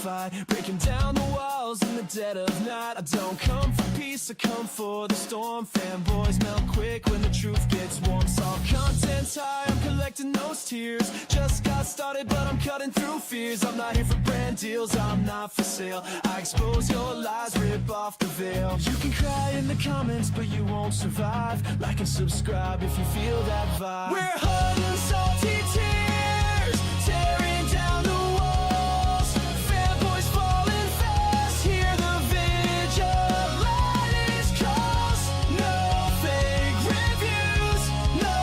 fight, breaking down the walls in the dead of night. I don't come for peace, I come for the storm. Fanboys melt quick when the truth gets warm. Saw content's high, I'm collecting those tears. Just got started, but I'm cutting through fears. I'm not here for brand deals, I'm not for sale. I expose your lies, rip off the veil. You can cry in the comments, but you won't survive. Like and subscribe if you feel that vibe. We're hot and salty tears, tearing down the walls. Fanboys falling fast, hear the vigilantes calls. No fake reviews, no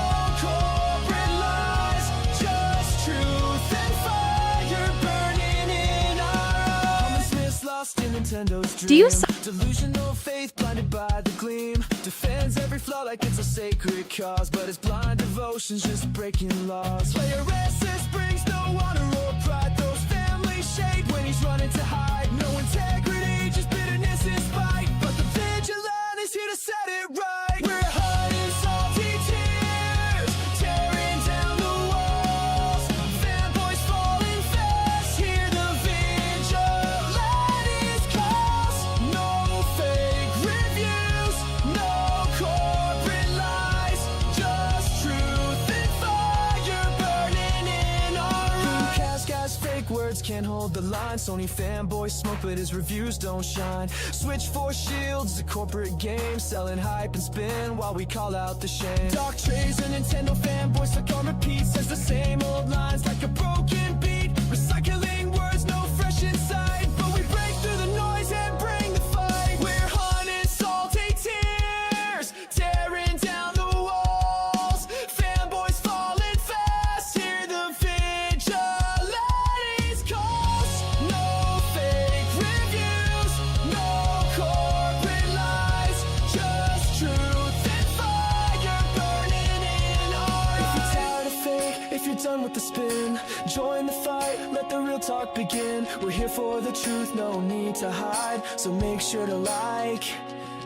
corporate lies, just truth and fire burning in our eyes. Lost in Nintendo's dream. Do you Delusional faith blinded by the gleam. Defends every flaw like it's a sacred cause, but his blind devotion's just breaking laws. Player SS brings no honor or pride. Throws family shade when he's running to hide. No integrity, just bitterness and spite. But the vigilante's here to set it right. We're hot and salty tears, tearing down the walls. Fanboys falling fast, hear the vigilante's calls. No fake reviews, no corporate lies, just truth and fire burning in our eyes. Cast guys, fake words can't hold the line. Sony fanboys smoke, but his reviews don't shine. Switch for shields, a corporate game, selling hype and spin while we call out the shame. Doc trays and Nintendo fanboys stuck on repeat, says the same old lines like a broken beat. Recycling words, no fresh insight, but we break through the noise and bring the fight. We're hot and salty tears, tearing down the walls. Fanboys falling fast, hear the vigilante's calls. No fake reviews, no corporate lies, just truth and fire burning in our eyes. If you're tired of fake, if you're done with the spin, join the fight, let the real talk begin. We're here for the truth, no need to hide. So make sure to like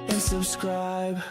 and subscribe.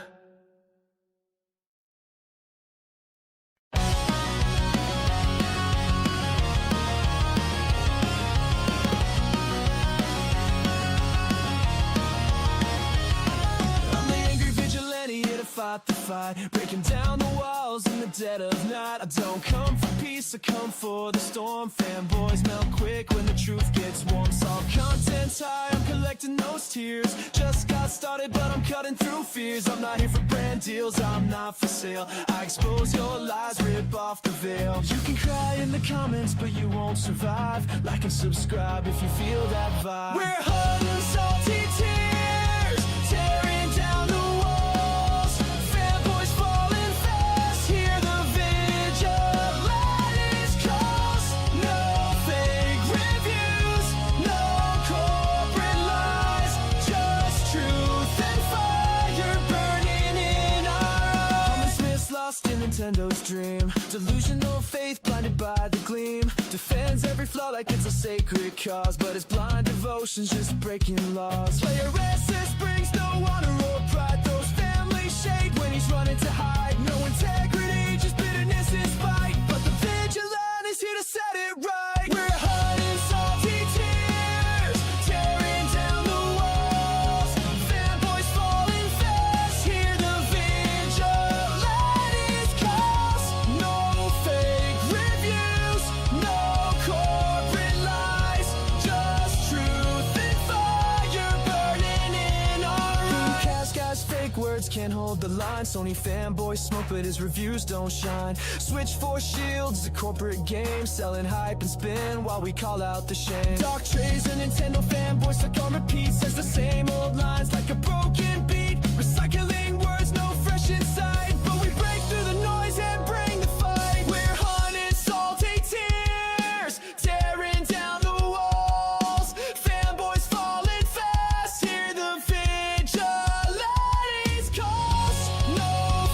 I'm the angry vigilante here to fight the fight, breaking down the walls in the dead of night. I don't come for peace, I come for the storm. Fanboys melt quick when the truth gets warm. Saw content's high, I'm collecting those tears. Just got started, but I'm cutting through fears. I'm not here for brand deals, I'm not for sale. I expose your lies, rip off the veil. You can cry in the comments, but you won't survive. Like and subscribe if you feel that vibe. We're hot and salty tears, tearing down the walls. Fanboys falling fast, hear the vigilante's calls. No fake reviews, no corporate lies, just truth and fire burning in our eyes. Thomas lost in Nintendo's dream. Delusional faith blinded by the gleam. Defends every flaw like it's a sacred cause, but his blind devotion's just breaking laws. Player SS brings no honor or pride. Throws family shade when he's running to hide. No integrity, just bitterness and spite. But the vigilante's here to set it right. We're hot and salty tears, tearing down the walls. Fanboys falling fast, hear the vigilante's calls. No fake reviews, no corporate lies, just truth and fire burning in our eyes. Cast guys, fake words can't hold the line. Sony fanboys smoke, but his reviews don't shine. Switch for shields, a corporate game, selling hype and spin while we call out the shame. Doc trays and Nintendo fanboys stuck on repeat, says the same old lines like a broken beat. Recycling words, no fresh insight, but we break through the noise and bring the fight. We're hot and salty tears, tearing down the walls. Fanboys falling fast, hear the vigilante's calls. No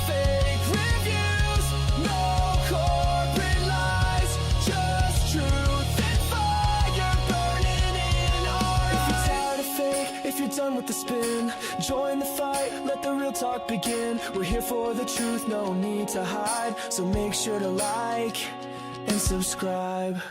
fake reviews, no corporate lies, just truth and fire burning in our eyes. If you're tired of fake, if you're done with the spin, join the fight, let the real talk begin. We're here for the truth, no need to hide. So make sure to like and subscribe.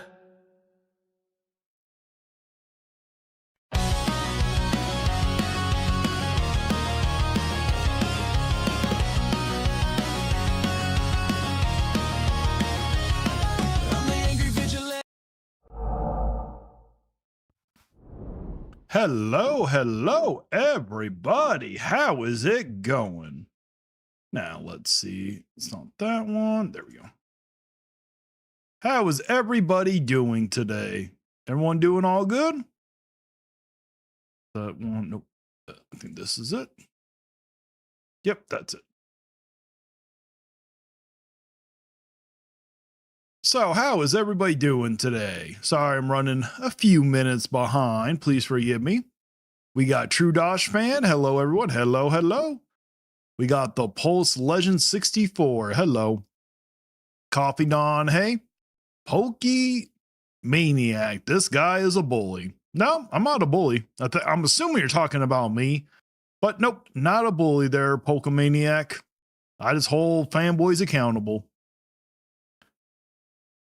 Hello, everybody. How is it going? Now, let's see. It's not that one. There we go. How is everybody doing today? Everyone doing all good? That one, nope. I think this is it. Yep, that's it. So, how is everybody doing today? Sorry, I'm running a few minutes behind. Please forgive me. We got True Dosh Fan. Hello, everyone. Hello. We got the Pulse Legend 64. Hello. Coffee Don. Hey. Pokey Maniac. This guy is a bully. No, I'm not a bully. I'm assuming you're talking about me. But nope, not a bully there, Pokemaniac. I just hold fanboys accountable.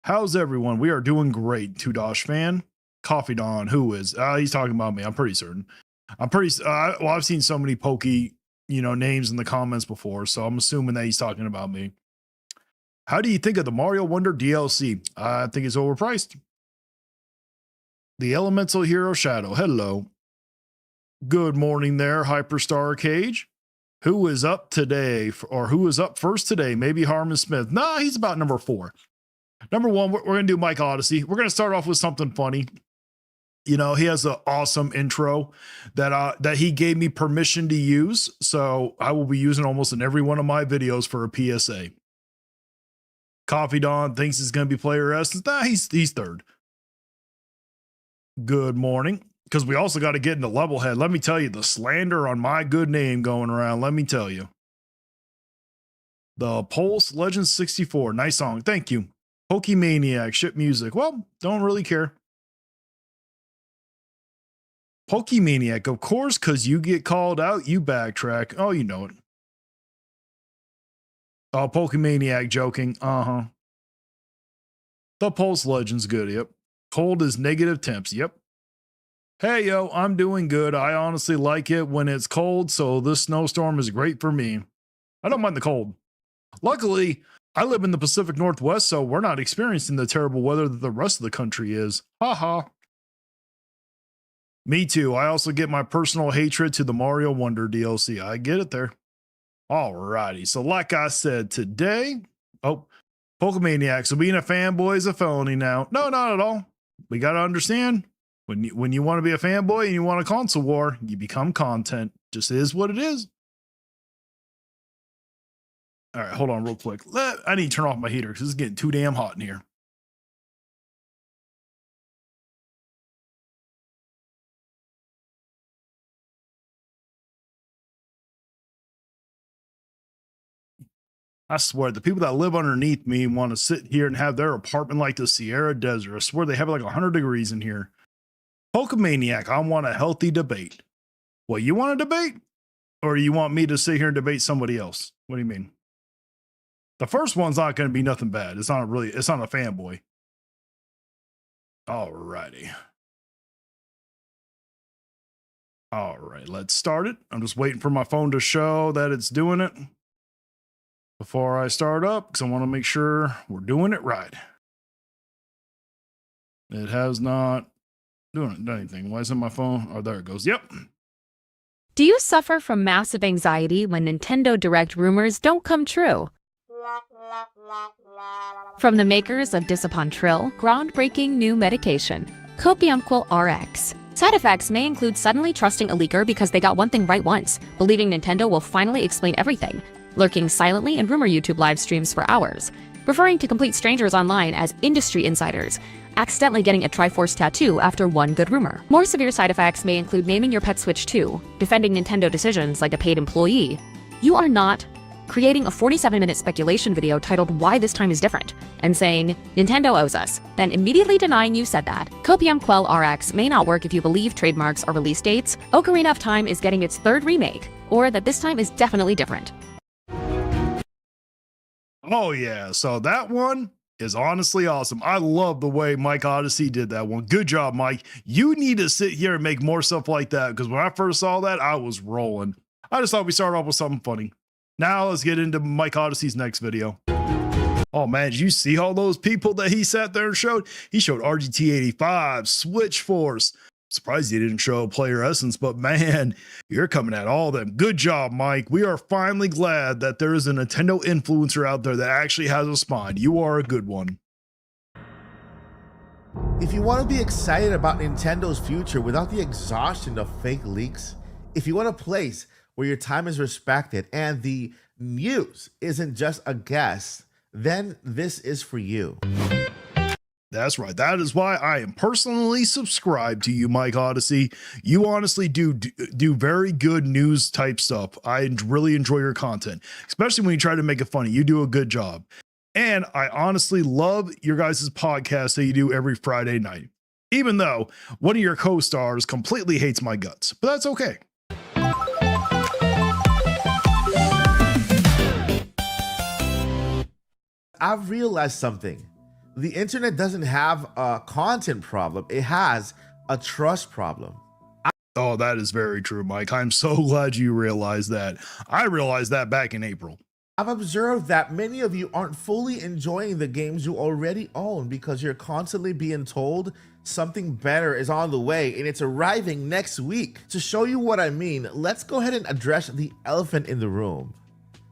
How's everyone? We are doing great. Tudosh fan. Coffee Don, who is? He's talking about me. I'm pretty certain. Well, I've seen so many Pokey, names in the comments before, so I'm assuming that he's talking about me. How do you think of the Mario Wonder DLC? I think it's overpriced. The Elemental Hero Shadow. Hello. Good morning there, Hyperstar Cage. Who is up today, or who is up first today? Maybe Harmon Smith. Nah, he's about number 4. Number 1, we're going to do Mike Odyssey. We're going to start off with something funny. He has an awesome intro that he gave me permission to use. So I will be using almost in every one of my videos for a PSA. Coffee Don thinks he's going to be player essence. Nah, he's third. Good morning. Because we also got to get into Levelhead. Let me tell you, the slander on my good name going around. Let me tell you. The Pulse Legend 64. Nice song. Thank you. Pokemaniac, ship music. Well, don't really care. Pokemaniac, of course, because you get called out, you backtrack. Oh, you know it. Oh, Pokemaniac joking. The Pulse Legend's good. Yep. Cold is negative temps. Yep. Hey, yo, I'm doing good. I honestly like it when it's cold, so this snowstorm is great for me. I don't mind the cold. Luckily, I live in the Pacific Northwest, so we're not experiencing the terrible weather that the rest of the country is. Haha. Me too. I also get my personal hatred to the Mario Wonder DLC. I get it there. Alrighty. So like I said today, Pokemaniac. So being a fanboy is a felony now. No, not at all. We got to understand when you want to be a fanboy and you want a console war, you become content. Just is what it is. All right, hold on real quick. I need to turn off my heater because it's getting too damn hot in here. I swear, the people that live underneath me want to sit here and have their apartment like the Sierra Desert. I swear they have like 100 degrees in here. Pokemaniac, I want a healthy debate. Well, you want a debate? Or you want me to sit here and debate somebody else? What do you mean? The first one's not going to be nothing bad. It's not a fanboy. Alrighty. All right, let's start it. I'm just waiting for my phone to show that it's doing it before I start up because I want to make sure we're doing it right. It has not done anything. Why isn't my phone? Oh, there it goes. Yep. Do you suffer from massive anxiety when Nintendo Direct rumors don't come true? From the makers of Disapontril, groundbreaking new medication, Copiumquil RX. Side effects may include suddenly trusting a leaker because they got one thing right once, believing Nintendo will finally explain everything, lurking silently in rumor YouTube live streams for hours, referring to complete strangers online as industry insiders, accidentally getting a Triforce tattoo after one good rumor. More severe side effects may include naming your pet Switch 2, defending Nintendo decisions like a paid employee. You are not creating a 47-minute speculation video titled Why This Time Is Different, and saying, Nintendo owes us, then immediately denying you said that. Copiumquil RX may not work if you believe trademarks or release dates, Ocarina of Time is getting its 3rd remake, or that this time is definitely different. Oh yeah, so that one is honestly awesome. I love the way Mike Odyssey did that one. Good job, Mike. You need to sit here and make more stuff like that, because when I first saw that, I was rolling. I just thought we started off with something funny. Now let's get into Mike Odyssey's next video. Oh man, did you see all those people that he sat there and showed? He showed RGT85, Switch Force, Surprised you didn't show player essence, but man, you're coming at all them. Good job, Mike. We are finally glad that there is a Nintendo influencer out there that actually has a spine. You are a good one. If you want to be excited about Nintendo's future without the exhaustion of fake leaks, if you want a place where your time is respected and the news isn't just a guess, then this is for you. That's right. That is why I am personally subscribed to you, Mike Odyssey. You honestly do very good news type stuff. I really enjoy your content, especially when you try to make it funny. You do a good job. And I honestly love your guys' podcast that you do every Friday night, even though one of your co-stars completely hates my guts, but that's okay. I've realized something. The internet doesn't have a content problem. It has a trust problem. Oh, that is very true, Mike. I'm so glad you realized that. I realized that back in April. I've observed that many of you aren't fully enjoying the games you already own because you're constantly being told something better is on the way and it's arriving next week. To show you what I mean, let's go ahead and address the elephant in the room.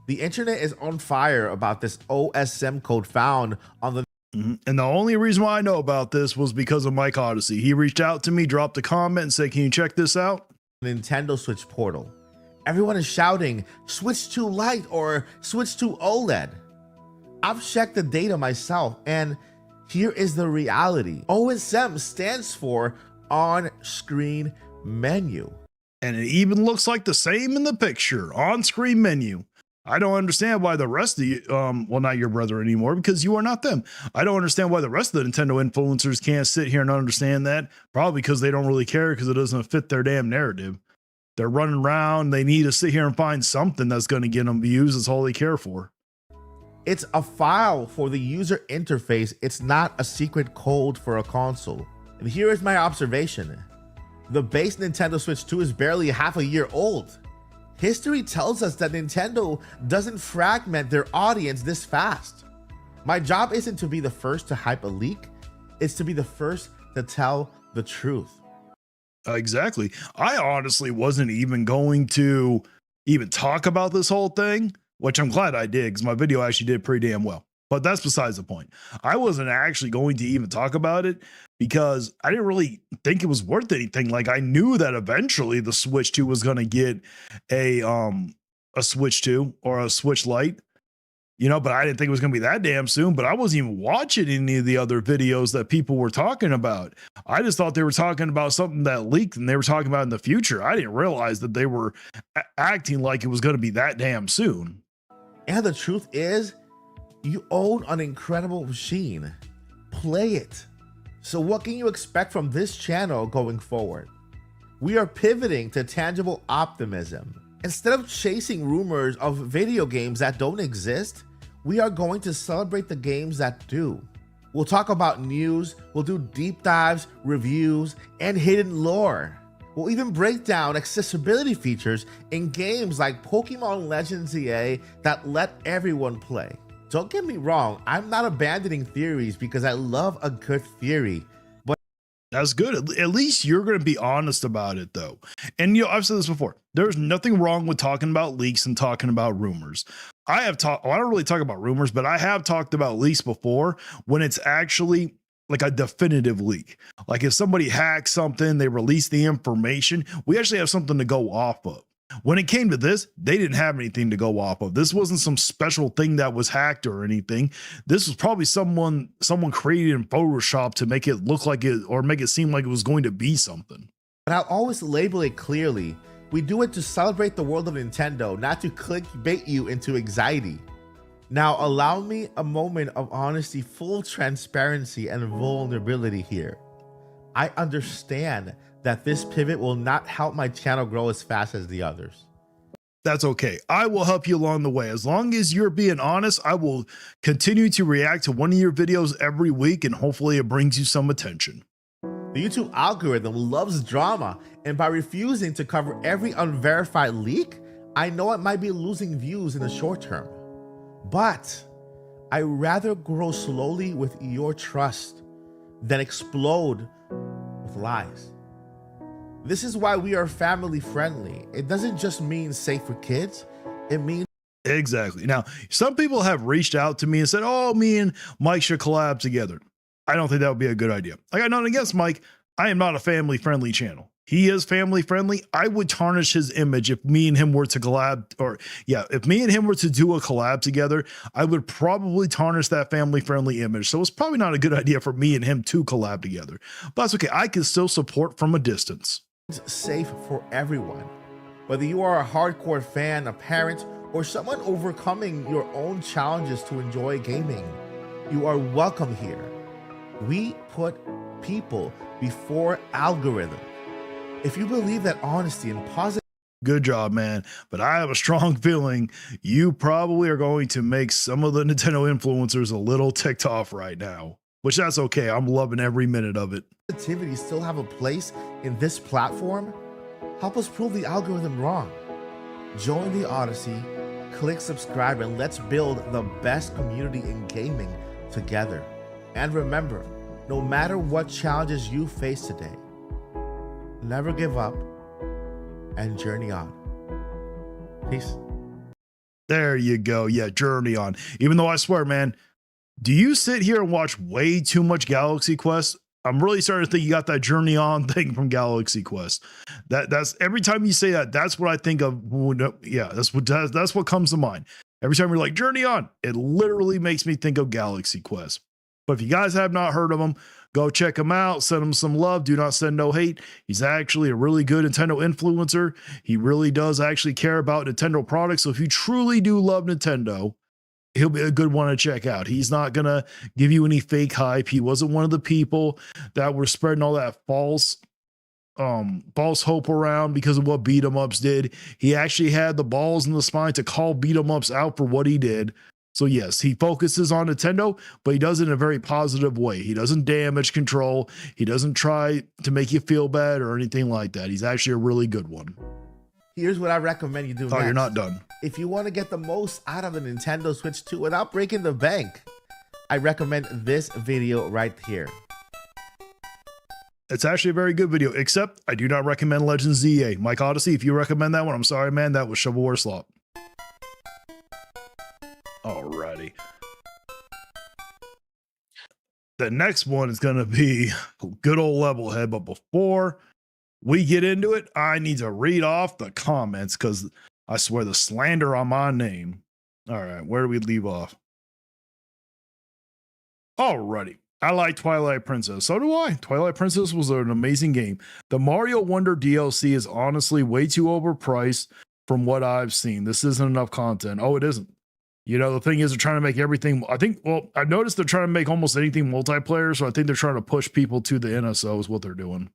The internet is on fire about this OSM code found on the And the only reason why I know about this was because of Mike Odyssey. He reached out to me, dropped a comment, and said, "Can you check this out?" Nintendo Switch portal. Everyone is shouting, switch to Lite or switch to OLED. I've checked the data myself, and here is the reality. OSM stands for on-screen menu. And it even looks like the same in the picture, on-screen menu. I don't understand why the rest of you, well, not your brother anymore, because you are not them. I don't understand why the rest of the Nintendo influencers can't sit here and understand that. Probably because they don't really care because it doesn't fit their damn narrative. They're running around. They need to sit here and find something that's going to get them views. That's all they care for. It's a file for the user interface. It's not a secret code for a console. And here is my observation. The base Nintendo Switch 2 is barely half a year old. History tells us that Nintendo doesn't fragment their audience this fast. My job isn't to be the first to hype a leak, it's to be the first to tell the truth. Exactly. I honestly wasn't even going to even talk about this whole thing, which I'm glad I did because my video actually did pretty damn well. But that's besides the point. I wasn't actually going to even talk about it because I didn't really think it was worth anything. Like, I knew that eventually the Switch 2 was going to get a Switch 2 or a Switch Lite, you know, but I didn't think it was going to be that damn soon. But I wasn't even watching any of the other videos that people were talking about. I just thought they were talking about something that leaked and they were talking about in the future. I didn't realize that they were acting like it was going to be that damn soon. And the truth is, you own an incredible machine. Play it. So what can you expect from this channel going forward? We are pivoting to tangible optimism. Instead of chasing rumors of video games that don't exist, we are going to celebrate the games that do. We'll talk about news, we'll do deep dives, reviews, and hidden lore. We'll even break down accessibility features in games like Pokemon Legends EA that let everyone play. Don't get me wrong, I'm not abandoning theories because I love a good theory, but that's good. At least you're going to be honest about it, though. And, you know, I've said this before. There's nothing wrong with talking about leaks and talking about rumors. I don't really talk about rumors, but I have talked about leaks before when it's actually like a definitive leak. Like if somebody hacks something, they release the information, we actually have something to go off of. When it came to this, they didn't have anything to go off of. This wasn't some special thing that was hacked or anything. This was probably someone created in Photoshop to make it look like it or make it seem like it was going to be something. I'll always label it clearly. We do it to celebrate the world of Nintendo, not to clickbait you into anxiety. Now, allow me a moment of honesty, full transparency, and vulnerability here. I understand that this pivot will not help my channel grow as fast as the others. That's okay. I will help you along the way. As long as you're being honest, I will continue to react to one of your videos every week, and hopefully it brings you some attention. The YouTube algorithm loves drama, and by refusing to cover every unverified leak, I know it might be losing views in the short term. But I'd rather grow slowly with your trust than explode with lies. This is why we are family friendly. It doesn't just mean safe for kids, it means Exactly. Now, some people have reached out to me and said, "Oh, me and Mike should collab together." I don't think that would be a good idea. I got nothing against Mike. I am not a family friendly channel. He is family friendly. I would tarnish his image if me and him were to collab, or if me and him were to do a collab together, I would probably tarnish that family friendly image. So it's probably not a good idea for me and him to collab together. But that's okay. I can still support from a distance. safe for everyone. Whether you are a hardcore fan, a parent, or someone overcoming your own challenges to enjoy gaming, you are welcome here. We put people before algorithm. If you believe that honesty and positive Good job, man. But I have a strong feeling you probably are going to make some of the Nintendo influencers a little ticked off right now, which that's okay. I'm loving every minute of it. positivity still have a place in this platform, help us prove the algorithm wrong. Join the Odyssey, click subscribe, and let's build the best community in gaming together. And remember, no matter what challenges you face today, never give up and journey on. Peace. There you go. Yeah, journey on. Even though I swear, man, do you sit here and watch way too much Galaxy Quest? I'm really starting to think you got that journey on thing from Galaxy Quest. That's every time you say that, that's what I think of. Yeah, that's what comes to mind. Every time you're like journey on, it literally makes me think of Galaxy Quest. But if you guys have not heard of him, go check him out. Send him some love. Do not send no hate. He's actually a really good Nintendo influencer. He really does actually care about Nintendo products. So if you truly do love Nintendo, he'll be a good one to check out. He's not going to give you any fake hype. He wasn't one of the people that were spreading all that false hope around because of what beat 'em ups did. He actually had the balls in the spine to call beat 'em ups out for what he did. So yes, he focuses on Nintendo, but he does it in a very positive way. He doesn't damage control. He doesn't try to make you feel bad or anything like that. He's actually a really good one. Here's what I recommend you do next. You're not done. If you want to get the most out of the Nintendo Switch 2 without breaking the bank, I recommend this video right here. It's actually a very good video, except I do not recommend Legends ZA. Mike Odyssey, if you recommend that one, I'm sorry, man. That was shovelware slop. Alrighty. The next one is going to be good old Levelhead. But before we get into it, I need to read off the comments because I swear the slander on my name. All right, where do we leave off? Alrighty. I like Twilight Princess. So do I. Twilight Princess was an amazing game. The Mario Wonder DLC is honestly way too overpriced from what I've seen. This isn't enough content. Oh, it isn't. You know, the thing is, they're trying to make everything. I've noticed they're trying to make almost anything multiplayer. So I think they're trying to push people to the NSO is what they're doing.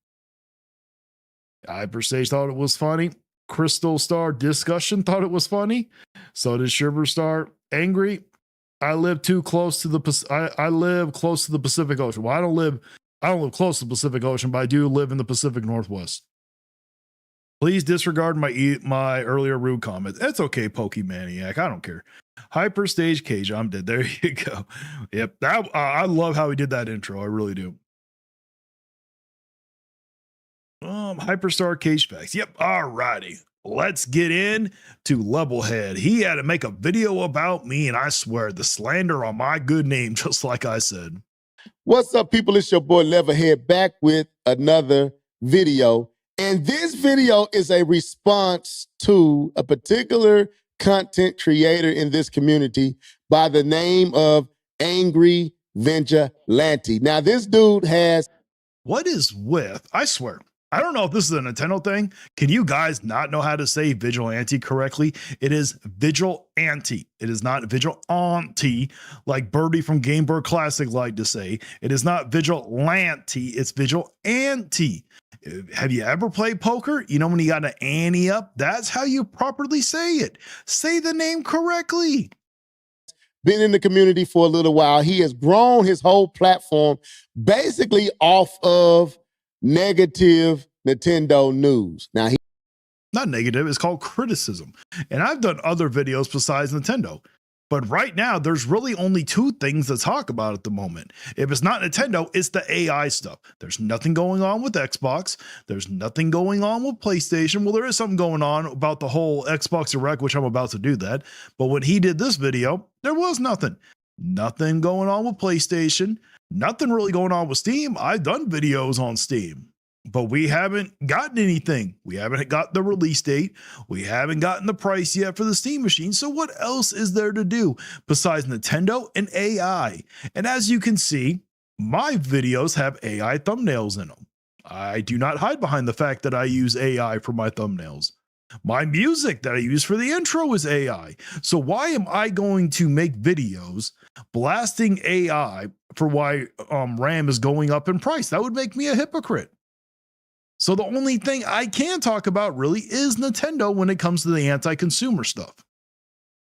Hyperstage thought it was funny. Crystal Star Discussion thought it was funny. So did Shiver Star. Angry. I live close to the Pacific Ocean. Well, I don't live close to the Pacific Ocean, but I do live in the Pacific Northwest. Please disregard my earlier rude comment. It's okay, Pokemaniac. I don't care. Hyperstage Cage. I'm dead. There you go. Yep. I love how he did that intro. I really do. Hyperstar Cage Facts. Yep. Alrighty. Let's get in to Levelhead. He had to make a video about me, and I swear the slander on my good name, just like I said. What's up, people? It's your boy Levelhead back with another video. And this video is a response to a particular content creator in this community by the name of Angry Vigilante. Now, this dude has... What is with? I swear. I don't know if this is a Nintendo thing. Can you guys not know how to say vigilante correctly? It is vigilante. It is not vigilante, like Birdie from Game Boy Classic liked to say. It is not vigilante. It's vigilante. Have you ever played poker? You know when you got to ante up? That's how you properly say it. Say the name correctly. Been in the community for a little while. He has grown his whole platform basically off of negative Nintendo news. Now, not negative, it's called criticism. And I've done other videos besides Nintendo. But right now, there's really only two things to talk about at the moment. If it's not Nintendo, it's the AI stuff. There's nothing going on with Xbox. There's nothing going on with PlayStation. Well, there is something going on about the whole Xbox Direct, which I'm about to do that. But when he did this video, there was nothing. Nothing going on with PlayStation. Nothing really going on with Steam. I've done videos on Steam, but we haven't gotten anything. We haven't got the release date. We haven't gotten the price yet for the Steam machine. So what else is there to do besides Nintendo and AI? And as you can see, my videos have AI thumbnails in them. I do not hide behind the fact that I use AI for my thumbnails. My music that I use for the intro is AI. So why am I going to make videos blasting AI for why RAM is going up in price? That would make me a hypocrite. So the only thing I can talk about really is Nintendo when it comes to the anti-consumer stuff.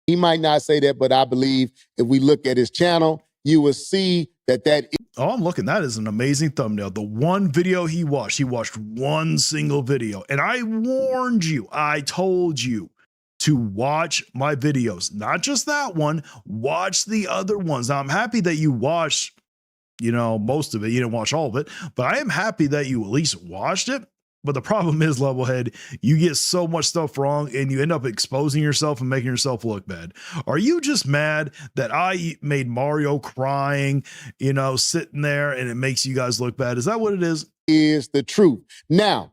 He might not say that, but I believe if we look at his channel, you will see that Oh, I'm looking. That is an amazing thumbnail. The one video he watched one single video. And I warned you, I told you to watch my videos, not just that one, watch the other ones. Now, I'm happy that you watched, most of it. You didn't watch all of it, but I am happy that you at least watched it. But the problem is, Levelhead, you get so much stuff wrong and you end up exposing yourself and making yourself look bad. Are you just mad that I made Mario crying, sitting there, and it makes you guys look bad? Is that what it is? Is the truth. Now,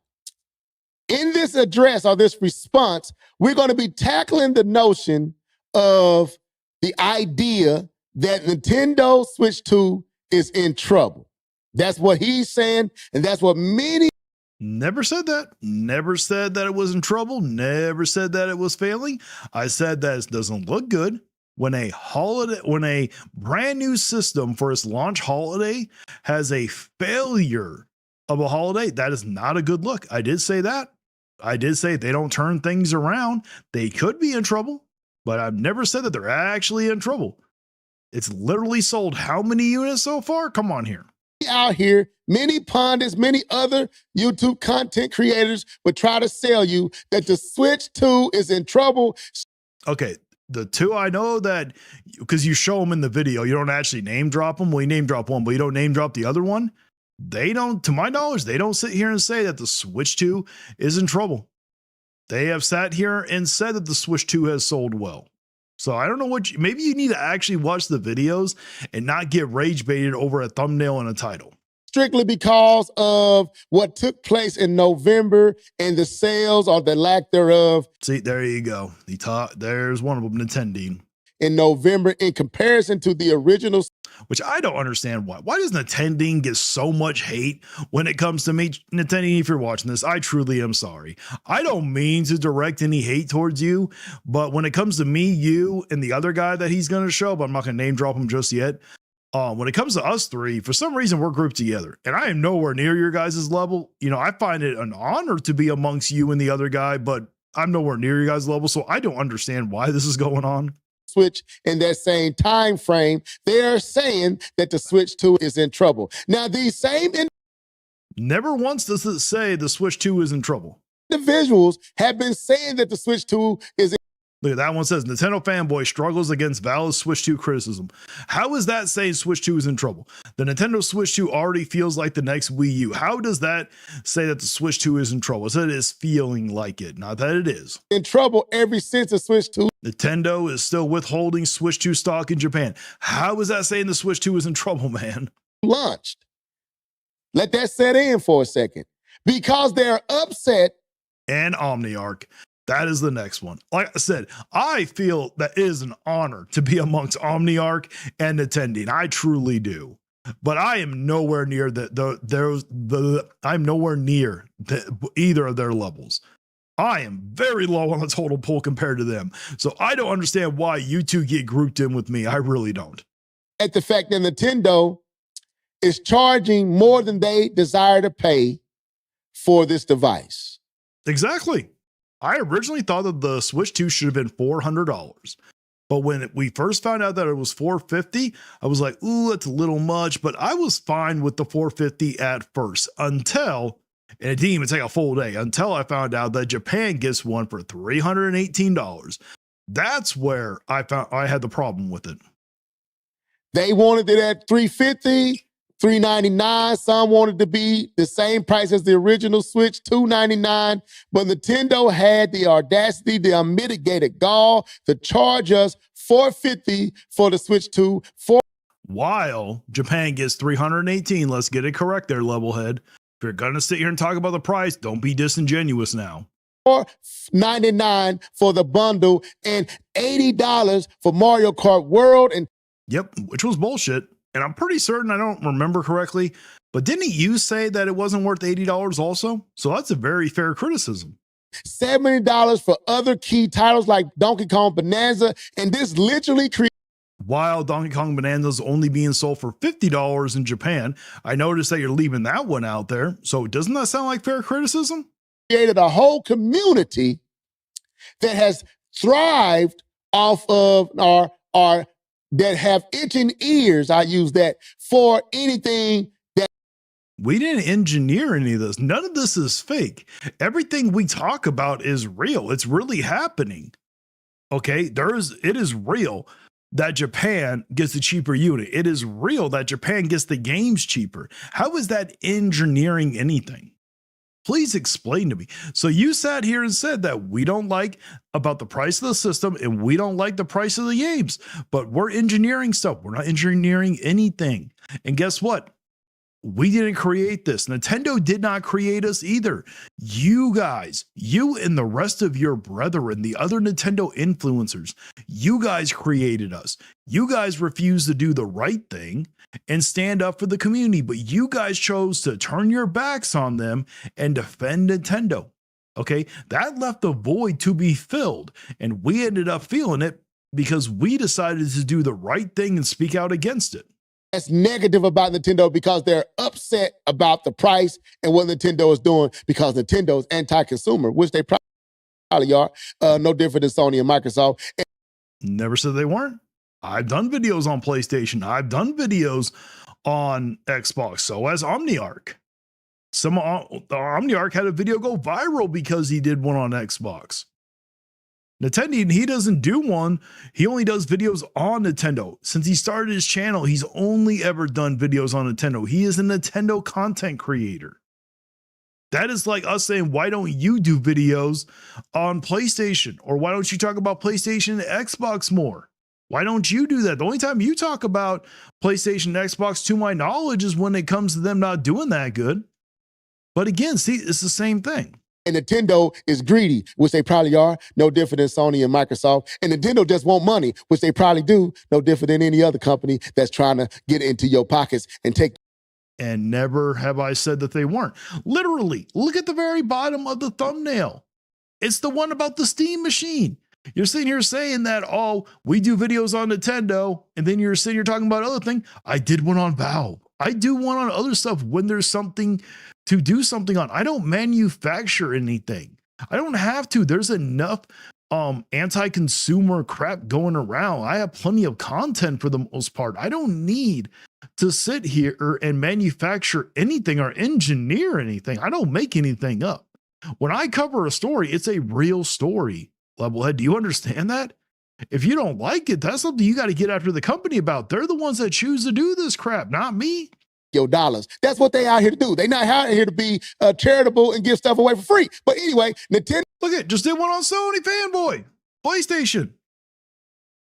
in this address or this response, we're going to be tackling the notion of the idea that Nintendo Switch 2 is in trouble. That's what he's saying, and that's what many Never said that. Never said that it was in trouble. Never said that it was failing. I said that it doesn't look good when a brand new system for its launch holiday has a failure of a holiday. That is not a good look. I did say that. I did say if they don't turn things around, they could be in trouble, but I've never said that they're actually in trouble. It's literally sold how many units so far? Come on here. Out here, many pundits, many other YouTube content creators would try to sell you that the Switch 2 is in trouble. Okay, the two I know that, because you show them in the video, you don't actually name drop them. Well, you name drop one, but you don't name drop the other one. They don't, to my knowledge, they don't sit here and say that the Switch 2 is in trouble. They have sat here and said that the Switch 2 has sold well. So I don't know maybe you need to actually watch the videos and not get rage baited over a thumbnail and a title. Strictly because of what took place in November and the sales or the lack thereof. See, there you go. There's one of them, Nintendo. In November in comparison to the original. Which I don't understand why. Why does Nintendo get so much hate when it comes to me? Nintendo, if you're watching this, I truly am sorry. I don't mean to direct any hate towards you, but when it comes to me, you, and the other guy that he's going to show, but I'm not going to name drop him just yet. When it comes to us three, for some reason, we're grouped together, and I am nowhere near your guys' level. I find it an honor to be amongst you and the other guy, but I'm nowhere near your guys' level, so I don't understand why this is going on. Switch in that same time frame, they're saying that the Switch 2 is in trouble. Now, these same never once does it say the Switch 2 is in trouble. individuals have been saying that the Switch 2 is in. Look at that one, says Nintendo fanboy struggles against valid Switch 2 criticism. How is that saying Switch 2 is in trouble? The Nintendo Switch 2 already feels like the next Wii U. How does that say that the Switch 2 is in trouble? It said it is feeling like it, not that it is. In trouble ever since the Switch 2. Nintendo is still withholding Switch 2 stock in Japan. How is that saying the Switch 2 is in trouble, man? Launched. Let that set in for a second. Because they're upset. And OmniArc. That is the next one. Like I said, I feel that it is an honor to be amongst OmniArc and Nintendo. I truly do. But I am nowhere near either of their levels. I am very low on the total poll compared to them. So I don't understand why you two get grouped in with me. I really don't. At the fact that Nintendo is charging more than they desire to pay for this device. Exactly. I originally thought that the Switch 2 should have been $400. But when we first found out that it was $450, I was like, ooh, that's a little much. But I was fine with the $450 at first until, and it didn't even take a full day, until I found out that Japan gets one for $318. That's where I found I had the problem with it. They wanted it at $350, $399. Some wanted to be the same price as the original Switch, $299. But Nintendo had the audacity, the unmitigated gall to charge us $450 for the Switch 2. While Japan gets 318, let's get it correct there, Levelhead. If you're gonna sit here and talk about the price, don't be disingenuous now. $499 for the bundle and $80 for Mario Kart World. And Yep, which was bullshit. And I'm pretty certain I don't remember correctly, but didn't you say that it wasn't worth $80 also? So that's a very fair criticism. $70 for other key titles like Donkey Kong Bonanza. And this literally While Donkey Kong Bonanza's only being sold for $50 in Japan, I noticed that you're leaving that one out there. So doesn't that sound like fair criticism? created a whole community that has thrived off of our that have itching ears, I use that, for anything that We didn't engineer any of this. None of this is fake. Everything we talk about is real. It's really happening. Okay, it is real that Japan gets the cheaper unit. It is real that Japan gets the games cheaper. How is that engineering anything? Please explain to me. So you sat here and said that we don't like about the price of the system and we don't like the price of the games, but we're engineering stuff. We're not engineering anything. And guess what? We didn't create this. Nintendo did not create us either. You guys, you and the rest of your brethren, the other Nintendo influencers, you guys created us. You guys refused to do the right thing and stand up for the community, but you guys chose to turn your backs on them and defend Nintendo. Okay, that left a void to be filled, and we ended up feeling it because we decided to do the right thing and speak out against it. that's negative about Nintendo because they're upset about the price and what Nintendo is doing because Nintendo is anti-consumer, which they probably are, no different than Sony and Microsoft. Never said they weren't. I've done videos on PlayStation. I've done videos on Xbox. So has Omniarch. Omniarch had a video go viral because he did one on Xbox. Nintendo, he doesn't do one. He only does videos on Nintendo. Since he started his channel, he's only ever done videos on Nintendo. He is a Nintendo content creator. That is like us saying, why don't you do videos on PlayStation? Or why don't you talk about PlayStation and Xbox more? Why don't you do that? The only time you talk about PlayStation and Xbox, to my knowledge, is when it comes to them not doing that good. But again, see, it's the same thing. And Nintendo is greedy, which they probably are, no different than Sony and Microsoft. And Nintendo just want money, which they probably do, no different than any other company that's trying to get into your pockets and take. And never have I said that they weren't. Literally, look at the very bottom of the thumbnail. It's the one about the Steam machine. You're sitting here saying that, oh, we do videos on Nintendo, and then you're sitting here talking about other thing. I did one on Valve. I do one on other stuff when there's something to do something on. I don't manufacture anything. I don't have to. There's enough anti-consumer crap going around. I have plenty of content for the most part. I don't need to sit here and manufacture anything or engineer anything. I don't make anything up. When I cover a story, it's a real story. Levelhead, do you understand that? If you don't like it, that's something you got to get after the company about. They're the ones that choose to do this crap, not me. Your dollars. That's what they out here to do. They not out here to be charitable and give stuff away for free. But anyway, Nintendo. Look at, just did one on Sony Fanboy, PlayStation.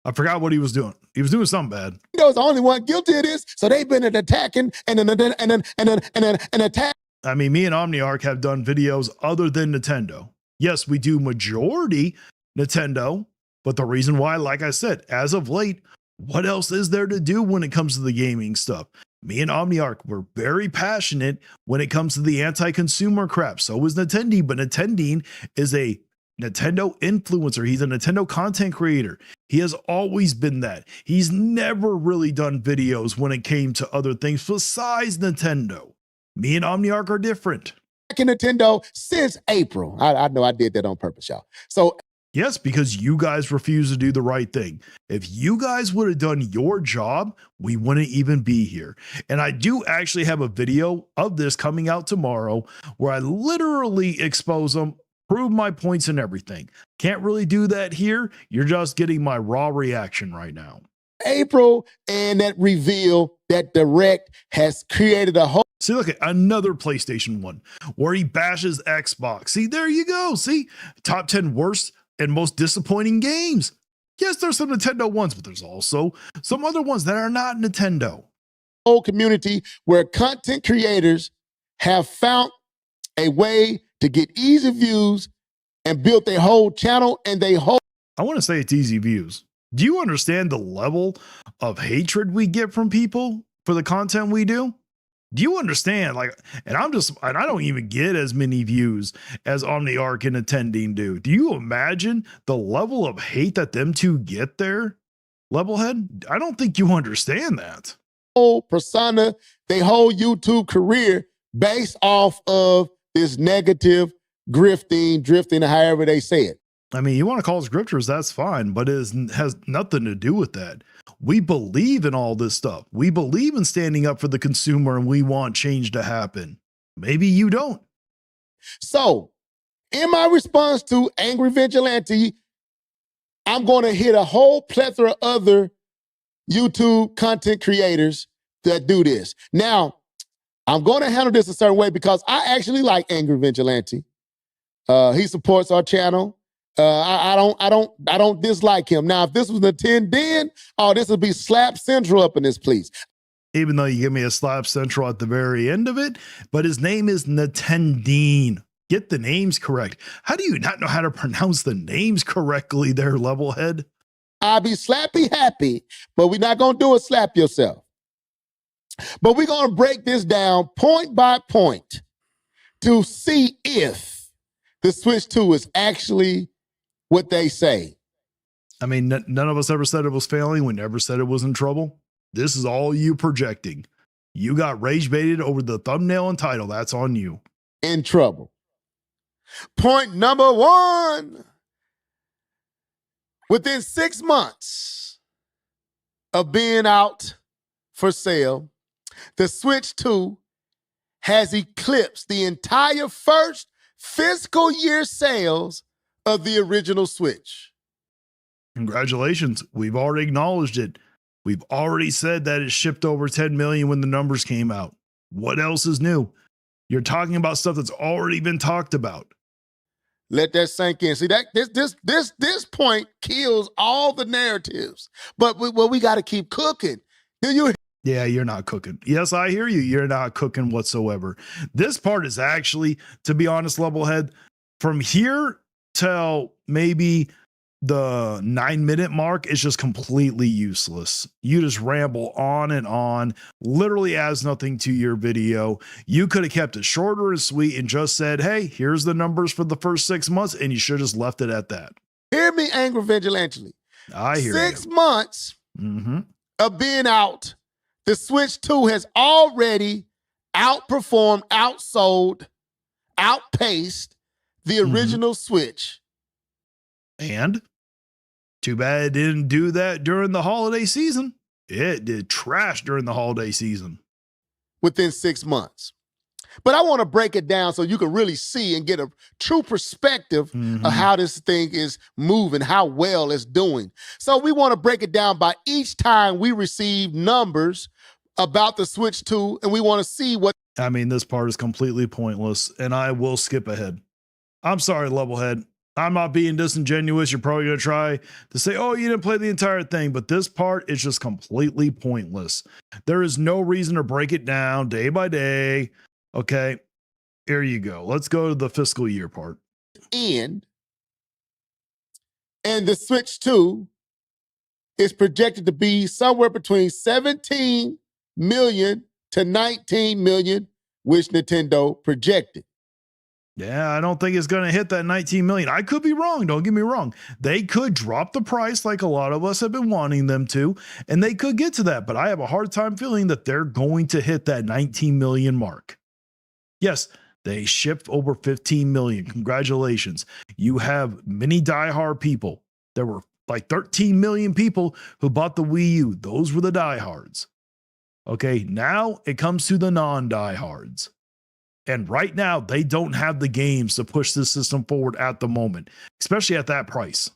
I forgot what he was doing. He was doing something bad. Nintendo's the only one guilty of this, so they've been attacking and attack. I mean, me and Omniarch have done videos other than Nintendo. Yes, we do majority Nintendo, but the reason why, like I said, as of late, what else is there to do when it comes to the gaming stuff? Me and Omniarch, we're very passionate when it comes to the anti-consumer crap. So is Nintendo, but Nintendo is a Nintendo influencer. He's a Nintendo content creator. He has always been that. He's never really done videos when it came to other things besides Nintendo. Me and Omniarch are different. Nintendo since April. I know I did that on purpose, y'all. So yes, because you guys refuse to do the right thing. If you guys would have done your job, we wouldn't even be here. And I do actually have a video of this coming out tomorrow where I literally expose them prove my points and everything. Can't really do that here. You're just getting my raw reaction right now. April and that reveal that Direct has created a whole See, look at another PlayStation 1 where he bashes Xbox. See, there you go. See, top 10 worst and most disappointing games. Yes, there's some Nintendo ones, but there's also some other ones that are not Nintendo. whole community where content creators have found a way to get easy views and built their whole channel and they whole. I want to say it's easy views. Do you understand the level of hatred we get from people for the content we do? Do you understand? And I don't even get as many views as OmniArc and Attending do. Do you imagine the level of hate that them two get there? Levelhead? I don't think you understand that. Whole persona, their whole YouTube career based off of this negative drifting, however they say it. I mean, you want to call us grifters, that's fine, but it has nothing to do with that. We believe in all this stuff. We believe in standing up for the consumer and we want change to happen. Maybe you don't. So, in my response to Angry Vigilante, I'm going to hit a whole plethora of other YouTube content creators that do this. Now, I'm going to handle this a certain way because I actually like Angry Vigilante. He supports our channel. I don't dislike him. Now, if this was a 10 den, this would be slap central up in this place. Even though you give me a slap central at the very end of it, but his name is Natendine. Get the names correct. How do you not know how to pronounce the names correctly there, Levelhead? I'll be slappy happy, but we're not going to do a slap yourself. But we're going to break this down point by point to see if the Switch 2 is actually what they say. I mean, none of us ever said it was failing. We never said it was in trouble. This is all you projecting. You got rage baited over the thumbnail and title. That's on you. In trouble. Point number 1. Within 6 months of being out for sale, the Switch 2 has eclipsed the entire first fiscal year sales of the original Switch. Congratulations. We've already acknowledged it. We've already said that it shipped over 10 million when the numbers came out. What else is new? You're talking about stuff that's already been talked about. Let that sink in. See, that this point kills all the narratives. But we got to keep cooking. Do you? Yeah, you're not cooking. Yes, I hear you. You're not cooking whatsoever. This part is actually, to be honest, Levelhead, from here till maybe the 9-minute mark is just completely useless. You just ramble on and on, literally adds nothing to your video. You could have kept it shorter and sweet and just said, hey, here's the numbers for the first 6 months, and you should have just left it at that. Hear me, Angry Vigilante. I hear 6 you. months of being out, the Switch 2 has already outperformed, outsold, outpaced the original Switch. And too bad it didn't do that during the holiday season. It did trash during the holiday season. Within 6 months. But I want to break it down so you can really see and get a true perspective of how this thing is moving, how well it's doing. So we want to break it down by each time we receive numbers about the Switch 2, and we want to see what. I mean, this part is completely pointless, and I will skip ahead. I'm sorry, Levelhead. I'm not being disingenuous. You're probably going to try to say, oh, you didn't play the entire thing, but this part is just completely pointless. There is no reason to break it down day by day. Okay, here you go. Let's go to the fiscal year part. And the Switch 2 is projected to be somewhere between 17 million to 19 million, which Nintendo projected. Yeah, I don't think it's going to hit that 19 million. I could be wrong. Don't get me wrong. They could drop the price like a lot of us have been wanting them to, and they could get to that. But I have a hard time feeling that they're going to hit that 19 million mark. Yes, they shipped over 15 million. Congratulations. You have many diehard people. There were like 13 million people who bought the Wii U. Those were the diehards. Okay, now it comes to the non-diehards. And right now, they don't have the games to push this system forward at the moment, especially at that price.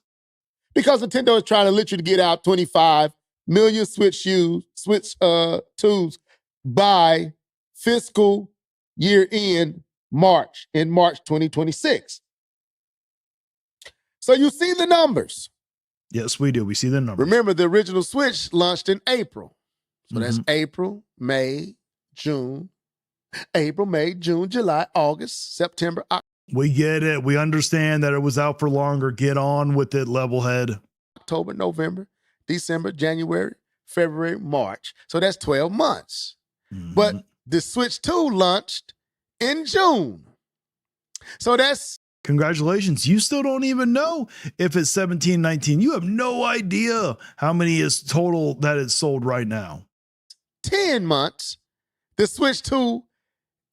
Because Nintendo is trying to literally get out 25 million Switch 2s by fiscal year end March 2026. So you see the numbers. Yes, we do. We see the numbers. Remember, the original Switch launched in April. So that's April, May, June, July, August, September, We get it. We understand that it was out for longer. Get on with it, Levelhead. October, November, December, January, February, March. So that's 12 months. But the Switch 2 launched in June. So that's... Congratulations. You still don't even know if it's 17, 19. You have no idea how many is total that it's sold right now. 10 months. The Switch 2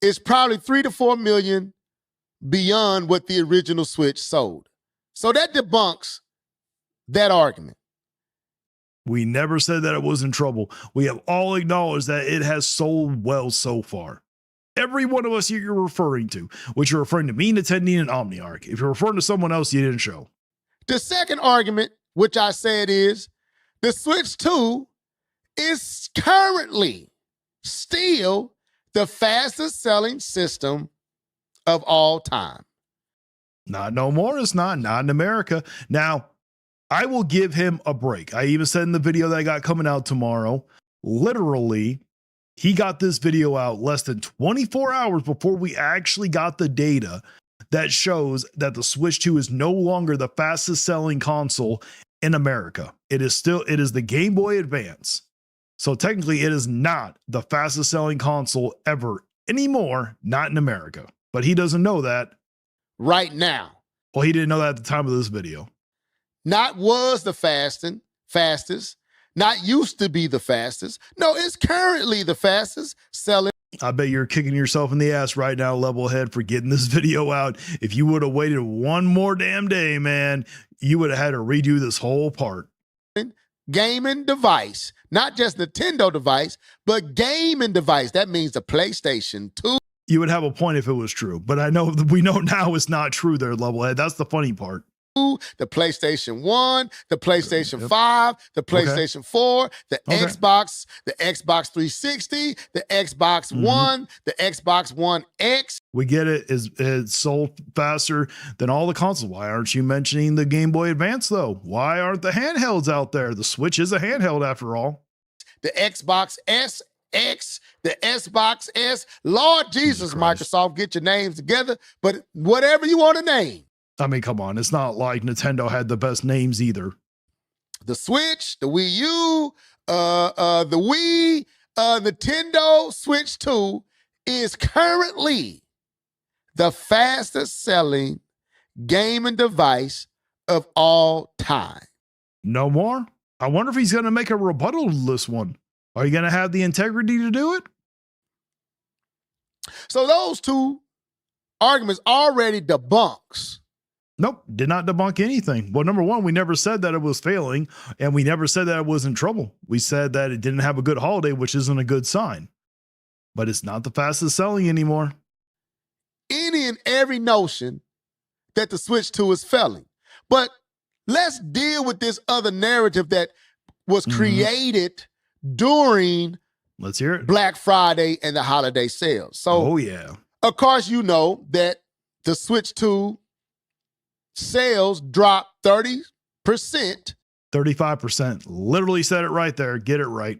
is probably 3 to 4 million beyond what the original Switch sold. So that debunks that argument. We never said that it was in trouble. We have all acknowledged that it has sold well so far. Every one of us you're referring to, which you're referring to me, Nintendo, and OmniArc. If you're referring to someone else, you didn't show. The second argument, which I said is, the Switch 2 is currently still the fastest selling system of all time. Not no more. It's not in America. Now, I will give him a break. I even said in the video that I got coming out tomorrow, literally, he got this video out less than 24 hours before we actually got the data that shows that the Switch 2 is no longer the fastest selling console in America. It is the Game Boy Advance. So technically it is not the fastest selling console ever anymore, not in America. But he doesn't know that right now. Well, he didn't know that at the time of this video. Not was the fastest, not used to be the fastest. No, it's currently the fastest selling. I bet you're kicking yourself in the ass right now, Levelhead, for getting this video out. If you would have waited one more damn day, man, you would have had to redo this whole part. Gaming device, not just Nintendo device, but gaming device. That means the PlayStation 2. You would have a point if it was true, but we know now it's not true there, Levelhead. That's the funny part. The PlayStation 1, the PlayStation 5, the PlayStation 4, the Xbox, the Xbox 360, the Xbox One, the Xbox One X. We get it. It's sold faster than all the consoles. Why aren't you mentioning the Game Boy Advance, though? Why aren't the handhelds out there? The Switch is a handheld after all. The Xbox S, X, the Xbox S. Lord Jesus, Microsoft, get your names together, but whatever you want to name. I mean, come on. It's not like Nintendo had the best names either. The Switch, the Wii U, the Wii, Nintendo Switch 2 is currently the fastest selling gaming device of all time. No more? I wonder if he's going to make a rebuttal to this one. Are you going to have the integrity to do it? So those two arguments already debunks. Nope, did not debunk anything. Well, number one, we never said that it was failing, and we never said that it was in trouble. We said that it didn't have a good holiday, which isn't a good sign. But it's not the fastest selling anymore. Any and every notion that the Switch 2 is failing. But let's deal with this other narrative that was created during Let's hear it. Black Friday and the holiday sales. So, of course, you know that the Switch 2 sales dropped 30%. 35%. Literally said it right there. Get it right.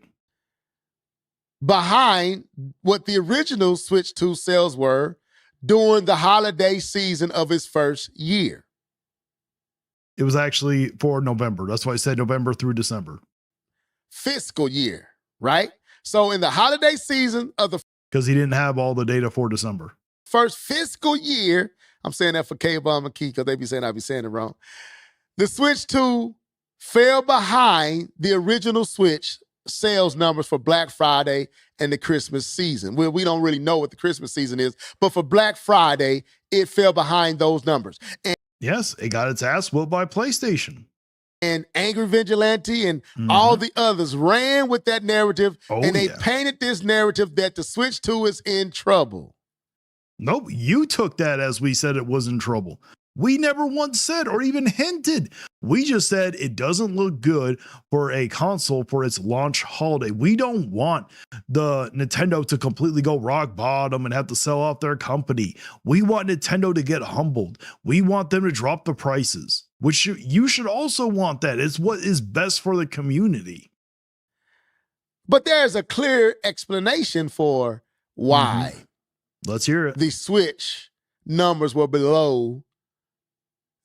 Behind what the original Switch 2 sales were during the holiday season of its first year. It was actually for November. That's why I said November through December. Fiscal year, right? So in the holiday season of the... Because he didn't have all the data for December. First fiscal year, I'm saying that for K-Bomb and Key because they be saying I be saying it wrong. The Switch 2 fell behind the original Switch sales numbers for Black Friday and the Christmas season. Well, we don't really know what the Christmas season is, but for Black Friday, it fell behind those numbers. And yes, it got its ass whooped by PlayStation. And Angry Vigilante and all the others ran with that narrative, and they painted this narrative that the Switch 2 is in trouble. Nope, you took that as we said it was in trouble. We never once said or even hinted. We just said it doesn't look good for a console for its launch holiday. We don't want the Nintendo to completely go rock bottom and have to sell off their company. We want Nintendo to get humbled. We want them to drop the prices, which you should also want that. It's what is best for the community. But there's a clear explanation for why. Let's hear it. The Switch numbers were below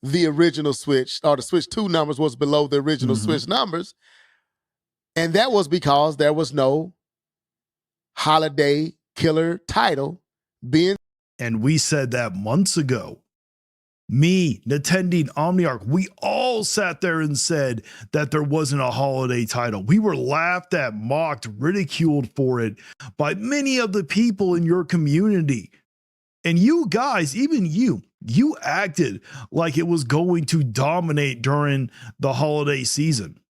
the original Switch, or the Switch 2 numbers was below the original Switch numbers. And that was because there was no holiday killer title being. And we said that months ago. Me, Nintendo, OmniArc, we all sat there and said that there wasn't a holiday title. We were laughed at, mocked, ridiculed for it by many of the people in your community. And you guys, even you acted like it was going to dominate during the holiday season.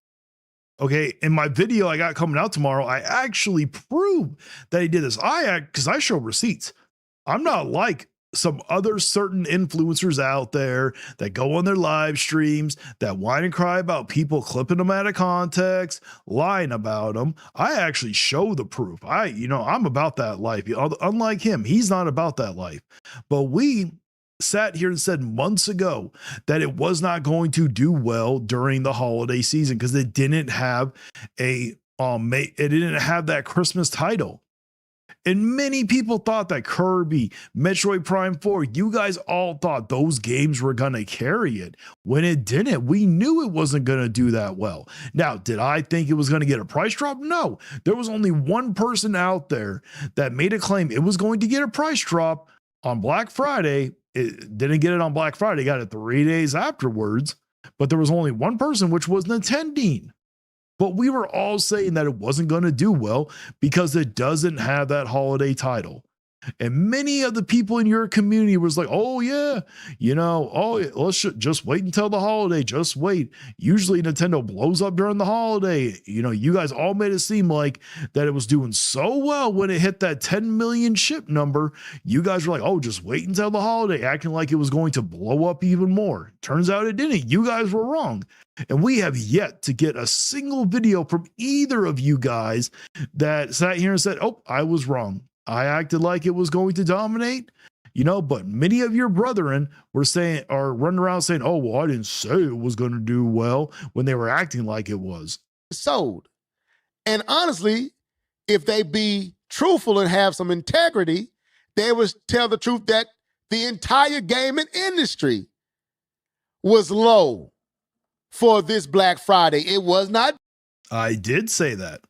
Okay, in my video I got coming out tomorrow, I actually proved that he did this. Because I show receipts. I'm not like some other certain influencers out there that go on their live streams that whine and cry about people clipping them out of context, lying about them. I actually show the proof. I'm about that life. Unlike him, he's not about that life. But we sat here and said months ago that it was not going to do well during the holiday season because it didn't have it didn't have that Christmas title. And many people thought that Kirby, Metroid Prime 4, you guys all thought those games were going to carry it. When it didn't, we knew it wasn't going to do that well. Now, did I think it was going to get a price drop? No. There was only one person out there that made a claim it was going to get a price drop on Black Friday. It didn't get it on Black Friday, got it 3 days afterwards. But there was only one person, which was Nintendo. But we were all saying that it wasn't going to do well because it doesn't have that holiday title. And many of the people in your community was like, oh yeah, let's just wait until the holiday. Just wait. Usually Nintendo blows up during the holiday. You guys all made it seem like that it was doing so well when it hit that 10 million ship number. You guys were like, oh, just wait until the holiday, acting like it was going to blow up even more. Turns out it didn't. You guys were wrong. And we have yet to get a single video from either of you guys that sat here and said, oh, I was wrong. I acted like it was going to dominate, but many of your brethren were saying, or running around saying, oh, well, I didn't say it was going to do well when they were acting like it was. Sold. And honestly, if they be truthful and have some integrity, they would tell the truth that the entire gaming industry was low for this Black Friday. It was not. I did say that.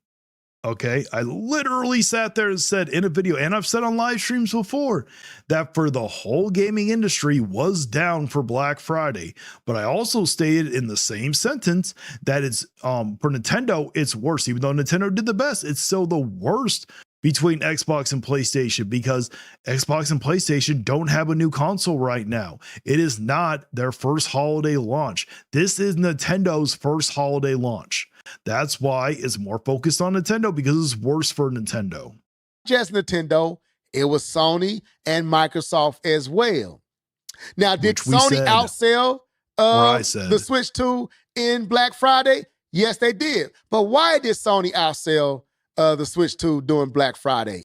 Okay, I literally sat there and said in a video, and I've said on live streams before, that for the whole gaming industry was down for Black Friday. But I also stated in the same sentence that it's for Nintendo, it's worse. Even though Nintendo did the best, it's still the worst between Xbox and PlayStation because Xbox and PlayStation don't have a new console right now. It is not their first holiday launch. This is Nintendo's first holiday launch. That's why it's more focused on Nintendo because it's worse for Nintendo. Just Nintendo, it was Sony and Microsoft as well. Now, did Sony outsell the Switch 2 in Black Friday? Yes, they did. But why did Sony outsell the Switch 2 during Black Friday?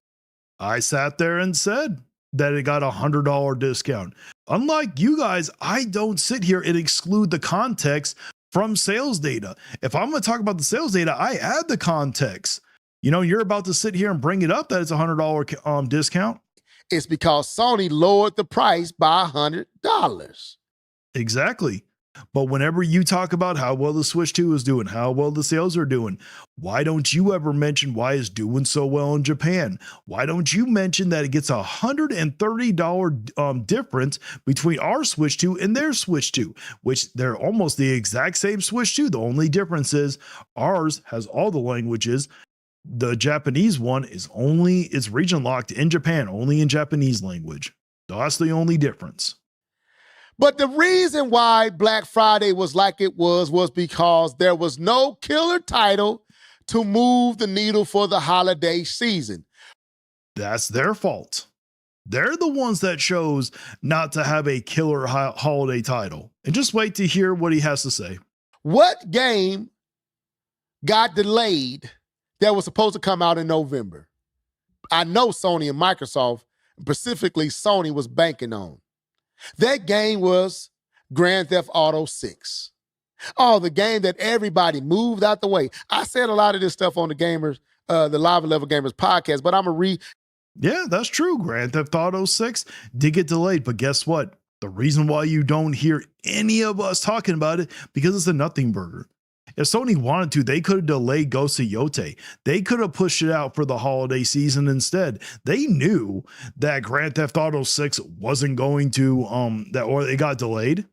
I sat there and said that it got a $100 discount. Unlike you guys, I don't sit here and exclude the context from sales data. If I'm going to talk about the sales data, I add the context. You're about to sit here and bring it up that it's a $100 discount. It's because Sony lowered the price by $100. Exactly. But whenever you talk about how well the Switch 2 is doing, how well the sales are doing, why don't you ever mention why it's doing so well in Japan? Why don't you mention that it gets a $130 difference between our Switch 2 and their Switch 2, which they're almost the exact same Switch 2. The only difference is ours has all the languages. The Japanese one it's region locked in Japan, only in Japanese language. That's the only difference. But the reason why Black Friday was like it was because there was no killer title to move the needle for the holiday season. That's their fault. They're the ones that chose not to have a killer holiday title. And just wait to hear what he has to say. What game got delayed that was supposed to come out in November? I know Sony and Microsoft, specifically Sony, was banking on. That game was Grand Theft Auto 6. Oh, the game that everybody moved out the way. I said a lot of this stuff on the Gamers, the Live Level Gamers podcast, but I'm going to read. Yeah, that's true. Grand Theft Auto 6 did get delayed, but guess what? The reason why you don't hear any of us talking about it, because it's a nothing burger. If Sony wanted to, they could have delayed Ghost of Yote. They could have pushed it out for the holiday season instead. They knew that Grand Theft Auto 6 wasn't going to, or it got delayed.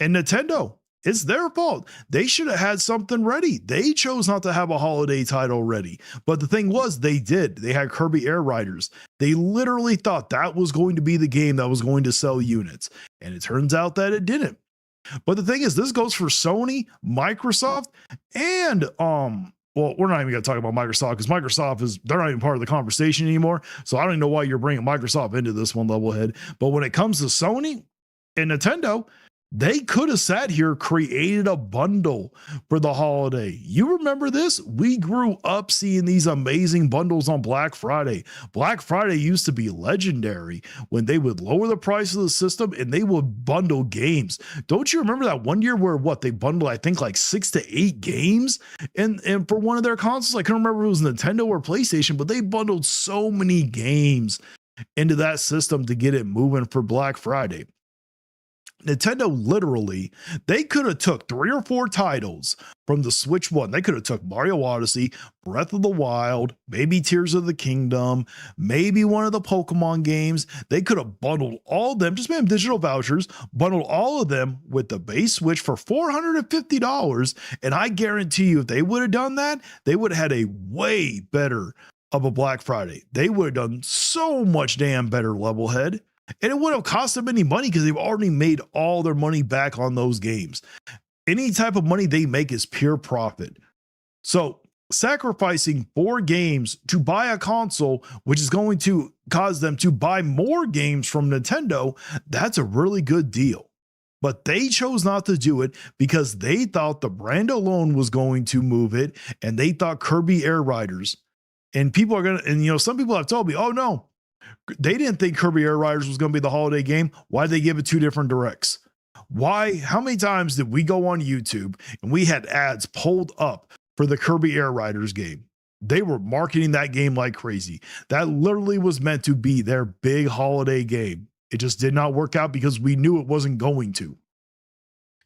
And Nintendo, it's their fault. They should have had something ready. They chose not to have a holiday title ready. But the thing was, they did. They had Kirby Air Riders. They literally thought that was going to be the game that was going to sell units. And it turns out that it didn't. But the thing is, this goes for Sony, Microsoft, and well, we're not even going to talk about Microsoft because Microsoft they're not even part of the conversation anymore. So I don't even know why you're bringing Microsoft into this one, Levelhead. But when it comes to Sony and Nintendo, they could have sat here, created a bundle for the holiday. You remember this? We grew up seeing these amazing bundles on Black Friday. Black Friday used to be legendary when they would lower the price of the system and they would bundle games. Don't you remember that one year where they bundled, I think, like 6 to 8 games and for one of their consoles? I can't remember if it was Nintendo or PlayStation, but they bundled so many games into that system to get it moving for Black Friday. Nintendo literally, they could have took 3 or 4 titles from the Switch One. They could have took Mario Odyssey, Breath of the Wild, maybe Tears of the Kingdom, maybe one of the Pokemon games. They could have bundled all of them, just made them digital vouchers, bundled all of them with the base Switch for $450. And I guarantee you, if they would have done that, they would have had a way better of a Black Friday. They would have done so much damn better, Levelhead. And it wouldn't have cost them any money because they've already made all their money back on those games. Any type of money they make is pure profit. So sacrificing 4 games to buy a console, which is going to cause them to buy more games from Nintendo, that's a really good deal. But they chose not to do it because they thought the brand alone was going to move it. And they thought Kirby Air Riders. And people are going to, and some people have told me, oh no, they didn't think Kirby Air Riders was going to be the holiday game. Why did they give it 2 different directs? Why? How many times did we go on YouTube and we had ads pulled up for the Kirby Air Riders game? They were marketing that game like crazy. That literally was meant to be their big holiday game. It just did not work out because we knew it wasn't going to.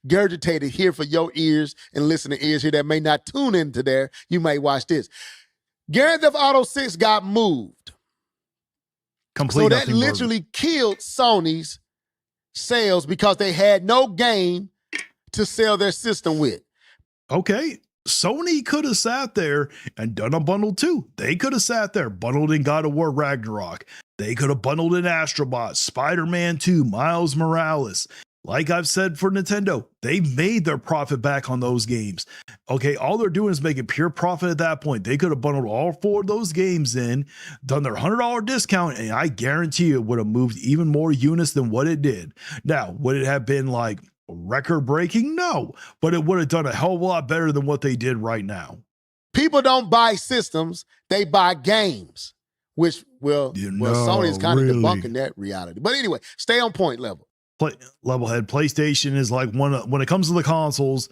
Gurgitated here for your ears and listening ears here that may not tune into there. You may watch this. Grand Theft Auto 6 got moved. Complete so that literally killed Sony's sales because they had no game to sell their system with. Okay, Sony could have sat there and done a bundle too. They could have sat there, bundled in God of War Ragnarok. They could have bundled in Astrobot, Spider-Man 2, Miles Morales. Like I've said for Nintendo, they made their profit back on those games. Okay, all they're doing is making pure profit at that point. They could have bundled all 4 of those games in, done their $100 discount, and I guarantee you it would have moved even more units than what it did. Now, would it have been like record breaking? No, but it would have done a hell of a lot better than what they did right now. People don't buy systems, they buy games, which, Sony's kind of debunking that reality. But anyway, stay on point, Level. Levelhead. PlayStation is like when it comes to the consoles,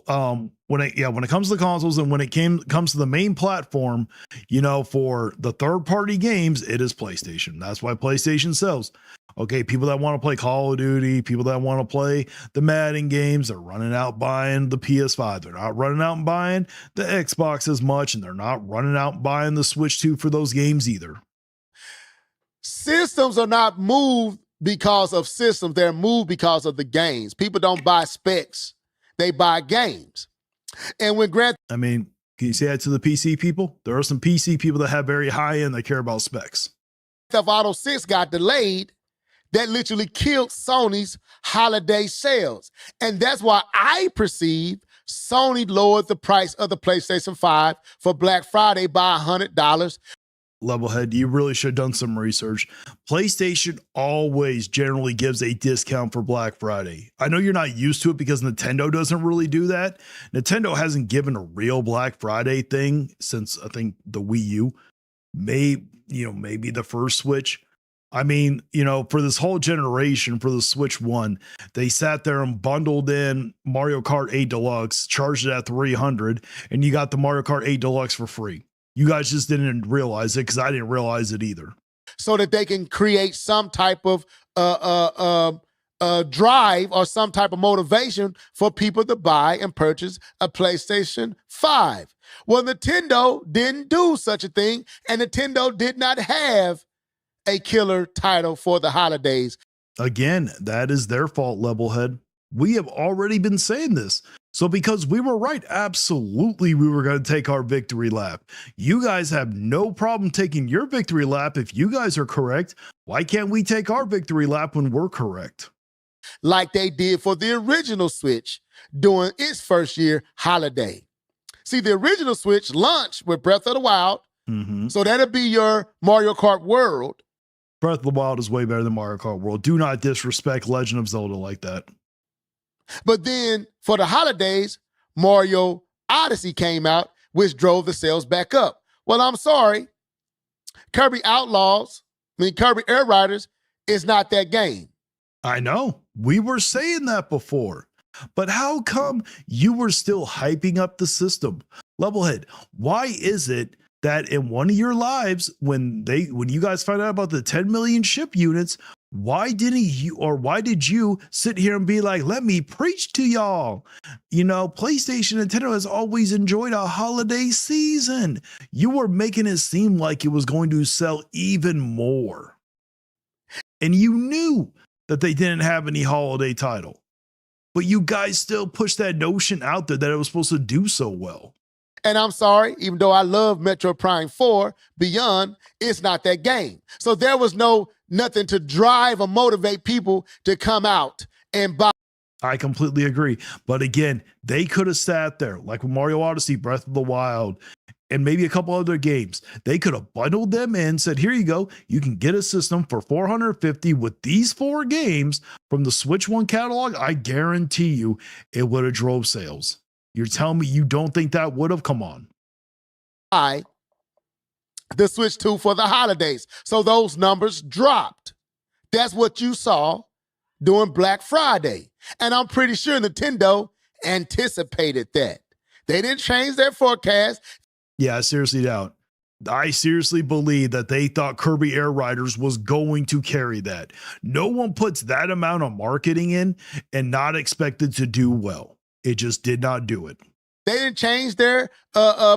when it comes to the consoles and when it comes to the main platform, for the third party games, it is PlayStation. That's why PlayStation sells. Okay, people that want to play Call of Duty, people that want to play the Madden games, they're running out buying the PS5. They're not running out and buying the Xbox as much, and they're not running out and buying the Switch 2 for those games either. Systems are not moved because of systems. They're moved because of the games. People don't buy specs. They buy games. And when can you say that to the PC people? There are some PC people that have very high end that care about specs. Theft Auto 6 got delayed, that literally killed Sony's holiday sales. And that's why I perceive Sony lowered the price of the PlayStation 5 for Black Friday by $100. Levelhead, you really should have done some research. PlayStation always generally gives a discount for Black Friday. I know you're not used to it because Nintendo doesn't really do that. Nintendo hasn't given a real Black Friday thing since I think the Wii U, maybe the first Switch. I mean, for this whole generation, for the Switch 1, they sat there and bundled in Mario Kart 8 Deluxe, charged it at $300, and you got the Mario Kart 8 Deluxe for free. You guys just didn't realize it because I didn't realize it either. So that they can create some type of drive or some type of motivation for people to buy and purchase a PlayStation 5. Well, Nintendo didn't do such a thing, and Nintendo did not have a killer title for the holidays. Again, that is their fault, Levelhead. We have already been saying this. So because we were right, absolutely we were going to take our victory lap. You guys have no problem taking your victory lap if you guys are correct. Why can't we take our victory lap when we're correct? Like they did for the original Switch during its first year holiday. See, the original Switch launched with Breath of the Wild. So that'll be your Mario Kart World. Breath of the Wild is way better than Mario Kart World. Do not disrespect Legend of Zelda like that. But then for the holidays, Mario Odyssey came out, which drove the sales back up. Well, I'm sorry. Kirby Air Riders is not that game. I know. We were saying that before. But how come you were still hyping up the system? Levelhead, why is it that in one of your lives, when you guys found out about the 10 million ship units, why did you sit here and be like, let me preach to y'all? PlayStation and Nintendo has always enjoyed a holiday season. You were making it seem like it was going to sell even more. And you knew that they didn't have any holiday title. But you guys still pushed that notion out there that it was supposed to do so well. And I'm sorry, even though I love Metro Prime 4 Beyond, it's not that game. So there was nothing to drive or motivate people to come out and buy. I completely agree. But again, they could have sat there like with Mario Odyssey, Breath of the Wild, and maybe a couple other games. They could have bundled them in, said, here you go. You can get a system for $450 with these 4 games from the Switch 1 catalog. I guarantee you it would have drove sales. You're telling me you don't think that would have come on? The Switch 2 for the holidays. So those numbers dropped. That's what you saw during Black Friday. And I'm pretty sure Nintendo anticipated that. They didn't change their forecast. Yeah, I seriously doubt. I seriously believe that they thought Kirby Air Riders was going to carry that. No one puts that amount of marketing in and not expected to do well. It just did not do it. They didn't change their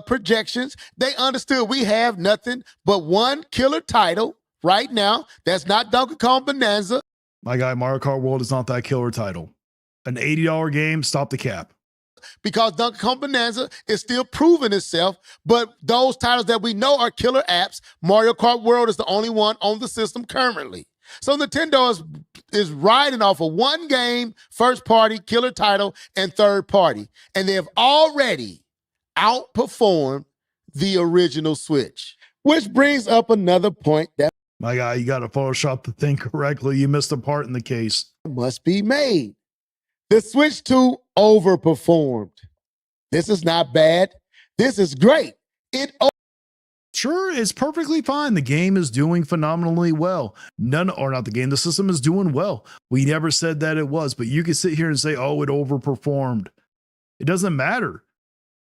projections. They understood we have nothing but one killer title right now. That's not Donkey Kong Bonanza. My guy, Mario Kart World is not that killer title. An $80 game, stop the cap. Because Donkey Kong Bonanza is still proving itself, but those titles that we know are killer apps, Mario Kart World is the only one on the system currently. So Nintendo is riding off of one game, first party, killer title, and third party. And they have already outperformed the original Switch. Which brings up another point that My guy, you got to Photoshop the thing correctly. You missed a part in the case. must be made. The Switch 2 overperformed. This is not bad. This is great. Sure, it's perfectly fine. The game is doing phenomenally well. The system is doing well. We never said that it was, but you can sit here and say, oh, it overperformed. It doesn't matter.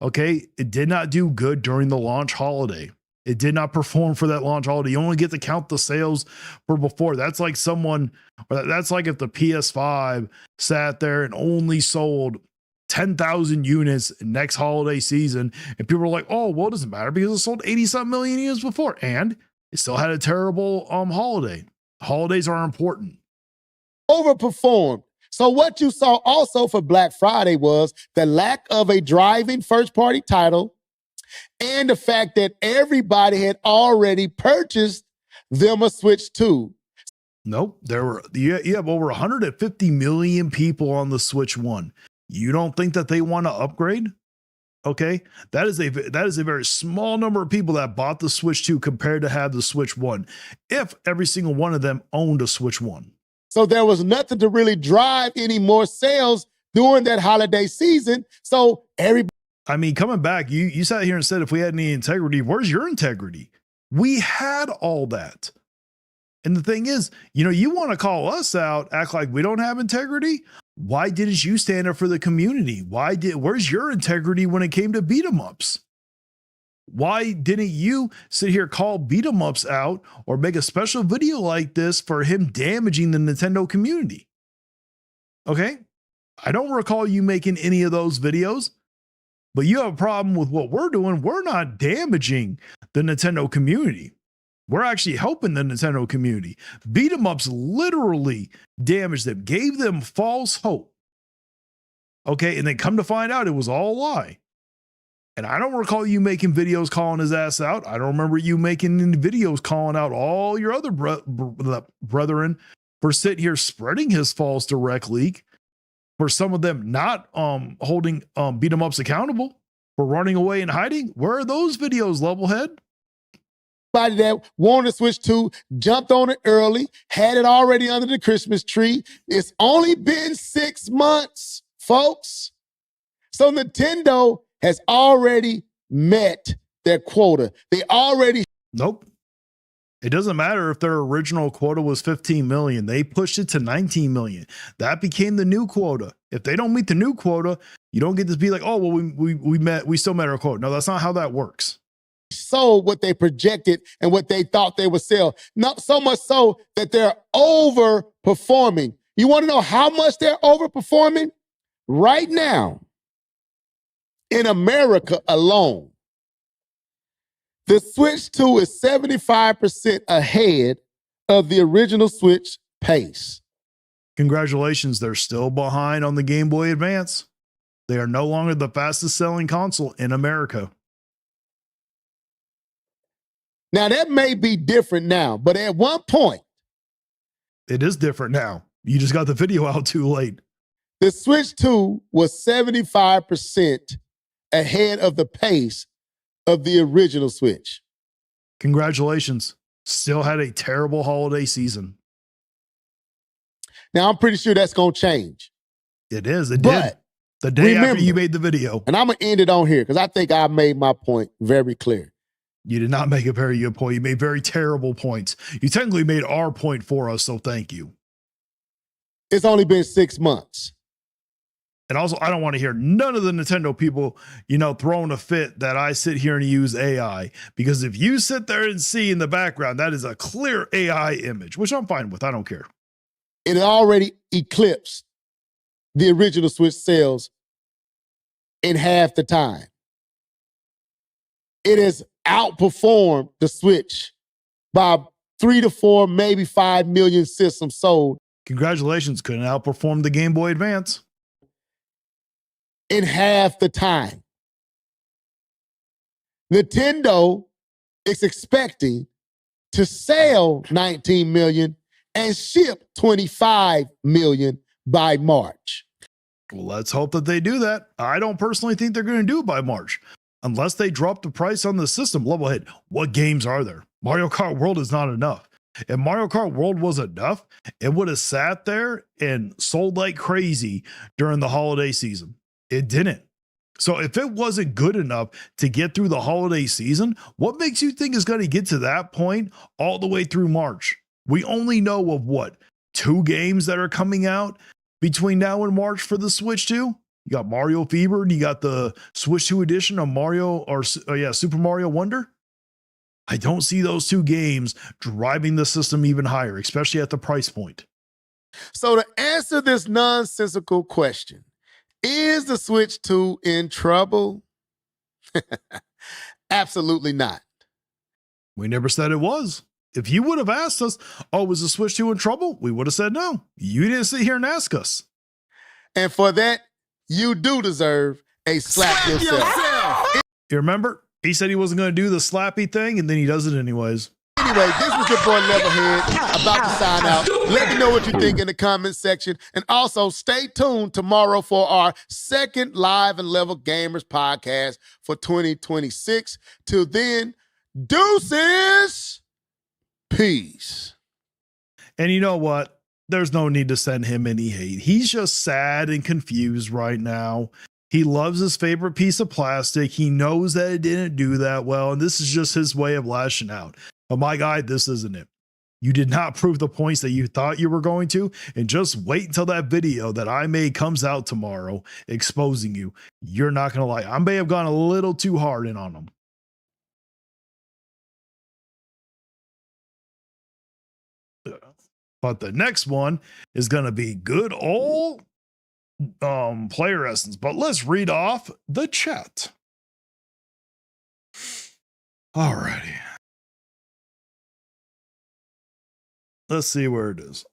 Okay, it did not do good during the launch holiday. It did not perform for that launch holiday. You only get to count the sales for before. That's like if the PS5 sat there and only sold 10,000 units next holiday season, and people are like, oh, well, it doesn't matter because it sold 80-something million units before, and it still had a terrible holiday. Holidays are important. Overperformed. So what you saw also for Black Friday was the lack of a driving first-party title and the fact that everybody had already purchased them a Switch 2. Nope. You have over 150 million people on the Switch 1. You don't think that they want to upgrade? Okay, that is a very small number of people that bought the Switch 2 compared to have the Switch 1. If every single one of them owned a Switch 1. So there was nothing to really drive any more sales during that holiday season. So everybody. I mean, coming back, you sat here and said if we had any integrity, where's your integrity? We had all that. And the thing is, you want to call us out, act like we don't have integrity. Why didn't you stand up for the community? Where's your integrity when it came to beat 'em ups? Why didn't you sit here, call beat 'em ups out or make a special video like this for him damaging the Nintendo community? Okay. I don't recall you making any of those videos, but you have a problem with what we're doing. We're not damaging the Nintendo community. We're actually helping the Nintendo community. Beat 'em ups literally damaged them, gave them false hope. Okay, and then come to find out it was all a lie. And I don't recall you making videos calling his ass out. I don't remember you making any videos calling out all your other brethren for sitting here spreading his false direct leak, for some of them not holding beat 'em ups accountable for running away and hiding. Where are those videos, Levelhead? That wanted to Switch 2 jumped on it early, had it already under the Christmas tree. It's only been 6 months, folks. So Nintendo has already met their quota. They already. Nope. It doesn't matter if their original quota was 15 million. They pushed it to 19 million. That became the new quota. If they don't meet the new quota, you don't get to be like, oh, well, we still met our quota. No, that's not how that works. Sold what they projected and what they thought they would sell. Not so much so that they're overperforming. You want to know how much they're overperforming? Right now, in America alone, the Switch 2 is 75% ahead of the original Switch pace. Congratulations, they're still behind on the Game Boy Advance. They are no longer the fastest selling console in America. Now, that may be different now, but at one point, it is different now. You just got the video out too late. The Switch 2 was 75% ahead of the pace of the original Switch. Congratulations. Still had a terrible holiday season. Now, I'm pretty sure that's going to change. It is. It did. The day after you made the video. And I'm going to end it on here because I think I made my point very clear. You did not make a very good point. You made very terrible points. You technically made our point for us, so thank you. It's only been 6 months. And also, I don't want to hear none of the Nintendo people, throwing a fit that I sit here and use AI. Because if you sit there and see in the background, that is a clear AI image, which I'm fine with. I don't care. It already eclipsed the original Switch sales in half the time. It has outperformed the Switch by 3 to 4, maybe 5 million systems sold. Congratulations, couldn't outperform the Game Boy Advance. In half the time. Nintendo is expecting to sell 19 million and ship 25 million by March. Well, let's hope that they do that. I don't personally think they're going to do it by March. Unless they drop the price on the system. Levelhead, what games are there? Mario Kart World is not enough. If Mario Kart World was enough, it would have sat there and sold like crazy during the holiday season. It didn't. So if it wasn't good enough to get through the holiday season, what makes you think it's going to get to that point all the way through March? We only know of 2 games that are coming out between now and March for the Switch 2. You got Mario Fever and you got the Switch 2 edition of Super Mario Wonder. I don't see those 2 games driving the system even higher, especially at the price point. So to answer this nonsensical question, is the Switch 2 in trouble? Absolutely not. We never said it was. If you would have asked us, oh, was the Switch 2 in trouble? We would have said no. You didn't sit here and ask us. And for that, you do deserve a slap yourself. You remember? He said he wasn't going to do the slappy thing, and then he does it anyways. Anyway, this was your boy Levelhead about to sign out. Let me know what you think in the comment section. And also stay tuned tomorrow for our second Live and Level Gamers podcast for 2026. Till then, deuces. Peace. And you know what? There's no need to send him any hate. He's just sad and confused right now. He loves his favorite piece of plastic. He knows that it didn't do that well, and this is just his way of lashing out. But my guy, this isn't it. You did not prove the points that you thought you were going to, and just wait until that video that I made comes out tomorrow exposing you. You're not going to lie. I may have gone a little too hard in on him. But the next one is going to be good old player essence. But let's read off the chat. Alrighty. Let's see where it is.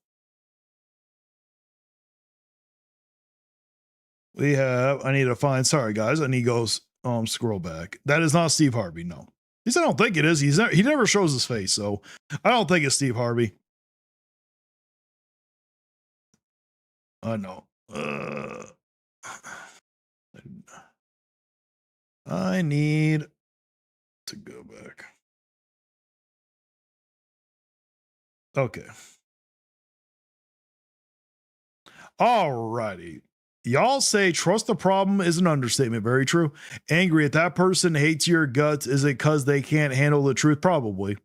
We have, I need to find, sorry guys, I need to go scroll back. That is not Steve Harvey, no. At least I don't think it is. He never shows his face, so I don't think it's Steve Harvey. I know. I need to go back. Okay. Alrighty. Y'all say trust the problem is an understatement. Very true. Angry at that person hates your guts. Is it because they can't handle the truth? Probably.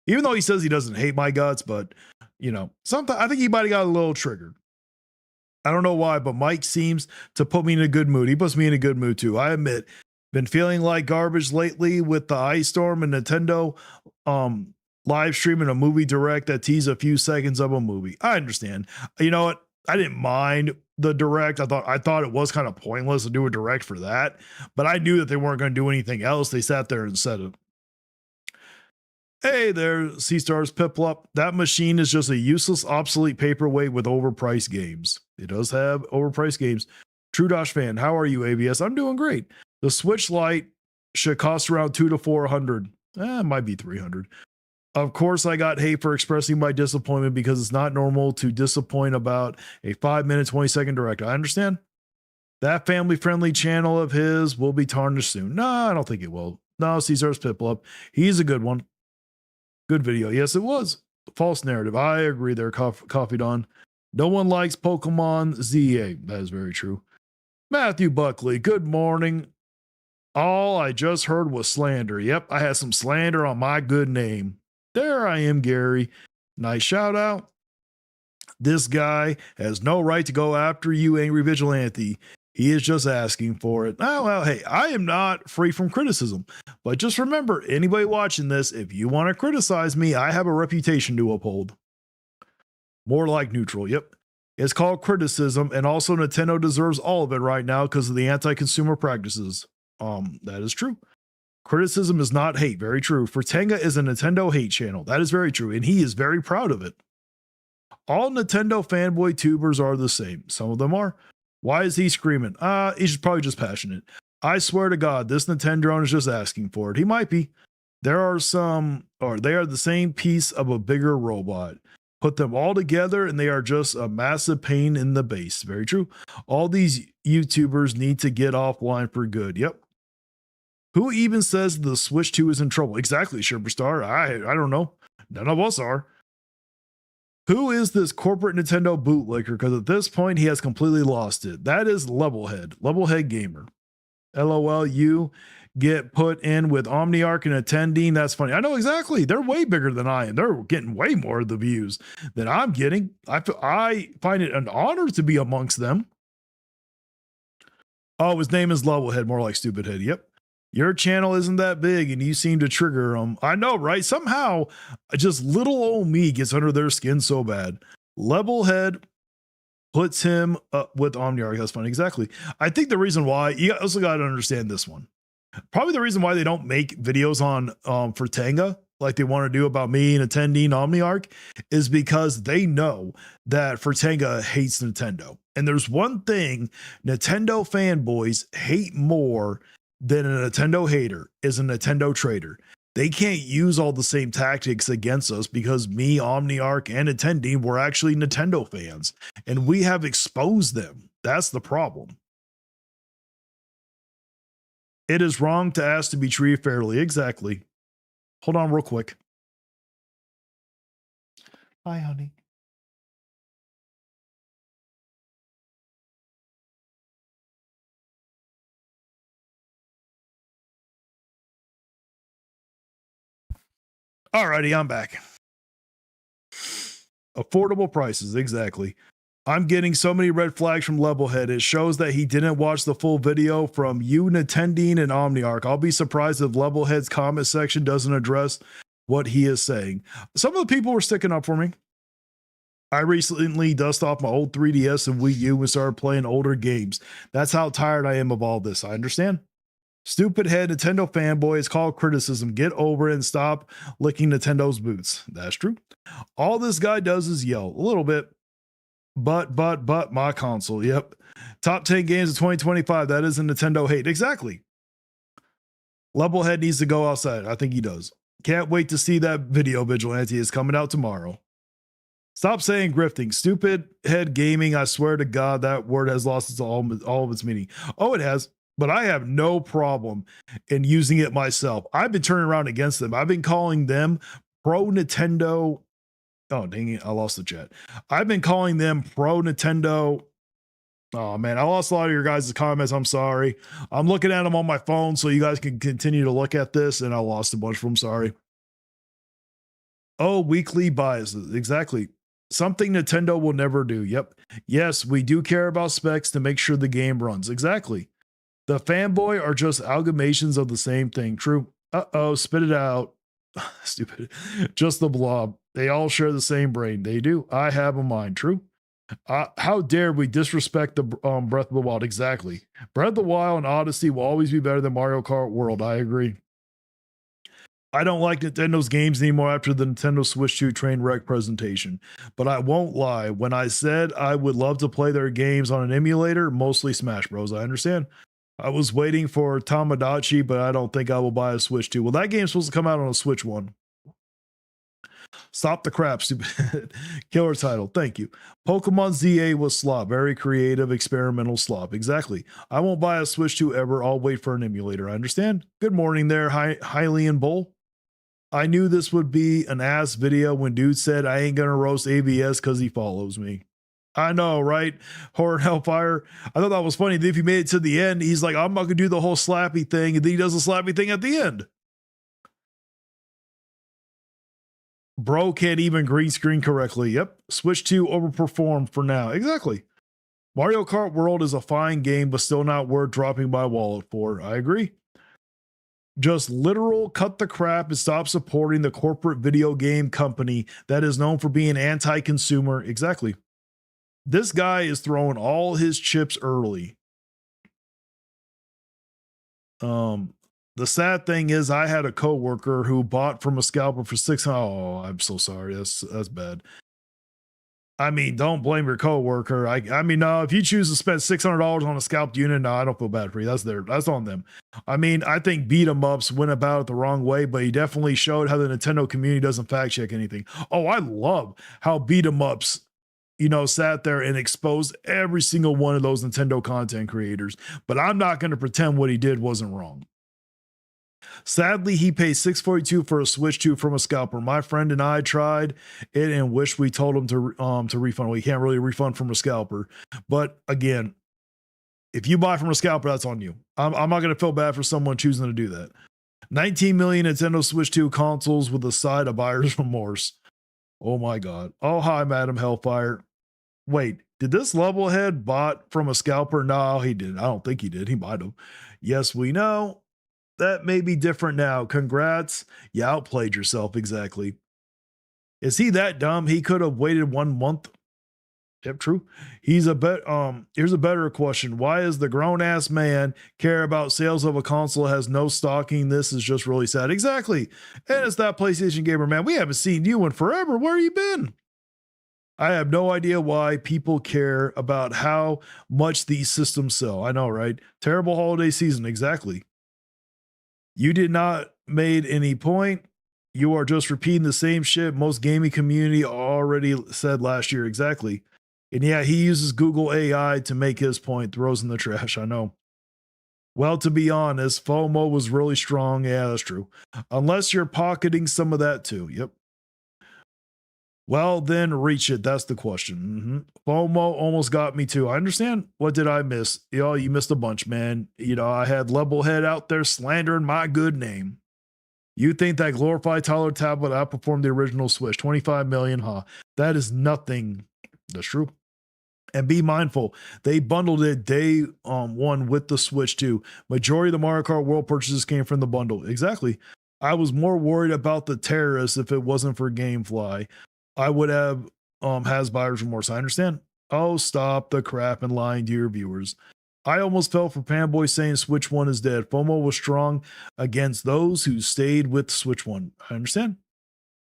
Even though he says he doesn't hate my guts, but you know, sometimes I think he might have got a little triggered. I don't know why, but Mike seems to put me in a good mood. He puts me in a good mood too. I admit, been feeling like garbage lately with the Ice Storm and Nintendo live streaming a movie direct that teased a few seconds of a movie. I understand. You know what? I didn't mind the direct. I thought it was kind of pointless to do a direct for that, but I knew that they weren't going to do anything else. They sat there and said it. Hey there, C-Stars Piplup. That machine is just a useless, obsolete paperweight with overpriced games. It does have overpriced games. True Dosh fan, how are you, ABS? I'm doing great. The Switch Lite should cost around $200 to $400. It might be $300. Of course, I got hate for expressing my disappointment because it's not normal to disappoint about a 5-minute, 20-second direct. I understand. That family-friendly channel of his will be tarnished soon. No, I don't think it will. No, Caesar's Piplup. He's a good one. Good video. Yes, it was. False narrative. I agree there, Coffee Don. No one likes Pokemon ZA. That is very true. Matthew Buckley, good morning. All I just heard was slander. Yep, I had some slander on my good name. There I am, Gary. Nice shout out. This guy has no right to go after you, Angry Vigilante. He is just asking for it. Oh, well, hey, I am not free from criticism. But just remember, anybody watching this, if you want to criticize me, I have a reputation to uphold. More like neutral, yep. It's called criticism, and also Nintendo deserves all of it right now because of the anti-consumer practices. That is true. Criticism is not hate, very true. Tenga is a Nintendo hate channel. That is very true, and he is very proud of it. All Nintendo fanboy tubers are the same. Some of them are. Why is he screaming? He's probably just passionate. I swear to God, this Nintendo is just asking for it. He might be. They are the same piece of a bigger robot. Put them all together and they are just a massive pain in the base. Very true. All these YouTubers need to get offline for good. Yep. Who even says the Switch 2 is in trouble? Exactly, Superstar. I don't know. None of us are. Who is this corporate Nintendo bootlegger? Because at this point, he has completely lost it. That is Levelhead Gamer. LOL, you get put in with OmniArc and attending. That's funny. I know exactly. They're way bigger than I am. They're getting way more of the views than I'm getting. I find it an honor to be amongst them. Oh, his name is Levelhead, more like Stupid Head. Yep. Your channel isn't that big and you seem to trigger them. I know, right? Somehow, just little old me gets under their skin so bad. Levelhead puts him with OmniArc. That's funny. Exactly. I think the reason why, you also got to understand this one. Probably the reason why they don't make videos on for Tenga like they want to do about me and attending OmniArc is because they know that Tenga hates Nintendo. And there's one thing Nintendo fanboys hate more than a Nintendo hater is a Nintendo traitor. they can't use all the same tactics against us because me, Omniarch, and Attending were actually Nintendo fans, and we have exposed them. That's the problem. It is wrong to ask to be treated fairly. Exactly. Hold on real quick. Hi, honey. Alrighty, I'm back. Affordable prices, exactly. I'm getting so many red flags from Levelhead. It shows that he didn't watch the full video from you, Nintendine, and Omniarch. I'll be surprised if Levelhead's comment section doesn't address what he is saying. Some of the people were sticking up for me. I recently dusted off my old 3DS and Wii U and started playing older games. That's how tired I am of all this. I understand. Stupid head Nintendo fanboy is called criticism. Get over it and stop licking Nintendo's boots. That's true. All this guy does is yell a little bit. But my console. Yep. Top 10 games of 2025. That is a Nintendo hate. Exactly. Levelhead needs to go outside. I think he does. Can't wait to see that video, Vigilante. Is coming out tomorrow. Stop saying grifting. Stupid head gaming. I swear to God, that word has lost all of its meaning. Oh, it has. But I have no problem in using it myself. I've been turning around against them. I've been calling them pro Nintendo. Oh, dang it. I lost the chat. I've been calling them pro Nintendo. Oh, man. I lost a lot of your guys' comments. I'm sorry. I'm looking at them on my phone so you guys can continue to look at this, and I lost a bunch of them. Sorry. Oh, weekly biases. Exactly. Something Nintendo will never do. Yep. Yes, we do care about specs to make sure the game runs. Exactly. The fanboy are just amalgamations of the same thing. True. Uh-oh, spit it out. Stupid. Just the blob. They all share the same brain. They do. I have a mind. True. How dare we disrespect the Breath of the Wild? Exactly. Breath of the Wild and Odyssey will always be better than Mario Kart World. I agree. I don't like Nintendo's games anymore after the Nintendo Switch 2 train wreck presentation. But I won't lie. When I said I would love to play their games on an emulator, mostly Smash Bros. I understand. I was waiting for Tamagotchi, but I don't think I will buy a Switch 2. Well, that game's supposed to come out on a Switch 1. Stop the crap, stupid. Killer title. Thank you. Pokemon ZA was slop. Very creative, experimental slop. Exactly. I won't buy a Switch 2 ever. I'll wait for an emulator. I understand. Good morning there, Hylian Bull. I knew this would be an ass video when dude said I ain't gonna roast ABS because he follows me. I know, right? Horror Hellfire. I thought that was funny. If he made it to the end, he's like, I'm not gonna do the whole slappy thing, and then he does the slappy thing at the end. Bro can't even green screen correctly. Yep. Switch 2 overperformed for now. Exactly. Mario Kart World is a fine game, but still not worth dropping my wallet for. I agree. Just literal cut the crap and stop supporting the corporate video game company that is known for being anti-consumer. Exactly. This guy is throwing all his chips early. The sad thing is I had a coworker who bought from a scalper for $600. Oh, I'm so sorry. That's bad. I mean, don't blame your coworker. I mean, no, if you choose to spend $600 on a scalped unit, no, I don't feel bad for you. That's on them. I mean, I think beat 'em ups went about it the wrong way, but he definitely showed how the Nintendo community doesn't fact check anything. Oh, I love how beat 'em ups, sat there and exposed every single one of those Nintendo content creators. But I'm not going to pretend what he did wasn't wrong. Sadly, he paid $642 for a Switch 2 from a scalper. My friend and I tried it and wish we told him to refund. We can't really refund from a scalper. But again, if you buy from a scalper, that's on you. I'm not going to feel bad for someone choosing to do that. 19 million Nintendo Switch 2 consoles with a side of buyer's remorse. Oh my God. Oh, hi, Madam Hellfire. Wait, did this Levelhead bought from a scalper? No, he didn't. I don't think he did. He might have. Yes, we know. That may be different now. Congrats. You outplayed yourself. Exactly. Is he that dumb? He could have waited 1 month. Yep, true. Here's a better question. Why is the grown-ass man care about sales of a console that has no stocking? This is just really sad. Exactly. And it's that PlayStation gamer, man. We haven't seen you in forever. Where you been? I have no idea why people care about how much these systems sell. I know, right? Terrible holiday season. Exactly. You did not made any point. You are just repeating the same shit most gaming community already said last year. Exactly. And yeah, he uses Google AI to make his point, throws in the trash. I know. Well, to be honest, FOMO was really strong. Yeah, that's true. Unless you're pocketing some of that too. Yep. Well, then reach it. That's the question. FOMO almost got me too. I understand. What did I miss? You missed a bunch, man. I had Levelhead out there slandering my good name. You think that glorified Tyler tablet outperformed the original Switch? 25 million, huh? That is nothing. That's true. And be mindful, they bundled it day one with the Switch too. Majority of the Mario Kart World purchases came from the bundle. Exactly. I was more worried about the terrorists if it wasn't for GameFly. I would have has buyer's remorse. I understand. Oh, stop the crap and lying to your viewers. I almost fell for Fanboys saying Switch 1 is dead. FOMO was strong against those who stayed with Switch 1. I understand.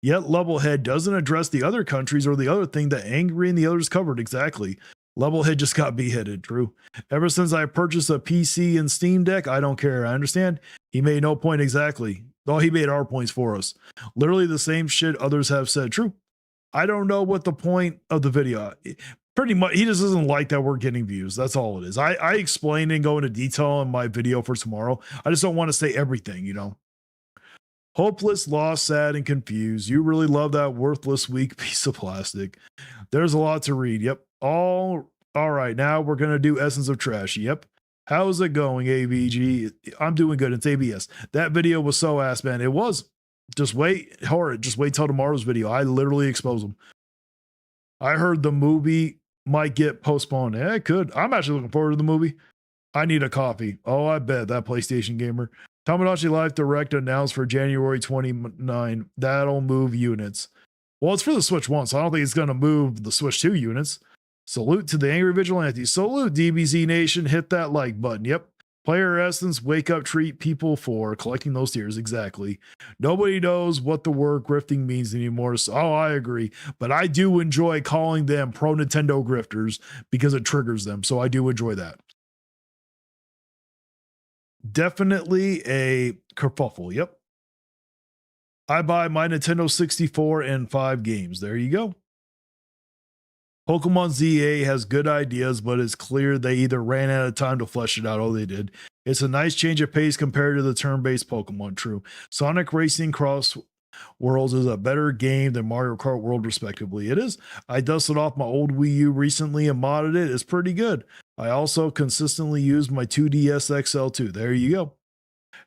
Yet Levelhead doesn't address the other countries or the other thing that Angry and the others covered. Exactly. Levelhead just got beheaded. True. Ever since I purchased a PC and Steam Deck, I don't care. I understand. He made no point exactly. Though he made our points for us. Literally the same shit others have said. True. I don't know what the point of the video. Pretty much, he just doesn't like that we're getting views. That's all it is. I explain and go into detail in my video for tomorrow. I just don't want to say everything, Hopeless, lost, sad, and confused. You really love that worthless, weak piece of plastic. There's a lot to read. Yep. All right. Now we're going to do Essence of Trash. Yep. How's it going, AVG? I'm doing good. It's ABS. That video was so ass, man. It was. Just wait. Just wait till tomorrow's video. I literally expose them. I heard the movie might get postponed. Yeah, it could. I'm actually looking forward to the movie. I need a coffee. Oh, I bet that PlayStation gamer. Tamagotchi Life Direct announced for January 29. That'll move units. Well, it's for the Switch 1, so I don't think it's going to move the Switch 2 units. Salute to the Angry Vigilante. Salute, DBZ Nation. Hit that like button. Yep. Player Essence, wake up, treat people for collecting those tiers. Exactly. Nobody knows what the word grifting means anymore. So, I agree. But I do enjoy calling them pro Nintendo grifters because it triggers them. So I do enjoy that. Definitely a kerfuffle. Yep. I buy my Nintendo 64 and 5 games. There you go. Pokemon ZA has good ideas, but it's clear they either ran out of time to flesh it out. Oh, they did. It's a nice change of pace compared to the turn-based Pokemon. True. Sonic Racing Cross Worlds is a better game than Mario Kart World, respectively. It is. I dusted off my old Wii U recently and modded it. It's pretty good. I also consistently used my 2DS XL too. There you go.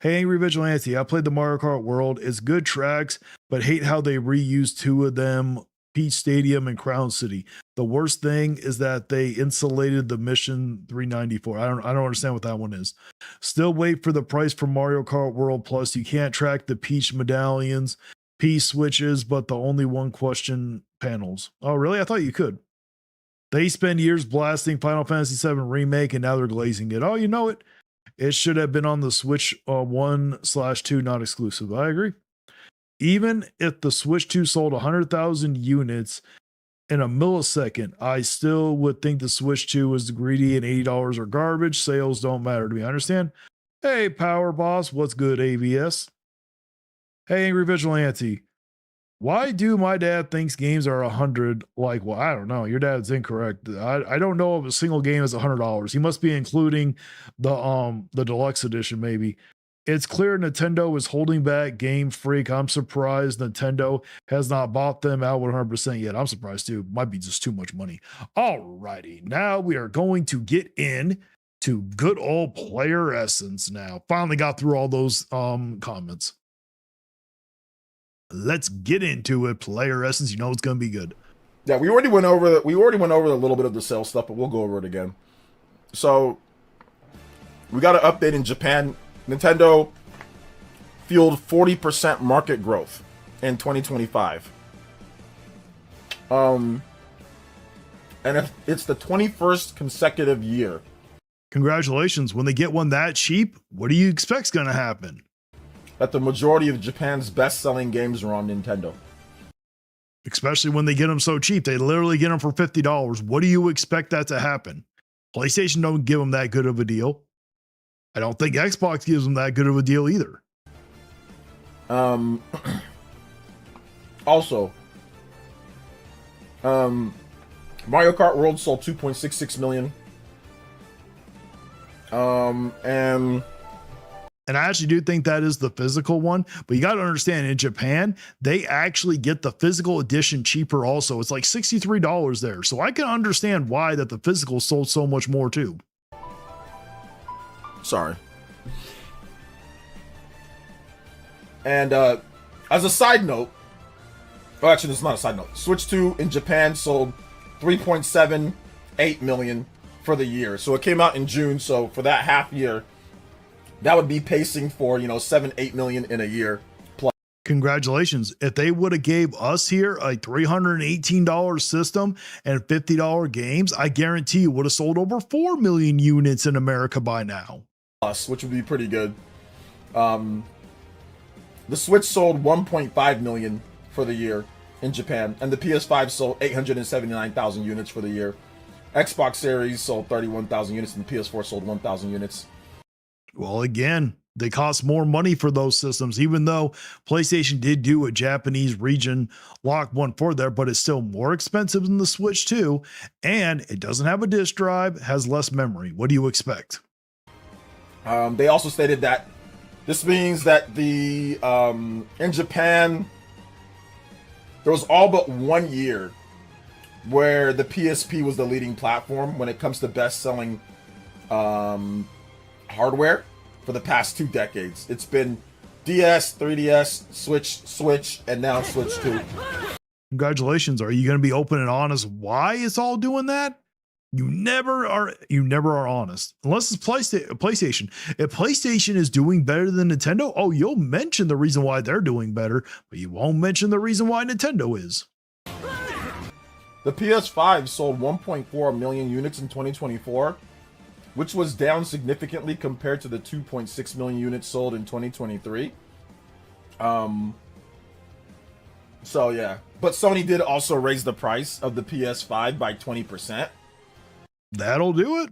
Hey, Angry Vigilante, I played the Mario Kart World. It's good tracks, but hate how they reused 2 of them, Peach Stadium and Crown City. The worst thing is that they insulated the Mission 394. I don't understand what that one is. Still wait for the price for Mario Kart World Plus. You can't track the Peach medallions, P switches, but the only one question panels. Oh, really? I thought you could. They spend years blasting Final Fantasy VII Remake, and now they're glazing it. Oh, you know it. It should have been on the Switch 1/2, not exclusive. I agree. Even if the Switch 2 sold 100,000 units in a millisecond, I still would think the Switch 2 was greedy and $80 are garbage. Sales don't matter to me. I understand. Hey, Power Boss, what's good, AVS? Hey, Angry Vigilante. Why do my dad thinks games are 100? Like, well, I don't know. Your dad's incorrect. I don't know if a single game is $100. He must be including the deluxe edition, maybe. It's clear Nintendo is holding back Game Freak. I'm surprised Nintendo has not bought them out 100% yet. I'm surprised too. Might be just too much money. Alrighty, now we are going to get in to good old Player Essence. Now, finally got through all those comments. Let's get into it. Player Essence, you know it's gonna be good. Yeah, we already went over a little bit of the sales stuff, but we'll go over it again. So we got an update in Japan. Nintendo fueled 40% market growth in 2025. And it's the 21st consecutive year. Congratulations. When they get one that cheap, what do you expect's gonna happen? That the majority of Japan's best-selling games are on Nintendo. Especially when they get them so cheap. They literally get them for $50. What do you expect that to happen? PlayStation don't give them that good of a deal. I don't think Xbox gives them that good of a deal either. Also, Mario Kart World sold 2.66 million. And I actually do think that is the physical one, but you got to understand in Japan, they actually get the physical edition cheaper also. It's like $63 there. So I can understand why that the physical sold so much more too. Sorry. And as a side note, oh, actually, this is not a side note. Switch 2 in Japan sold 3.78 million for the year. So it came out in June. So for that half year, that would be pacing for, 7-8 million in a year plus. Congratulations. If they would have gave us here a $318 system and $50 games, I guarantee you would have sold over 4 million units in America by now. Which would be pretty good. The Switch sold 1.5 million for the year in Japan, and the PS5 sold 879,000 units for the year. Xbox Series sold 31,000 units, and the PS4 sold 1,000 units. Well, again, they cost more money for those systems, even though PlayStation did do a Japanese region lock one for there, but it's still more expensive than the Switch 2, and it doesn't have a disk drive, has less memory. What do you expect? They also stated that this means that in Japan, there was all but 1 year where the PSP was the leading platform when it comes to best-selling hardware for the past 2 decades. It's been DS, 3DS, Switch, and now Switch 2. Congratulations. Are you going to be open and honest why it's all doing that? You never are honest. Unless it's PlayStation. If PlayStation is doing better than Nintendo, oh, you'll mention the reason why they're doing better, but you won't mention the reason why Nintendo is. The PS5 sold 1.4 million units in 2024, which was down significantly compared to the 2.6 million units sold in 2023. So yeah, but Sony did also raise the price of the PS5 by 20%. That'll do it.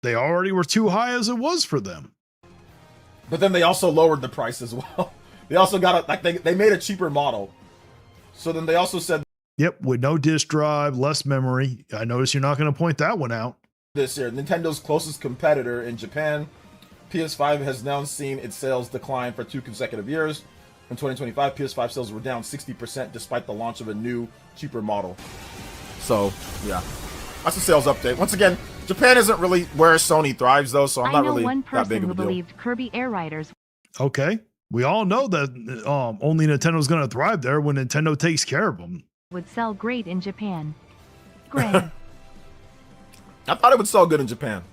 They already were too high as it was for them. But then they also lowered the price as well. They also got they made a cheaper model. So then they also said, yep, with no disk drive, less memory. I notice you're not going to point that one out. This year, Nintendo's closest competitor in Japan, PS5 has now seen its sales decline for 2 consecutive years. In 2025, PS5 sales were down 60% despite the launch of a new, cheaper model. So, yeah. That's a sales update. Once again, Japan isn't really where Sony thrives, though, so I'm not really that big of a deal. Believed Kirby Air Riders. Okay. We all know that only Nintendo's going to thrive there when Nintendo takes care of them. Would sell great in Japan. Great. I thought it would sell good in Japan.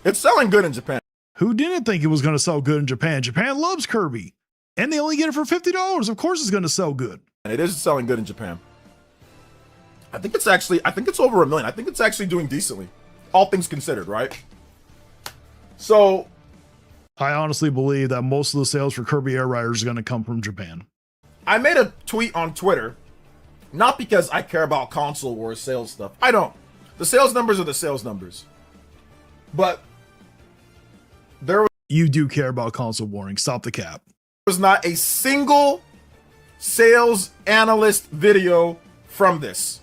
It's selling good in Japan. Who didn't think it was going to sell good in Japan? Japan loves Kirby. And they only get it for $50. Of course it's going to sell good. And it is selling good in Japan. I think it's over 1 million. I think it's actually doing decently. All things considered, right? So I honestly believe that most of the sales for Kirby Air Riders are going to come from Japan. I made a tweet on Twitter, not because I care about console war sales stuff. I don't. The sales numbers are the sales numbers. But you do care about console warring. Stop the cap. Was not a single sales analyst video from this.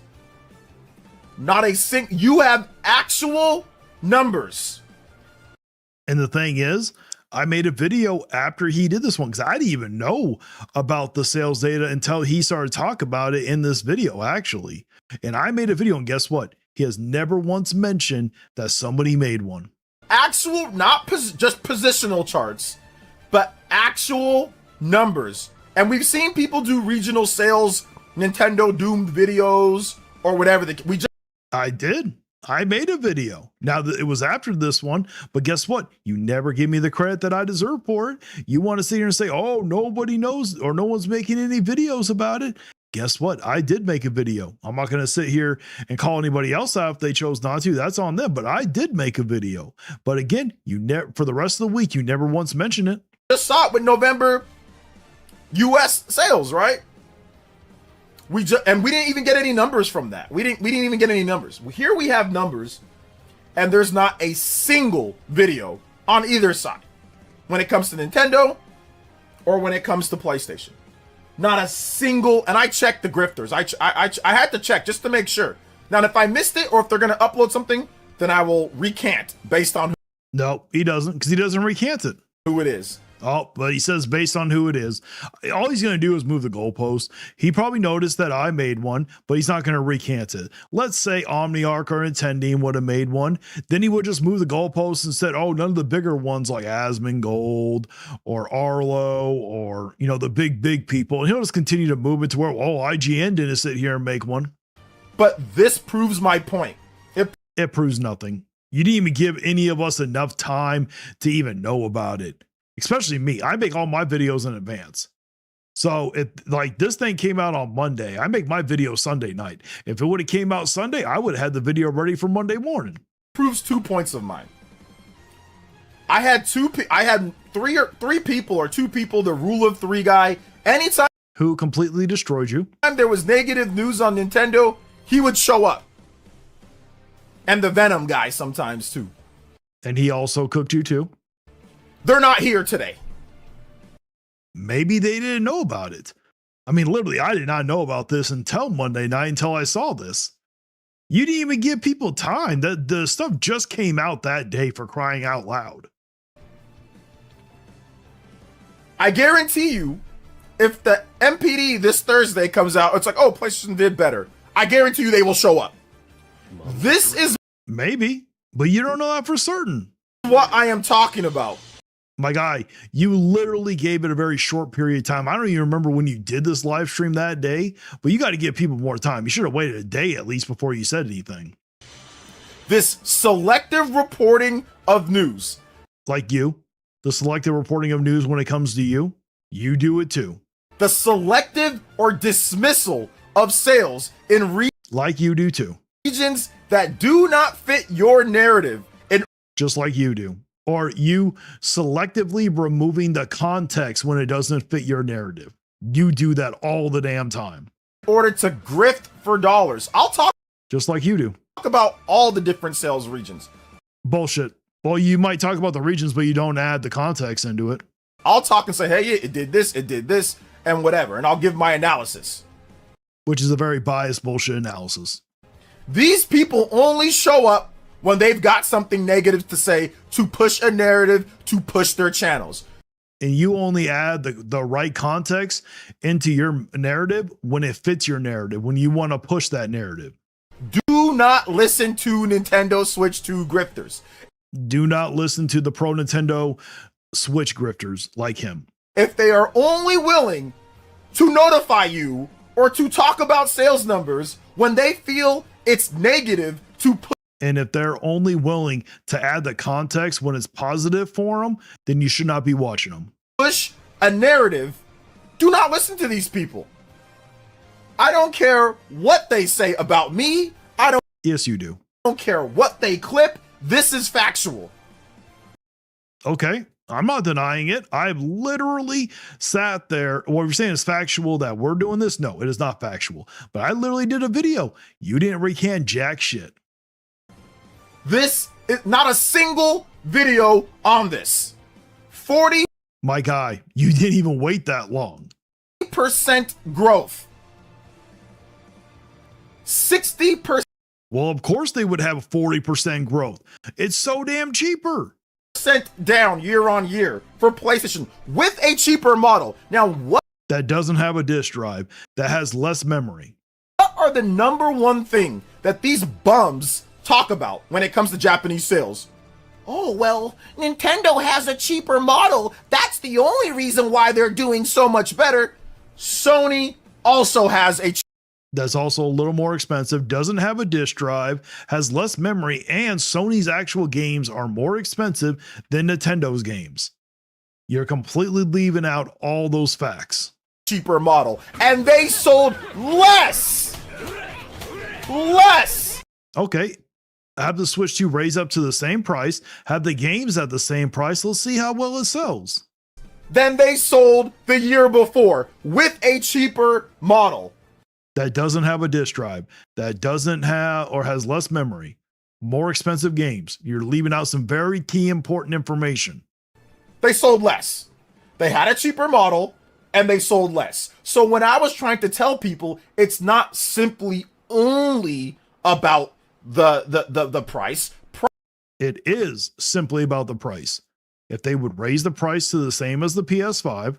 Not a single. You have actual numbers. And the thing is, I made a video after he did this one because I didn't even know about the sales data until he started talking about it in this video, actually. And I made a video, and guess what? He has never once mentioned that somebody made one. Actual, not just positional charts, but actual numbers. And we've seen people do regional sales, Nintendo doomed videos, or whatever. I did. I made a video. Now, it was after this one, but guess what? You never give me the credit that I deserve for it. You want to sit here and say, oh, nobody knows or no one's making any videos about it. Guess what? I did make a video. I'm not going to sit here and call anybody else out if they chose not to. That's on them, but I did make a video. But again, you never, for the rest of the week, you never once mentioned it. Just saw it with November US sales, right? We didn't even get any numbers from that. We didn't even get any numbers. Here we have numbers, and there's not a single video on either side when it comes to Nintendo or when it comes to PlayStation. Not a single, and I checked the grifters. I had to check just to make sure. Now, if I missed it or if they're going to upload something, then I will recant based on No, he doesn't, because he doesn't recant it. who it is. Oh, but he says based on who it is. All he's going to do is move the goalpost. He probably noticed that I made one, but he's not going to recant it. Let's say OmniArc or Nintendo would have made one. Then he would just move the goalpost and said, oh, none of the bigger ones like Asmongold or Arlo or, you know, the big people. And he'll just continue to move it to where, oh, IGN didn't sit here and make one. But this proves my point. It proves nothing. You didn't even give any of us enough time to even know about it. Especially me. I make all my videos in advance. So it like this thing came out on Monday. I make my video Sunday night. If it would have came out Sunday, I would have had the video ready for Monday morning. Proves 2 points of mine. I had three people or two people, the rule of three guy. Anytime Who completely destroyed you. there was negative news on Nintendo, he would show up. And the Venom guy sometimes too. And he also cooked you too. They're not here today. Maybe they didn't know about it. I mean, literally, I did not know about this until Monday night until I saw this. You didn't even give people time. The stuff just came out that day, for crying out loud. I guarantee you, if the MPD this Thursday comes out, it's like, oh, PlayStation did better. I guarantee you they will show up. This is Maybe, but you don't know that for certain. what I am talking about. My guy, you literally gave it a very short period of time. I don't even remember when you did this live stream that day, but you got to give people more time. You should have waited a day at least before you said anything. This selective reporting of news. Like you, the selective reporting of news when it comes to you, you do it too. The selective or dismissal of sales in Like you do too. regions that do not fit your narrative in Just like you do. Or you selectively removing the context when it doesn't fit your narrative. You do that all the damn time. order to grift for dollars. I'll talk Just like you do. about all the different sales regions. Bullshit. Well, you might talk about the regions, but you don't add the context into it. I'll talk and say, hey, it did this, and whatever, and I'll give my analysis. Which is a very biased bullshit analysis. These people only show up when they've got something negative to say to push a narrative, to push their channels. And you only add the right context into your narrative when it fits your narrative, when you want to push that narrative. Do not listen to Nintendo Switch 2 grifters. Do not listen to the pro Nintendo Switch grifters like him. If they are only willing to notify you or to talk about sales numbers when they feel it's negative to put And if they're only willing to add the context when it's positive for them, then you should not be watching them. push a narrative, do not listen to these people. I don't care what they say about me. I Yes, you do. don't care what they clip. This is factual. Okay. I'm not denying it. I've literally sat there. What you're saying is factual that we're doing this? No, it is not factual. But I literally did a video. You didn't recant jack shit. This is not a single video on this. 40% My guy, you didn't even wait that long. growth. 60% Well, of course they would have 40% growth. It's so damn cheaper. down year on year for PlayStation with a cheaper model. Now, what That doesn't have a disk drive, that has less memory. are the number one thing that these bums talk about when it comes to Japanese sales? Oh, well, Nintendo has a cheaper model. That's the only reason why they're doing so much better. Sony also has a That's also a little more expensive, doesn't have a disk drive, has less memory, and Sony's actual games are more expensive than Nintendo's games. You're completely leaving out all those facts. cheaper model, and they sold less. Okay, have the Switch 2 raise up to the same price, have the games at the same price, let's see how well it sells. Than they sold the year before with a cheaper model. That doesn't have a disk drive, that doesn't have or has less memory, more expensive games. You're leaving out some very key important information. They sold less. They had a cheaper model. and they sold less. So when I was trying to tell people, it's not simply only about the price. It is simply about the price. If they would raise the price to the same as the PS5,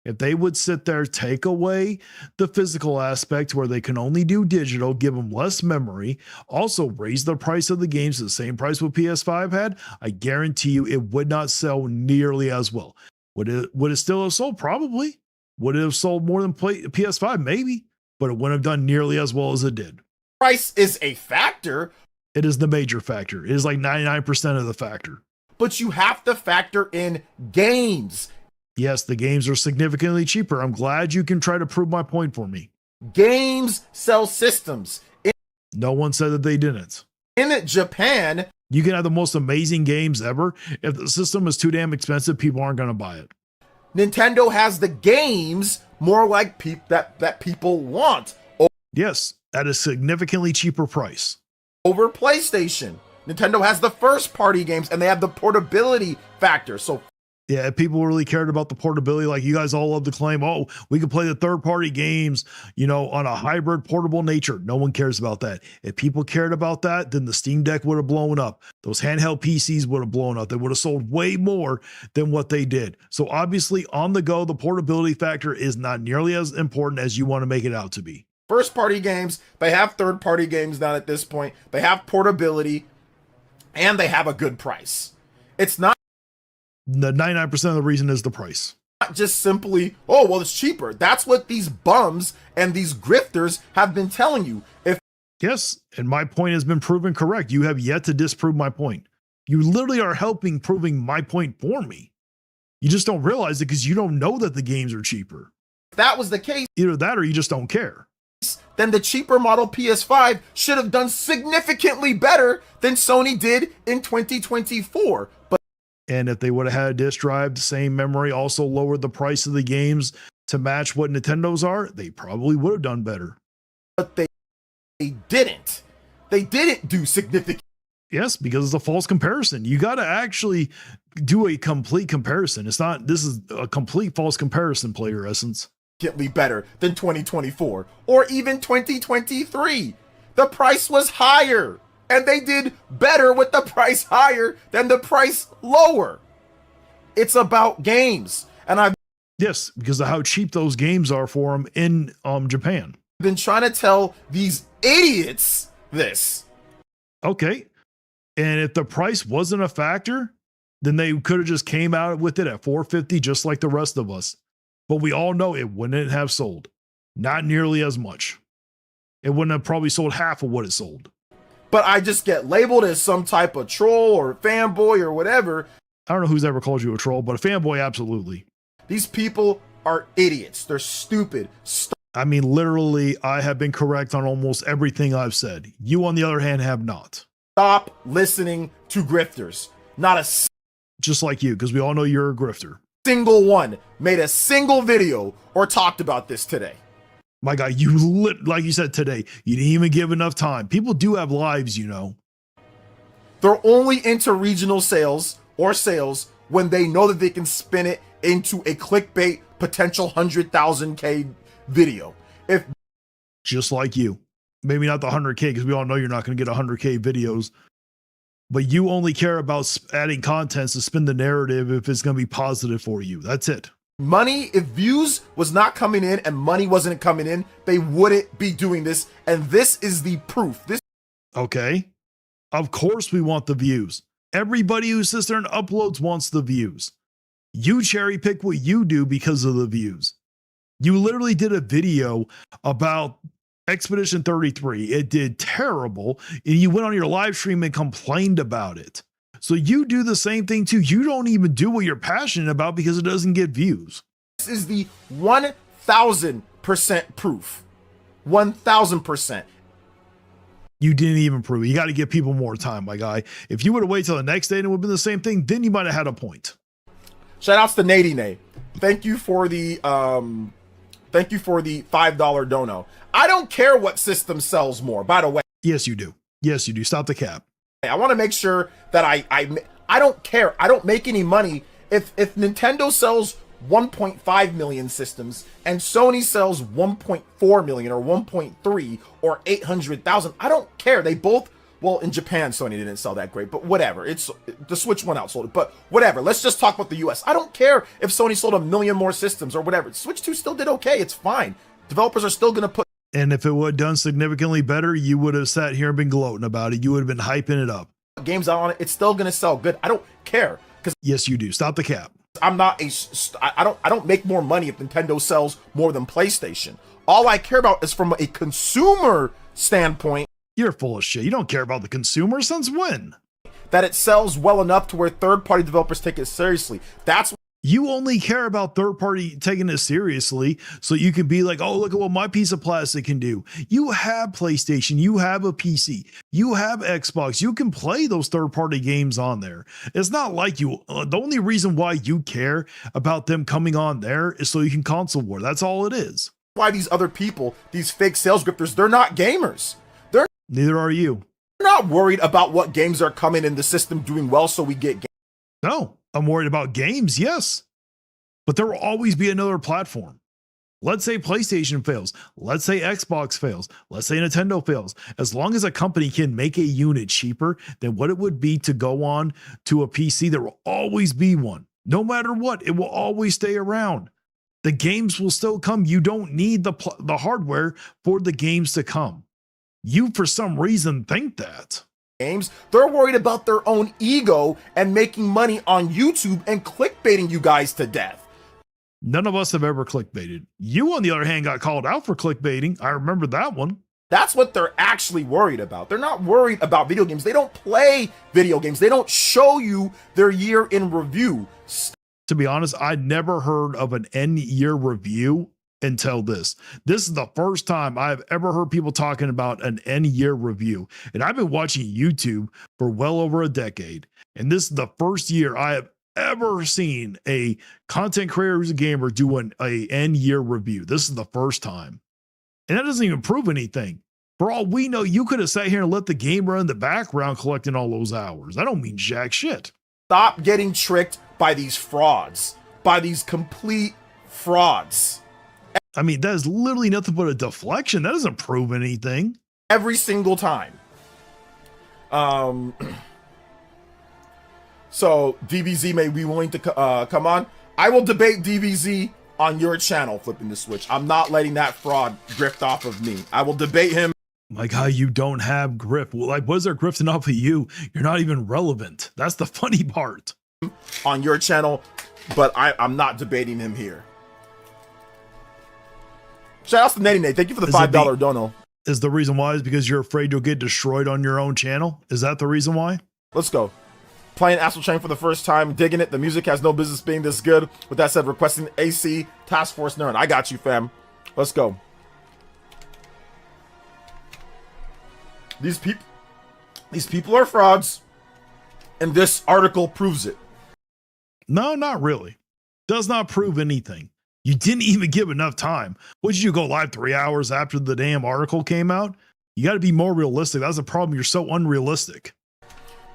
if they would sit there, take away the physical aspect where they can only do digital, give them less memory, also raise the price of the games to the same price what PS5 had, I guarantee you it would not sell nearly as well. Would it still have sold? Probably. Would it have sold more than PS5? Maybe. But it wouldn't have done nearly as well as it did. Price is a factor. It is the major factor. It is like 99% of the factor. But you have to factor in games. Yes, the games are significantly cheaper. I'm glad you can try to prove my point for me. Games sell systems. No one said that they didn't. In Japan, you can have the most amazing games ever. If the system is too damn expensive, people aren't going to buy it. Nintendo has the games more like that people want. Yes, at a significantly cheaper price. Over PlayStation. Nintendo has the first party games and they have the portability factor. So yeah, if people really cared about the portability, like you guys all love to claim, oh, we can play the third-party games, on a hybrid portable nature. No one cares about that. If people cared about that, then the Steam Deck would have blown up. Those handheld PCs would have blown up. They would have sold way more than what they did. So obviously, on the go, the portability factor is not nearly as important as you want to make it out to be. First-party games, they have third-party games now at this point. They have portability, and they have a good price. It's not the 99% of the reason is the price. Not just simply, oh, well, it's cheaper. That's what these bums and these grifters have been telling you. Yes, and my point has been proven correct. You have yet to disprove my point. You literally are helping proving my point for me. You just don't realize it because you don't know that the games are cheaper. If that was the case, either that or you just don't care. Then the cheaper model PS5 should have done significantly better than Sony did in 2024. And if they would have had a disk drive, the same memory, also lowered the price of the games to match what Nintendo's are, they probably would have done better. But they didn't. They didn't do significant. Yes, because it's a false comparison. You got to actually do a complete comparison. This is a complete false comparison, Player Essence. Better than 2024 or even 2023. The price was higher. And they did better with the price higher than the price lower. It's about games. And yes, because of how cheap those games are for them in Japan. I've been trying to tell these idiots this. Okay. And if the price wasn't a factor, then they could have just came out with it at $450 just like the rest of us. But we all know it wouldn't have sold. Not nearly as much. It wouldn't have probably sold half of what it sold. But I just get labeled as some type of troll or fanboy or whatever. I don't know who's ever called you a troll, but a fanboy, absolutely. These people are idiots. They're stupid. I mean, literally, I have been correct on almost everything I've said. You, on the other hand, have not. Stop listening to grifters. Not a just like you, because we all know you're a grifter. Single one made a single video or talked about this today. My guy, like you said today, you didn't even give enough time. People do have lives, They're only into regional sales or sales when they know that they can spin it into a clickbait potential 100,000K video. Just like you. Maybe not the 100K, because we all know you're not going to get 100K videos. But you only care about adding content to spin the narrative if it's going to be positive for you. That's it. Money, if views was not coming in and money wasn't coming in, they wouldn't be doing this. And this is the proof. Okay. Of course we want the views. Everybody who sits there and uploads wants the views. You cherry pick what you do because of the views. You literally did a video about Expedition 33. It did terrible. And you went on your live stream and complained about it. So you do the same thing too. You don't even do what you're passionate about because it doesn't get views. This is the 1,000% proof. 1,000%. You didn't even prove it. You got to give people more time, my guy. If you would have waited till the next day and it would have been the same thing, then you might have had a point. Shout outs to Nady Nay. Thank you for the $5 dono. I don't care what system sells more, by the way. Yes, you do. Yes, you do. Stop the cap. I want to make sure that I don't care. I don't make any money. If Nintendo sells 1.5 million systems and Sony sells 1.4 million or 1.3 or 800,000. I don't care. They both, well, in Japan, Sony didn't sell that great, but whatever. It's the Switch one outsold it, but whatever. Let's just talk about the US. I don't care if Sony sold 1 million more systems or whatever. Switch 2 still did okay. It's fine. Developers are still going to put. And if it would have done significantly better, you would have sat here and been gloating about it. You would have been hyping it up. Games out on it. It's still going to sell good. I don't care. Because yes, you do. Stop the cap. I'm not I don't make more money if Nintendo sells more than PlayStation. All I care about is from a consumer standpoint. You're full of shit. You don't care about the consumer since when? That it sells well enough to where third-party developers take it seriously. That's you only care about third party taking it seriously so you can be like, oh, look at what my piece of plastic can do. You have PlayStation, you have a PC, you have Xbox, you can play those third party games on there. It's not like you, the only reason why you care about them coming on there is so you can console war. That's all it is. why these other people, these fake sales grifters, they're not gamers. Neither are you. They're not worried about what games are coming in the system doing well so we get games. No, I'm worried about games, yes. But there will always be another platform. Let's say PlayStation fails. Let's say Xbox fails. Let's say Nintendo fails. As long as a company can make a unit cheaper than what it would be to go on to a PC, there will always be one. No matter what, it will always stay around. The games will still come. You don't need the hardware for the games to come. You, for some reason, think that. Games, they're worried about their own ego and making money on YouTube and clickbaiting you guys to death. None of us have ever clickbaited. You, on the other hand, got called out for clickbaiting. I remember that one. That's what they're actually worried about. They're not worried about video games. They don't play video games. They don't show you their year in review. To be honest, I'd never heard of an end year review until this. This is the first time I've ever heard people talking about an end year review. And I've been watching YouTube for well over a decade. And this is the first year I have ever seen a content creator who's a gamer do an end year review. This is the first time. And that doesn't even prove anything. For all we know, you could have sat here and let the game run in the background collecting all those hours. I don't mean jack shit. Stop getting tricked by these frauds, by these complete frauds. I mean, that is literally nothing but a deflection. That doesn't prove anything. Every single time. So DBZ may be willing to come on. I will debate DBZ on your channel, flipping the switch. I'm not letting that fraud drift off of me. I will debate him. My God, you don't have grip. Like, what is there grifting off of you? You're not even relevant. That's the funny part. On your channel, but I'm not debating him here. Shout out to Netty Nate. Thank you for the $5 dono. Is the reason why is because you're afraid you'll get destroyed on your own channel? Is that the reason why? Let's go. Playing Astral Chain for the first time, digging it. The music has no business being this good. With that said, requesting AC Task Force Nerd. I got you, fam. Let's go. These people are frauds, and this article proves it. No, not really. Does not prove anything. You didn't even give enough time. What did you go live 3 hours after the damn article came out? You got to be more realistic. That's the problem. You're so unrealistic.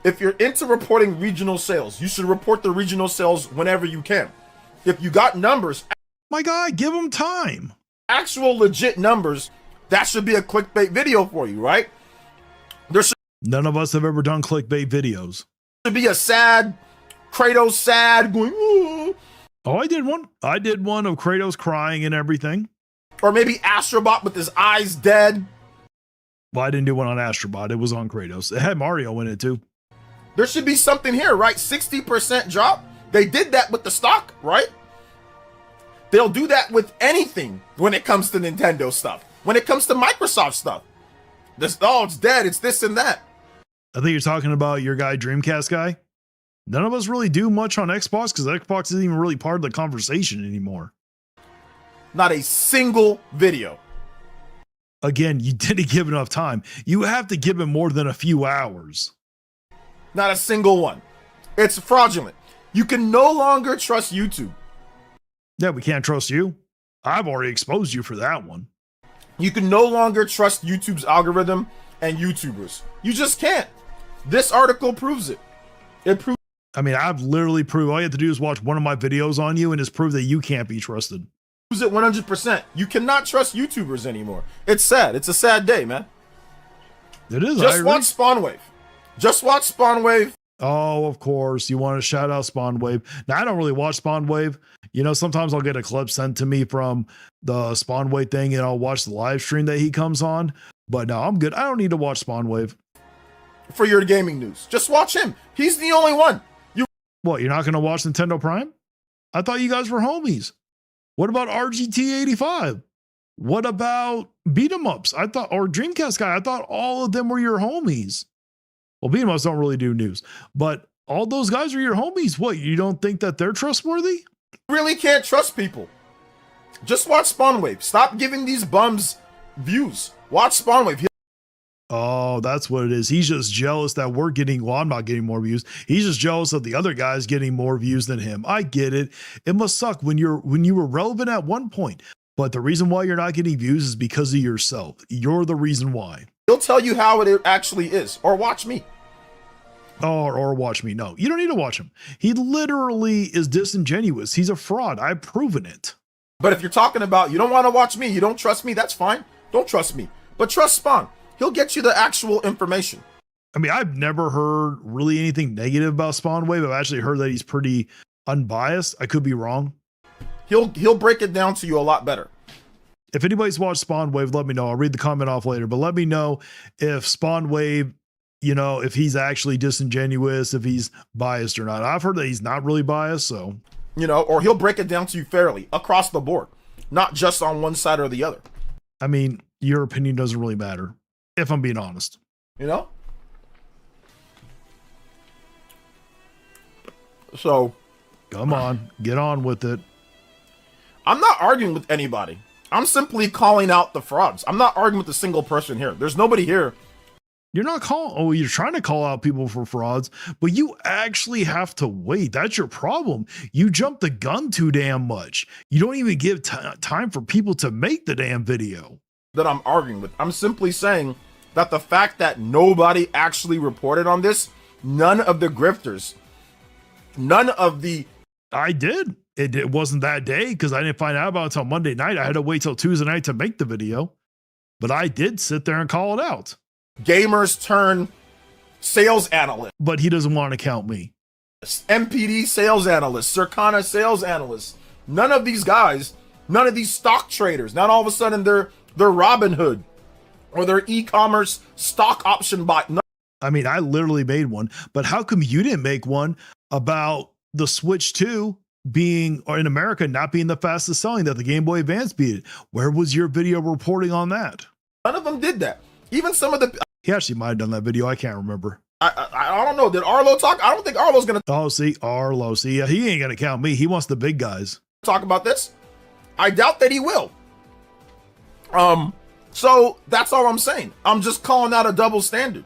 If you're into reporting regional sales, you should report the regional sales whenever you can. If you got numbers, my guy, give them time. Actual legit numbers, that should be a clickbait video for you, right? None of us have ever done clickbait videos. Should be a sad, Kratos sad, going, ooh. Oh, I did one. I did one of Kratos crying and everything. Or maybe Astrobot with his eyes dead. Well, I didn't do one on Astrobot. It was on Kratos. It had Mario in it too. There should be something here, right? 60% drop. They did that with the stock, right? They'll do that with anything when it comes to Nintendo stuff. When it comes to Microsoft stuff. This, oh, it's dead. It's this and that. I think you're talking about your guy, Dreamcast guy. None of us really do much on Xbox because Xbox isn't even really part of the conversation anymore. Not a single video. Again, you didn't give enough time. You have to give it more than a few hours. Not a single one. It's fraudulent. You can no longer trust YouTube. Yeah, we can't trust you. I've already exposed you for that one. You can no longer trust YouTube's algorithm and YouTubers. You just can't. This article proves it. It proves I mean, I've literally proved all you have to do is watch one of my videos on you and it's prove that you can't be trusted. Use it 100%. You cannot trust YouTubers anymore. It's sad. It's a sad day, man. It is. Just watch Spawnwave. Just watch Spawnwave. Oh, of course. You want to shout out Spawnwave. Now, I don't really watch Spawnwave. You know, sometimes I'll get a clip sent to me from the Spawnwave thing and I'll watch the live stream that he comes on. But no, I'm good. I don't need to watch Spawnwave. For your gaming news. Just watch him. He's the only one. What, you're not going to watch Nintendo Prime? I thought you guys were homies. What about RGT 85? What about Beat 'em Ups? I thought, or Dreamcast Guy, I thought all of them were your homies. Well, Beat 'em Ups don't really do news, but all those guys are your homies. What, you don't think that they're trustworthy? You really can't trust people. Just watch Spawnwave. Stop giving these bums views. Watch Spawnwave. Oh, that's what it is. He's just jealous that we're getting, well, I'm not getting more views. He's just jealous of the other guys getting more views than him. I get it. It must suck when you were relevant at one point. But the reason why you're not getting views is because of yourself. You're the reason why. He'll tell you how it actually is. Or watch me. Or watch me. No, you don't need to watch him. He literally is disingenuous. He's a fraud. I've proven it. But if you're talking about you don't want to watch me, you don't trust me, that's fine. Don't trust me. But trust Spawn. He'll get you the actual information. I mean, I've never heard really anything negative about Spawnwave. I've actually heard that he's pretty unbiased. I could be wrong. He'll break it down to you a lot better. If anybody's watched Spawnwave, let me know. I'll read the comment off later, but let me know if Spawnwave, you know, if he's actually disingenuous, if he's biased or not. I've heard that he's not really biased, so. You know, or he'll break it down to you fairly across the board, not just on one side or the other. I mean, your opinion doesn't really matter, if I'm being honest. You know? So. Come on, get on with it. I'm not arguing with anybody. I'm simply calling out the frauds. I'm not arguing with a single person here. There's nobody here. You're not you're trying to call out people for frauds, but you actually have to wait. That's your problem. You jump the gun too damn much. You don't even give time for people to make the damn video. That I'm arguing with. I'm simply saying that the fact that nobody actually reported on this, none of the grifters, none of the... I did. It wasn't that day because I didn't find out about it until Monday night. I had to wait till Tuesday night to make the video, but I did sit there and call it out. Gamers turn sales analyst. But he doesn't want to count me. MPD sales analyst, Circana sales analyst. None of these guys, none of these stock traders, not all of a sudden they're Robinhood or their e-commerce stock option bot. No. I mean, I literally made one, but how come you didn't make one about the Switch 2 being, or in America, not being the fastest selling, that the Game Boy Advance beat it? Where was your video reporting on that? None of them did that. Even some of the... He actually might have done that video. I can't remember. I don't know. Did Arlo talk? I don't think Arlo's going to... Oh, see, Arlo. See, yeah, he ain't going to count me. He wants the big guys. Talk about this. I doubt that he will. So that's all I'm saying. I'm just calling out a double standard.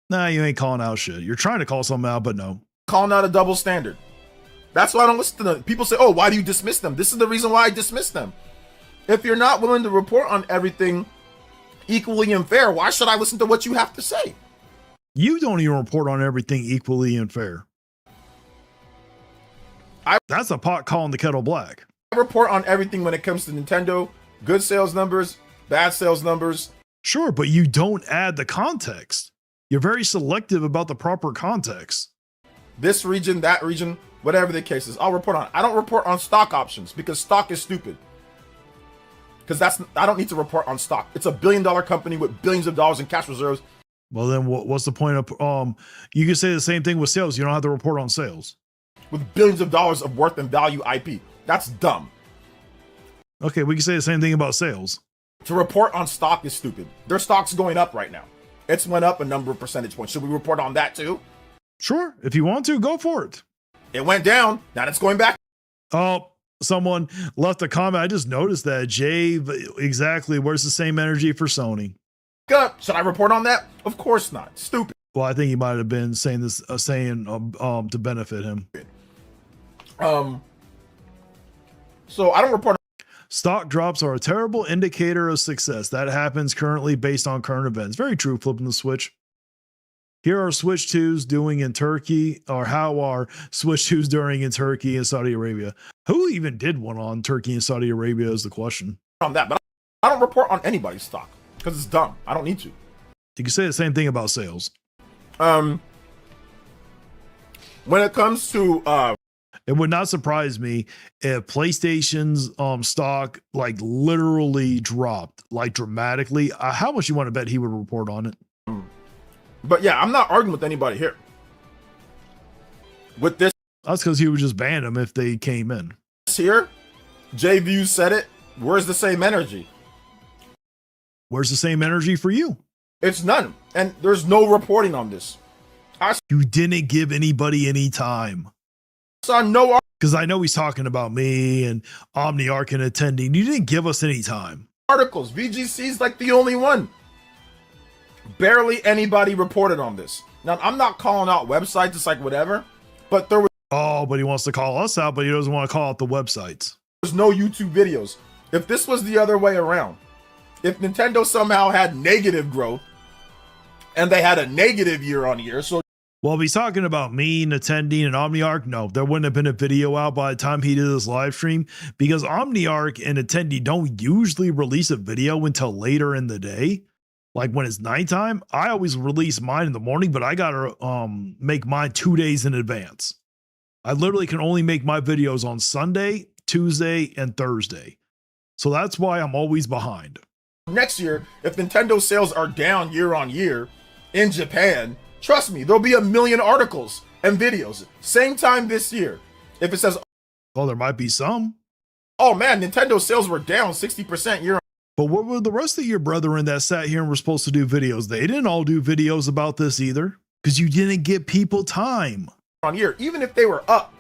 Nah, you ain't calling out shit. You're trying to call something out, but no. Calling out a double standard. That's why I don't listen to them. People say, oh, why do you dismiss them? This is the reason why I dismiss them. If you're not willing to report on everything equally and fair, why should I listen to what you have to say? You don't even report on everything equally and fair. That's a pot calling the kettle black. I report on everything when it comes to Nintendo. Good sales numbers, bad sales numbers. Sure, but you don't add the context. You're very selective about the proper context. This region, that region, whatever the case is, I'll report on. I don't report on stock options because stock is stupid. Because I don't need to report on stock. It's a billion-dollar company with billions of dollars in cash reserves. Well, then what's the point of, you can say the same thing with sales. You don't have to report on sales. With billions of dollars of worth and value IP. That's dumb. Okay, we can say the same thing about sales. To report on stock is stupid. Their stock's going up right now. It's went up a number of percentage points. Should we report on that too? Sure, if you want to, go for it. It went down. Now it's going back. Oh, someone left a comment. I just noticed that. Jay, exactly. Where's the same energy for Sony? Should I report on that? Of course not. Stupid. Well, I think he might have been saying this, to benefit him. So I don't report. Stock drops are a terrible indicator of success. That happens currently based on current events. Very true. Flipping the switch. Here are Switch 2s doing in Turkey, or how are Switch 2s doing in Turkey and Saudi Arabia? Who even did one on Turkey and Saudi Arabia is the question. On that, but I don't report on anybody's stock because it's dumb. I don't need to. You can say the same thing about sales. When it comes to it would not surprise me if PlayStation's stock like literally dropped like dramatically. How much you want to bet he would report on it? but yeah, I'm not arguing with anybody here. With this That's because he would just ban them if they came in. here, J Views said it. Where's the same energy? Where's the same energy for you? It's none, and there's no reporting on this. You didn't give anybody any time. Saw no Because I know he's talking about me and OmniArc and attending. You didn't give us any time. articles. VGC's like the only one. Barely anybody reported on this. Now, I'm not calling out websites, it's like whatever, but there Oh, but he wants to call us out, but he doesn't want to call out the websites. was no YouTube videos. If this was the other way around, if Nintendo somehow had negative growth and they had a negative year on year, so Well, if he's talking about me and attending and OmniArc, no, there wouldn't have been a video out by the time he did this live stream because OmniArc and attendee don't usually release a video until later in the day. Like when it's nighttime, I always release mine in the morning, but I gotta make mine 2 days in advance. I literally can only make my videos on Sunday, Tuesday, and Thursday. So that's why I'm always behind. next year, if Nintendo sales are down year on year in Japan, trust me, there'll be a million articles and videos. Same time this year. If it says, Well, there might be some. oh man, Nintendo sales were down 60% year But what were the rest of your brethren that sat here and were supposed to do videos? They didn't all do videos about this either because you didn't give people time. on year. Even if they were up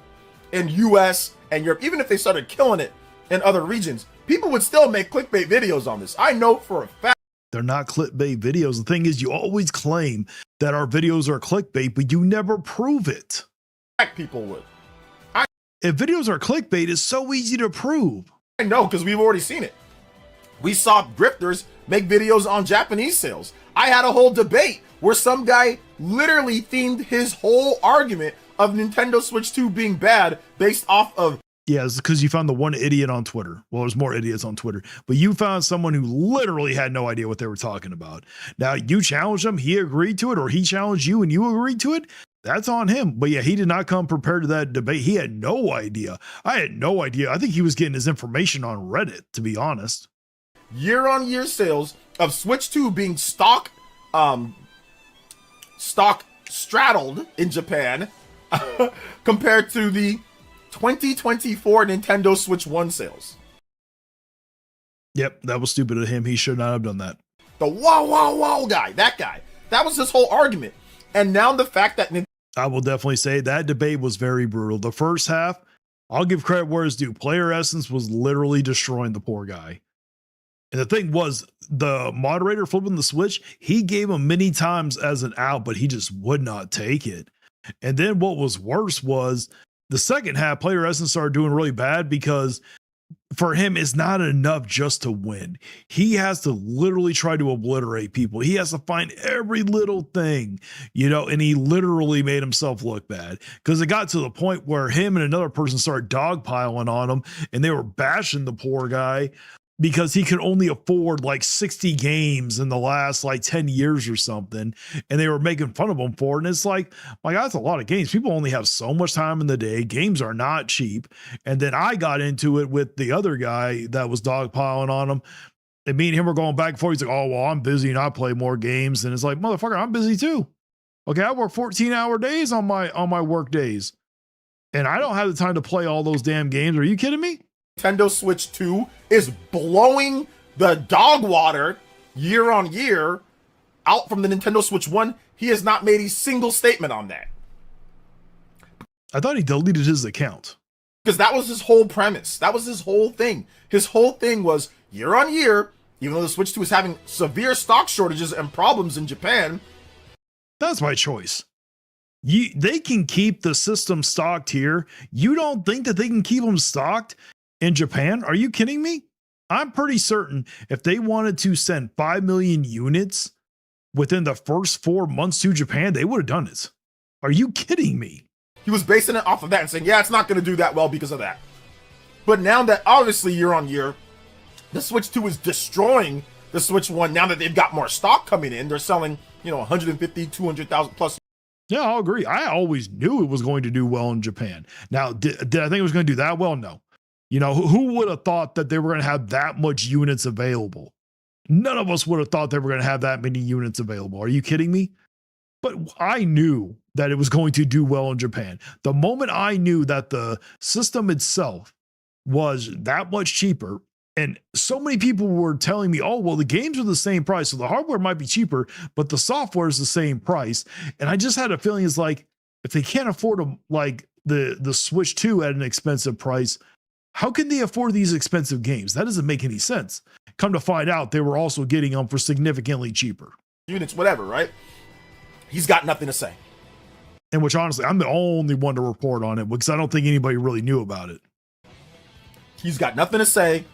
in US and Europe, even if they started killing it in other regions, people would still make clickbait videos on this. I know for a fact. They're not clickbait videos. The thing is, you always claim that our videos are clickbait, but you never prove it. People would. If videos are clickbait, it's so easy to prove. I know because we've already seen it. We saw grifters make videos on Japanese sales. I had a whole debate where some guy literally themed his whole argument of Nintendo Switch 2 being bad based off of. Yeah, it's because you found the one idiot on Twitter. Well, there's more idiots on Twitter, but you found someone who literally had no idea what they were talking about. Now, you challenged him, he agreed to it, or he challenged you and you agreed to it. That's on him. But yeah, he did not come prepared to that debate. He had no idea. I had no idea. I think he was getting his information on Reddit, to be honest. Year-on-year sales of Switch 2 being stock straddled in Japan compared to the 2024 Nintendo Switch 1 sales. Yep, that was stupid of him. He should not have done that. The wow guy, that guy. That was his whole argument. And now the fact that I will definitely say that debate was very brutal. The first half, I'll give credit where it's due. Player Essence was literally destroying the poor guy. And the thing was, the moderator flipping the switch, he gave him many times as an out, but he just would not take it. And then what was worse was the second half, Player Essence started doing really bad because for him, it's not enough just to win. He has to literally try to obliterate people. He has to find every little thing, and he literally made himself look bad because it got to the point where him and another person started dogpiling on him and they were bashing the poor guy because he could only afford like 60 games in the last like 10 years or something. And they were making fun of him for it. And it's like, my God, that's a lot of games. People only have so much time in the day. Games are not cheap. And then I got into it with the other guy that was dogpiling on him. And me and him were going back and forth. He's like, oh, well, I'm busy and I play more games. And it's like, motherfucker, I'm busy too. Okay, I work 14-hour days on my work days. And I don't have the time to play all those damn games. Are you kidding me? Nintendo Switch 2 is blowing the dog water year on year out from the Nintendo Switch 1, he has not made a single statement on that. I thought he deleted his account. Because that was his whole premise. That was his whole thing. His whole thing was year on year, even though the Switch 2 is having severe stock shortages and problems in Japan. That's my choice. They can keep the system stocked here. You don't think that they can keep them stocked in Japan? Are you kidding me? I'm pretty certain if they wanted to send 5 million units within the first 4 months to Japan, they would have done it. Are you kidding me? He was basing it off of that and saying, yeah, it's not going to do that well because of that. But now that obviously year on year, the Switch 2 is destroying the Switch 1. Now that they've got more stock coming in, they're selling, 150, 200,000 plus. Yeah, I'll agree. I always knew it was going to do well in Japan. Now, did I think it was going to do that well? No. Who would have thought that they were going to have that much units available? None of us would have thought they were going to have that many units available. Are you kidding me? But I knew that it was going to do well in Japan. The moment I knew that the system itself was that much cheaper, and so many people were telling me, oh, well, the games are the same price. So the hardware might be cheaper, but the software is the same price. And I just had a feeling it's like, if they can't afford the Switch 2 at an expensive price, how can they afford these expensive games? That doesn't make any sense. Come to find out, they were also getting them for significantly cheaper. Units, whatever, right? He's got nothing to say. And which, honestly, I'm the only one to report on it because I don't think anybody really knew about it. He's got nothing to say.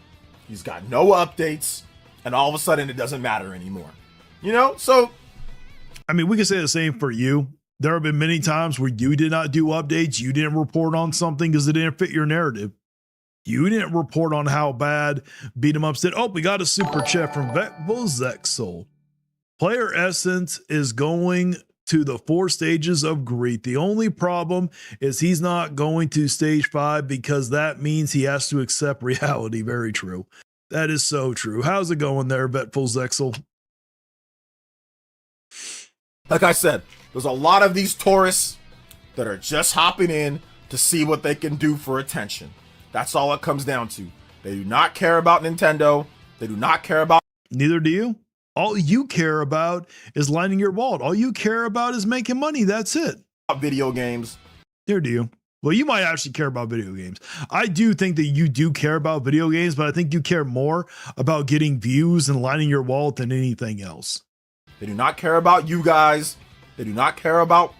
He's got no updates. And all of a sudden, it doesn't matter anymore. So. I mean, we can say the same for you. There have been many times where you did not do updates. You didn't report on something because it didn't fit your narrative. You didn't report on how bad Beat 'em Up said. Oh, we got a super chat from Zexel. Player Essence is going to the 4 stages of grief. The only problem is he's not going to stage 5 because that means he has to accept reality. Very true. That is so true. How's it going there, Vetful Zexel? Like I said, there's a lot of these tourists that are just hopping in to see what they can do for attention. That's all it comes down to. They do not care about Nintendo. They do not care about. Neither do you. All you care about is lining your wallet. All you care about is making money. That's it. Video games. There do you. Well, you might actually care about video games. I do think that you do care about video games, but I think you care more about getting views and lining your wallet than anything else. They do not care about you guys. They do not care about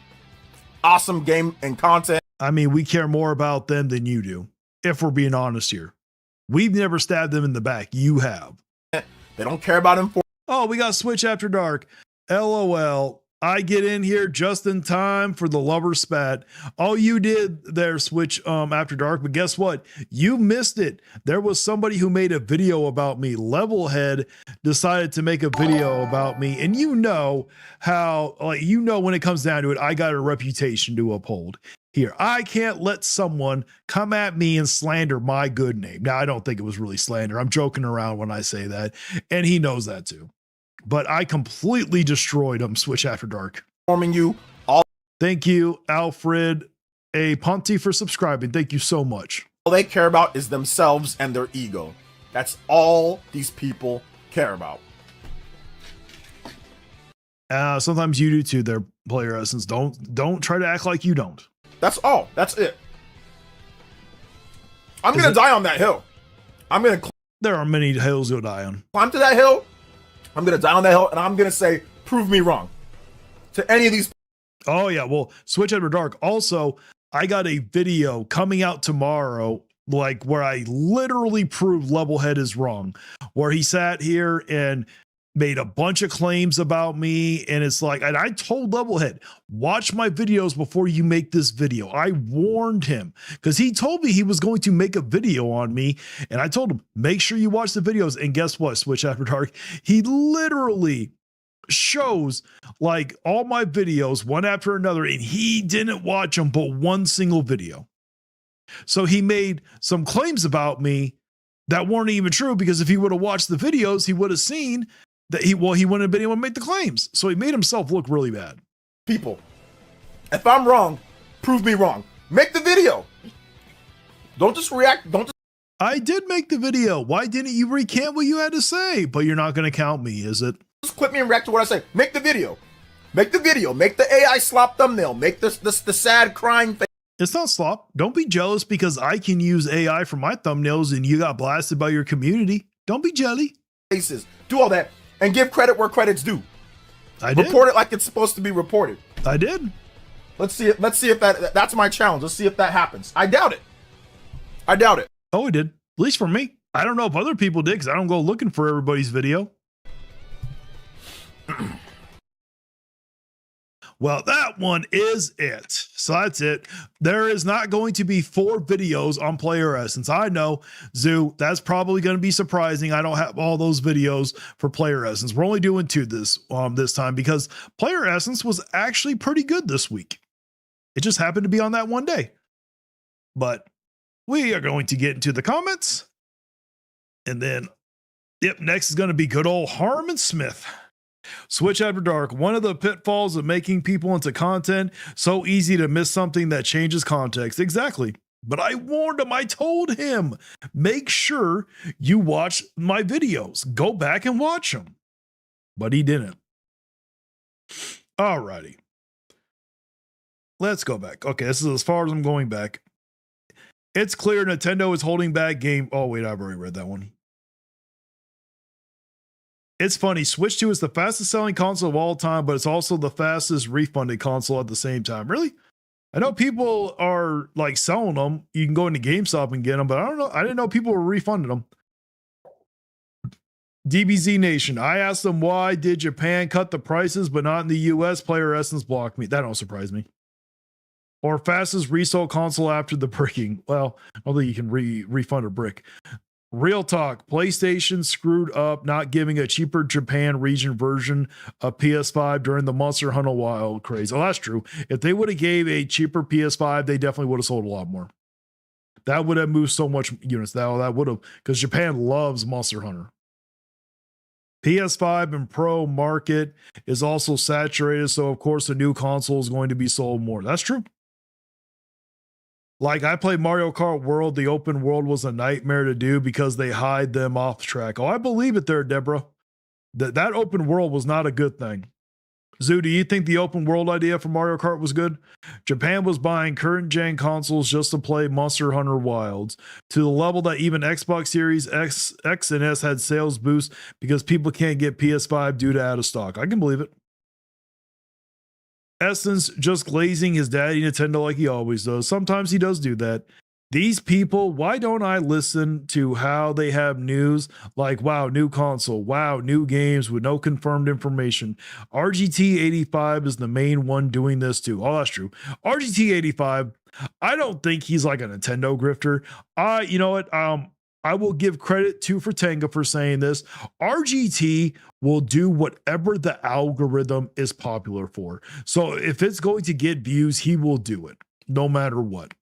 awesome game and content. I mean, we care more about them than you do, if we're being honest here. We've never stabbed them in the back. You have. They don't care about them. Oh, we got Switch After Dark. LOL. I get in here just in time for the lover spat. All you did there, Switch After Dark, but guess what? You missed it. There was somebody who made a video about me. Levelhead decided to make a video about me, and how, when it comes down to it, I got a reputation to uphold. Here, I can't let someone come at me and slander my good name. Now, I don't think it was really slander. I'm joking around when I say that, and he knows that too. But I completely destroyed him, Switch After Dark. You all. Thank you, Alfred A. Ponte, for subscribing. Thank you so much. All they care about is themselves and their ego. That's all these people care about. Sometimes you do too, there, Player Essence. Don't try to act like you don't. That's all. That's it. I'm going to die on that hill. There are many hills you'll die on. Climb to that hill. I'm going to die on that hill, and I'm going to say, prove me wrong. To any of these. Oh, yeah. Well, Switch After Dark. Also, I got a video coming out tomorrow, where I literally proved Levelhead is wrong, where he sat here and made a bunch of claims about me. And it's and I told Levelhead, watch my videos before you make this video. I warned him because he told me he was going to make a video on me. And I told him, make sure you watch the videos. And guess what? Switch After Dark, he literally shows all my videos one after another. And he didn't watch them, but one single video. So he made some claims about me that weren't even true, because if he would have watched the videos, he would have seen that he wouldn't have been able to make the claims. So he made himself look really bad. People, if I'm wrong, prove me wrong. Make the video. Don't just react. I did make the video. Why didn't you recant what you had to say? But you're not going to count me, is it? Just clip me and react to what I say. Make the video. Make the video. Make the AI slop thumbnail. Make the sad crying face. It's not slop. Don't be jealous because I can use AI for my thumbnails and you got blasted by your community. Don't be jelly. Faces. Do all that. And give credit where credit's due. I did. Report it like it's supposed to be reported. I did. Let's see if that's my challenge. Let's see if that happens. I doubt it. Oh, it did. At least for me. I don't know if other people did because I don't go looking for everybody's video. Well, that one is it. So that's it. There is not going to be 4 videos on Player Essence. I know, Zoo, that's probably going to be surprising. I don't have all those videos for Player Essence. We're only doing 2 this time because Player Essence was actually pretty good this week. It just happened to be on that one day. But we are going to get into the comments. And then, yep, next is going to be good old Harmon Smith. Switch After Dark. One of the pitfalls of making people into content, so easy to miss something that changes context. Exactly. But I warned him. I told him, make sure you watch my videos. Go back and watch them. But he didn't. Alrighty. Let's go back. Okay, this is as far as I'm going back. It's clear Nintendo is holding back game. Oh, wait, I've already read that one. It's funny, Switch 2 is the fastest selling console of all time, but it's also the fastest refunded console at the same time. Really? I know people are like selling them. You can go into GameStop and get them, but I don't know. I didn't know people were refunding them. DBZ Nation. I asked them why did Japan cut the prices, but not in the US. Player Essence blocked me. That don't surprise me. Or fastest resold console after the bricking. Well, I don't think you can refund a brick. Real talk, PlayStation screwed up not giving a cheaper Japan region version of PS5 during the Monster Hunter Wild craze. Oh, that's true. If they would have gave a cheaper PS5, they definitely would have sold a lot more. That would have moved so much units. That would have, because Japan loves Monster Hunter. PS5 and Pro market is also saturated, so of course the new console is going to be sold more. That's true. Like, I played Mario Kart World. The open world was a nightmare to do because they hide them off track. Oh, I believe it there, Deborah. That open world was not a good thing. Zoo, do you think the open world idea for Mario Kart was good? Japan was buying current gen consoles just to play Monster Hunter Wilds to the level that even Xbox Series X and S had sales boosts because people can't get PS5 due to out of stock. I can believe it. Essence just glazing his daddy Nintendo like he always does. Sometimes he does do that. These people, why don't I listen to how they have news like, wow, new console, wow, new games with no confirmed information. RGT85 is the main one doing this too. Oh, that's true. RGT85, I don't think he's like a Nintendo grifter. You know what? I will give credit to Fratanga for saying this. RGT will do whatever the algorithm is popular for. So if it's going to get views, he will do it no matter what.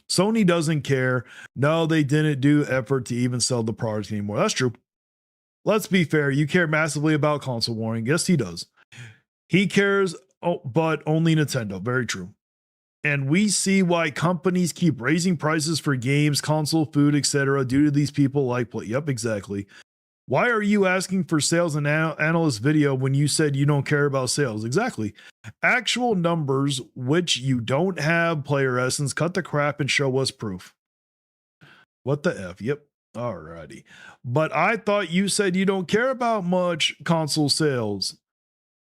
Sony doesn't care. No, they didn't do effort to even sell the product anymore. That's true. Let's be fair. You care massively about console warning. Yes, he does. He cares, but only Nintendo. Very true. And we see why companies keep raising prices for games, console, food, etc. due to these people like play. Yep, exactly. Why are you asking for sales and analyst video when you said you don't care about sales? Exactly. Actual numbers, which you don't have, Player Essence. Cut the crap and show us proof. What the F? Yep. Alrighty. But I thought you said you don't care about much console sales.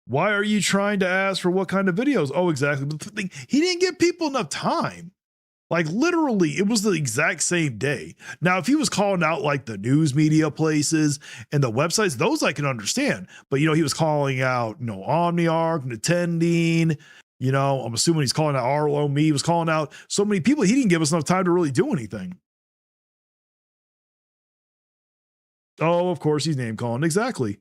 Why are you trying to ask for what kind of videos? Oh, exactly. But the thing, he didn't give people enough time. Like, literally, it was the exact same day. Now, if he was calling out like the news media places and the websites, those I can understand. But, he was calling out, OmniArc, Nintending, I'm assuming he's calling out Arlo, me. He was calling out so many people. He didn't give us enough time to really do anything. Oh, of course, he's name calling. Exactly.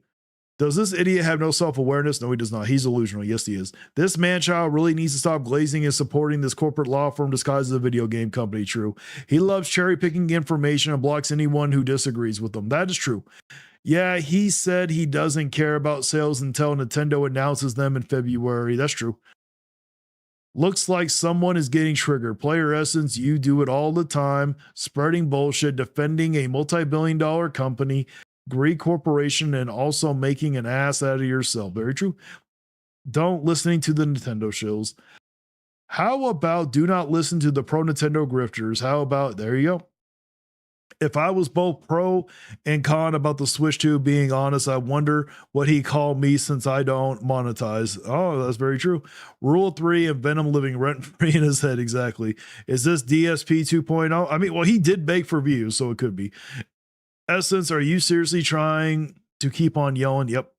Does this idiot have no self-awareness? No, he does not. He's delusional. Yes, he is. This man-child really needs to stop glazing and supporting this corporate law firm disguised as a video game company. True. He loves cherry-picking information and blocks anyone who disagrees with him. That is true. Yeah, he said he doesn't care about sales until Nintendo announces them in February. That's true. Looks like someone is getting triggered. Player Essence, you do it all the time. Spreading bullshit, defending a multi-billion-dollar company, Greek corporation, and also making an ass out of yourself. Very true. Don't listening to the Nintendo shills. How about do not listen to the pro Nintendo grifters? How about, there you go. If I was both pro and con about the Switch 2, being honest, I wonder what he called me since I don't monetize. Oh, that's very true. Rule 3 and Venom living rent-free in his head. Exactly. Is this DSP 2.0? I mean, well, he did beg for views, so it could be. Essence, are you seriously trying to keep on yelling? Yep.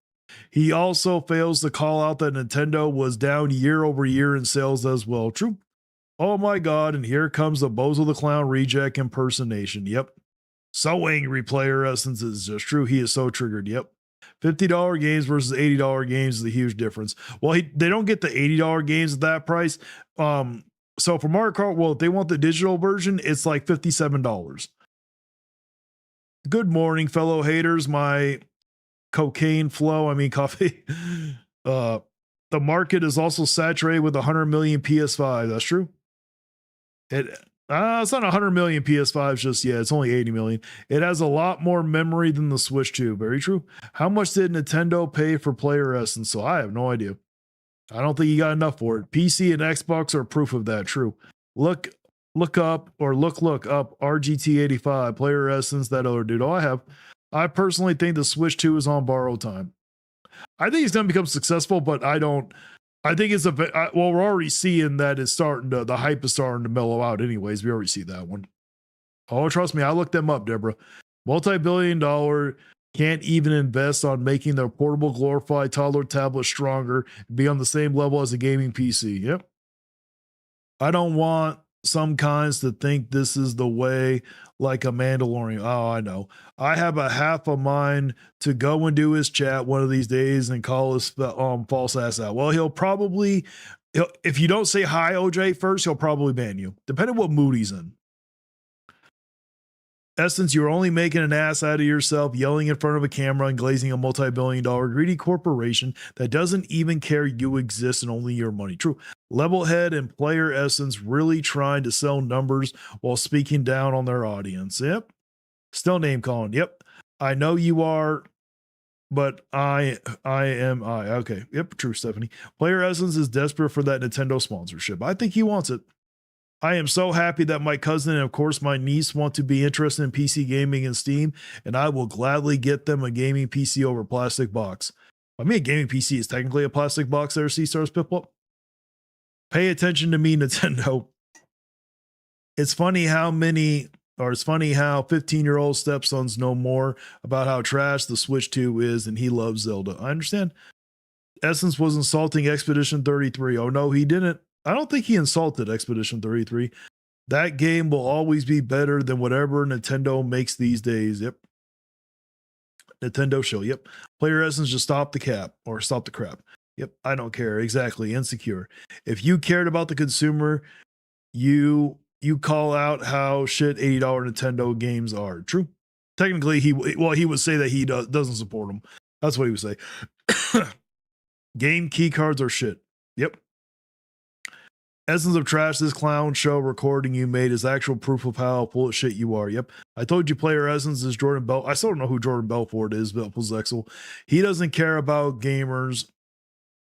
He also fails to call out that Nintendo was down year over year in sales as well. True. Oh my God, and here comes the Bozo the Clown reject impersonation. Yep. So angry, Player Essence is just true. He is so triggered. Yep. $50 games versus $80 games is a huge difference. Well, they don't get the $80 games at that price. So for Mario Kart, well, if they want the digital version, it's like $57. Good morning, fellow haters. My cocaine flow, I mean coffee. The market is also saturated with 100 million PS5. That's true. It's not 100 million PS5s just yet. It's only 80 million. It has a lot more memory than the Switch 2. Very true. How much did Nintendo pay for Player Essence? So I have no idea. I don't think you got enough for it. PC and Xbox are proof of that. True. Look up RGT85 Player Essence. That other dude. Oh, I have. I personally think the Switch 2 is on borrowed time. I think it's going to become successful, but I think it's well, we're already seeing that it's the hype is starting to mellow out anyways. We already see that one. Oh, trust me, I looked them up, Deborah. Multi-billion-dollar can't even invest on making their portable glorified toddler tablet stronger and be on the same level as a gaming PC. Yep. I don't want some kinds to think this is the way, like a Mandalorian. Oh, I know. I have a half a mind to go and do his chat one of these days and call his false ass out. Well, if you don't say hi, OJ, first, he'll probably ban you, depending on what mood he's in. Essence, you're only making an ass out of yourself, yelling in front of a camera and glazing a multi-billion-dollar greedy corporation that doesn't even care you exist and only your money. True. Levelhead and Player Essence really trying to sell numbers while speaking down on their audience. Yep. Still name calling. Yep. I know you are, but I am I. Okay. Yep. True, Stephanie. Player Essence is desperate for that Nintendo sponsorship. I think he wants it. I am so happy that my cousin and, of course, my niece want to be interested in PC gaming and Steam, and I will gladly get them a gaming PC over a plastic box. I mean, a gaming PC is technically a plastic box there, C-Stars Piplup. Pay attention to me, Nintendo. It's funny how 15-year-old stepsons know more about how trash the Switch 2 is, and he loves Zelda. I understand. Essence was insulting Expedition 33. Oh, no, he didn't. I don't think he insulted Expedition 33. That game will always be better than whatever Nintendo makes these days. Yep. Nintendo show. Yep. Player Essence, just stop the cap or stop the crap. Yep. I don't care. Exactly. Insecure. If you cared about the consumer, you call out how shit $80 Nintendo games are. True. Technically, he would say that he doesn't support them. That's what he would say. Game key cards are shit. Yep. Essence of trash, this clown show recording you made is actual proof of how full of shit you are. Yep. I told you Player Essence is Jordan Bell. I still don't know who Jordan Belfort is, Zexel. He doesn't care about gamers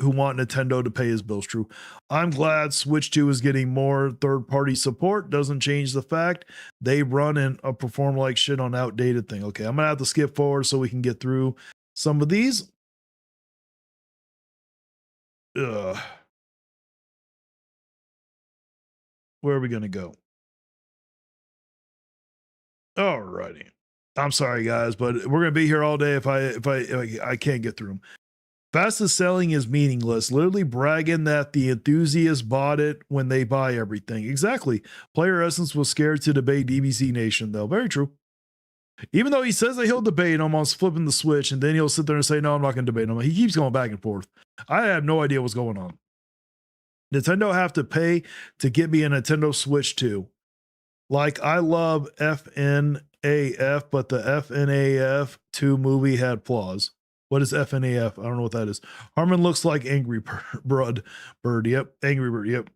who want Nintendo to pay his bills. True. I'm glad Switch 2 is getting more third-party support. Doesn't change the fact they run and perform like shit on outdated thing. Okay, I'm going to have to skip forward so we can get through some of these. Where are we going to go? Alrighty. I'm sorry, guys, but we're going to be here all day if I can't get through them. Fastest selling is meaningless. Literally bragging that the enthusiasts bought it when they buy everything. Exactly. Player Essence was scared to debate DBC Nation, though. Very true. Even though he says that he'll debate him on flipping the Switch, and then he'll sit there and say, no, I'm not going to debate him. He keeps going back and forth. I have no idea what's going on. Nintendo have to pay to get me a Nintendo Switch 2. Like, I love FNAF, but the FNAF 2 movie had flaws. What is FNAF? I don't know what that is. Harmon looks like Angry Bird. Yep. Angry Bird. Yep.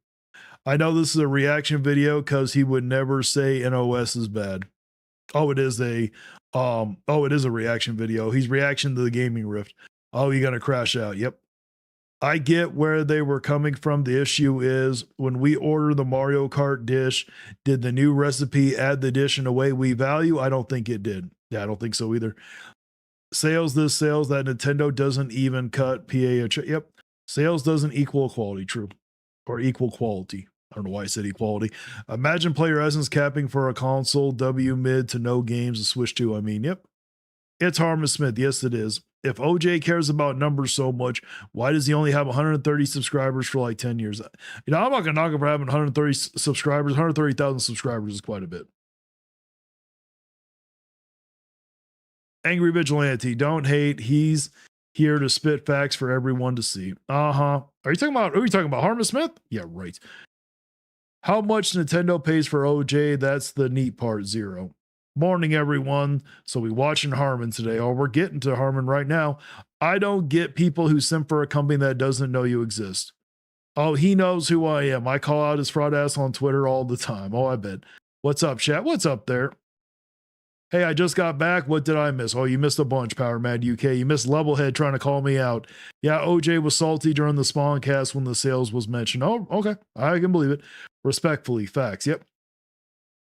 I know this is a reaction video because he would never say NOS is bad. Oh, it is a reaction video. He's reaction to the Gaming Rift. Oh, you're gonna crash out. Yep. I get where they were coming from. The issue is when we order the Mario Kart dish, did the new recipe add the dish in a way we value? I don't think it did. Yeah, I don't think so either. Sales that Nintendo doesn't even cut PA. Yep. Sales doesn't equal quality. True. Or equal quality. I don't know why I said equality. Imagine Player Essence capping for a console W mid to no games to Switch 2. I mean, yep. It's Harmon Smith. Yes, it is. If OJ cares about numbers so much, why does he only have 130 subscribers for like 10 years? You know, I'm not going to knock him for having 130 subscribers. 130,000 subscribers is quite a bit. Angry Vigilante, don't hate. He's here to spit facts for everyone to see. Are you talking about Harmon Smith? Yeah, right. How much Nintendo pays for OJ? That's the neat part. 0. Morning, everyone. So we watching Harmon today. Oh, we're getting to Harmon right now. I don't get people who simp for a company that doesn't know you exist. Oh, he knows who I am. I call out his fraud ass on Twitter all the time. Oh, I bet. What's up, chat? What's up there? Hey, I just got back. What did I miss? Oh, you missed a bunch, Power Mad UK. You missed Levelhead trying to call me out. Yeah, OJ was salty during the Spawn cast when the sales was mentioned. Oh, okay. I can believe it. Respectfully, facts. Yep.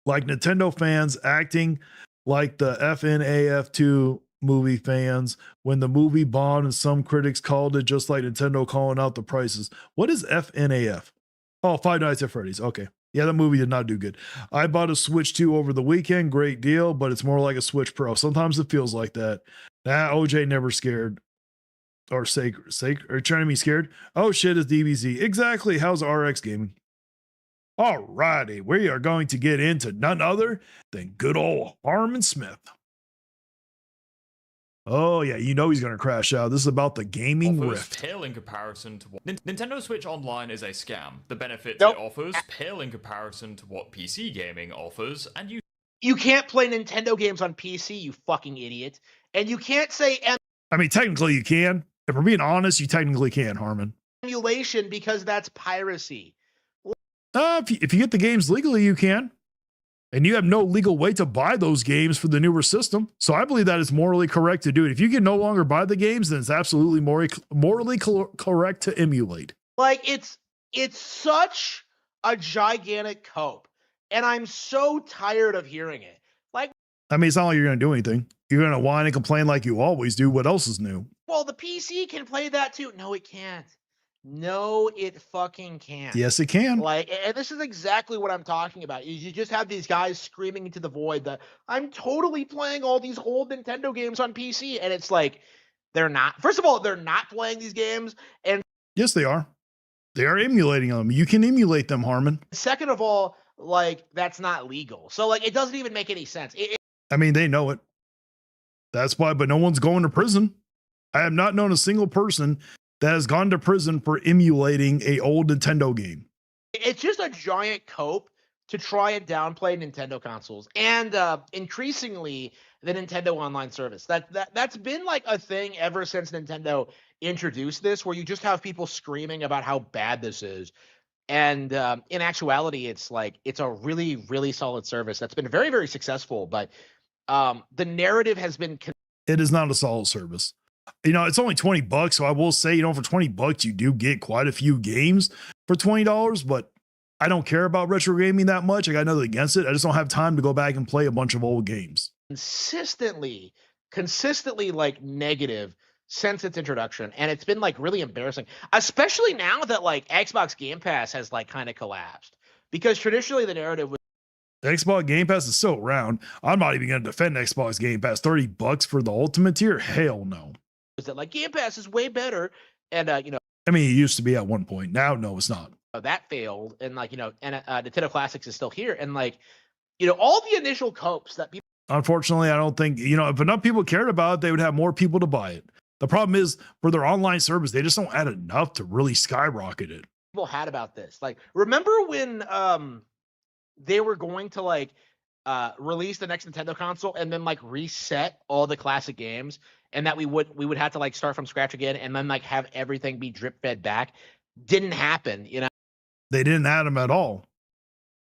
Like Nintendo fans acting like the FNAF2 movie fans when the movie bombed and some critics called it just like Nintendo calling out the prices. What is FNAF? Oh, Five Nights at Freddy's. Okay. Yeah, that movie did not do good. I bought a Switch 2 over the weekend. Great deal, but it's more like a Switch Pro. Sometimes it feels like that. Nah, OJ never scared. Or or trying to be scared. Oh shit, it's DBZ. Exactly. How's RX Gaming? Alrighty, we are going to get into none other than good old Harmon Smith. Oh yeah, you know he's going to crash out. This is about the gaming rift. Pale in comparison to what Nintendo Switch Online is a scam. The benefits Nope. it offers pale in comparison to what PC gaming offers, and You can't play Nintendo games on PC, you fucking idiot. And you can't say I mean, technically you can. If we're being honest, you technically can, Harmon. emulation because that's piracy. If you get the games legally, you can. And you have no legal way to buy those games for the newer system. So I believe that it's morally correct to do it. If you can no longer buy the games, then it's absolutely morally correct to emulate. Like it's such a gigantic cope. And I'm so tired of hearing it. Like, I mean, it's not like you're going to do anything. You're going to whine and complain like you always do. What else is new? well, the PC can play that too. No, it can't. No, it fucking can't. Yes, it can. Like, and this is exactly what I'm talking about. You just have these guys screaming into the void that I'm totally playing all these old Nintendo games on PC, and it's like they're not. First of all, they're not playing these games, and yes, they are. They are emulating them. You can emulate them, Harmon. second of all, like that's not legal. So like it doesn't even make any sense. I mean, they know it. That's why, but no one's going to prison. I have not known a single person that has gone to prison for emulating a old Nintendo game. It's just a giant cope to try and downplay Nintendo consoles and increasingly the Nintendo Online service. That's been like a thing ever since Nintendo introduced this, where you just have people screaming about how bad this is. And in actuality, it's a really, really solid service that's been very, very successful. But the narrative has been It is not a solid service. You know, it's only $20, so I will say, you know, for $20, you do get quite a few games for $20, but I don't care about retro gaming that much. I got nothing against it. I just don't have time to go back and play a bunch of old games. consistently like negative since its introduction, and it's been like really embarrassing, especially now that like Xbox Game Pass has like kind of collapsed, because traditionally the narrative was Xbox Game Pass is still around. I'm not even going to defend Xbox Game Pass. $30 for the ultimate tier? Hell no. that like Game Pass is way better, and you know, I mean, it used to be at one point. Now, no, it's not. that failed, and like, you know, and Nintendo Classics is still here, and like, you know, all the initial copes that people Unfortunately, I don't think, you know, if enough people cared about it, they would have more people to buy it. The problem is for their online service, they just don't add enough to really skyrocket it. had about this. Like, remember when they were going to like release the next Nintendo console and then like reset all the classic games, and that we would have to like start from scratch again and then like have everything be drip fed back? Didn't happen, you know. They didn't add them at all.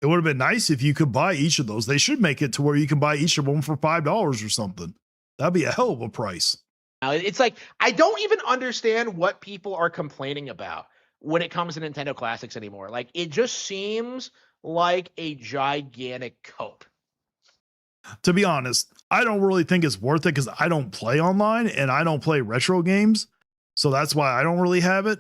It would have been nice if you could buy each of those. They should make it to where you can buy each of them for $5 or something. That'd be a hell of a price. It's like, I don't even understand what people are complaining about when it comes to Nintendo Classics anymore. Like, it just seems like a gigantic cope. To be honest, I don't really think it's worth it because I don't play online and I don't play retro games. So that's why I don't really have it.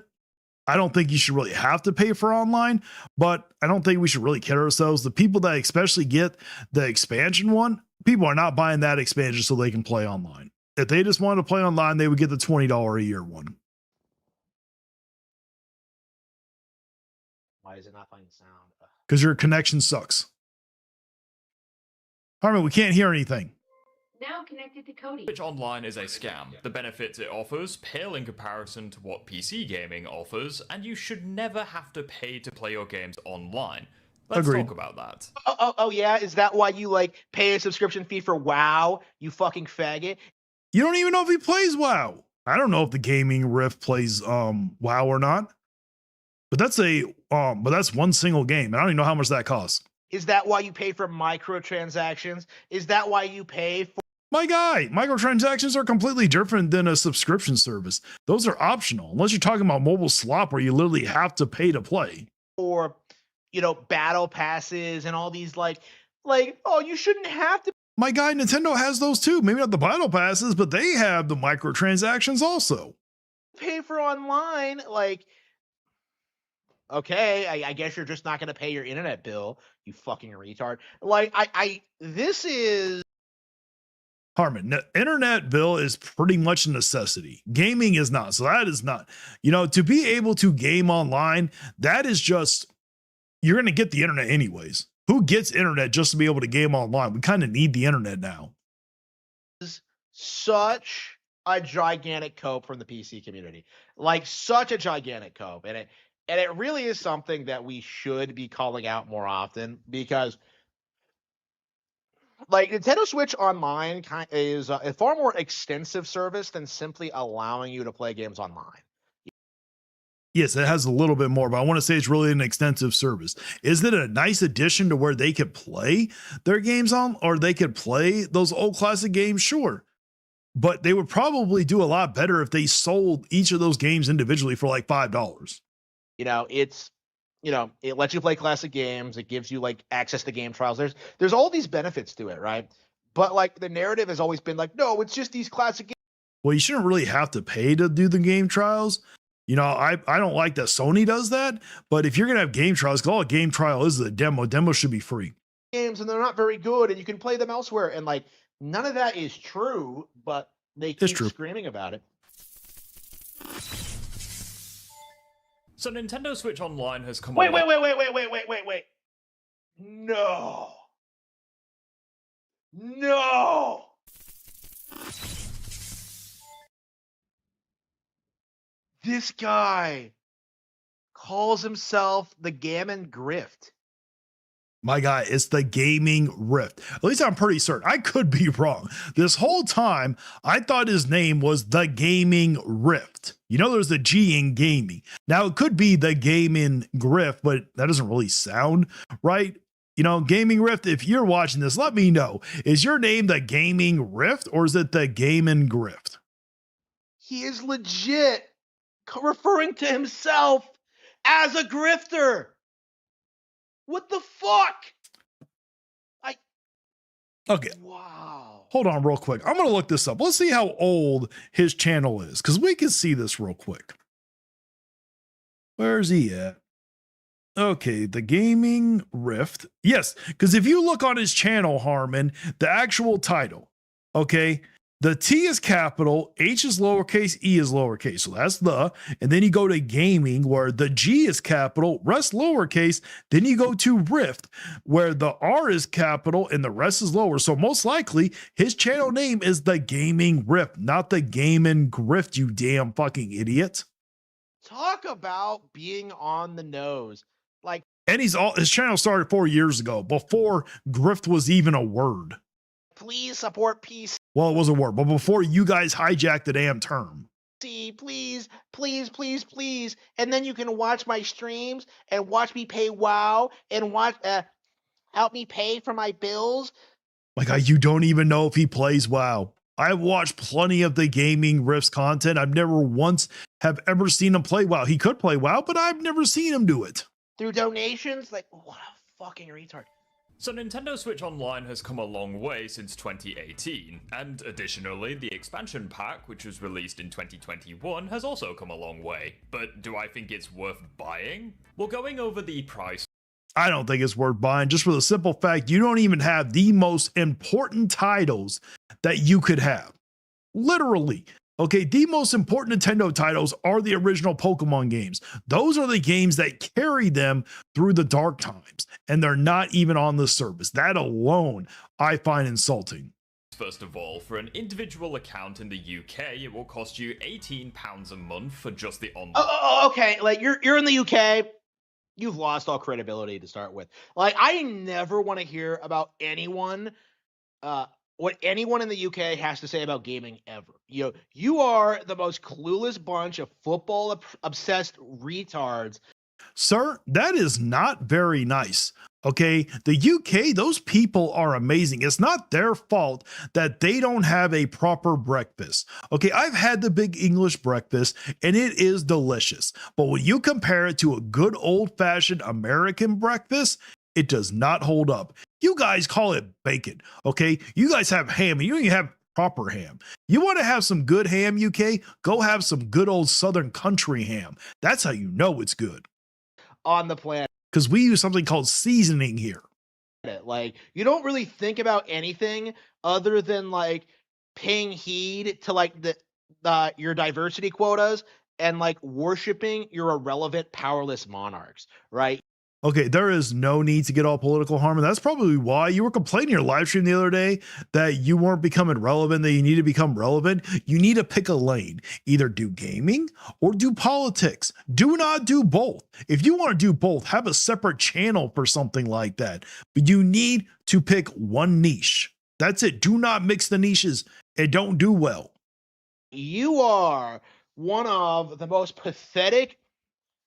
I don't think you should really have to pay for online, but I don't think we should really kid ourselves. The people that especially get the expansion one, people are not buying that expansion so they can play online. If they just wanted to play online, they would get the $20 a year one. Why is it not playing sound? Because your connection sucks. Harmon, we can't hear anything. Now connected to Cody. Switch Online is a scam. The benefits it offers pale in comparison to what PC gaming offers, and you should never have to pay to play your games online. Let's Agreed. talk about that. Oh, yeah? Is that why you, like, pay a subscription fee for WoW, you fucking faggot? You don't even know if he plays WoW. I don't know if the Gaming Rift plays WoW or not. But that's one single game, and I don't even know how much that costs. Is that why you pay for microtransactions? Is that why you pay for My guy, microtransactions are completely different than a subscription service. Those are optional, unless you're talking about mobile slop where you literally have to pay to play. battle passes and all these like oh, you shouldn't have to My guy, Nintendo has those too. Maybe not the battle passes, but they have the microtransactions also. pay for online. Like, okay, I guess you're just not going to pay your internet bill, you fucking retard. Like, this is Harmon, internet bill is pretty much a necessity. Gaming is not. So that is not, to be able to game online, that is just, you're going to get the internet anyways. Who gets internet just to be able to game online? We kind of need the internet now. such a gigantic cope from the PC community. Like, such a gigantic cope. And it really is something that we should be calling out more often, because like Nintendo Switch Online is a far more extensive service than simply allowing you to play games online. Yes, it has a little bit more, but I want to say it's really an extensive service. Is it a nice addition to where they could play their games on, or they could play those old classic games? Sure. But they would probably do a lot better if they sold each of those games individually for like $5. It lets you play classic games. It gives you like access to game trials. There's all these benefits to it, right? But like the narrative has always been like, no, it's just these classic games. Well, you shouldn't really have to pay to do the game trials. I don't like that Sony does that, but if you're going to have game trials, because all a game trial is a demo. Demo should be free. Games, and they're not very good, and you can play them elsewhere. And like, none of that is true, but they keep screaming about it. So Nintendo Switch Online has come Wait. along- No. This guy calls himself the Gammon Grift. My guy, it's the Gaming Rift. At least I'm pretty certain. I could be wrong. This whole time, I thought his name was the Gaming Rift. There's the G in gaming. Now, it could be the Gaming Grift, but that doesn't really sound right. Gaming Rift, if you're watching this, let me know. Is your name the Gaming Rift, or is it the Gaming Grift? He is legit referring to himself as a grifter. What the fuck? Okay. Wow. Hold on real quick. I'm going to look this up. Let's see how old his channel is, because we can see this real quick. Where's he at? Okay, the Gaming Rift. Yes, because if you look on his channel, Harmon, the actual title, okay, the T is capital, H is lowercase, E is lowercase. So that's the, and then you go to gaming where the G is capital, rest lowercase. Then you go to Rift where the R is capital and the rest is lower. So most likely his channel name is the Gaming Rift, not the Gaming Grift, you damn fucking idiot. Talk about being on the nose. And his channel started 4 years ago, before grift was even a word. Please support PC. Well, it was a word, but before you guys hijacked the damn term. Please. And then you can watch my streams and watch me pay WoW and help me pay for my bills. You don't even know if he plays WoW. I've watched plenty of the Gaming Rift's content. I've never once have ever seen him play WoW. He could play WoW, but I've never seen him do it. Through donations? What a fucking retard. So Nintendo Switch Online has come a long way since 2018, and additionally, the expansion pack, which was released in 2021, has also come a long way. But do I think it's worth buying? Well, going over the price. I don't think it's worth buying, just for the simple fact you don't even have the most important titles that you could have. Literally. Okay, the most important Nintendo titles are the original Pokemon games. Those are the games that carry them through the dark times, and they're not even on the service. That alone I find insulting. First of all, for an individual account in the UK, it will cost you £18 a month for just the online. Okay, like you're in the UK, you've lost all credibility to start with. Like, I never want to hear about anyone, what anyone in the UK has to say about gaming ever. You are the most clueless bunch of football obsessed retards. Sir, that is not very nice. Okay, the UK, those people are amazing. It's not their fault that they don't have a proper breakfast. Okay, I've had the big English breakfast and it is delicious. But when you compare it to a good old fashioned American breakfast, it does not hold up. You guys call it bacon. Okay, you guys have ham and you don't even have proper ham. You want to have some good ham, UK? Go have some good old Southern country ham. That's how you know it's good. On the planet. Because we use something called seasoning here. Like, you don't really think about anything other than like paying heed to like the your diversity quotas and like worshiping your irrelevant, powerless monarchs, right? Okay, there is no need to get all political, Harmon. That's probably why you were complaining in your live stream the other day that you weren't becoming relevant, that you need to become relevant. You need to pick a lane. Either do gaming or do politics. Do not do both. If you want to do both, have a separate channel for something like that. But you need to pick one niche. That's it. Do not mix the niches. It don't do well. You are one of the most pathetic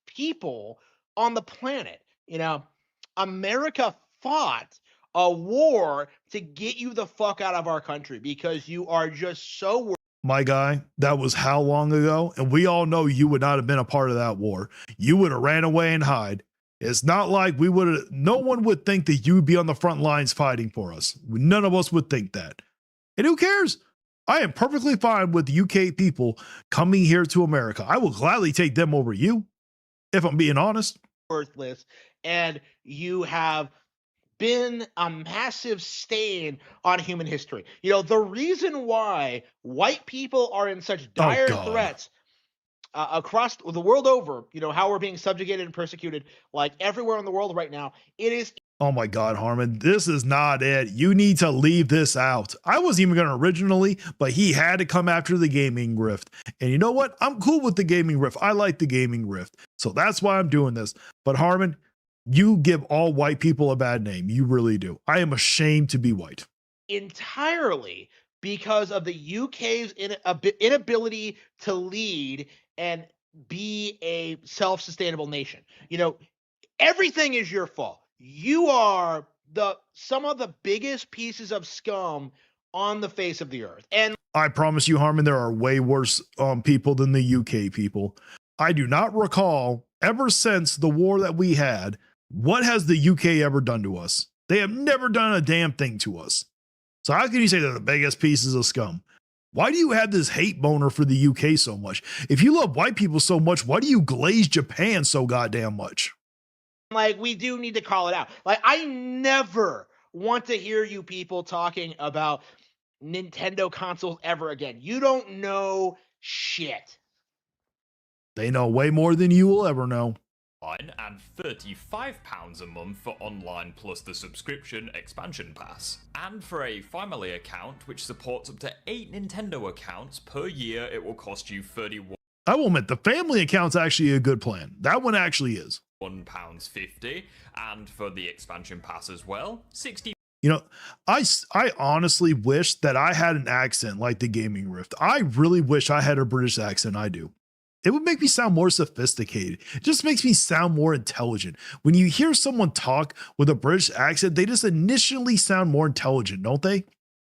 people on the planet. America fought a war to get you the fuck out of our country because you are just so. My guy, that was how long ago? And we all know you would not have been a part of that war. You would have ran away and hide. It's not like no one would think that you would be on the front lines fighting for us. None of us would think that. And who cares? I am perfectly fine with UK people coming here to America. I will gladly take them over you, if I'm being honest. Worthless, and you have been a massive stain on human history. The reason why white people are in such dire threats across the world over, how we're being subjugated and persecuted like everywhere in the world right now, it is. Oh my God, Harmon, this is not it. You need to leave this out. I wasn't even going to originally, but he had to come after the gaming rift. And you know what? I'm cool with the gaming rift. I like the gaming rift. So that's why I'm doing this. But Harmon, you give all white people a bad name. You really do. I am ashamed to be white. Entirely because of the UK's inability to lead and be a self-sustainable nation. Everything is your fault. You are some of the biggest pieces of scum on the face of the earth. And I promise you, Harmon, there are way worse people than the UK people. I do not recall, ever since the war that we had, what has the UK ever done to us? They have never done a damn thing to us. So how can you say they're the biggest pieces of scum? Why do you have this hate boner for the UK so much? If you love white people so much, why do you glaze Japan so goddamn much? Like, we do need to call it out. Like, I never want to hear you people talking about Nintendo consoles ever again. You don't know shit. They know way more than you will ever know. And £35 a month for online plus the subscription expansion pass. And for a family account which supports up to 8 Nintendo accounts per year, it will cost you £31. I will admit, the family account's actually a good plan. That one actually is. £1.50, and for the expansion pass as well, £60. I honestly wish that I had an accent like the Gaming Rift. I really wish I had a British accent. I do. It would make me sound more sophisticated. It just makes me sound more intelligent. When you hear someone talk with a British accent, they just initially sound more intelligent, don't they?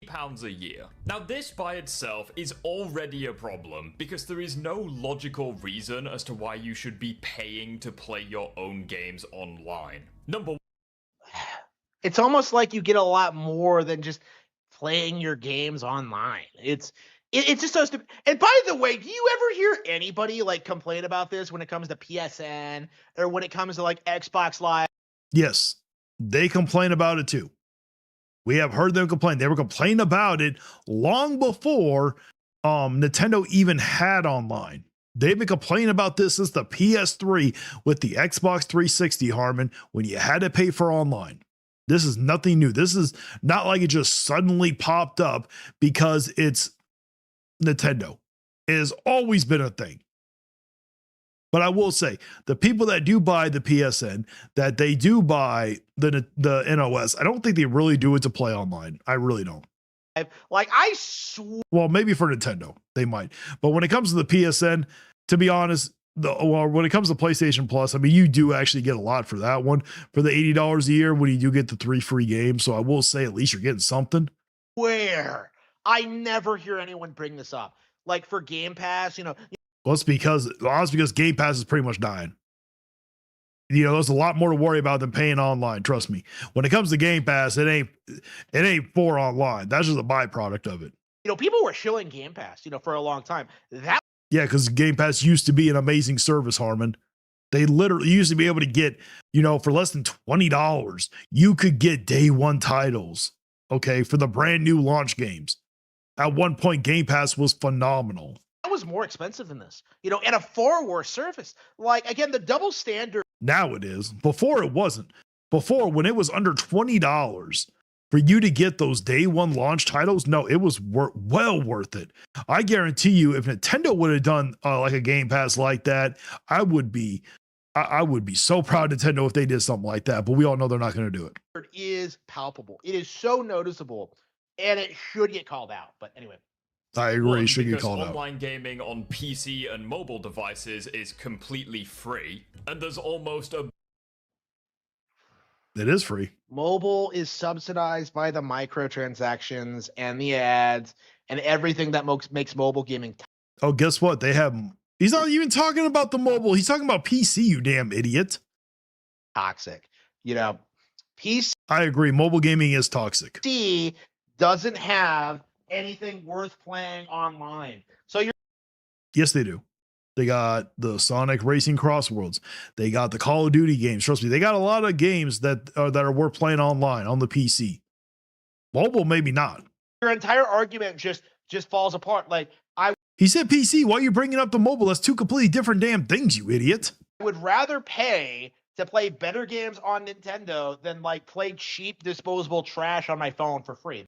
£60 a year. Now this by itself is already a problem because there is no logical reason as to why you should be paying to play your own games online. It's almost like you get a lot more than just playing your games online. It's just so stupid. And by the way, do you ever hear anybody like complain about this when it comes to PSN or when it comes to like Xbox Live? Yes, they complain about it too. We have heard them complain. They were complaining about it long before Nintendo even had online. They've been complaining about this since the PS3 with the Xbox 360, Harmon, when you had to pay for online. This is nothing new. This is not like it just suddenly popped up because it's Nintendo. It has always been a thing. But I will say, the people that do buy the PSN, that they do buy the NOS, I don't think they really do it to play online. I really don't. Like, I swear. Well, maybe for Nintendo, they might. But when it comes to the PSN, to be honest, when it comes to PlayStation Plus, I mean, you do actually get a lot for that one. For the $80 a year, when you do get the 3 free games. So I will say, at least you're getting something. Where? I never hear anyone bring this up. Like, for Game Pass, you know. Well, it's because Game Pass is pretty much dying. You know, there's a lot more to worry about than paying online. Trust me. When it comes to Game Pass, it ain't for online. That's just a byproduct of it. You know, people were shilling Game Pass, you know, for a long time. Yeah, because Game Pass used to be an amazing service, Harmon. They literally used to be able to get, you know, for less than $20, you could get day one titles, okay, for the brand new launch games. At one point, Game Pass was phenomenal. That was more expensive than this, you know, and a far worse service. Like, again, the double standard. Now it is. Before it wasn't. Before, when it was under $20 for you to get those day one launch titles, no, it was well worth it. I guarantee you, if Nintendo would have done like a Game Pass like that, I would be so proud of Nintendo if they did something like that. But we all know they're not going to do it. It is palpable. It is so noticeable, and it should get called out. But anyway. I agree. Should get because called out. online gaming on PC and mobile devices is completely free, and there's almost a. It is free. Mobile is subsidized by the microtransactions and the ads and everything that makes mobile gaming. Oh, guess what? They have. He's not even talking about the mobile. He's talking about PC. You damn idiot. Toxic. You know, PC. I agree. Mobile gaming is toxic. Doesn't have anything worth playing online. So you're. Yes, they do. They got the Sonic Racing Crossworlds. They got the Call of Duty games. Trust me, they got a lot of games that are worth playing online on the PC. Mobile, maybe not. Your entire argument just falls apart. Like, he said PC. Why are you bringing up the mobile? That's two completely different damn things, you idiot. I would rather pay to play better games on Nintendo than like play cheap disposable trash on my phone for free.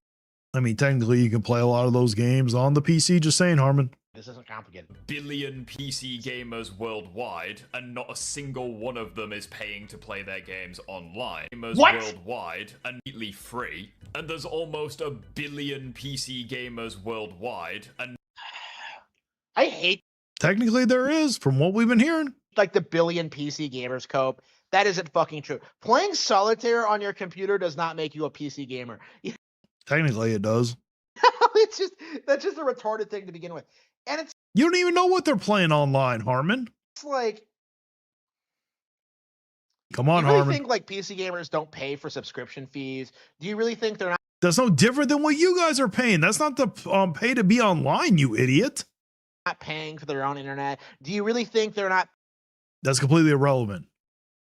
I mean, technically, you can play a lot of those games on the PC. Just saying, Harmon. This isn't complicated. Billion PC gamers worldwide, and not a single one of them is paying to play their games online. Gamers worldwide are neatly free, and there's almost a billion PC gamers worldwide, and I hate. Technically, there is, from what we've been hearing. Like the billion PC gamers cope. That isn't fucking true. Playing solitaire on your computer does not make you a PC gamer. Technically, it does. That's just a retarded thing to begin with. And you don't even know what they're playing online, Harmon. It's like, come on, do you really Harmon. think like PC gamers don't pay for subscription fees? Do you really think they're not? That's no different than what you guys are paying. That's not the pay to be online, you idiot. Not paying for their own internet. Do you really think they're not? That's completely irrelevant.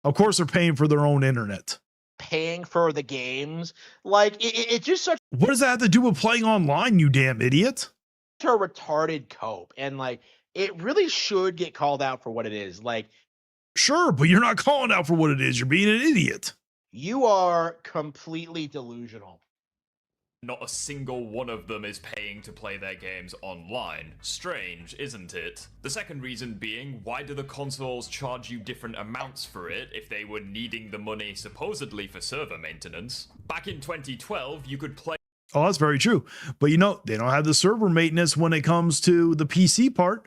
Of course, they're paying for their own internet. Paying for the games, like it's just such. What does that have to do with playing online, you damn idiot? A retarded cope, and like it really should get called out for what it is. Like, sure, but you're not calling out for what it is. You're being an idiot. You are completely delusional. Not a single one of them is paying to play their games online. Strange, isn't it? The second reason being, why do the consoles charge you different amounts for it if they were needing the money supposedly for server maintenance? Back in 2012, you could play. Oh, that's very true. But you know, they don't have the server maintenance when it comes to the PC part.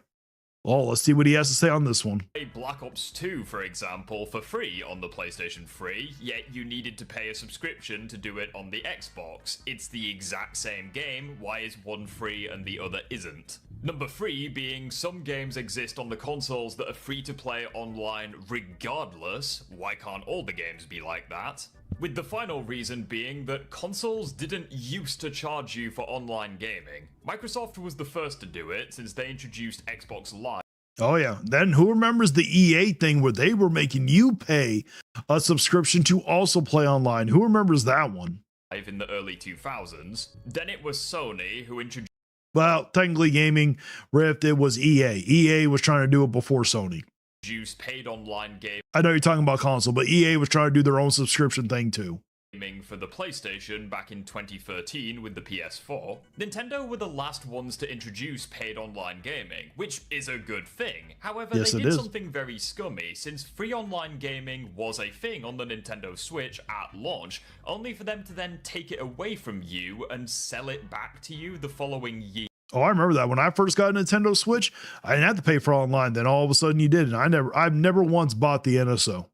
Oh, let's see what he has to say on this one. Black Ops 2, for example, for free on the PlayStation 3, yet you needed to pay a subscription to do it on the Xbox. It's the exact same game, why is one free and the other isn't? Number 3 being, some games exist on the consoles that are free to play online regardless. Why can't all the games be like that? With the final reason being that consoles didn't used to charge you for online gaming. Microsoft was the first to do it since they introduced Xbox Live. Oh yeah, then who remembers the EA thing where they were making you pay a subscription to also play online? Who remembers that one? In the early 2000s. Then it was Sony who introduced Well, technically Gaming Rift, it was EA. EA was trying to do it before Sony. introduce paid online I know you're talking about console, but EA was trying to do their own subscription thing too. gaming for the PlayStation back in 2013 with the PS4, Nintendo were the last ones to introduce paid online gaming, which is a good thing. However, Yes, they it did is. something very scummy, since free online gaming was a thing on the Nintendo Switch at launch, only for them to then take it away from you and sell it back to you the following year. Oh, I remember that when I first got a Nintendo Switch, I didn't have to pay for online. Then all of a sudden you did, and I've never once bought the NSO.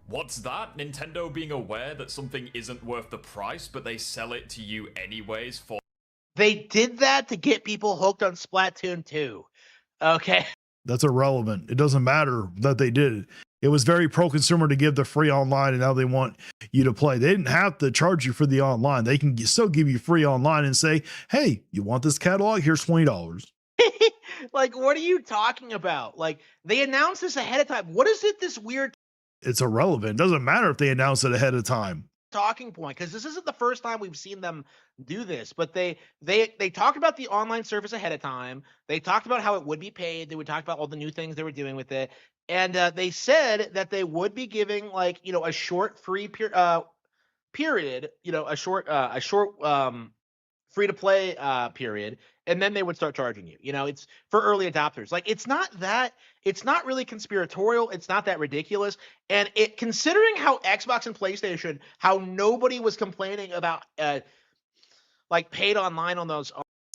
What's that? Nintendo being aware that something isn't worth the price, but they sell it to you anyways for They did that to get people hooked on Splatoon 2. Okay. That's irrelevant. It doesn't matter that they did it. It was very pro-consumer to give the free online, and now they want you to play. They didn't have to charge you for the online. They can still give you free online and say, hey, you want this catalog? Here's $20. Like, what are you talking about? Like, they announced this ahead of time. What is it, this weird It's irrelevant. It doesn't matter if they announce it ahead of time. talking point? Because this isn't the first time we've seen them do this, but they talked about the online service ahead of time. They talked about how it would be paid. They would talk about all the new things they were doing with it. And they said that they would be giving, like, you know, a short free period, you know, a short free to play period, and then they would start charging you. You know, it's for early adopters. Like, it's not really conspiratorial. It's not that ridiculous. And it, considering how Xbox and PlayStation, how nobody was complaining about like paid online on those.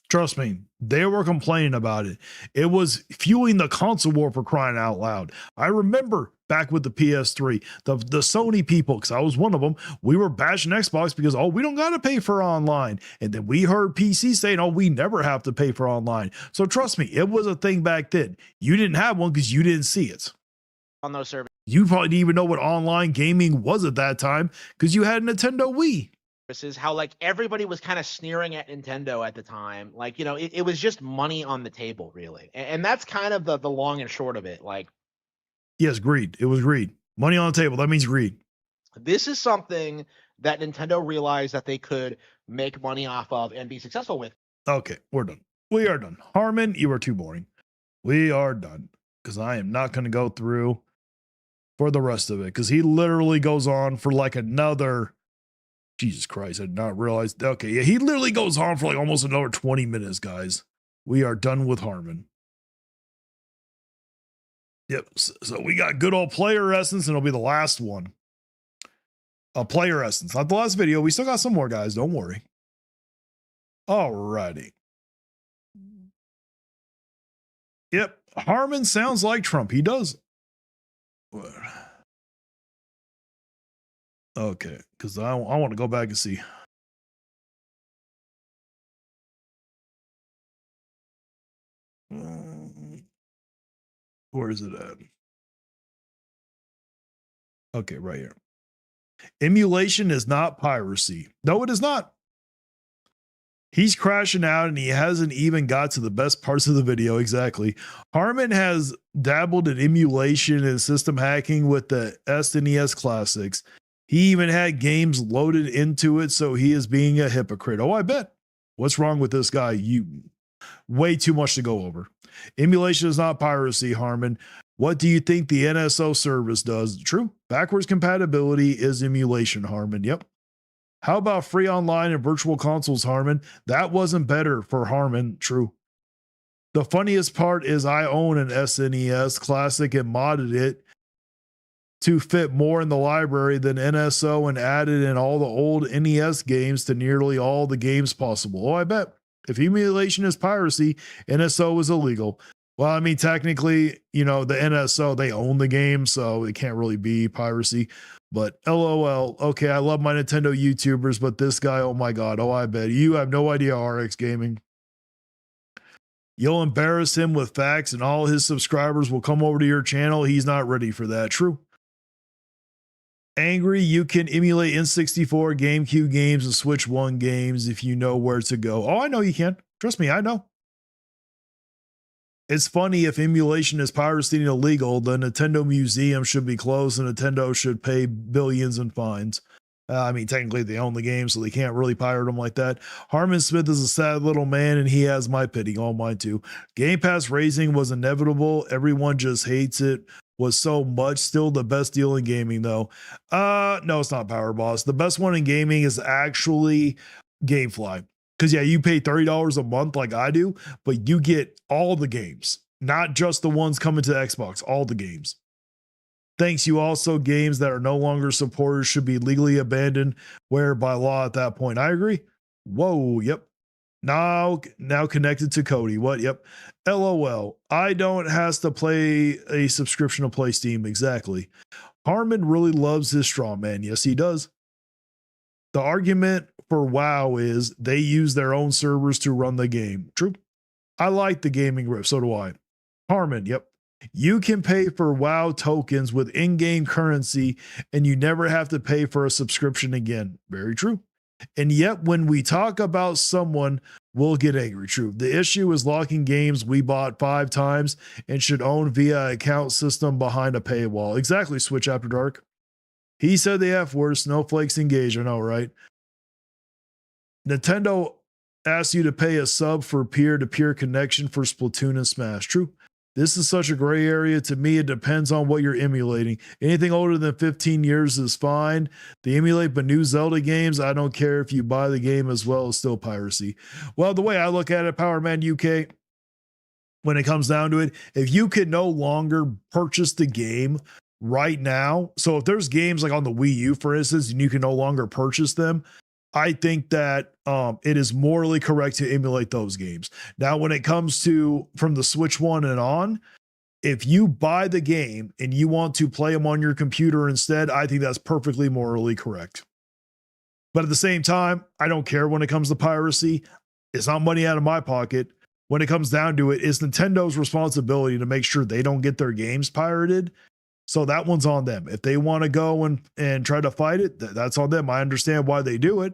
Trust me, they were complaining about it. It was fueling the console war, for crying out loud. I remember back with the PS3, the Sony people, because I was one of them, we were bashing Xbox because, oh, we don't got to pay for online. And then we heard PC saying, oh, we never have to pay for online. So trust me, it was a thing back then. You didn't have one because you didn't see it. On those services. You probably didn't even know what online gaming was at that time because you had Nintendo Wii. How, like, everybody was kind of sneering at Nintendo at the time. Like, you know, it was just money on the table, really. And that's kind of the long and short of it. Like, yes, greed. It was greed. Money on the table. That means greed. this is something that Nintendo realized that they could make money off of and be successful with. Okay, we're done. We are done. Harmon, you are too boring. We are done because I am not going to go through for the rest of it because he literally goes on for like another. Jesus Christ, I did not realize. Okay, yeah, he literally goes on for like almost another 20 minutes, guys. We are done with Harmon. Yep, so we got good old player essence, and it'll be the last one. Player essence, not the last video. We still got some more, guys. Don't worry. Alrighty. Yep, Harmon sounds like Trump. He does. Okay, because I want to go back and see. Where is it at? Okay, right here. Emulation is not piracy. No, it is not. He's crashing out and he hasn't even got to the best parts of the video. Exactly. Harmon has dabbled in emulation and system hacking with the SNES classics. He even had games loaded into it, so he is being a hypocrite. Oh, I bet. What's wrong with this guy? Way too much to go over. Emulation is not piracy, Harmon. What do you think the NSO service does? True. Backwards compatibility is emulation, Harmon. Yep. How about free online and virtual consoles, Harmon? That wasn't better for Harmon. True. The funniest part is I own an SNES classic and modded it to fit more in the library than NSO and added in all the old NES games to nearly all the games possible. Oh, I bet. If emulation is piracy, NSO is illegal. Well, I mean, technically, you know, the NSO, they own the game, so it can't really be piracy. But LOL, okay, I love my Nintendo YouTubers, but this guy, oh my God, oh, I bet. You have no idea, RX Gaming. You'll embarrass him with facts and all his subscribers will come over to your channel. He's not ready for that. True. Angry, you can emulate N64, GameCube games, and Switch 1 games if you know where to go. Oh, I know you can. Trust me, I know. It's funny, if emulation is piracy and illegal, the Nintendo Museum should be closed and Nintendo should pay billions in fines. I mean, technically they own the game, so they can't really pirate them like that. Harmon Smith is a sad little man, and he has my pity, all mine too. Game Pass raising was inevitable. Everyone just hates it. Was so much. Still the best deal in gaming, though. No, it's not Power Boss. The best one in gaming is actually GameFly. Because yeah, you pay $30 a month like I do, but you get all the games, not just the ones coming to Xbox, all the games. Thanks, you also games that are no longer supported should be legally abandoned where by law at that point. I agree. Whoa, yep. Now connected to Cody. What? Yep. LOL. I don't has to play a subscription to play Steam. Exactly. Harmon really loves his straw man. Yes, he does. The argument for WoW is they use their own servers to run the game. True. I like the gaming riff. So do I. Harmon. Yep. You can pay for WoW tokens with in-game currency and you never have to pay for a subscription again. Very true. And yet when we talk about someone, we'll get angry. True. The issue is locking games we bought 5 times and should own via account system behind a paywall. Exactly, Switch After Dark. He said the F word, snowflakes engage. I know, right? Nintendo asks you to pay a sub for peer-to-peer connection for Splatoon and Smash. True. This is such a gray area. To me, it depends on what you're emulating. Anything older than 15 years is fine. They emulate but new Zelda games. I don't care if you buy the game as well, it's still piracy. Well, the way I look at it, Power Man UK, when it comes down to it, if you can no longer purchase the game right now, so if there's games like on the Wii U, for instance, and you can no longer purchase them, I think that it is morally correct to emulate those games. Now, when it comes to from the Switch One and on, if you buy the game and you want to play them on your computer instead, I think that's perfectly morally correct. But at the same time, I don't care when it comes to piracy. It's not money out of my pocket. When it comes down to it, it's Nintendo's responsibility to make sure they don't get their games pirated. So that one's on them. If they want to go and try to fight it, that's on them. I understand why they do it,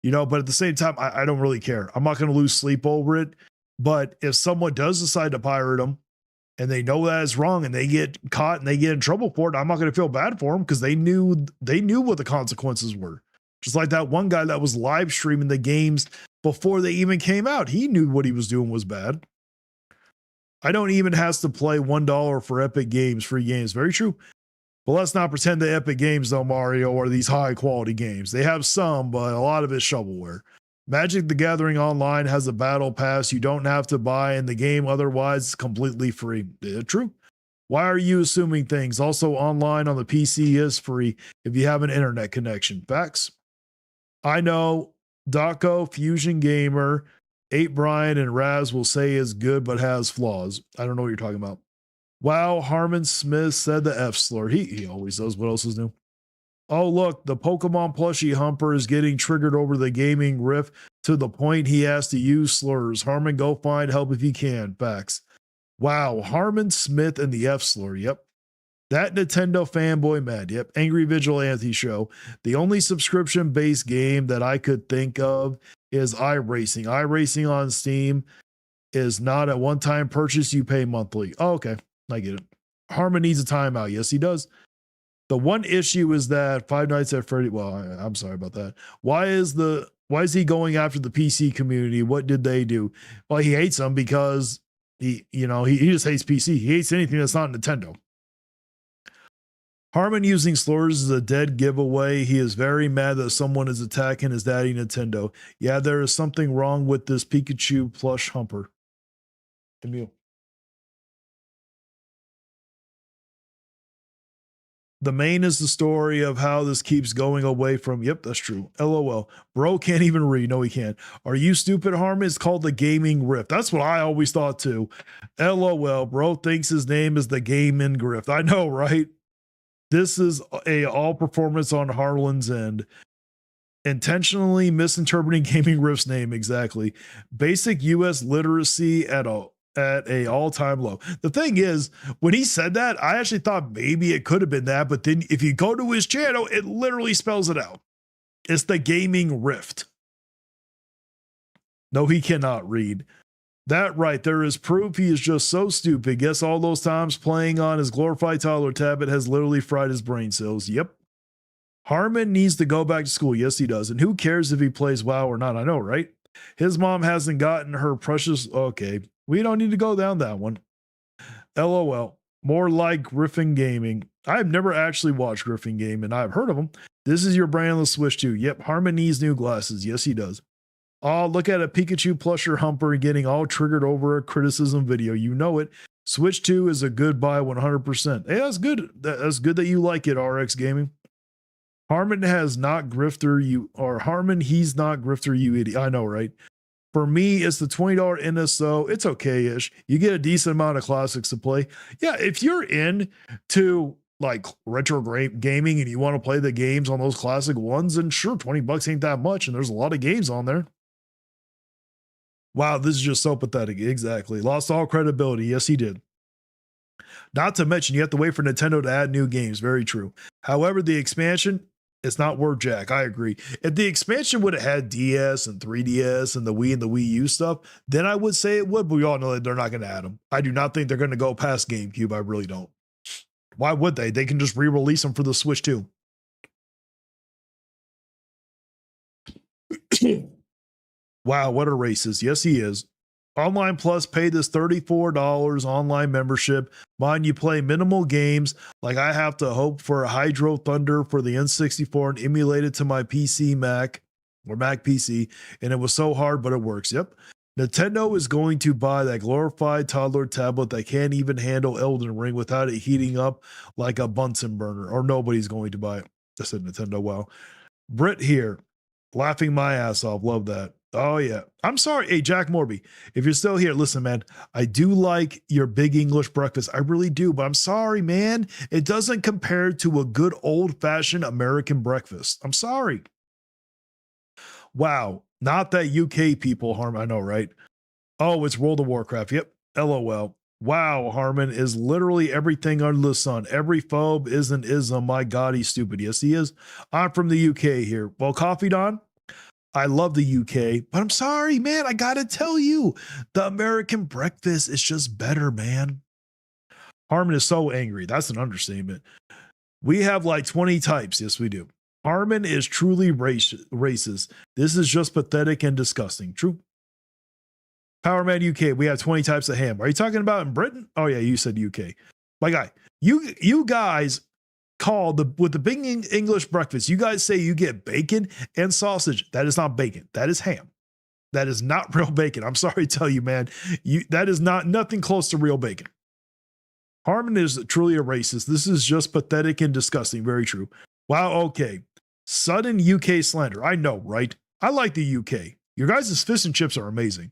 but at the same time, I don't really care. I'm not going to lose sleep over it. But if someone does decide to pirate them and they know that is wrong and they get caught and they get in trouble for it, I'm not going to feel bad for them because they knew what the consequences were. Just like that one guy that was live streaming the games before they even came out. He knew what he was doing was bad. I don't even have to play $1 for Epic Games, free games. Very true. But let's not pretend that Epic Games, though, Mario, are these high quality games. They have some, but a lot of it's shovelware. Magic the Gathering Online has a battle pass you don't have to buy in the game, otherwise it's completely free. True. Why are you assuming things? Also, online on the PC is free if you have an internet connection. Facts. I know Daco, Fusion Gamer, 8 Brian, and Raz will say is good but has flaws. I don't know what you're talking about. Wow, Harmon Smith said the F slur. He always does. What else is new? Oh, look, the Pokemon plushie humper is getting triggered over the gaming riff to the point he has to use slurs. Harmon, go find help if you can. Facts. Wow, Harmon Smith and the F slur. Yep. That Nintendo fanboy mad. Yep. Angry Vigilante Show. The only subscription-based game that I could think of is iRacing. iRacing on Steam is not a one-time purchase. You pay monthly. Oh, okay. I get it. Harmon needs a timeout. Yes, he does. The one issue is that Five Nights at Freddy. Well, I'm sorry about that. Why is he going after the PC community? What did they do? Well, he hates them because he just hates PC. He hates anything that's not Nintendo. Harmon using slurs is a dead giveaway. He is very mad that someone is attacking his daddy Nintendo. Yeah, there is something wrong with this Pikachu plush humper. Emil. The main is the story of how this keeps going away from. Yep, that's true. LOL. Bro can't even read. No, he can't. Are you stupid, Harmon? It's called the Gaming Rift. That's what I always thought too. LOL. Bro thinks his name is the Gaming Grift. I know, right? This is a all performance on Harlan's end. Intentionally misinterpreting Gaming Rift's name. Exactly. Basic US literacy at a all-time low. The thing is, when he said that, I actually thought maybe it could have been that, but then if you go to his channel, it literally spells it out. It's the Gaming Rift. No, he cannot read. That right, there is proof he is just so stupid. Guess all those times playing on his glorified toddler tablet has literally fried his brain cells. Yep. Harmon needs to go back to school. Yes, he does. And who cares if he plays WoW or not? I know, right? His mom hasn't gotten her precious. Okay, we don't need to go down that one. LOL. More like Griffin Gaming. I've never actually watched Griffin Game, and I've heard of him. This is your brand on the Switch too. Yep, Harmon needs new glasses. Yes, he does. Oh, look at a Pikachu plusher humper getting all triggered over a criticism video. You know it. Switch 2 is a good buy 100%. Hey, that's good. That's good that you like it, RX Gaming. Harmon has not grifter you, or Harmon, he's not grifter you idiot. I know, right? For me, it's the $20 NSO. It's okay-ish. You get a decent amount of classics to play. Yeah, if you're into like retro gaming and you want to play the games on those classic ones, then sure, $20 ain't that much, and there's a lot of games on there. Wow, this is just so pathetic. Exactly. Lost all credibility. Yes, he did. Not to mention, you have to wait for Nintendo to add new games. Very true. However, the expansion, it's not worth jack. I agree. If the expansion would have had DS and 3DS and the Wii and the Wii U stuff, then I would say it would, but we all know that they're not going to add them. I do not think they're going to go past GameCube. I really don't. Why would they? They can just re-release them for the Switch too. Wow, what a racist. Yes, he is. Online Plus paid this $34 online membership. Mind you play minimal games, like I have to hope for a Hydro Thunder for the N64 and emulate it to my PC Mac or Mac PC, and it was so hard, but it works. Yep. Nintendo is going to buy that glorified toddler tablet that can't even handle Elden Ring without it heating up like a Bunsen burner, or nobody's going to buy it. I said Nintendo, wow. Brit here, laughing my ass off. Love that. Oh, yeah. I'm sorry. Hey, Jack Morby, if you're still here, listen, man, I do like your big English breakfast. I really do, but I'm sorry, man. It doesn't compare to a good old fashioned American breakfast. I'm sorry. Wow. Not that UK people, Harmon. I know, right? Oh, it's World of Warcraft. Yep. LOL. Wow, Harmon is literally everything under the sun. Every phobe is an ism. My God, he's stupid. Yes, he is. I'm from the UK here. Well, Coffee Don, I love the UK, but I'm sorry, man. I got to tell you, the American breakfast is just better, man. Harmon is so angry. That's an understatement. We have like 20 types. Yes, we do. Harmon is truly racist. This is just pathetic and disgusting. True. Power Man UK, we have 20 types of ham. Are you talking about in Britain? Oh, yeah, you said UK. My guy, you guys call with the big English breakfast, you guys say you get bacon and sausage. That is not bacon. That is ham. That is not real bacon. I'm sorry to tell you, man. That is nothing close to real bacon. Harmon is truly a racist. This is just pathetic and disgusting. Very true. Wow, okay. Sudden UK slander. I know, right? I like the UK. Your guys' fish and chips are amazing.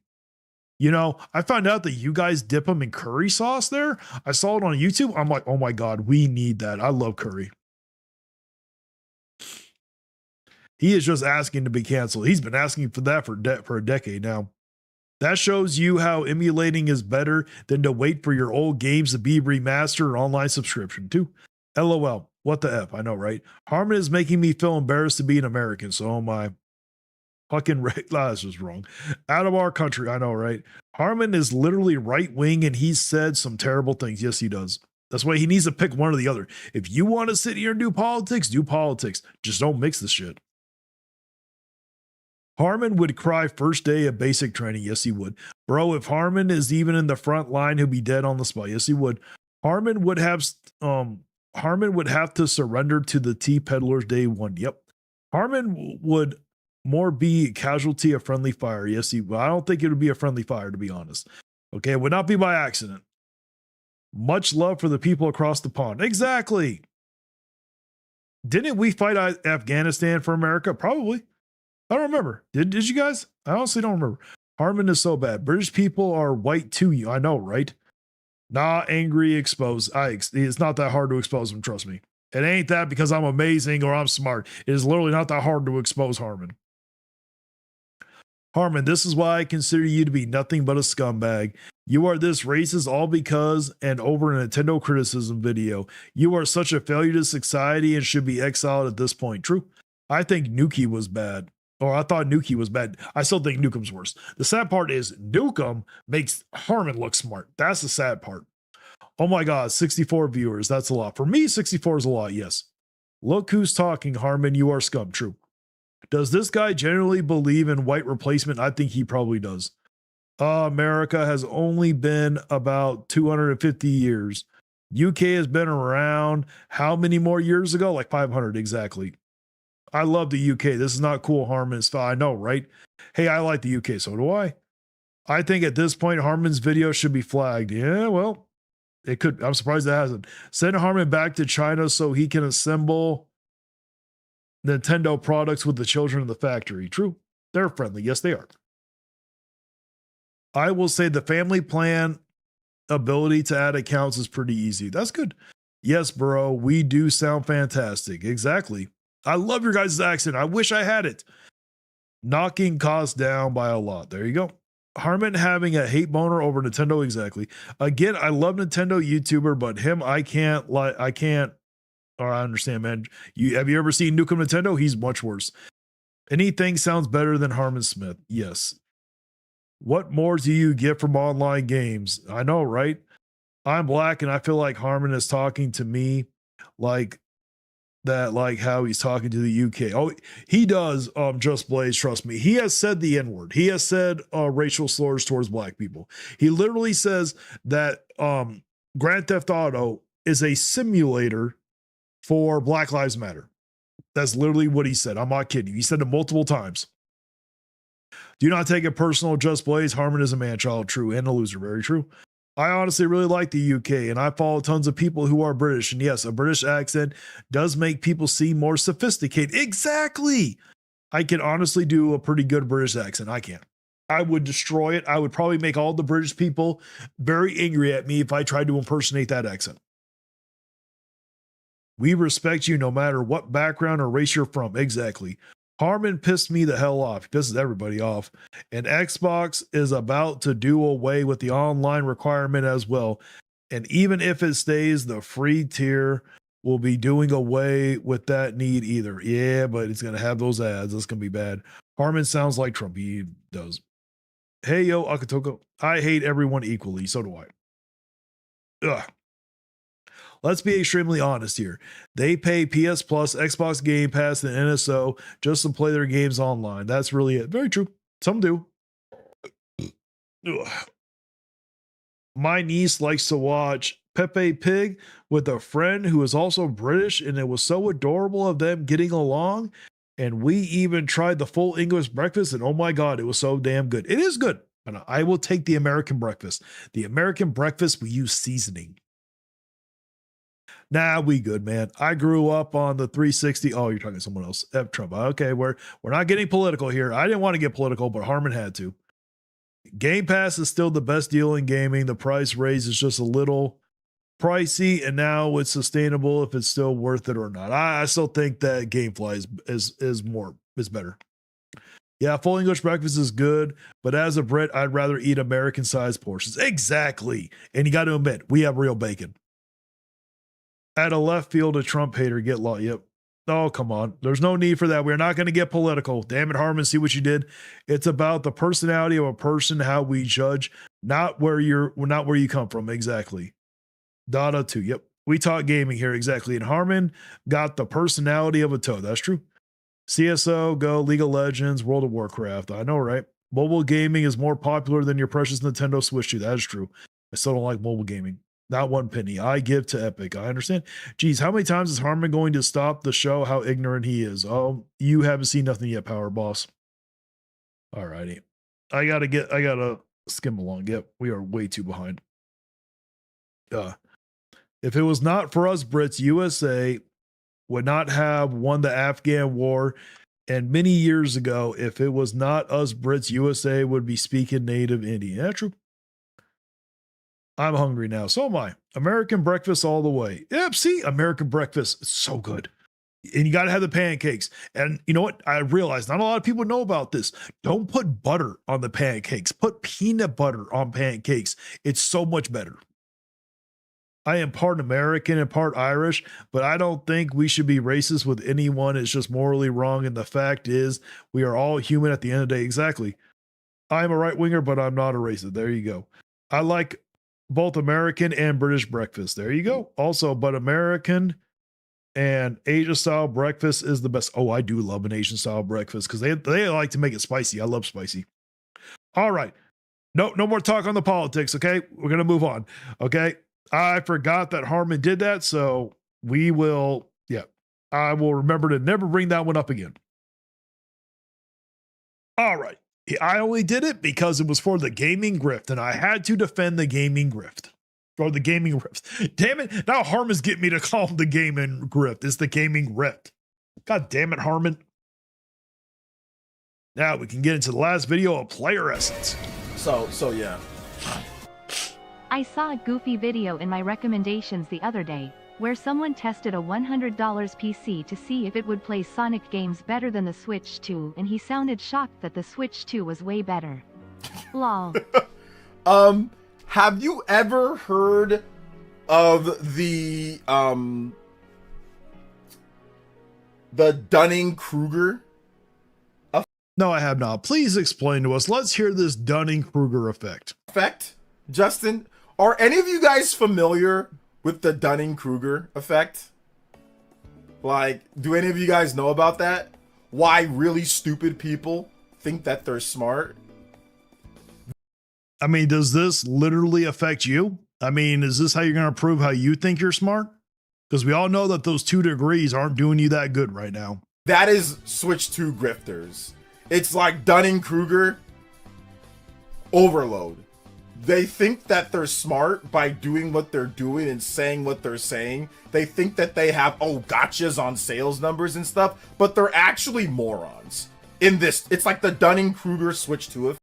You know, I found out that you guys dip them in curry sauce there. I saw it on YouTube. I'm like, oh my God, we need that. I love curry. He is just asking to be canceled. He's been asking for that for a decade now. That shows you how emulating is better than to wait for your old games to be remastered or online subscription too. LOL. What the F? I know, right? Harmon is making me feel embarrassed to be an American. So am I. Fucking that's just wrong. Out of our country, I know, right? Harmon is literally right wing and he's said some terrible things. Yes, he does. That's why he needs to pick one or the other. If you want to sit here and do politics, do politics. Just don't mix the shit. Harmon would cry first day of basic training. Yes, he would. Bro, if Harmon is even in the front line, he'll be dead on the spot. Yes, he would. Harmon would have to surrender to the tea peddlers day one. Yep. Harmon would more be casualty of friendly fire. Yes, he. Well, I don't think it would be a friendly fire, to be honest. Okay, it would not be by accident. Much love for the people across the pond. Exactly. Didn't we fight Afghanistan for America? Probably. I don't remember. Did you guys? I honestly don't remember. Harmon is so bad. British people are white too. I know, right? Nah, angry, exposed. It's not that hard to expose them. Trust me. It ain't that because I'm amazing or I'm smart. It is literally not that hard to expose Harmon. Harmon, this is why I consider you to be nothing but a scumbag. You are this racist all because and over a Nintendo criticism video. You are such a failure to society and should be exiled at this point. True. I think Nuki was bad. Or I thought Nuki was bad. I still think Nukem's worse. The sad part is Nukem makes Harmon look smart. That's the sad part. Oh my God, 64 viewers. That's a lot. For me, 64 is a lot, yes. Look who's talking, Harmon. You are scum. True. Does this guy generally believe in white replacement? I think he probably does. America has only been about 250 years. UK has been around how many more years ago? Like 500 exactly. I love the UK. This is not cool, Harmon. I know, right? Hey, I like the UK. So do I. I think at this point, Harmon's video should be flagged. Yeah, well, it could. I'm surprised it hasn't. Send Harmon back to China so he can assemble Nintendo products with the children in the factory. True. They're friendly. Yes, they are. I will say the family plan ability to add accounts is pretty easy. That's good. Yes, bro. We do sound fantastic. Exactly. I love your guys' accent. I wish I had it. Knocking costs down by a lot. There you go. Harmon having a hate boner over Nintendo. Exactly. Again, I love Nintendo YouTuber, but him, I can't. Or I understand, man. Have you ever seen Nukem Nintendo? He's much worse. Anything sounds better than Harmon Smith. Yes. What more do you get from online games? I know, right? I'm black and I feel like Harmon is talking to me like that, like how he's talking to the UK. Oh, he does, Just Blaze, trust me. He has said the N-word. He has said racial slurs towards black people. He literally says that Grand Theft Auto is a simulator for Black Lives Matter. That's literally what he said. I'm not kidding you. He said it multiple times. Do not take it personal, Just Blaze. Harmon is a man-child. True. And a loser. Very true. I honestly really like the UK, and I follow tons of people who are British. And yes, a British accent does make people seem more sophisticated. Exactly. I can honestly do a pretty good British accent. I can. I would destroy it. I would probably make all the British people very angry at me if I tried to impersonate that accent. We respect you no matter what background or race you're from. Exactly. Harmon pissed me the hell off. He pisses everybody off. And Xbox is about to do away with the online requirement as well. And even if it stays, the free tier will be doing away with that need either. Yeah, but it's going to have those ads. That's going to be bad. Harmon sounds like Trump. He does. Hey, yo, Akatoko. I hate everyone equally. So do I. Ugh. Let's be extremely honest here. They pay PS Plus, Xbox Game Pass, and NSO just to play their games online. That's really it. Very true. Some do. Ugh. My niece likes to watch Pepe Pig with a friend who is also British, and it was so adorable of them getting along. And we even tried the full English breakfast, and oh my God, it was so damn good. It is good. And I will take the American breakfast. The American breakfast, we use seasoning. Nah, we good, man. I grew up on the 360. Oh, you're talking to someone else. F Trump. Okay, we're not getting political here. I didn't want to get political, but Harmon had to. Game Pass is still the best deal in gaming. The price raise is just a little pricey, and now it's sustainable if it's still worth it or not. I still think that GameFly is better. Yeah, full English breakfast is good, but as a Brit, I'd rather eat American-sized portions. Exactly. And you got to admit, we have real bacon. At a left field, a Trump hater get law. Yep. Oh, come on. There's no need for that. We're not going to get political. Damn it, Harmon. See what you did. It's about the personality of a person, how we judge, not where you come from. Exactly. Data 2. Yep. We talk gaming here. Exactly. And Harmon got the personality of a toad. That's true. CSO, Go, League of Legends, World of Warcraft. I know, right? Mobile gaming is more popular than your precious Nintendo Switch 2. That is true. I still don't like mobile gaming. Not one penny. I give to Epic. I understand. Geez, how many times is Harmon going to stop the show how ignorant he is? Oh, you haven't seen nothing yet, Power Boss. All righty. I gotta skim along. Yep, we are way too behind. If it was not for us Brits, USA would not have won the Afghan war. And many years ago, if it was not us Brits, USA would be speaking native Indian. Yeah, true. I'm hungry now. So am I. American breakfast all the way. Yep, see? American breakfast. It's so good. And you got to have the pancakes. And you know what? I realize not a lot of people know about this. Don't put butter on the pancakes. Put peanut butter on pancakes. It's so much better. I am part American and part Irish, but I don't think we should be racist with anyone. It's just morally wrong. And the fact is, we are all human at the end of the day. Exactly. I'm a right winger, but I'm not a racist. There you go. I like both American and British breakfast. There you go. Also, but American And Asian style breakfast is the best. Oh, I do love an Asian style breakfast because they like to make it spicy. I love spicy. All right. No more talk on the politics. Okay. We're going to move on. Okay. I forgot that Harmon did that. So we will, I will remember to never bring that one up again. All right. I only did it because it was for the gaming grift and I had to defend the gaming grift. Or the gaming grift. Damn it. Now Harmon's getting me to call him the gaming grift. It's the gaming grift. God damn it, Harmon. Now we can get into the last video of player essence. So yeah. I saw a goofy video in my recommendations the other day, where someone tested a $100 PC to see if it would play Sonic games better than the Switch 2, and he sounded shocked that the Switch 2 was way better. Lol. Have you ever heard of the Dunning-Kruger? No, I have not. Please explain to us. Let's hear this Dunning-Kruger effect. Justin, are any of you guys familiar with the Dunning-Kruger effect? Like, do any of you guys know about that? Why really stupid people think that they're smart? I mean, does this literally affect you? I mean, is this how you're going to prove how you think you're smart? Because we all know that those 2 degrees aren't doing you that good right now. That is Switch 2 grifters. It's like Dunning-Kruger overload. They think that they're smart by doing what they're doing and saying what they're saying. They think that they have, gotchas on sales numbers and stuff, but they're actually morons. In this, it's like the Dunning-Kruger Switch 2 effect.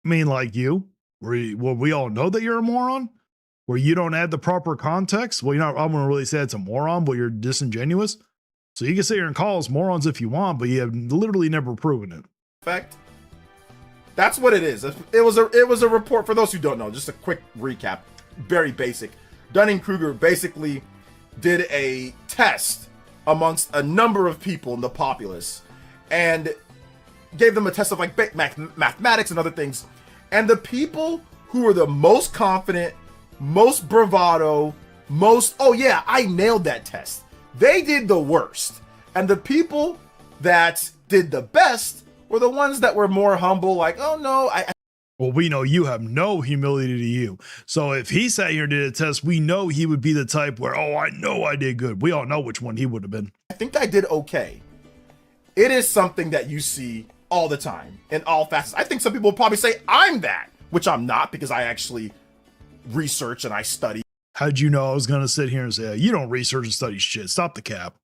I mean, like you, well, we all know that you're a moron, where you don't add the proper context. Well, I wouldn't really say it's a moron, but you're disingenuous. So you can sit here and call us morons if you want, but you have literally never proven it. Effect. That's what it is. It was a report. For those who don't know, just a quick recap, very basic. Dunning-Kruger basically did a test amongst a number of people in the populace and gave them a test of like mathematics and other things. And the people who were the most confident, most bravado, most, I nailed that test, they did the worst. And the people that did the best were the ones that were more humble, like, Well, we know you have no humility to you. So if he sat here and did a test, we know he would be the type where, I know I did good. We all know which one he would have been. I think I did okay. It is something that you see all the time in all facets. I think some people will probably say I'm that, which I'm not, because I actually research and I study. How'd you know I was going to sit here and say, you don't research and study shit? Stop the cap.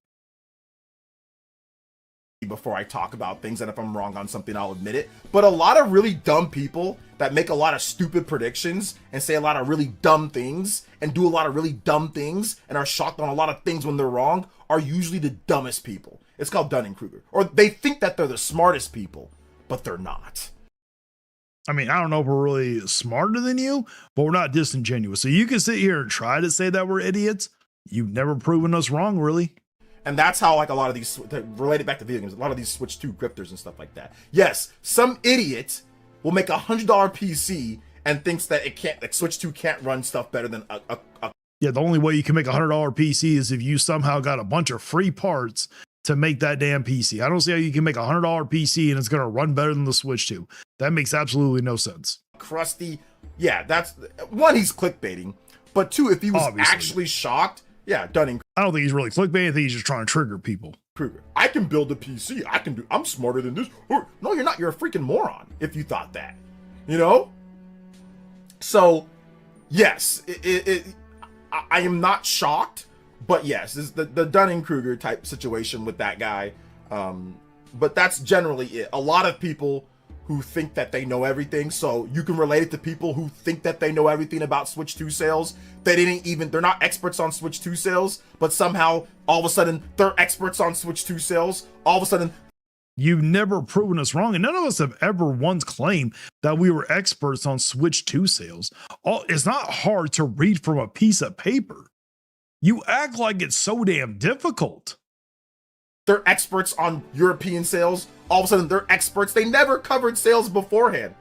Before I talk about things, and if I'm wrong on something, I'll admit it. But a lot of really dumb people that make a lot of stupid predictions and say a lot of really dumb things and do a lot of really dumb things and are shocked on a lot of things when they're wrong are usually the dumbest people. It's called Dunning-Kruger. Or they think that they're the smartest people, but they're not. I mean, I don't know if we're really smarter than you, but we're not disingenuous. So you can sit here and try to say that we're idiots. You've never proven us wrong, really. And that's how, like, a lot of these, related back to video games, a lot of these Switch 2 grifters and stuff like that. Yes, some idiot will make $100 PC and thinks that it can't, like, Switch 2 can't run stuff better than Yeah, the only way you can make $100 PC is if you somehow got a bunch of free parts to make that damn PC. I don't see how you can make $100 PC and it's going to run better than the Switch 2. That makes absolutely no sense. Crusty. Yeah, that's, one, he's clickbaiting. But two, if he was Obviously. actually shocked, yeah, Dunning. I don't think he's really clickbaiting. I think he's just trying to trigger people. Kruger. I can build a PC. I'm smarter than this. No, you're not. You're a freaking moron if you thought that. You know? So, yes, I am not shocked, but yes, it's the Dunning-Kruger type situation with that guy. But that's generally it. A lot of people who think that they know everything, so you can relate it to people who think that they know everything about Switch 2 sales. They're not experts on Switch 2 sales, but somehow all of a sudden they're experts on Switch 2 sales. All of a sudden, you've never proven us wrong, and none of us have ever once claimed that we were experts on Switch 2 sales. It's not hard to read from a piece of paper. You act like it's so damn difficult. They're experts on European sales. All of a sudden, they're experts. They never covered sales beforehand.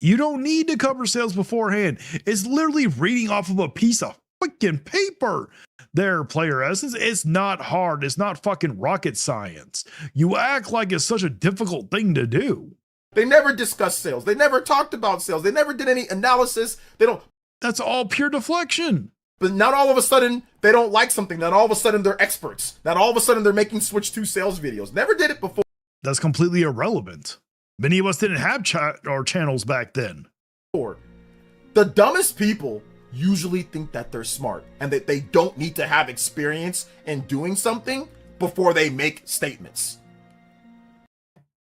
You don't need to cover sales beforehand. It's literally reading off of a piece of freaking paper. there, Player Essence. It's not hard. It's not fucking rocket science. You act like it's such a difficult thing to do. They never discussed sales. They never talked about sales. They never did any analysis. They don't. That's all pure deflection. But not all of a sudden they don't like something. Not all of a sudden they're experts. Not all of a sudden they're making Switch 2 sales videos. Never did it before. That's completely irrelevant. Many of us didn't have chat or channels back then. The dumbest people usually think that they're smart and that they don't need to have experience in doing something before they make statements.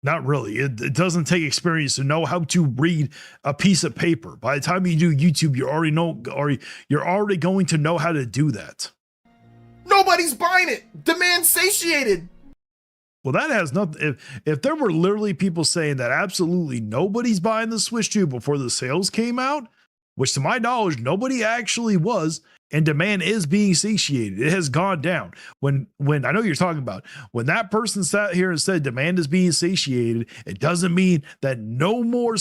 Not really. It doesn't take experience to know how to read a piece of paper. By the time you do YouTube, you already know, or you're already going to know how to do that. Nobody's buying it. Demand satiated. Well, that has nothing. If there were literally people saying that absolutely nobody's buying the Switch 2 before the sales came out, which to my knowledge, nobody actually was, and demand is being satiated. It has gone down. When I know you're talking about, when that person sat here and said demand is being satiated, it doesn't mean that no more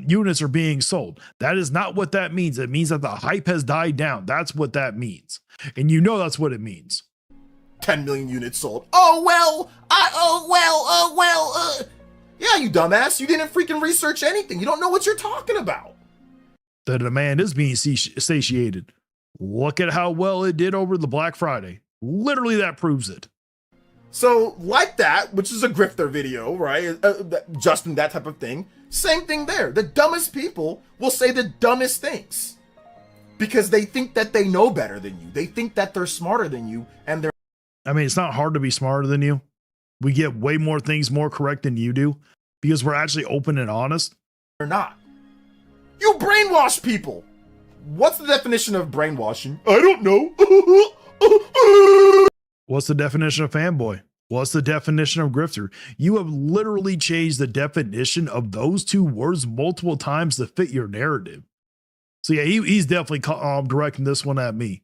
units are being sold. That is not what that means. It means that the hype has died down. That's what that means. And you know that's what it means. 10 million units sold. Yeah, you dumbass. You didn't freaking research anything. You don't know what you're talking about. The demand is being satiated. Look at how well it did over the Black Friday. Literally, that proves it. So, like that, which is a grifter video, right? Justin, that type of thing. Same thing there. The dumbest people will say the dumbest things because they think that they know better than you. They think that they're smarter than you, and they're. I mean, it's not hard to be smarter than you. We get way more things more correct than you do because we're actually open and honest. They're not. You brainwash people. What's the definition of brainwashing? I don't know. What's the definition of fanboy? What's the definition of grifter? You have literally changed the definition of those two words multiple times to fit your narrative. So yeah, he's definitely directing this one at me.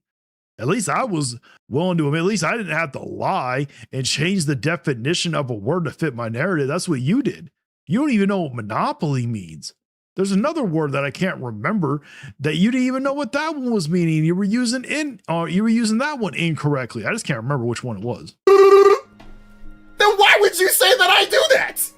At least I was willing to, at least I didn't have to lie and change the definition of a word to fit my narrative. That's what you did. You don't even know what monopoly means. There's another word that I can't remember that you didn't even know what that one was meaning. You were using that one incorrectly. I just can't remember which one it was. Then why would you say that I do that?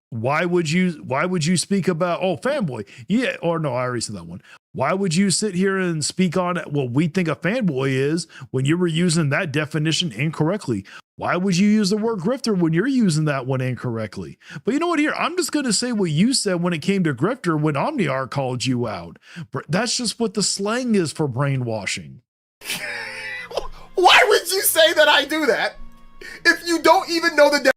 Why would you speak about, fanboy? Yeah, or no, I already said that one. Why would you sit here and speak on what we think a fanboy is when you were using that definition incorrectly? Why would you use the word grifter when you're using that one incorrectly? But you know what, here, I'm just going to say what you said when it came to grifter when Omniarch called you out. That's just what the slang is for brainwashing. Why would you say that I do that if you don't even know the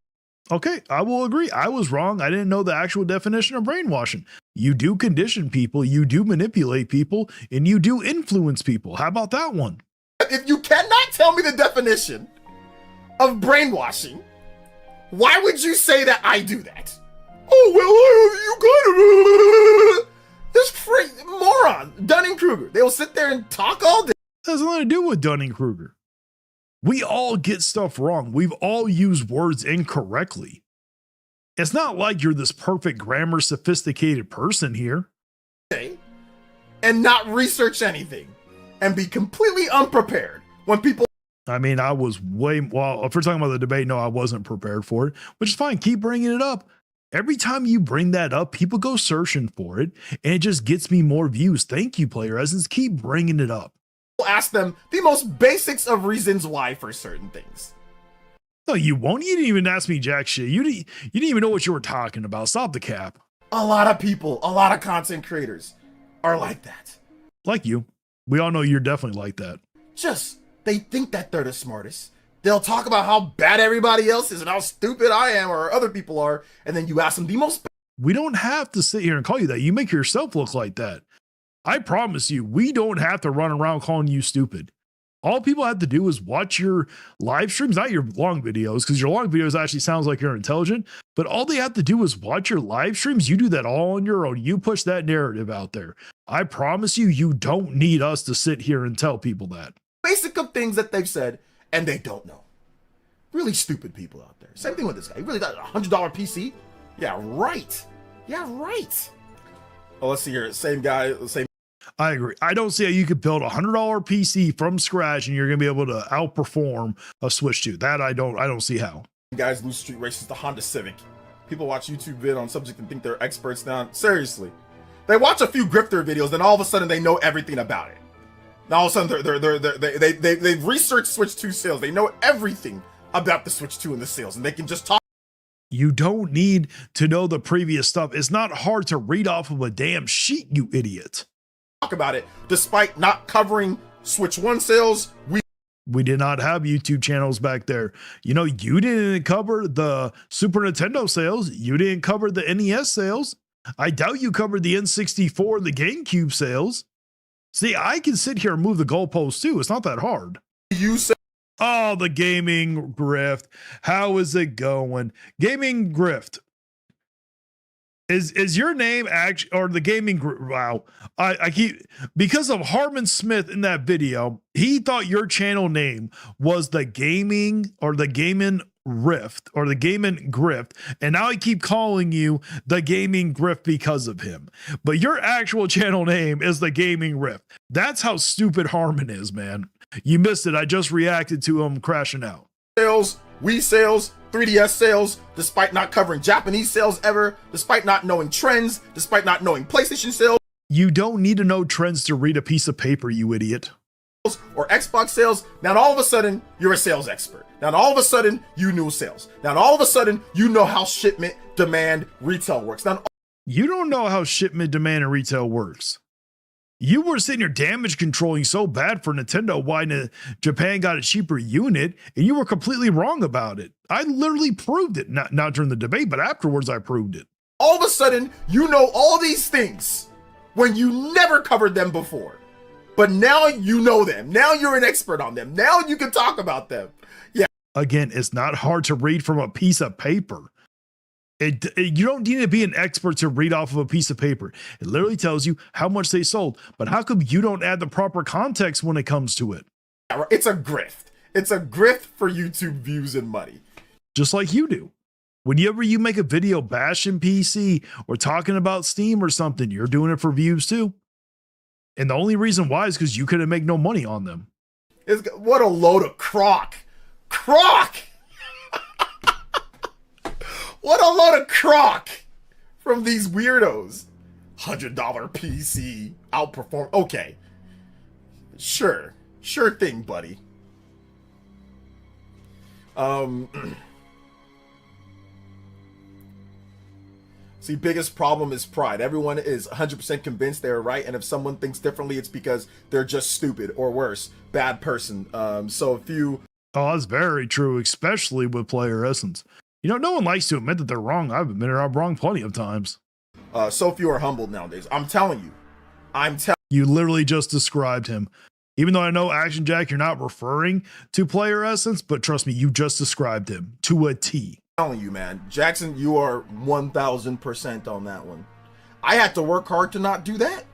Okay, I will agree. I was wrong. I didn't know the actual definition of brainwashing. You do condition people, you do manipulate people, and you do influence people. How about that one? If you cannot tell me the definition of brainwashing, why would you say that I do that? Oh, well, you got it. This freak moron, Dunning-Kruger. They will sit there and talk all day. That has nothing to do with Dunning-Kruger. We all get stuff wrong. We've all used words incorrectly. It's not like you're this perfect grammar sophisticated person here. And not research anything and be completely unprepared when people. I mean, I was if we're talking about the debate, no, I wasn't prepared for it, which is fine. Keep bringing it up. Every time you bring that up, people go searching for it and it just gets me more views. Thank you, Player Essence. Keep bringing it up. Ask them the most basics of reasons why for certain things. No, you won't. You didn't even ask me jack shit. You didn't even know what you were talking about. Stop the cap. A lot of people, a lot of content creators are like that. Like you. We all know you're definitely like that. They think that they're the smartest. They'll talk about how bad everybody else is and how stupid I am or other people are. And then you ask them the most. We don't have to sit here and call you that. You make yourself look like that. I promise you, we don't have to run around calling you stupid. All people have to do is watch your live streams, not your long videos, because your long videos actually sounds like you're intelligent, but all they have to do is watch your live streams. You do that all on your own. You push that narrative out there. I promise you, you don't need us to sit here and tell people that. Basic of things that they've said, and they don't know. Really stupid people out there. Same thing with this guy. He really got a $100 PC? Yeah, right. Oh, let's see here. Same guy, same. I agree. I don't see how you could build $100 PC from scratch and you're going to be able to outperform a Switch 2. That I don't see how. Guys lose street races to Honda Civic. People watch YouTube vid on subject and think they're experts now. Seriously. They watch a few grifter videos, then all of a sudden they know everything about it. Now all of a sudden they've researched Switch 2 sales. They know everything about the Switch 2 and the sales, and they can just talk. You don't need to know the previous stuff. It's not hard to read off of a damn sheet, you idiot. About it, despite not covering Switch 1 sales. We did not have YouTube channels back there. You know, you didn't cover the Super Nintendo sales. You didn't cover the NES sales. I doubt you covered the N64, the GameCube sales. See, I can sit here and move the goalposts too. It's not that hard. You said, oh, the gaming grift. How is it going? Gaming grift. Is your name actually, or the gaming grift? Wow. I keep, because of Harmon Smith in that video, he thought your channel name was the gaming or the gaming rift or the gaming grift. And now I keep calling you the gaming grift because of him. But your actual channel name is the gaming rift. That's how stupid Harmon is, man. You missed it. I just reacted to him crashing out. Sales, Wii sales, 3DS sales, despite not covering Japanese sales ever, despite not knowing trends, despite not knowing PlayStation sales. You don't need to know trends to read a piece of paper, you idiot. Or Xbox sales. Now all of a sudden you're a sales expert. Now all of a sudden you knew sales. Now all of a sudden you know how shipment, demand, retail works. Now you don't know how shipment, demand, and retail works. You were sitting here damage controlling so bad for Nintendo why Japan got a cheaper unit, and you were completely wrong about it. I literally proved it, not during the debate, but afterwards I proved it. All of a sudden you know all these things when you never covered them before. But now you know them. Now you're an expert on them. Now you can talk about them. Yeah. Again, it's not hard to read from a piece of paper. You don't need to be an expert to read off of a piece of paper. It literally tells you how much they sold. But how come you don't add the proper context when it comes to it? It's a grift. It's a grift for YouTube views and money. Just like you do. Whenever you make a video bashing PC or talking about Steam or something, you're doing it for views too. And the only reason why is because you couldn't make no money on them. What a load of crock. Crock! What a load of crock from these weirdos. $100 PC, outperform. Okay. Sure. Sure thing, buddy. See, biggest problem is pride. Everyone is 100% convinced they're right, and if someone thinks differently, it's because they're just stupid, or worse, bad person. So if you... Oh, that's very true, especially with player essence. You know, no one likes to admit that they're wrong. I've admitted I'm wrong plenty of times. So few are humbled nowadays. I'm telling you. You literally just described him. Even though I know, Action Jack, you're not referring to player essence, but trust me, you just described him to a T. Telling you, man, Jackson, you are 1000% on that one. I had to work hard to not do that,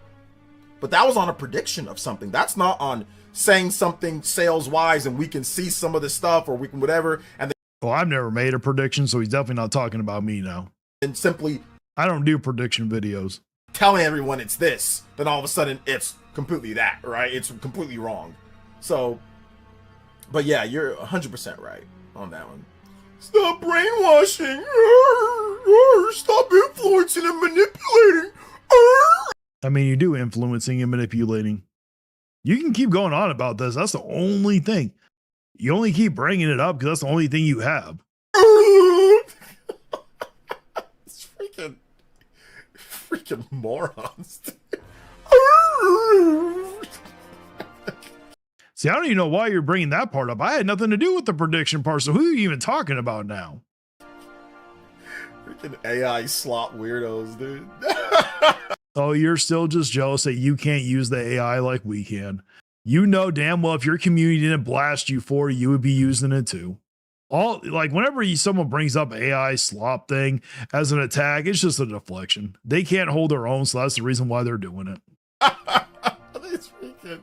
but that was on a prediction of something. That's not on saying something sales wise and we can see some of the stuff or we can whatever. And well, I've never made a prediction, so he's definitely not talking about me now. And simply, I don't do prediction videos. Telling everyone it's this, then all of a sudden it's completely that, right? It's completely wrong. So, but yeah, you're 100% right on that one. Stop brainwashing. Stop influencing and manipulating. I mean, you do influencing and manipulating. You can keep going on about this. That's the only thing. You only keep bringing it up because that's the only thing you have. It's freaking morons. See, I don't even know why you're bringing that part up. I had nothing to do with the prediction part, so who are you even talking about now? Freaking AI slot weirdos, dude. Oh, you're still just jealous that you can't use the AI like we can. You know damn well if your community didn't blast you for it, you would be using it too. All like whenever someone brings up AI slop thing as an attack, it's just a deflection. They can't hold their own, so that's the reason why they're doing it. It's freaking...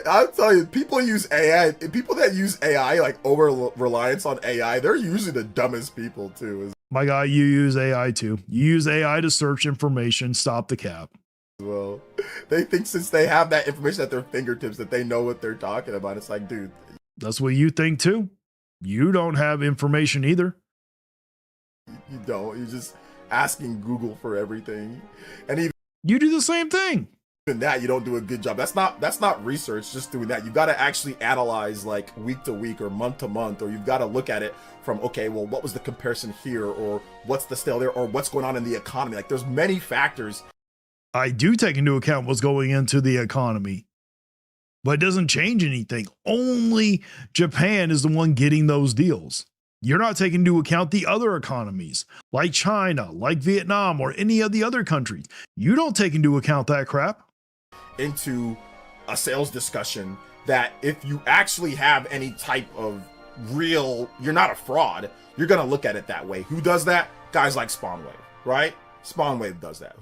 I'll tell you, people use AI. People that use AI, like over reliance on AI, they're usually the dumbest people too. My guy, you use AI too. You use AI to search information, stop the cap. Well, they think since they have that information at their fingertips that they know what they're talking about. It's like, dude, That's what you think too. You don't have information either. you don't. You're just asking Google for everything, and even You do the same thing. that you don't do a good job. That's not research. Just doing that, you got to actually analyze like week to week or month to month, or you've got to look at it from, okay, well, what was the comparison here, or what's the scale there, or what's going on in the economy. Like, there's many factors. I do take into account what's going into the economy, but it doesn't change anything. Only Japan is the one getting those deals. You're not taking into account the other economies like China, like Vietnam, or any of the other countries. You don't take into account that crap. Into a sales discussion that if you actually have any type of real, you're not a fraud, you're gonna look at it that way. Who does that? Guys like Spawnwave, right? Spawnwave does that.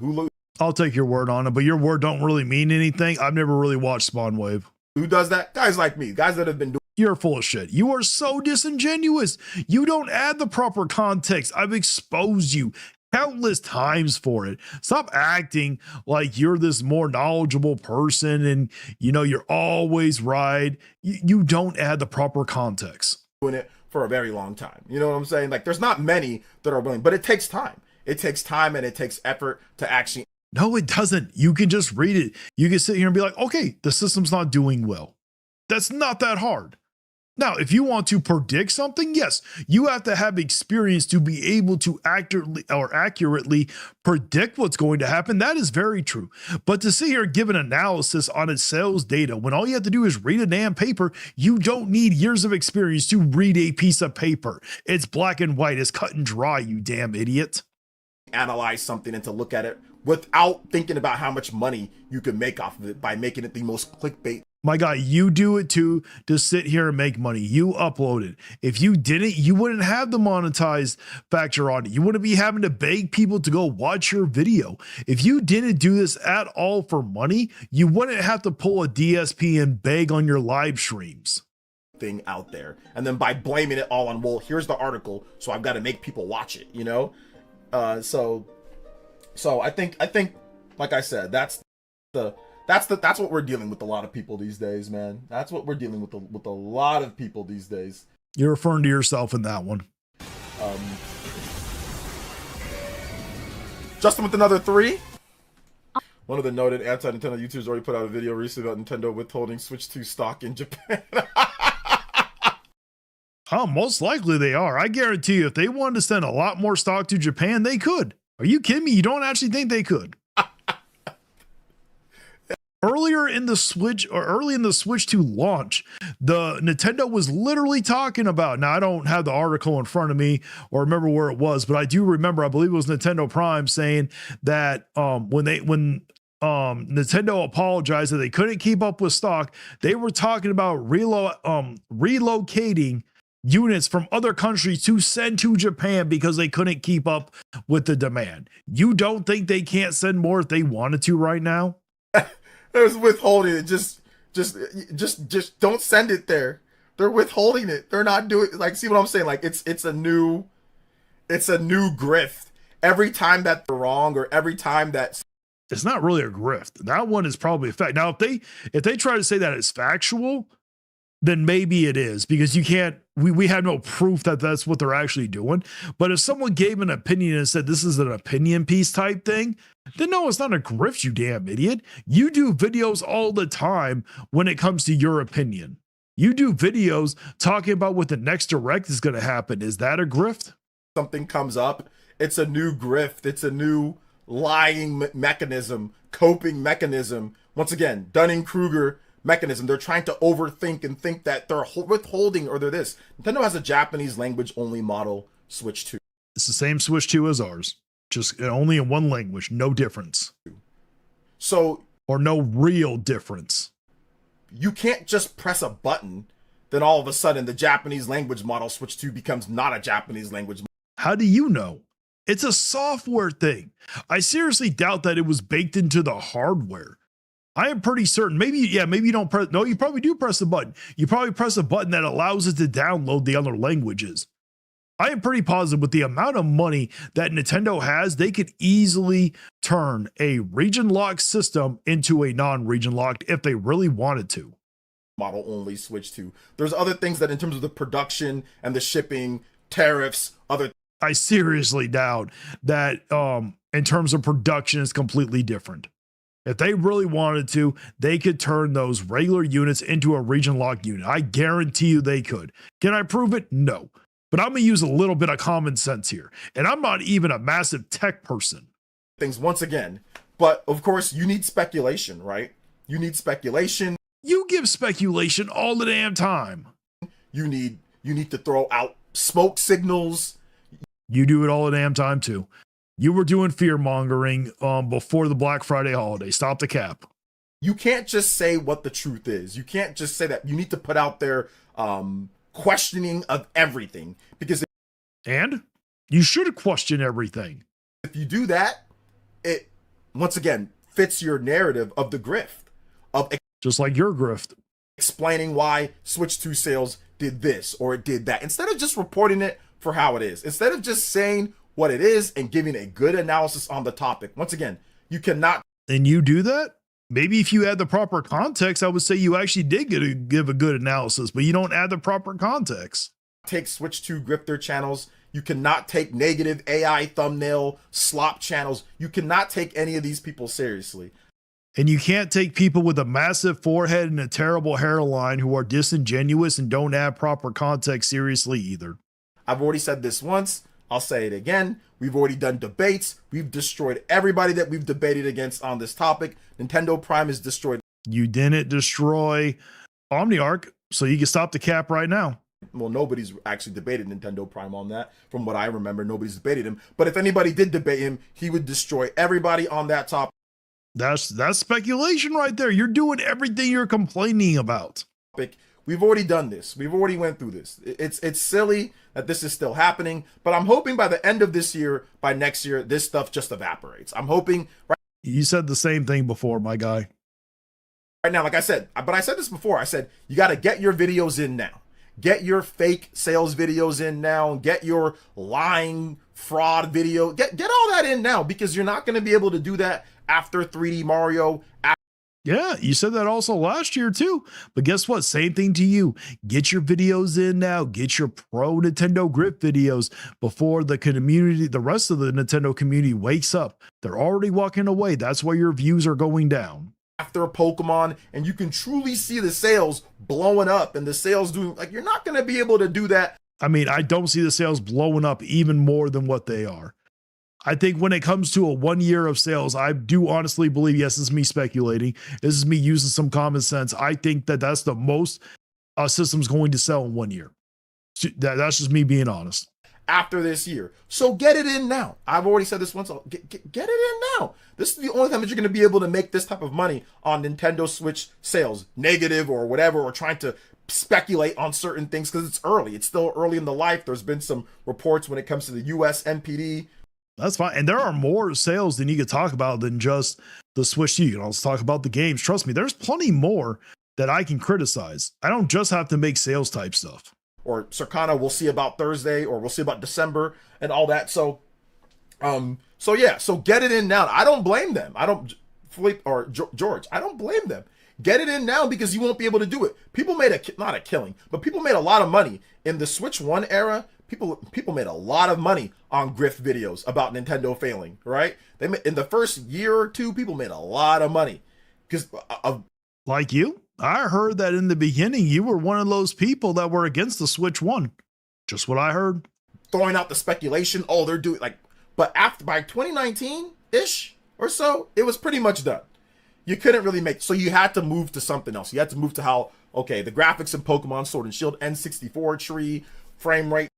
I'll take your word on it, but your word don't really mean anything. I've never really watched Spawnwave. Who does that? Guys like me, guys that have been doing. You're full of shit. You are so disingenuous. You don't add the proper context. I've exposed you countless times for it. Stop acting like you're this more knowledgeable person and you're always right. You don't add the proper context. Doing it for a very long time. You know what I'm saying? Like, there's not many that are willing, but it takes time. It takes time and it takes effort to actually. No, it doesn't. You can just read it. You can sit here and be like, okay, the system's not doing well. That's not that hard. Now, if you want to predict something, yes, you have to have experience to be able to accurately predict what's going to happen. That is very true. But to sit here and give an analysis on its sales data when all you have to do is read a damn paper, you don't need years of experience to read a piece of paper. It's black and white. It's cut and dry, you damn idiot. Analyze something and to look at it without thinking about how much money you can make off of it by making it the most clickbait. My guy, you do it too to sit here and make money. You upload it. If you didn't, you wouldn't have the monetized factor on it. You wouldn't be having to beg people to go watch your video. If you didn't do this at all for money, you wouldn't have to pull a DSP and beg on your live streams. Thing out there. And then by blaming it all on, well, here's the article, so I've got to make people watch it, So I think, like I said, that's what we're dealing with a lot of people these days, man. That's what we're dealing with a lot of people these days. You're referring to yourself in that one. Justin with another 3. One of the noted anti-Nintendo YouTubers already put out a video recently about Nintendo withholding Switch 2 stock in Japan. Oh, most likely they are. I guarantee you, if they wanted to send a lot more stock to Japan, they could. Are you kidding me? You don't actually think they could? Early in the Switch 2 launch, the Nintendo was literally talking about, now I don't have the article in front of me or remember where it was, but I do remember, I believe it was Nintendo Prime saying that when Nintendo apologized that they couldn't keep up with stock, they were talking about relocating units from other countries to send to Japan because they couldn't keep up with the demand. You don't think they can't send more if they wanted to right now? There's withholding it. Just don't send it there. They're withholding it. They're not doing, like, see what I'm saying? Like, it's a new grift. Every time that they're wrong, or every time that it's not really a grift. That one is probably a fact. Now, if they try to say that it's factual, then maybe it is, because you can't, we have no proof that that's what they're actually doing. But if someone gave an opinion and said this is an opinion piece type thing, then no, it's not a grift, you damn idiot. You do videos all the time when it comes to your opinion. You do videos talking about what the next direct is going to happen. Is that a grift? something comes up, it's a new grift, it's a new lying mechanism, coping mechanism. Once again, Dunning-Kruger mechanism. They're trying to overthink and think that they're withholding or they're this. Nintendo has a Japanese language only model Switch 2. It's the same Switch 2 as ours, just only in one language, no difference. So, or no real difference. You can't just press a button, then all of a sudden the Japanese language model Switch 2 becomes not a Japanese language model. How do you know? It's a software thing. I seriously doubt that it was baked into the hardware. I am pretty certain. Maybe you don't press. No, you probably do press a button. You probably press a button that allows it to download the other languages. I am pretty positive with the amount of money that Nintendo has, they could easily turn a region locked system into a non-region locked if they really wanted to. Model only Switch 2. There's other things that in terms of the production and the shipping, tariffs, other. I seriously doubt that in terms of production is completely different. If they really wanted to, they could turn those regular units into a region locked unit. I guarantee you they could. Can I prove it? No. But I'm going to use a little bit of common sense here. And I'm not even a massive tech person. Things once again. But of course, you need speculation, right? You need speculation. You give speculation all the damn time. You need to throw out smoke signals. You do it all the damn time too. You were doing fear mongering before the Black Friday holiday. Stop the cap. You can't just say what the truth is. You can't just say that. You need to put out there questioning of everything, because and you should question everything. If you do that, it once again fits your narrative of the grift, of just like your grift, explaining why Switch 2 sales did this or it did that, instead of just reporting it for how it is, instead of just saying what it is and giving a good analysis on the topic. Once again, you cannot. And you do that? Maybe if you had the proper context, I would say you actually did give a good analysis, but you don't add the proper context. Take Switch 2 grifter channels. You cannot take negative AI thumbnail slop channels. You cannot take any of these people seriously. And you can't take people with a massive forehead and a terrible hairline who are disingenuous and don't have proper context seriously either. I've already said this once. I'll say it again. We've already done debates. We've destroyed everybody that we've debated against on this topic. Nintendo Prime is destroyed. You didn't destroy OmniArc, so you can stop the cap right now. Well, nobody's actually debated Nintendo Prime on that. From what I remember, nobody's debated him. But if anybody did debate him, he would destroy everybody on that topic. That's speculation right there. You're doing everything you're complaining about. We've already done this. We've already went through this. It's silly that this is still happening, but I'm hoping by the end of this year, by next year, this stuff just evaporates. I'm hoping. You said the same thing before, my guy. Right now, like I said, but I said this before. I said you got to get your videos in now. Get your fake sales videos in now. Get your lying fraud video. Get all that in now, because you're not going to be able to do that after 3D Mario. Yeah, you said that also last year too. But guess what? Same thing to you. Get your videos in now. Get your pro Nintendo grip videos before the community, the rest of the Nintendo community wakes up. They're already walking away. That's why your views are going down. After a Pokemon, and you can truly see the sales blowing up and the sales doing, like, you're not going to be able to do that. I mean, I don't see the sales blowing up even more than what they are. I think when it comes to a 1 year of sales, I do honestly believe, yes, this is me speculating. This is me using some common sense. I think that that's the most a system's going to sell in 1 year. That's just me being honest. After this year. So get it in now. I've already said this once. Get it in now. This is the only time that you're going to be able to make this type of money on Nintendo Switch sales, negative or whatever, or trying to speculate on certain things, because it's early. It's still early in the life. There's been some reports when it comes to the US NPD. That's fine. And there are more sales than you could talk about than just the Switch 2. You can also talk about the games. Trust me, there's plenty more that I can criticize. I don't just have to make sales type stuff. Or Circana, we'll see about Thursday, or we'll see about December and all that. So yeah, so get it in now. I don't blame them. I don't, Philippe or George, I don't blame them. Get it in now, because you won't be able to do it. People made not a killing, but people made a lot of money in the Switch 1 era. People made a lot of money on grift videos about Nintendo failing, right? They made, in the first year or two, people made a lot of money because of, like you. I heard that in the beginning you were one of those people that were against the Switch 1. Just what I heard. Throwing out the speculation, oh, they're doing like, but by 2019-ish or so, it was pretty much done. You couldn't really make, so you had to move to something else. You had to move to how, okay, the graphics in Pokemon Sword and Shield, N64 tree, frame rate.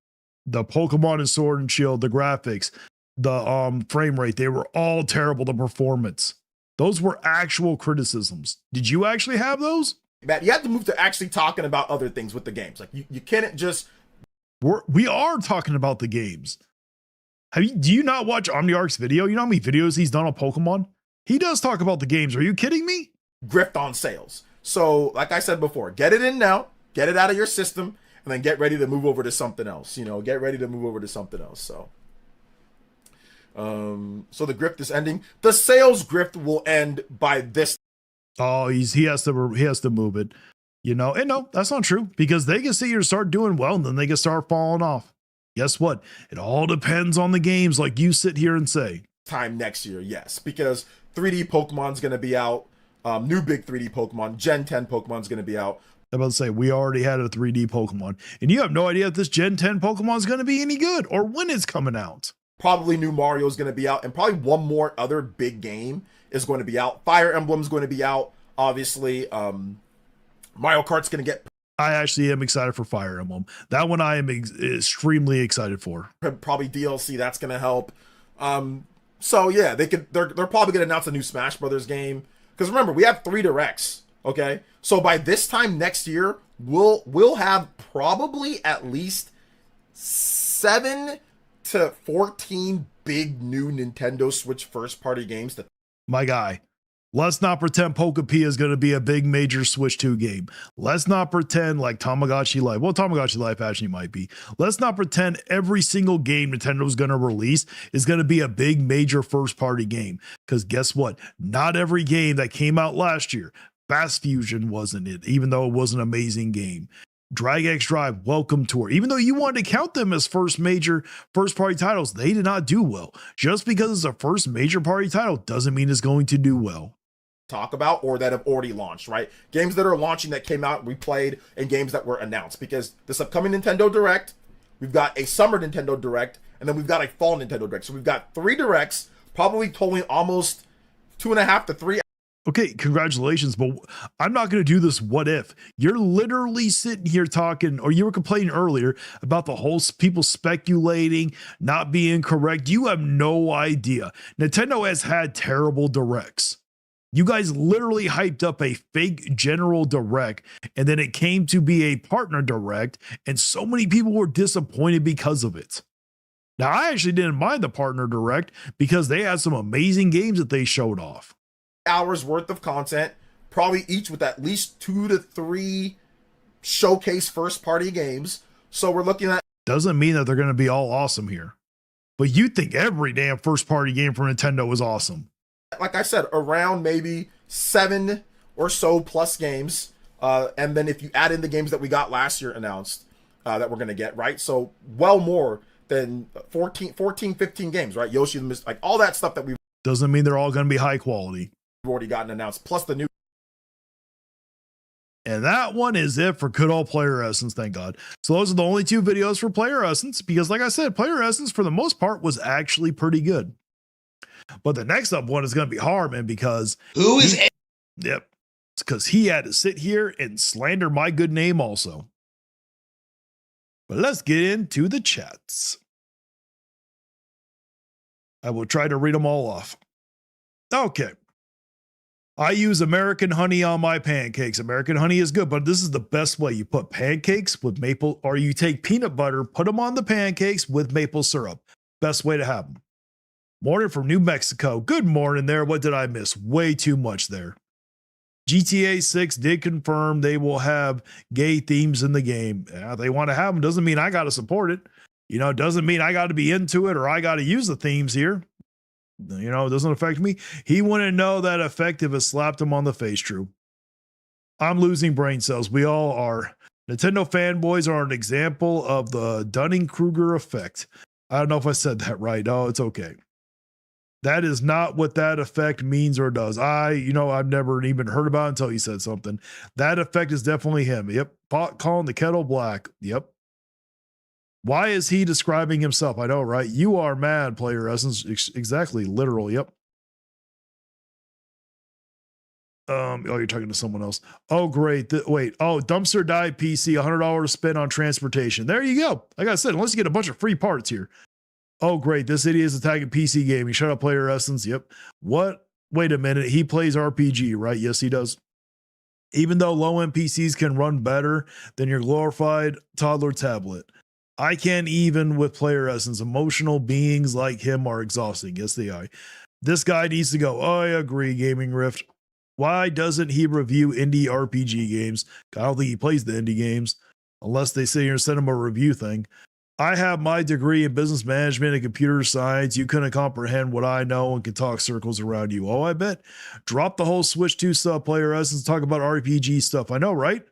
The Pokemon and Sword and Shield, the graphics, the frame rate, they were all terrible. The performance. Those were actual criticisms. Did you actually have those? Matt, you have to move to actually talking about other things with the games. Like you can't just. We are talking about the games. Do you not watch OmniArc's video? You know how many videos he's done on Pokemon? He does talk about the games. Are you kidding me? Grift on sales. So, like I said before, get it in now, get it out of your system, and then get ready to move over to something else. Get ready to move over to something else. So the grift is ending. The sales grift will end by this. Oh, he has to move it. And no, that's not true, because they can see you start doing well and then they can start falling off. Guess what? It all depends on the games, like you sit here and say. Time next year, yes, because 3D Pokemon's going to be out. New big 3D Pokemon, Gen 10 Pokemon's going to be out. I'm about to say, we already had a 3D Pokemon, and you have no idea if this Gen 10 Pokemon is going to be any good or when it's coming out. Probably new Mario is going to be out, and probably one more other big game is going to be out. Fire Emblem's going to be out, obviously. Mario Kart's going to get... I actually am excited for Fire Emblem. That one I am extremely excited for. Probably DLC, that's going to help. So yeah, they're probably going to announce a new Smash Brothers game. Because remember, we have 3 directs, okay? So by this time next year, we'll have probably at least 7 to 14 big new Nintendo Switch first-party games. My guy, let's not pretend Pokepia is going to be a big major Switch 2 game. Let's not pretend like Tamagotchi Life. Well, Tamagotchi Life actually might be. Let's not pretend every single game Nintendo's going to release is going to be a big major first-party game. Because guess what? Not every game that came out last year, Fast Fusion wasn't it, even though it was an amazing game. Drag X Drive, Welcome Tour, even though you wanted to count them as major first-party titles, they did not do well. Just because it's a first major party title doesn't mean it's going to do well. Talk about, or that have already launched, right? Games that are launching that came out, we played, and games that were announced. Because this upcoming Nintendo Direct, we've got a summer Nintendo Direct, and then we've got a fall Nintendo Direct. So we've got 3 directs, probably totaling almost 2.5 to 3. Okay, congratulations, but I'm not going to do this what if. You're literally sitting here talking, or you were complaining earlier about the whole people speculating, not being correct. You have no idea. Nintendo has had terrible directs. You guys literally hyped up a fake general direct, and then it came to be a partner direct, and so many people were disappointed because of it. Now, I actually didn't mind the partner direct because they had some amazing games that they showed off. Hours worth of content, probably each with at least 2 to 3 showcase first party games. So we're looking at... Doesn't mean that they're going to be all awesome here, but you think every damn first party game from Nintendo is awesome. Like I said, around maybe 7 or so plus games. And then if you add in the games that we got last year announced that we're going to get, right? So well more than 14, 15 games, right? Yoshi, like all that stuff that we've... Doesn't mean they're all going to be high quality. Already gotten announced, plus the new. And that one is it for good old Player Essence, thank God. So those are the only 2 videos for Player Essence, because like I said, Player Essence for the most part was actually pretty good. But the next up one is going to be hard, man, because yep, it's because he had to sit here and slander my good name also. But let's get into the chats. I will try to read them all off. Okay. I use American honey on my pancakes. American honey is good, but this is the best way. You put pancakes with maple, or you take peanut butter, put them on the pancakes with maple syrup. Best way to have them. Morning from New Mexico. Good morning there. What did I miss? Way too much there. GTA 6 did confirm they will have gay themes in the game. Yeah, they want to have them. Doesn't mean I got to support it. Doesn't mean I got to be into it or I got to use the themes here. It doesn't affect me. He wouldn't know that effect if it slapped him on the face, true. I'm losing brain cells. We all are. Nintendo fanboys are an example of the Dunning-Kruger effect. I don't know if I said that right. Oh, it's okay. That is not what that effect means or does. I've never even heard about it until you said something. That effect is definitely him. Yep. Pot calling the kettle black. Yep. Why is he describing himself? I know, right? You are mad, Player Essence. Exactly. Literal. Yep. You're talking to someone else. Oh, great. Dumpster dive PC, $100 to spend on transportation. There you go. Like I said, unless you get a bunch of free parts here. Oh, great. This idiot is attacking PC gaming. Shut up, Player Essence. Yep. What? Wait a minute. He plays RPG, right? Yes, he does. Even though low-end PCs can run better than your glorified toddler tablet. I can't even with Player Essence. Emotional beings like him are exhausting. Yes, they are. This guy needs to go. Oh, I agree, Gaming Rift. Why doesn't he review indie RPG games? I don't think he plays the indie games. unless they say you're send them a review thing. I have my degree in business management and computer science. You couldn't comprehend what I know and can talk circles around you. Oh, I bet. Drop the whole Switch 2 stuff, Player Essence, talk about RPG stuff. I know, right?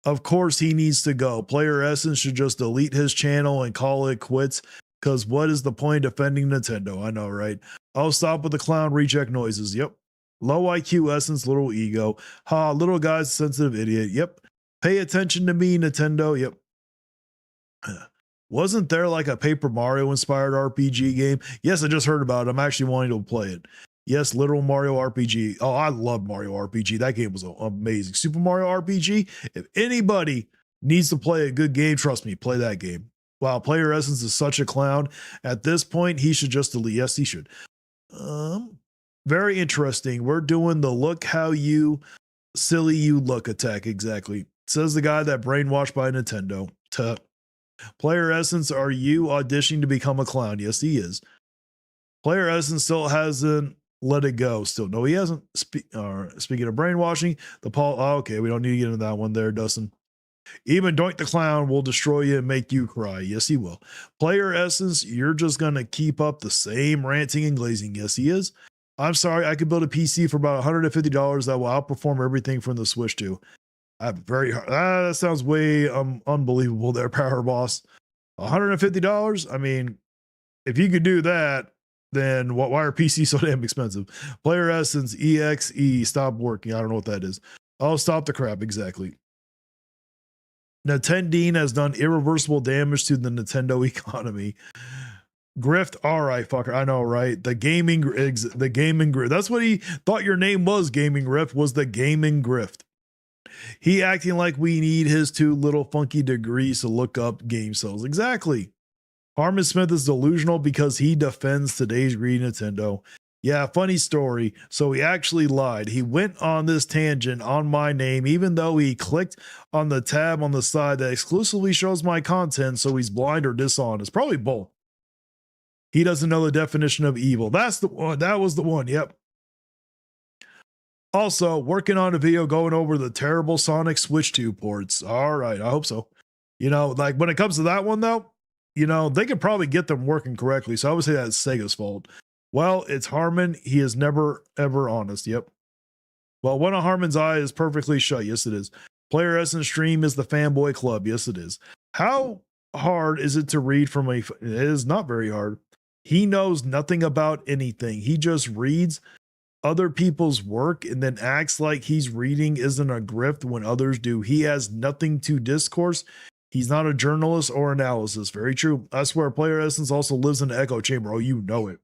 Of course he needs to go. Player Essence should just delete his channel and call it quits, because what is the point of defending Nintendo? I know, right? I'll stop with the clown reject noises. Yep. Low IQ Essence, little ego. Ha, little guy's sensitive idiot. Yep. Pay attention to me, Nintendo. Yep. Wasn't there like a Paper Mario inspired RPG game? Yes, I just heard about it. I'm actually wanting to play it. Yes, literal Mario RPG. Oh, I love Mario RPG. That game was amazing. Super Mario RPG. If anybody needs to play a good game, trust me, play that game. Wow, Player Essence is such a clown. At this point, he should just delete. Yes, he should. Very interesting. We're doing the look how you silly you look attack. Exactly. Says the guy that brainwashed by Nintendo. Tuh. Player Essence, are you auditioning to become a clown? Yes, he is. Player Essence still hasn't let it go. Still, no, he hasn't. Speaking of brainwashing, the Paul. Oh, okay, we don't need to get into that one there, Dustin. Even Doink the Clown will destroy you and make you cry. Yes, he will. Player Essence, you're just gonna keep up the same ranting and glazing. Yes, he is. I'm sorry, I could build a PC for about $150 that will outperform everything from the Switch 2. Very hard. That sounds way unbelievable there, Power Boss. $150? I mean, if you could do that, then why are PCs so damn expensive? Player Essence EXE stop working. I don't know what that is. Oh, stop the crap. Exactly. Nintendo has done irreversible damage to the Nintendo economy. Grift, all right, fucker. I know, right? The gaming grift. That's what he thought your name was. Gaming grift was the gaming grift. He acting like we need his 2 little funky degrees to look up game sales. Exactly. Harmon Smith is delusional because he defends today's greedy Nintendo. Yeah, funny story. So he actually lied. He went on this tangent on my name, even though he clicked on the tab on the side that exclusively shows my content, so he's blind or dishonest. Probably both. He doesn't know the definition of evil. That's the one. That was the one. Yep. Also, working on a video going over the terrible Sonic Switch 2 ports. All right, I hope so. You know, like when it comes to that one, though, you know, they could probably get them working correctly. So I would say that's Sega's fault. Well, it's Harmon. He is never, ever honest. Yep. Well, one of Harmon's eye is perfectly shut. Yes, it is. Player Essence stream is the Fanboy Club. Yes, it is. How hard is it to read from a... It is not very hard. He knows nothing about anything. He just reads other people's work and then acts like he's reading isn't a grift when others do. He has nothing to discourse. He's not a journalist or analysis. Very true. I swear, Player Essence also lives in an echo chamber. Oh, you know it.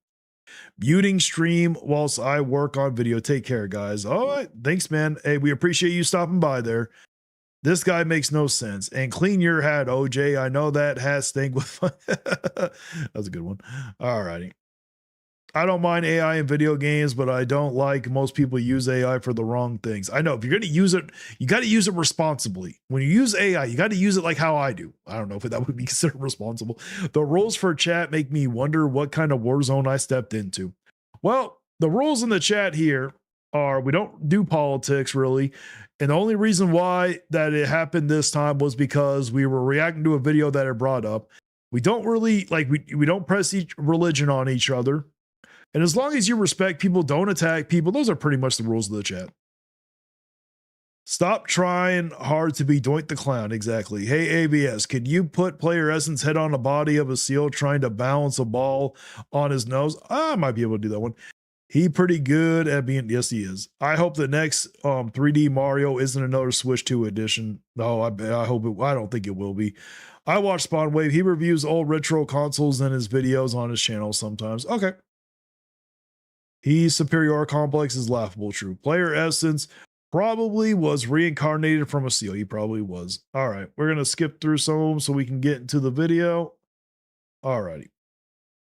Muting stream whilst I work on video. Take care, guys. All right. Thanks, man. Hey, we appreciate you stopping by there. This guy makes no sense. And clean your hat, OJ. I know that hat stink with... That's a good one. All righty. I don't mind AI in video games, but I don't like most people use AI for the wrong things. I know if you're going to use it, you got to use it responsibly. When you use AI, you got to use it like how I do. I don't know if that would be considered responsible. The rules for chat make me wonder what kind of war zone I stepped into. Well, the rules in the chat here are we don't do politics really. And the only reason why that it happened this time was because we were reacting to a video that it brought up. We don't really we don't press each religion on each other. And as long as you respect people, don't attack people, those are pretty much the rules of the chat. Stop trying hard to be Doink the Clown. Exactly. Hey, ABS, could you put Player Essence head on the body of a seal trying to balance a ball on his nose? I might be able to do that one. He pretty good at being... Yes, he is. I hope the next 3D Mario isn't another Switch 2 edition. No, I hope it... I don't think it will be. I watch Spawnwave. He reviews old retro consoles in his videos on his channel sometimes. Okay. He's superior complex is laughable. True. Player Essence probably was reincarnated from a seal. He probably was. All right. We're going to skip through some of them so we can get into the video. All righty.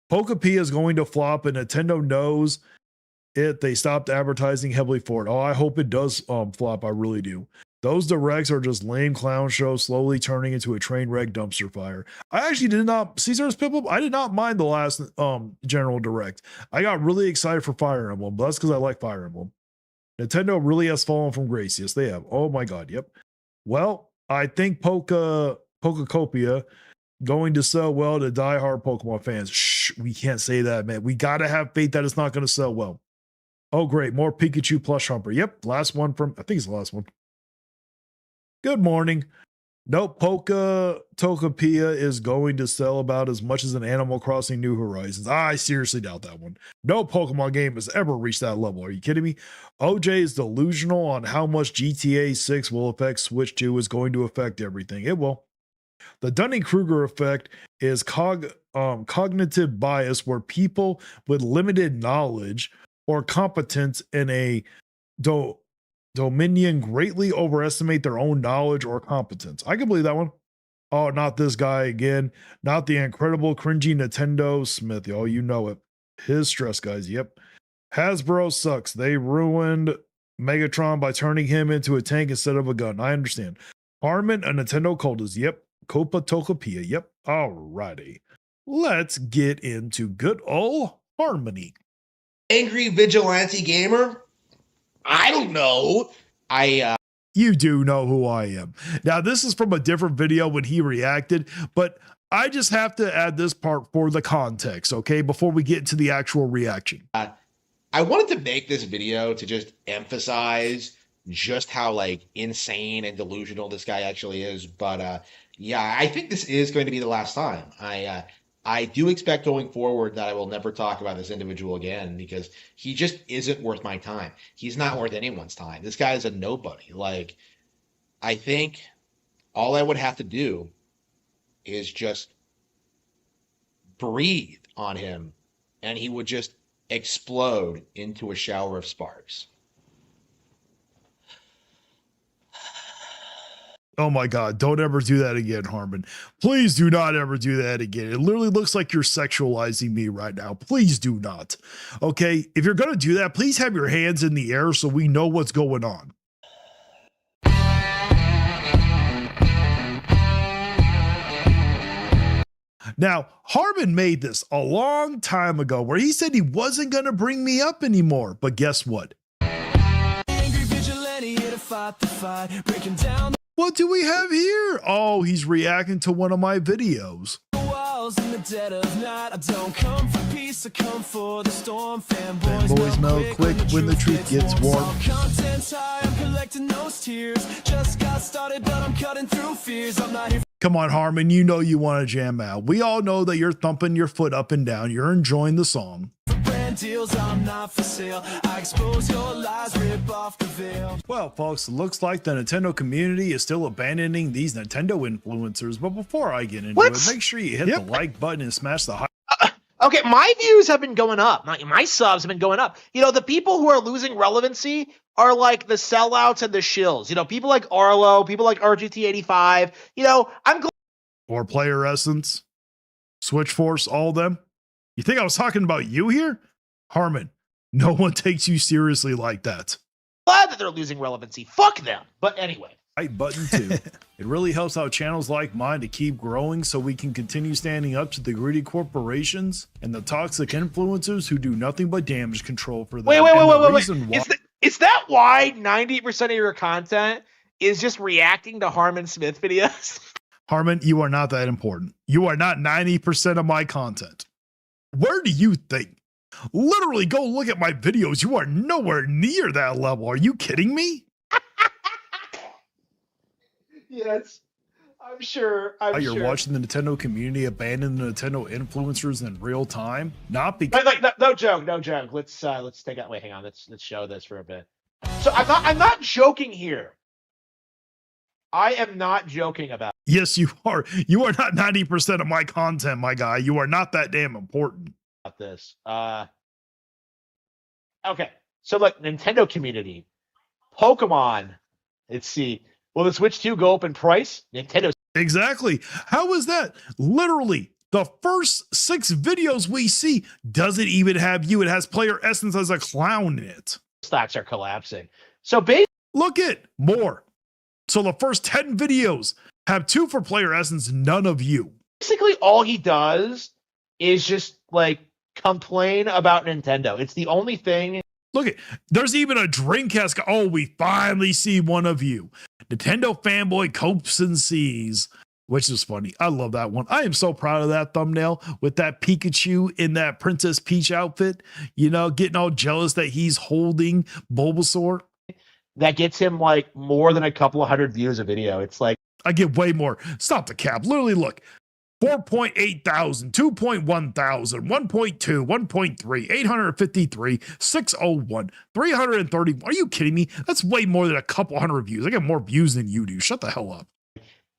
Poke-P is going to flop and Nintendo knows it. They stopped advertising heavily for it. Oh, I hope it does flop. I really do. Those directs are just lame clown shows slowly turning into a train wreck dumpster fire. I actually did not, Caesar's Pipple, I did not mind the last general direct. I got really excited for Fire Emblem, but that's because I like Fire Emblem. Nintendo really has fallen from grace. Yes, they have. Oh my God. Yep. Well, I think Pokecopia going to sell well to diehard Pokemon fans. Shh, we can't say that, man. We got to have faith that it's not going to sell well. Oh, great. More Pikachu plush humper. Yep. Last one from, I think it's the last one. Good morning. Nope. Tokopia is going to sell about as much as an Animal Crossing New Horizons. I seriously doubt that one. No Pokemon game has ever reached that level. Are you kidding me? OJ is delusional on how much GTA 6 will affect Switch 2 is going to affect everything. It will. The Dunning-Kruger effect is cognitive bias where people with limited knowledge or competence in a dominion greatly overestimate their own knowledge or competence. I can believe that one. Oh, not this guy again. Not the incredible cringy Nintendo Smith. Oh, you know it. His stress guys. Yep. Hasbro sucks. They ruined Megatron by turning him into a tank instead of a gun. I understand. Harmon, a Nintendo cultist. Yep. Copa Tokopia. Yep. Alrighty. Let's get into good old Harmony. Angry vigilante gamer? I don't know. You do know who I am. Now, this is from a different video when he reacted, but I just have to add this part for the context, okay, before we get into the actual reaction. I wanted to make this video to just emphasize just how like insane and delusional this guy actually is. But yeah, I think this is going to be the last time. I do expect going forward that I will never talk about this individual again because he just isn't worth my time. He's not worth anyone's time. This guy is a nobody. Like, I think all I would have to do is just breathe on him and he would just explode into a shower of sparks. Oh my God, don't ever do that again, Harmon. Please do not ever do that again. It literally looks like you're sexualizing me right now. Please do not. Okay, if you're going to do that, please have your hands in the air so we know what's going on. Now, Harmon made this a long time ago where he said he wasn't going to bring me up anymore. But guess what? Angry vigilante here to fight the fight, breaking down What do we have here? Oh, he's reacting to one of my videos. the walls in the dead of night. I don't come for peace, I come for the storm. Fanboys melt quick when the truth gets warm. All content's high, I'm collecting those tears. Just got started, but I'm cutting through fears. I'm not here. Come on, Harmon, you know you want to jam out. We all know that you're thumping your foot up and down. You're enjoying the song. Brand deals, I'm not for sale. I expose your lies, rip off the veil. Well, folks, it looks like the Nintendo community is still abandoning these Nintendo influencers. But before I get into it, make sure you hit the like button and smash the Okay, my views have been going up. My subs have been going up. You know, the people who are losing relevancy are like the sellouts and the shills. You know, people like Arlo, people like RGT85. You know, I'm glad. or Player Essence, Switch Force, all of them. You think I was talking about you here? Harmon, no one takes you seriously like that. Glad that they're losing relevancy. Fuck them. But anyway. Right button too. It really helps out channels like mine to keep growing so we can continue standing up to the greedy corporations and the toxic influencers who do nothing but damage control for them. Wait. Is that why 90% of your content is just reacting to Harmon Smith videos? Harmon, you are not that important. You are not 90% of my content. Where do you think? Literally go look at my videos. You are nowhere near that level. Are you kidding me? Yes, I'm sure. You're watching the Nintendo community abandon the Nintendo influencers in real time? Not because no joke. Let's take that. Wait, hang on. Let's show this for a bit. So I'm not joking here. I am not joking about. Yes, you are. You are not 90% of my content, my guy. You are not that damn important. About this. Okay. So look, Nintendo community, Pokemon. Let's see. Will the Switch 2 go up in price? Nintendo. Exactly. How is that? Literally, the first 6 videos we see doesn't even have you. It has Player Essence as a clown in it. Stocks are collapsing. So basically, look at more. So the first 10 videos have 2 for Player Essence, none of you. Basically, all he does is just like complain about Nintendo. It's the only thing Look at, there's even a Dreamcast. Oh, we finally see one of you. Nintendo fanboy copes and sees, which is funny. I love that one. I am so proud of that thumbnail with that Pikachu in that Princess Peach outfit, you know, getting all jealous that he's holding Bulbasaur. That gets him like more than a couple of hundred views a video. It's like, I get way more. Stop the cap. Literally, look. 4.8 thousand, 2.1 thousand, 1.2, 1.3, 853, 601, 330. Are you kidding me? That's way more than a couple hundred views. I get more views than you do. Shut the hell up.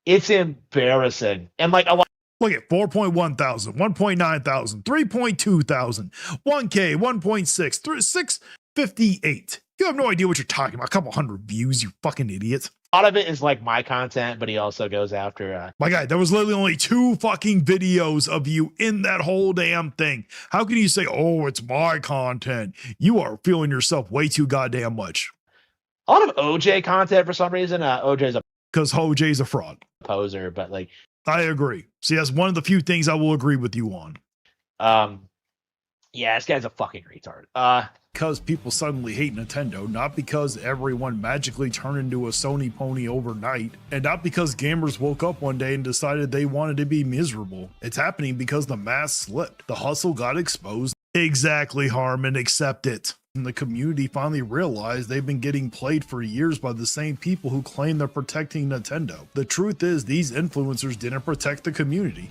it's embarrassing. And like a lot. Look at 4.1 thousand, 1.9 thousand, 3.2 thousand, 1K, 1.6, 658. You have no idea what you're talking about. A couple hundred views, you fucking idiot. A lot of it is like my content, but he also goes after. My guy, there was literally only 2 fucking videos of you in that whole damn thing. How can you say, oh, it's my content? You are feeling yourself way too goddamn much. A lot of OJ content for some reason. OJ's a Because OJ's a fraud. poser, but like, I agree. See, that's one of the few things I will agree with you on. yeah, this guy's a fucking retard. Because people suddenly hate Nintendo, not because everyone magically turned into a Sony pony overnight, and not because gamers woke up one day and decided they wanted to be miserable. It's happening because the mask slipped. The hustle got exposed. Exactly, Harmon, accept it. And the community finally realized they've been getting played for years by the same people who claim they're protecting Nintendo. The truth is, these influencers didn't protect the community.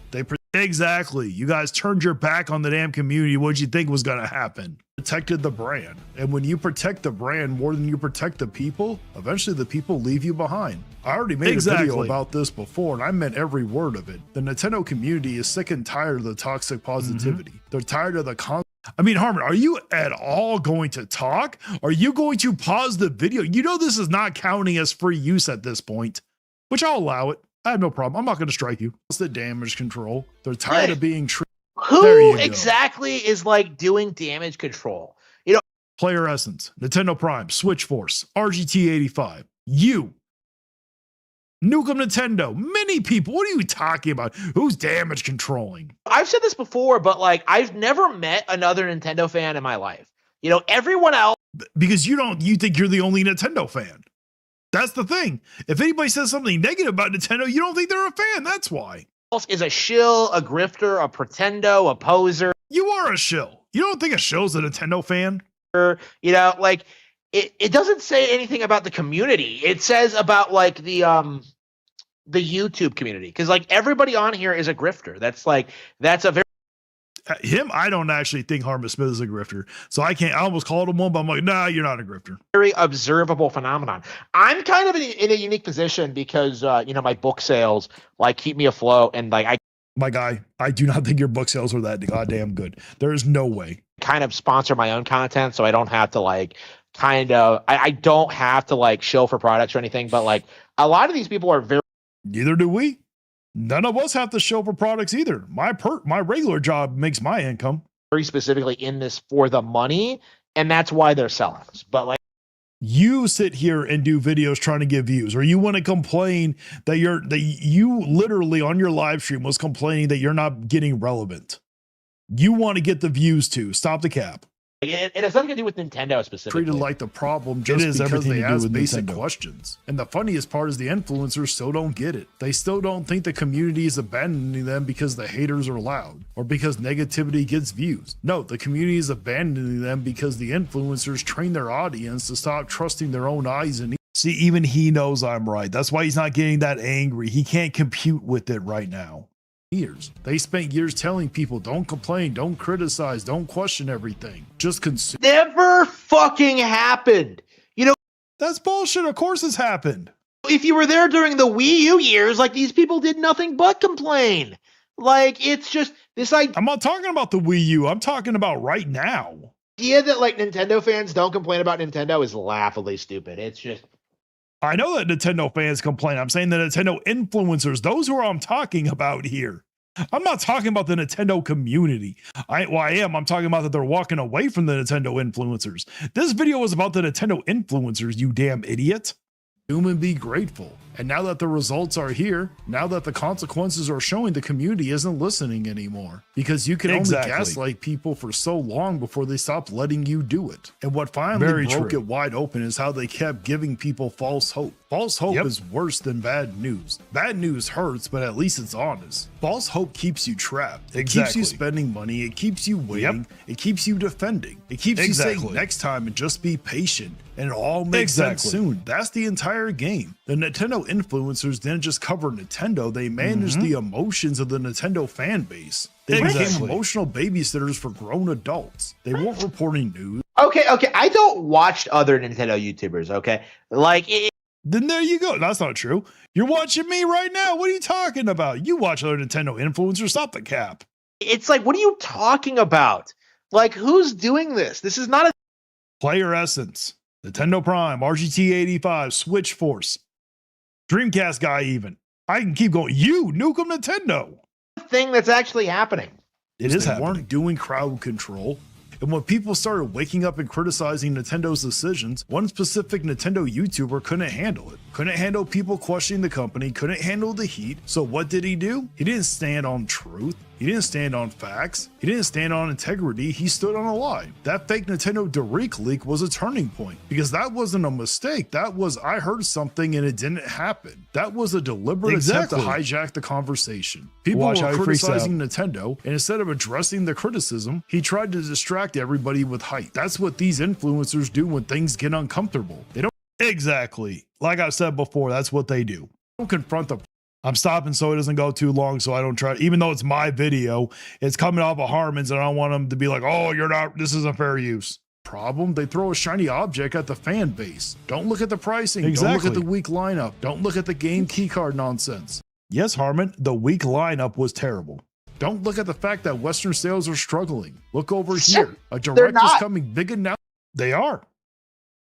Exactly. You guys turned your back on the damn community. What'd you think was going to happen? Protected the brand. And when you protect the brand more than you protect the people, eventually the people leave you behind. I already made a video about this before, and I meant every word of it. The Nintendo community is sick and tired of the toxic positivity. They're tired of the I mean, Harmon, are you at all going to talk? Are you going to pause the video? You know this is not counting as free use at this point, which I'll allow it. I have no problem. I'm not going to strike you. It's the damage control. They're tired of being treated. Who exactly is like doing damage control? You know, Player Essence, Nintendo Prime, Switch Force, RGT85, you, Nukem Nintendo, many people. What are you talking about? Who's damage controlling? I've said this before, but like I've never met another Nintendo fan in my life. You know, everyone else. Because you think you're the only Nintendo fan. That's the thing. If anybody says something negative about Nintendo, you don't think they're a fan. That's why. Is a shill, a grifter, a pretendo, a poser. You are a shill. You don't think a shill's a Nintendo fan? You know, like it doesn't say anything about the community. It says about like the YouTube community. Because like everybody on here is a grifter. That's a very him, I don't actually think Harmon Smith is a grifter. So I almost called him one, but I'm like, nah, you're not a grifter. Very observable phenomenon. I'm kind of in a unique position because, you know, my book sales like keep me afloat. And like, my guy, I do not think your book sales are that goddamn good. There is no way. Kind of sponsor my own content. So I don't have to like I don't have to like show for products or anything. But like a lot of these people are very. Neither do we. None of us have to show for products either. My regular job makes my income. Very specifically in this for the money, and that's why they're sellers. But like you sit here and do videos trying to get views, or you want to complain that you literally on your live stream was complaining that you're not getting relevant. You want to get the views too. Stop the cap. It has nothing to do with Nintendo specifically. Treated like the problem just because they ask basic questions. And the funniest part is the influencers still don't get it. They still don't think the community is abandoning them because the haters are loud or because negativity gets views. No, the community is abandoning them because the influencers train their audience to stop trusting their own eyes and ears. See, even he knows I'm right. That's why he's not getting that angry. He can't compute with it right now. Years. They spent years telling people, don't complain, don't criticize, don't question everything. Just consume. Never fucking happened. You know, that's bullshit. Of course it's happened. If you were there during the Wii U years, like these people did nothing but complain. Like it's just this like I'm not talking about the Wii U. I'm talking about right now. The idea that like Nintendo fans don't complain about Nintendo is laughably stupid. It's just I know that Nintendo fans complain. I'm saying the Nintendo influencers, those who I'm talking about here. I'm not talking about the Nintendo community. I am. I'm talking about that they're walking away from the Nintendo influencers. This video was about the Nintendo influencers, you damn idiot. Consume and be grateful. And now that the results are here, now that the consequences are showing, the community isn't listening anymore, because you can only gaslight people for so long before they stop letting you do it. And what finally broke it wide open is how they kept giving people false hope. False hope is worse than bad news. Bad news hurts, but at least it's honest. False hope keeps you trapped. It keeps you spending money. It keeps you waiting. It keeps you defending. It keeps you saying next time and just be patient. And it all makes sense soon. That's the entire game. The Nintendo influencers didn't just cover Nintendo. They managed the emotions of the Nintendo fan base. They became emotional babysitters for grown adults. They weren't reporting news. Okay. I don't watch other Nintendo YouTubers. Okay, Then there you go. That's not true. You're watching me right now. What are you talking about? You watch other Nintendo influencers. Stop the cap. It's like, what are you talking about? Like, who's doing this? This is not a Player Essence, Nintendo Prime, RGT 85, Switch Force, Dreamcast guy even. I can keep going. You, Nukem Nintendo. thing that's actually happening. It is happening. They weren't doing crowd control. And when people started waking up and criticizing Nintendo's decisions, one specific Nintendo YouTuber couldn't handle it. Couldn't handle people questioning the company, couldn't handle the heat. So what did he do? He didn't stand on truth. He didn't stand on facts. He didn't stand on integrity. He stood on a lie. That fake Nintendo Direct leak was a turning point, because that wasn't a mistake. That was, I heard something and it didn't happen. That was a deliberate attempt to hijack the conversation. People were criticizing Nintendo, and instead of addressing the criticism, he tried to distract everybody with hype. That's what these influencers do when things get uncomfortable. They don't. Exactly. Like I said before, that's what they do. Don't confront the. I'm stopping so it doesn't go too long, so I don't try. Even though it's my video, it's coming off of Harmon's, and I don't want them to be like, oh, you're not, this isn't fair use. Problem, they throw a shiny object at the fan base. Don't look at the pricing. Don't look at the weak lineup. Don't look at the game keycard nonsense. Yes, Harmon, the weak lineup was terrible. Don't look at the fact that Western sales are struggling. Look over here. A direct is coming big and now. They are.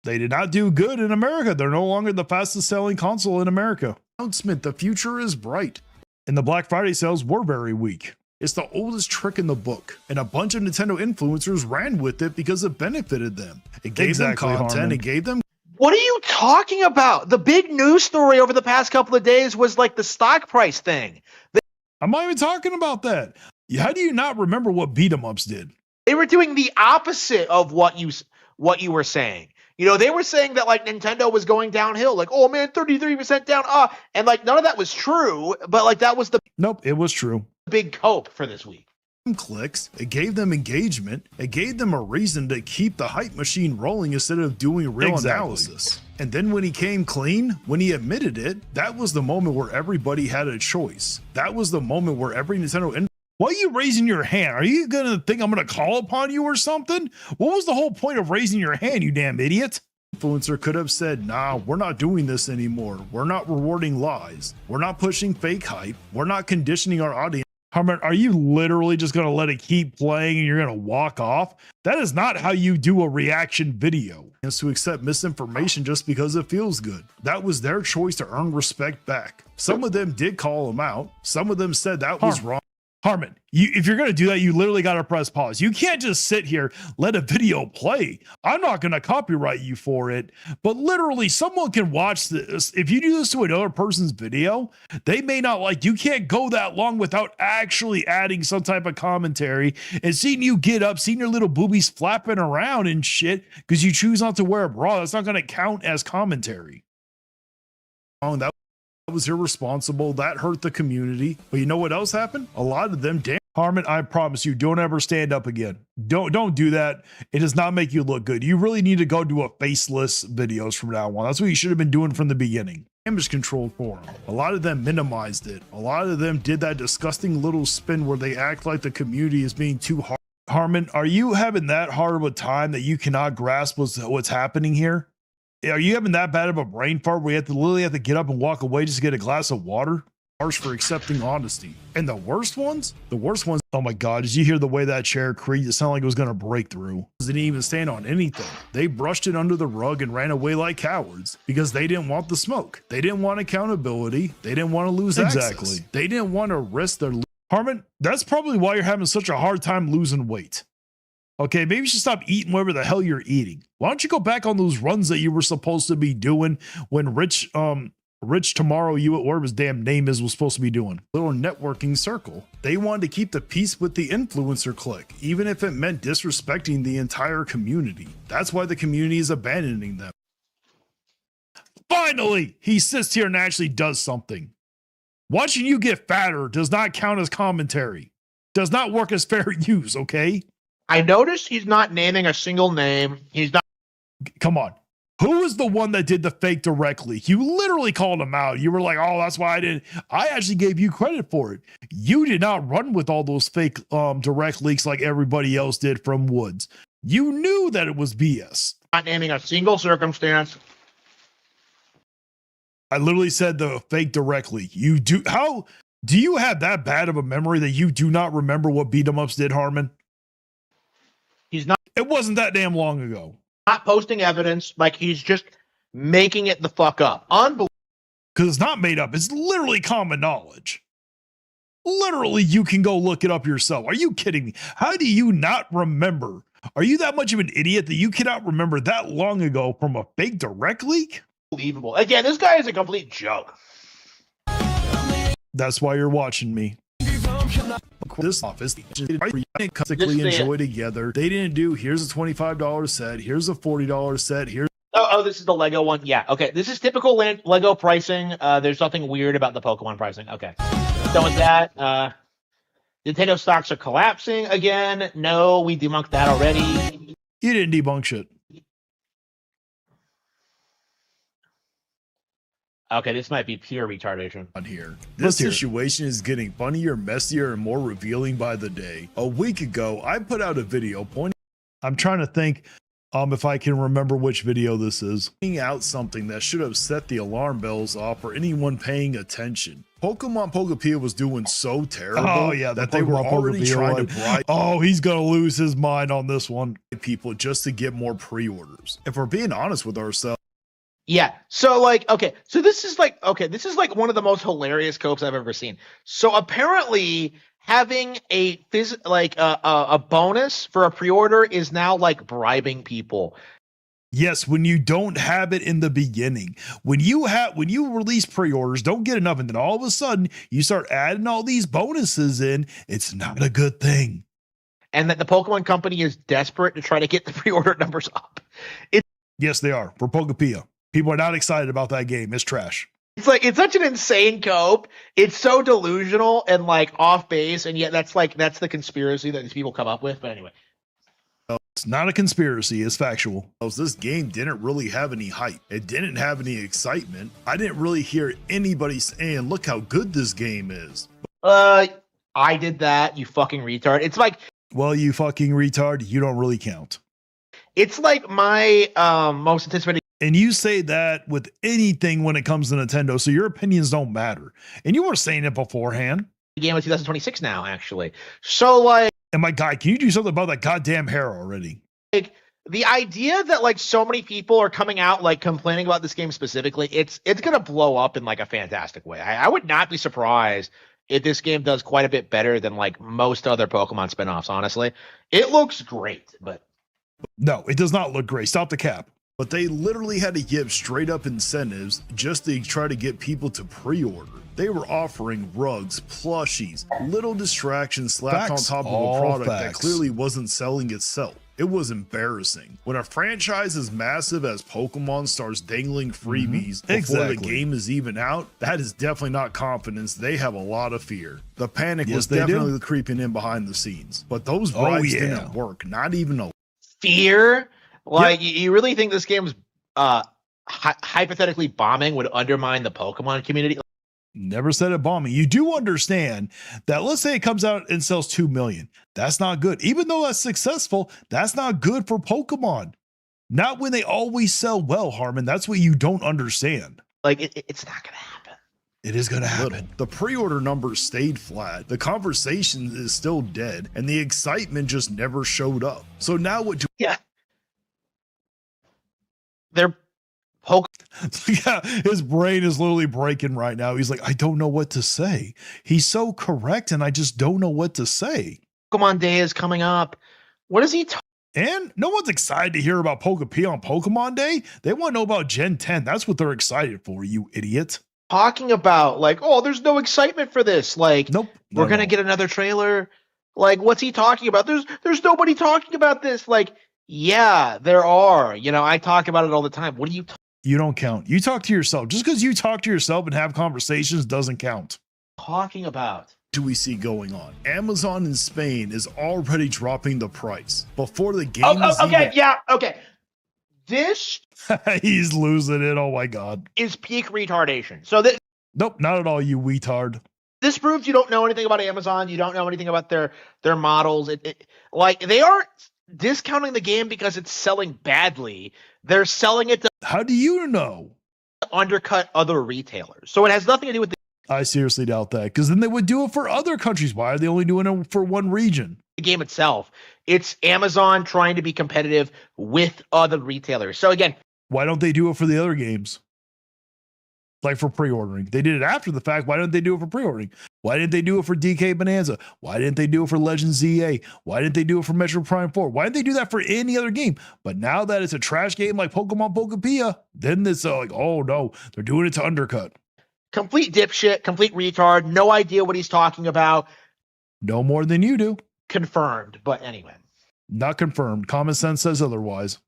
They did not do good in America. They're no longer the fastest selling console in America. Announcement, the future is bright. And the Black Friday sales were very weak. It's the oldest trick in the book, and a bunch of Nintendo influencers ran with it because it benefited them. It gave them content, it gave them. What are you talking about? The big news story over the past couple of days was like the stock price thing. I'm not even talking about that. How do you not remember what beat 'em ups did? They were doing the opposite of what you were saying. You know, they were saying that like Nintendo was going downhill, like, oh man, 33% down, and like none of that was true, but like that was the it was true. Big cope for this week. Clicks, it gave them engagement, it gave them a reason to keep the hype machine rolling instead of doing real analysis. And then when he came clean, when he admitted it, that was the moment where everybody had a choice. That was the moment where every Nintendo. Why are you raising your hand? Are you gonna think I'm gonna call upon you or something? What was the whole point of raising your hand, you damn idiot? Influencer could have said, nah, we're not doing this anymore. We're not rewarding lies. We're not pushing fake hype. We're not conditioning our audience. Harmon, are you literally just gonna let it keep playing and you're gonna walk off? That is not how you do a reaction video. Is to accept misinformation just because it feels good. That was their choice to earn respect back. Some of them did call him out. Some of them said that was wrong. Harmon, if you're going to do that, you literally got to press pause. You can't just sit here, let a video play. I'm not going to copyright you for it, but literally someone can watch this. If you do this to another person's video, they may not like, you can't go that long without actually adding some type of commentary and seeing you get up, seeing your little boobies flapping around and shit because you choose not to wear a bra. That's not going to count as commentary. That was irresponsible. That hurt the community. But you know what else happened? A lot of them, damn Harmon, I promise you, don't ever stand up again. Don't do that. It does not make you look good. You really need to go do a faceless videos from now on. That's what you should have been doing from the beginning. Damage control for them. A lot of them minimized it. A lot of them did that disgusting little spin where they act like the community is being too hard. Harmon, are you having that hard of a time that you cannot grasp what's happening here? Are you having that bad of a brain fart where you literally have to get up and walk away just to get a glass of water? Harsh for accepting honesty. And the worst ones, oh my God, did you hear the way that chair creaked? It sounded like it was going to break through. They didn't even stand on anything. They brushed it under the rug and ran away like cowards because they didn't want the smoke. They didn't want accountability. They didn't want to lose access. They didn't want to risk their. Harmon, that's probably why you're having such a hard time losing weight. Okay, maybe you should stop eating whatever the hell you're eating. Why don't you go back on those runs that you were supposed to be doing when Rich Rich tomorrow, you whatever his damn name is was supposed to be doing. Little networking circle. They wanted to keep the peace with the influencer clique, even if it meant disrespecting the entire community. That's why the community is abandoning them. Finally, he sits here and actually does something. Watching you get fatter does not count as commentary. Does not work as fair use, okay? I noticed he's not naming a single name. He's not. Come on. Who is the one that did the fake direct leak? You literally called him out. You were like, oh, that's why I didn't. I actually gave you credit for it. You did not run with all those fake direct leaks like everybody else did from Woods. You knew that it was BS. Not naming a single circumstance. I literally said the fake direct leak. You do. How do you have that bad of a memory that you do not remember what beat 'em ups did, Harmon? He's not. It wasn't that damn long ago. Not posting evidence, like he's just making it the fuck up. Unbelievable. Because it's not made up. It's literally common knowledge. Literally, you can go look it up yourself. Are you kidding me? How do you not remember? Are you that much of an idiot that you cannot remember that long ago from a fake direct leak? Again, this guy is a complete joke. That's why you're watching me. This office basically enjoy together. They didn't do here's a $25 set, here's a $40 set, here's this is the Lego one. Yeah, okay. This is typical Lego pricing. There's nothing weird about the Pokemon pricing. Okay. Done with that. Nintendo stocks are collapsing again. No, we debunked that already. You didn't debunk shit. Okay, this might be pure retardation. On here. This situation is getting funnier, messier, and more revealing by the day. A week ago, I put out a video pointing. I'm trying to think if I can remember which video this is. Pointing out something that should have set the alarm bells off for anyone paying attention. Pokemon Pokepia was doing so terrible that they were already trying to bribe. Oh, he's gonna lose his mind on this one. People just to get more pre-orders. If we're being honest with ourselves. Yeah. So this is like one of the most hilarious copes I've ever seen. So apparently having a bonus for a pre-order is now like bribing people. Yes, when you don't have it in the beginning. When you release pre-orders, don't get enough, and then all of a sudden you start adding all these bonuses in, it's not a good thing. And that the Pokemon company is desperate to try to get the pre-order numbers up. Yes, they are. For Pokepia. People are not excited about that game. It's trash. It's such an insane cope. It's so delusional and like off base, and yet that's the conspiracy that these people come up with. But anyway, it's not a conspiracy. It's factual. This game didn't really have any hype. It didn't have any excitement. I didn't really hear anybody saying, "Look how good this game is." I did that. You fucking retard. It's like, well, you fucking retard. You don't really count. It's like my most anticipated. And you say that with anything when it comes to Nintendo, so your opinions don't matter. And you were saying it beforehand. Game of 2026 now, actually. So like, and my guy, can you do something about that goddamn hair already? Like the idea that like so many people are coming out like complaining about this game specifically, it's gonna blow up in like a fantastic way. I would not be surprised if this game does quite a bit better than like most other Pokemon spinoffs. Honestly, it looks great, but no, it does not look great. Stop the cap. But they literally had to give straight up incentives just to try to get people to pre-order. They were offering rugs, plushies, little distractions slapped on top of a product that clearly wasn't selling itself. It was embarrassing. When a franchise as massive as Pokemon starts dangling freebies before the game is even out, that is definitely not confidence. They have a lot of fear. The panic was definitely creeping in behind the scenes. But those bribes didn't work. Not even a fear. Like, you really think this game's hypothetically bombing would undermine the Pokemon community? Never said it bombing. You do understand that, let's say it comes out and sells 2 million. That's not good. Even though that's successful, that's not good for Pokemon. Not when they always sell well, Harmon. That's what you don't understand. Like, it's not going to happen. It is going to happen. The pre-order numbers stayed flat. The conversation is still dead. And the excitement just never showed up. So now what do They're yeah, his brain is literally breaking right now. He's like, I don't know what to say. He's so correct, and I just don't know what to say. Pokemon Day is coming up. What is he And no one's excited to hear about Pokepia on Pokemon Day. They want to know about Gen 10. That's what they're excited for, you idiot. talking about? Like, oh, there's no excitement for this. Like, Nope. we're gonna get another trailer. Like, what's he talking about? There's nobody talking about this. Like, yeah, there are. You know, I talk about it all the time. What are you You don't count. You talk to yourself. Just because you talk to yourself and have conversations doesn't count. talking about? Do we see going on? Amazon in Spain is already dropping the price before the game is Okay, yeah, okay. This He's losing it. Oh my god. is peak retardation. So this Nope, not at all, you weetard. this proves you don't know anything about Amazon. You don't know anything about their models. Like, they aren't discounting the game because it's selling badly. They're selling it to How do you know? undercut other retailers. So it has nothing to do with the I seriously doubt that, because then they would do it for other countries. Why are they only doing it for one region? game itself. It's Amazon trying to be competitive with other retailers. So again, Why don't they do it for the other games? Like for pre-ordering. They did it after the fact. Why didn't they do it for pre-ordering? Why didn't they do it for DK Bonanza? Why didn't they do it for Legends ZA? Why didn't they do it for Metro Prime 4? Why didn't they do that for any other game? But now that it's a trash game like Pokemon Pokepia, then it's like, oh no, they're doing it to undercut. complete dipshit, complete retard, no idea what he's talking about. No more than you do. Confirmed. But anyway. Not confirmed. Common sense says otherwise.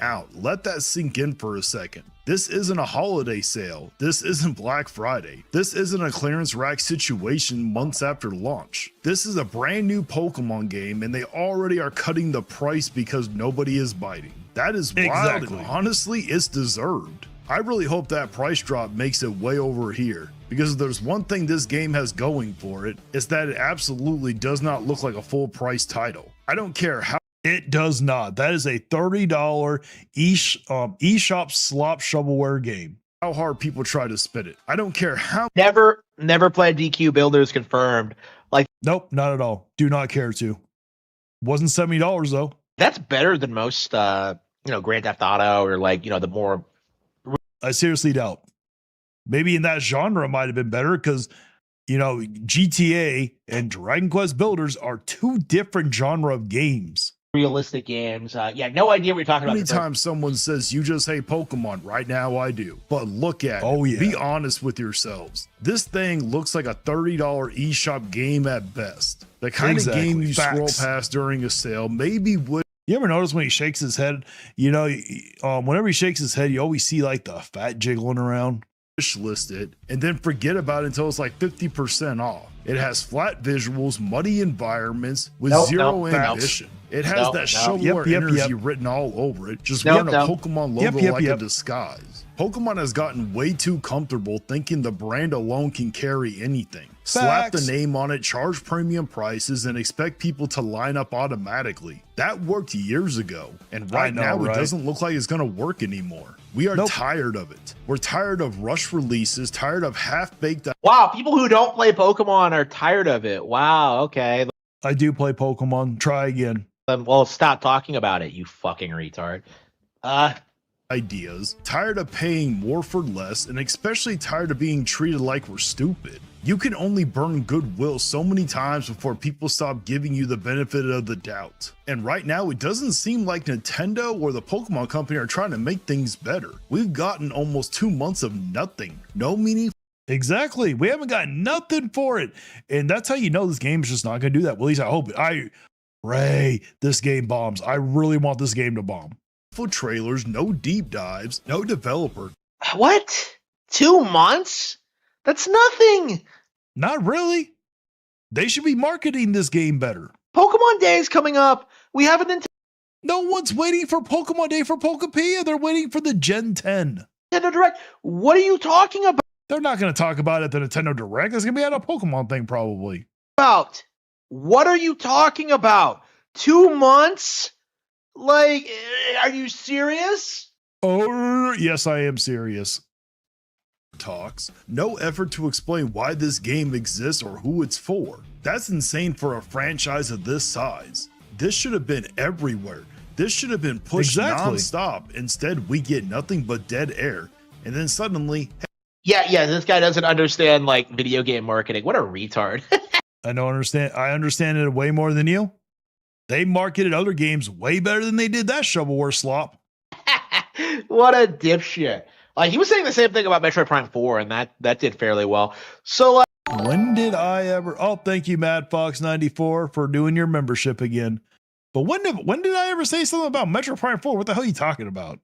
Out. Let that sink in for a second. This isn't a holiday sale. This isn't Black Friday. This isn't a clearance rack situation months after launch. This is a brand new Pokemon game and they already are cutting the price because nobody is biting. That is wild. Exactly. And honestly, it's deserved. I really hope that price drop makes it way over here, because if there's one thing this game has going for it, it's that it absolutely does not look like a full price title. I don't care how. It does not. That is a $30 eShop slop shovelware game. How hard people try to spit it. I don't care how. Never played DQ Builders, confirmed. Like, Nope, not at all. Do not care to. Wasn't $70 though. that's better than most Grand Theft Auto, or like, the more I seriously doubt. Maybe in that genre it might have been better, because GTA and Dragon Quest Builders are two different genre of games. realistic games. No idea what you're talking about. Anytime someone says you just hate Pokemon, right now I do. But look at Oh, it. yeah. Be honest with yourselves. This thing looks like a $30 eShop game at best. The kind Exactly. of game you Facts. scroll past during a sale maybe would. You ever notice when he shakes his head, whenever he shakes his head, you always see like the fat jiggling around. Wish list it and then forget about it until it's like 50% off. It has flat visuals, muddy environments with zero ambition. It has that shovelware energy written all over it, just wearing a Pokemon logo like a disguise. Pokemon has gotten way too comfortable thinking the brand alone can carry anything. Slap the name on it, charge premium prices, and expect people to line up automatically. That worked years ago, and right now it doesn't look like it's going to work anymore. We are tired of it. We're tired of rush releases, tired of half-baked. Wow, people who don't play Pokemon are tired of it. Wow, okay. I do play Pokemon. Try again. Well, stop talking about it, you fucking retard. Ideas, tired of paying more for less, and especially tired of being treated like we're stupid. You can only burn goodwill so many times before people stop giving you the benefit of the doubt. And right now, it doesn't seem like Nintendo or the Pokemon Company are trying to make things better. We've gotten almost 2 months of nothing. No meaning. Exactly. We haven't got nothing for it. And that's how you know this game is just not going to do that. Well, at least I hope it. I pray this game bombs. I really want this game to bomb. Full trailers, no deep dives, no developer. What? 2 months? That's nothing. Not really. They should be marketing this game better. Pokemon Day is coming up. We have a Nintendo No one's waiting for Pokemon Day for Pokepia. They're waiting for the Gen 10. Direct. What are you talking about? They're not going to talk about it at the Nintendo Direct. It's going to be at a Pokemon thing probably. What are you talking about? 2 months? Like, are you serious? Oh, yes, I am serious. Talks. No effort to explain why this game exists or who it's for. That's insane for a franchise of this size. This should have been everywhere. This should have been pushed nonstop. Instead, we get nothing but dead air. And then suddenly... Yeah, this guy doesn't understand, like, video game marketing. What a retard. I don't understand. I understand it way more than you. They marketed other games way better than they did that shovelware slop. What a dipshit. He was saying the same thing about Metroid Prime 4, and that did fairly well. So When did I ever? Oh, thank you, Mad Fox 94, for doing your membership again. But when did I ever say something about Metroid Prime 4? What the hell are you talking about?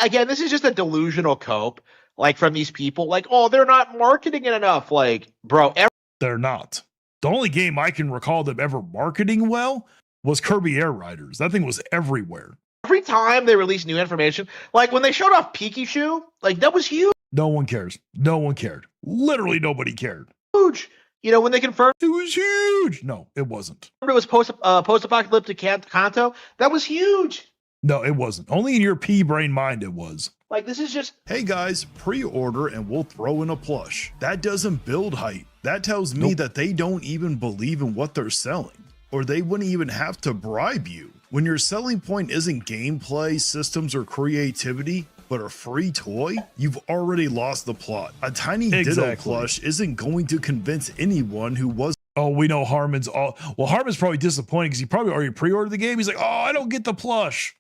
again, this is just a delusional cope, like from these people. Like, oh, they're not marketing it enough. Like, bro, They're not. The only game I can recall them ever marketing well was Kirby Air Riders. That thing was everywhere. every time they release new information, like when they showed off Pikachu, like that was huge. No one cares. No one cared. Literally nobody cared. You know, when they confirmed It was huge. No, it wasn't. it was post-apocalyptic Kanto, that was huge. No, it wasn't. Only in your pea brain mind it was. Like, this is just... Hey guys, pre-order and we'll throw in a plush. That doesn't build hype. That tells me that they don't even believe in what they're selling, or they wouldn't even have to bribe you. When your selling point isn't gameplay, systems, or creativity, but a free toy, you've already lost the plot. A tiny Ditto plush isn't going to convince anyone who was. Oh, we know Harmon's all. Well, Harmon's probably disappointed because he probably already pre-ordered the game. He's like, oh, I don't get the plush.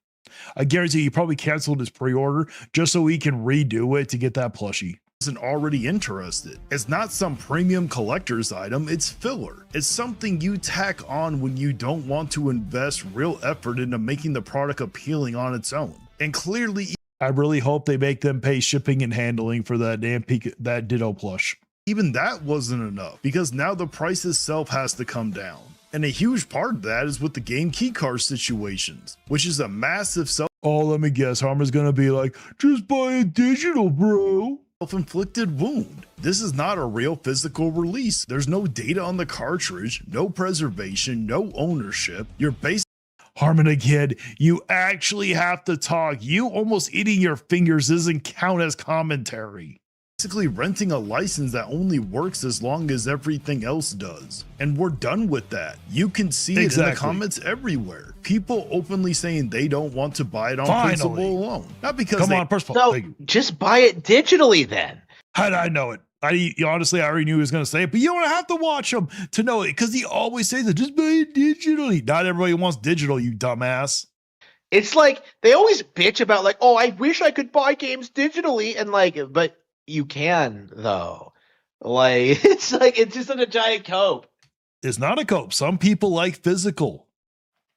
I guarantee he probably canceled his pre-order just so he can redo it to get that plushie. Isn't already interested. It's not some premium collector's item, it's filler. It's something you tack on when you don't want to invest real effort into making the product appealing on its own. And clearly, I really hope they make them pay shipping and handling for that damn that Ditto plush. Even that wasn't enough because now the price itself has to come down. And a huge part of that is with the game keycard situations, which is a massive Oh, let me guess, Harmon's gonna be like, just buy a digital, bro. Self-inflicted wound. This is not a real physical release. There's no data on the cartridge, no preservation, no ownership. You're basically Harmon again, you actually have to talk. You almost eating your fingers doesn't count as commentary. Basically renting a license that only works as long as everything else does. And we're done with that. You can see it in the comments everywhere. People openly saying they don't want to buy it on principle alone. Not because So just buy it digitally then. How did I know it? Honestly, I already knew he was going to say it, but you don't have to watch him to know it because he always says that just buy it digitally. Not everybody wants digital, you dumbass. It's like they always bitch about like, oh, I wish I could buy games digitally, and like, but you can though. Like it's just such a giant cope. It's not a cope. Some people like physical.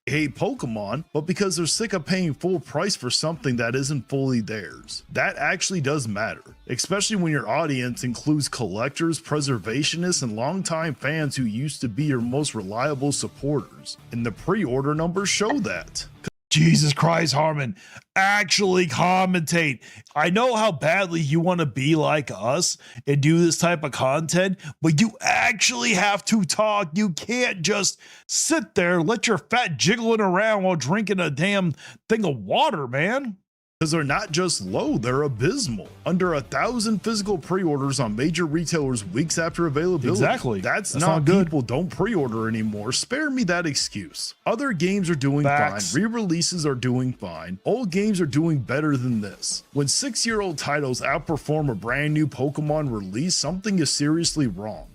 Hate Pokemon, but because they're sick of paying full price for something that isn't fully theirs. That actually does matter, especially when your audience includes collectors, preservationists, and longtime fans who used to be your most reliable supporters. And the pre-order numbers show that. Jesus Christ, Harmon, actually commentate. I know how badly you want to be like us and do this type of content, but you actually have to talk. You can't just sit there, let your fat jiggling around while drinking a damn thing of water, man. Because they're not just low, they're abysmal. Under 1,000 physical pre-orders on major retailers weeks after availability. Exactly. That's not good. People don't pre-order anymore. Spare me that excuse. Other games are doing fine. Re-releases are doing fine. Old games are doing better than this. When 6-year-old titles outperform a brand new Pokemon release, something is seriously wrong.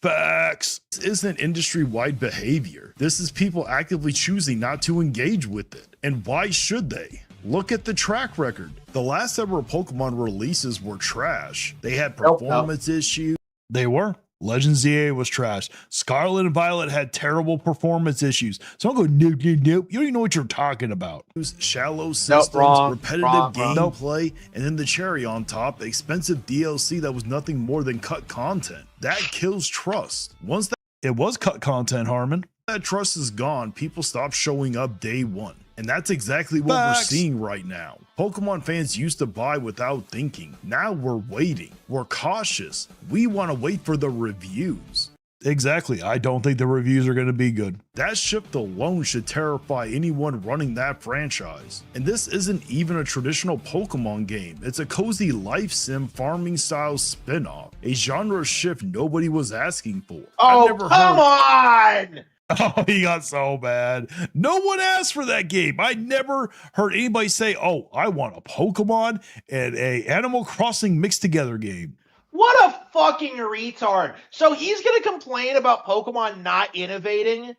Facts. This isn't industry-wide behavior. This is people actively choosing not to engage with it. And why should they? Look at the track record. The last several Pokemon releases were trash. They had performance issues. They were. Legends ZA was trash. Scarlet and Violet had terrible performance issues. So I'm going, nope. You don't even know what you're talking about. Shallow systems, repetitive gameplay, and then the cherry on top, expensive DLC that was nothing more than cut content. That kills trust. Once that it was cut content, Harmon. That trust is gone, people stop showing up day one. And that's exactly what we're seeing right now. Pokemon fans used to buy without thinking. Now we're waiting. We're cautious. We want to wait for the reviews. Exactly. I don't think the reviews are going to be good. That shift alone should terrify anyone running that franchise. And this isn't even a traditional Pokemon game. It's a cozy life sim farming style spin-off. A genre shift nobody was asking for. Oh, come on! Oh, he got so bad. No one asked for that game. I never heard anybody say, oh, I want a Pokemon and a Animal Crossing mixed together game. What a fucking retard. So he's going to complain about Pokemon not innovating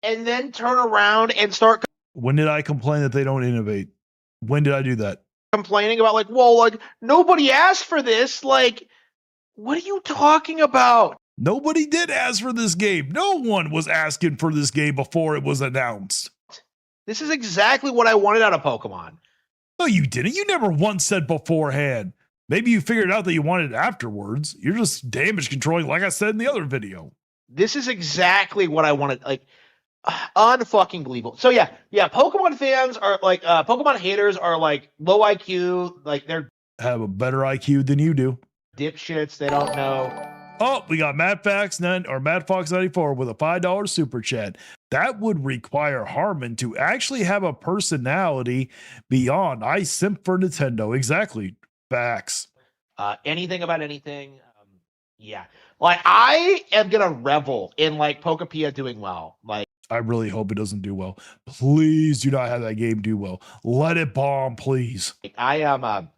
and then turn around and start. When did I complain that they don't innovate? When did I do that? complaining about like, well, like nobody asked for this. Like, what are you talking about? Nobody did ask for this game. No one was asking for this game before it was announced. This is exactly what I wanted out of Pokemon. No, you didn't. You never once said beforehand. Maybe you figured out that you wanted it afterwards. You're just damage controlling, like I said in the other video. This is exactly what I wanted. Like, unfucking believable. So yeah, Pokemon fans are like, Pokemon haters are like low IQ. Like they're Have a better IQ than you do. dipshits. They don't know. Oh, we got MadFox94 with a $5 super chat. That would require Harmon to actually have a personality beyond I simp for Nintendo. Exactly. Facts. Anything about anything. Yeah. Like I am gonna revel in like Pokepia doing well. Like I really hope it doesn't do well. Please do not have that game do well. Let it bomb, please. I am.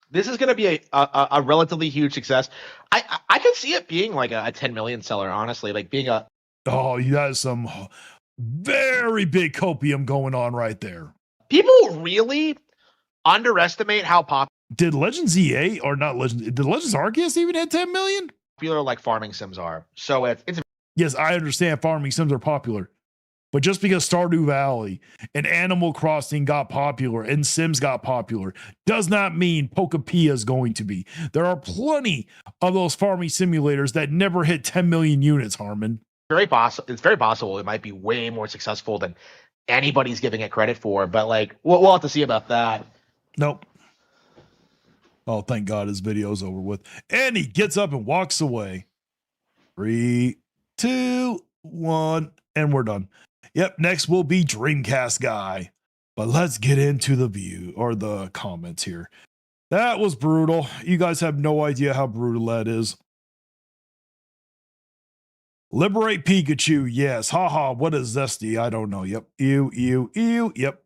This is going to be a relatively huge success. I could see it being like a 10 million seller, honestly, like being a. Oh, you got some very big copium going on right there. People really underestimate how Did Legends EA or not Legends? Did Legends Arceus even hit 10 million? popular like farming sims are. So it's Yes, I understand farming sims are popular. But just because Stardew Valley and Animal Crossing got popular and Sims got popular does not mean Pokepia is going to be. There are plenty of those farming simulators that never hit 10 million units, Harmon. very possible. It's very possible it might be way more successful than anybody's giving it credit for. But like, we'll have to see about that. Nope. Oh, thank God his video's over with. And he gets up and walks away. 3, 2, 1, and we're done. Yep, next will be Dreamcast Guy. But let's get into the view or the comments here. That was brutal. You guys have no idea how brutal that is. Liberate Pikachu. Yes. Haha. What is zesty? I don't know. Yep. Ew. Yep.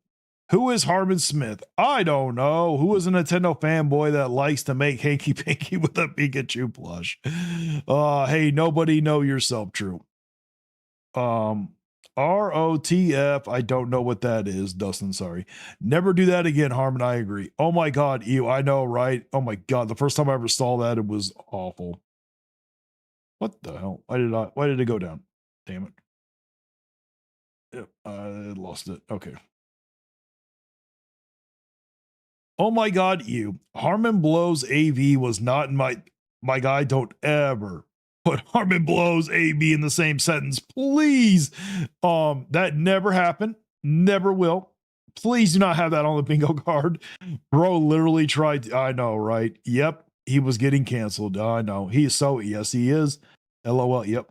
Who is Harmon Smith? I don't know. Who is a Nintendo fanboy that likes to make hanky panky with a Pikachu plush? Hey, nobody know yourself, true. ROTF. I don't know what that is, Dustin. Sorry. Never do that again, Harmon. I agree. Oh my God, ew. I know, right? Oh my God. The first time I ever saw that, it was awful. What the hell? Why did it go down? Damn it. Yep, I lost it. Okay. Oh my God, ew. Harmon Blows AV was not in my guy. Don't ever put Harmon Blows AV in the same sentence, please. That never happened. Never will. Please do not have that on the bingo card. Bro literally tried. I know, right? Yep. He was getting canceled. I know. He is so, yes, he is. LOL. Yep.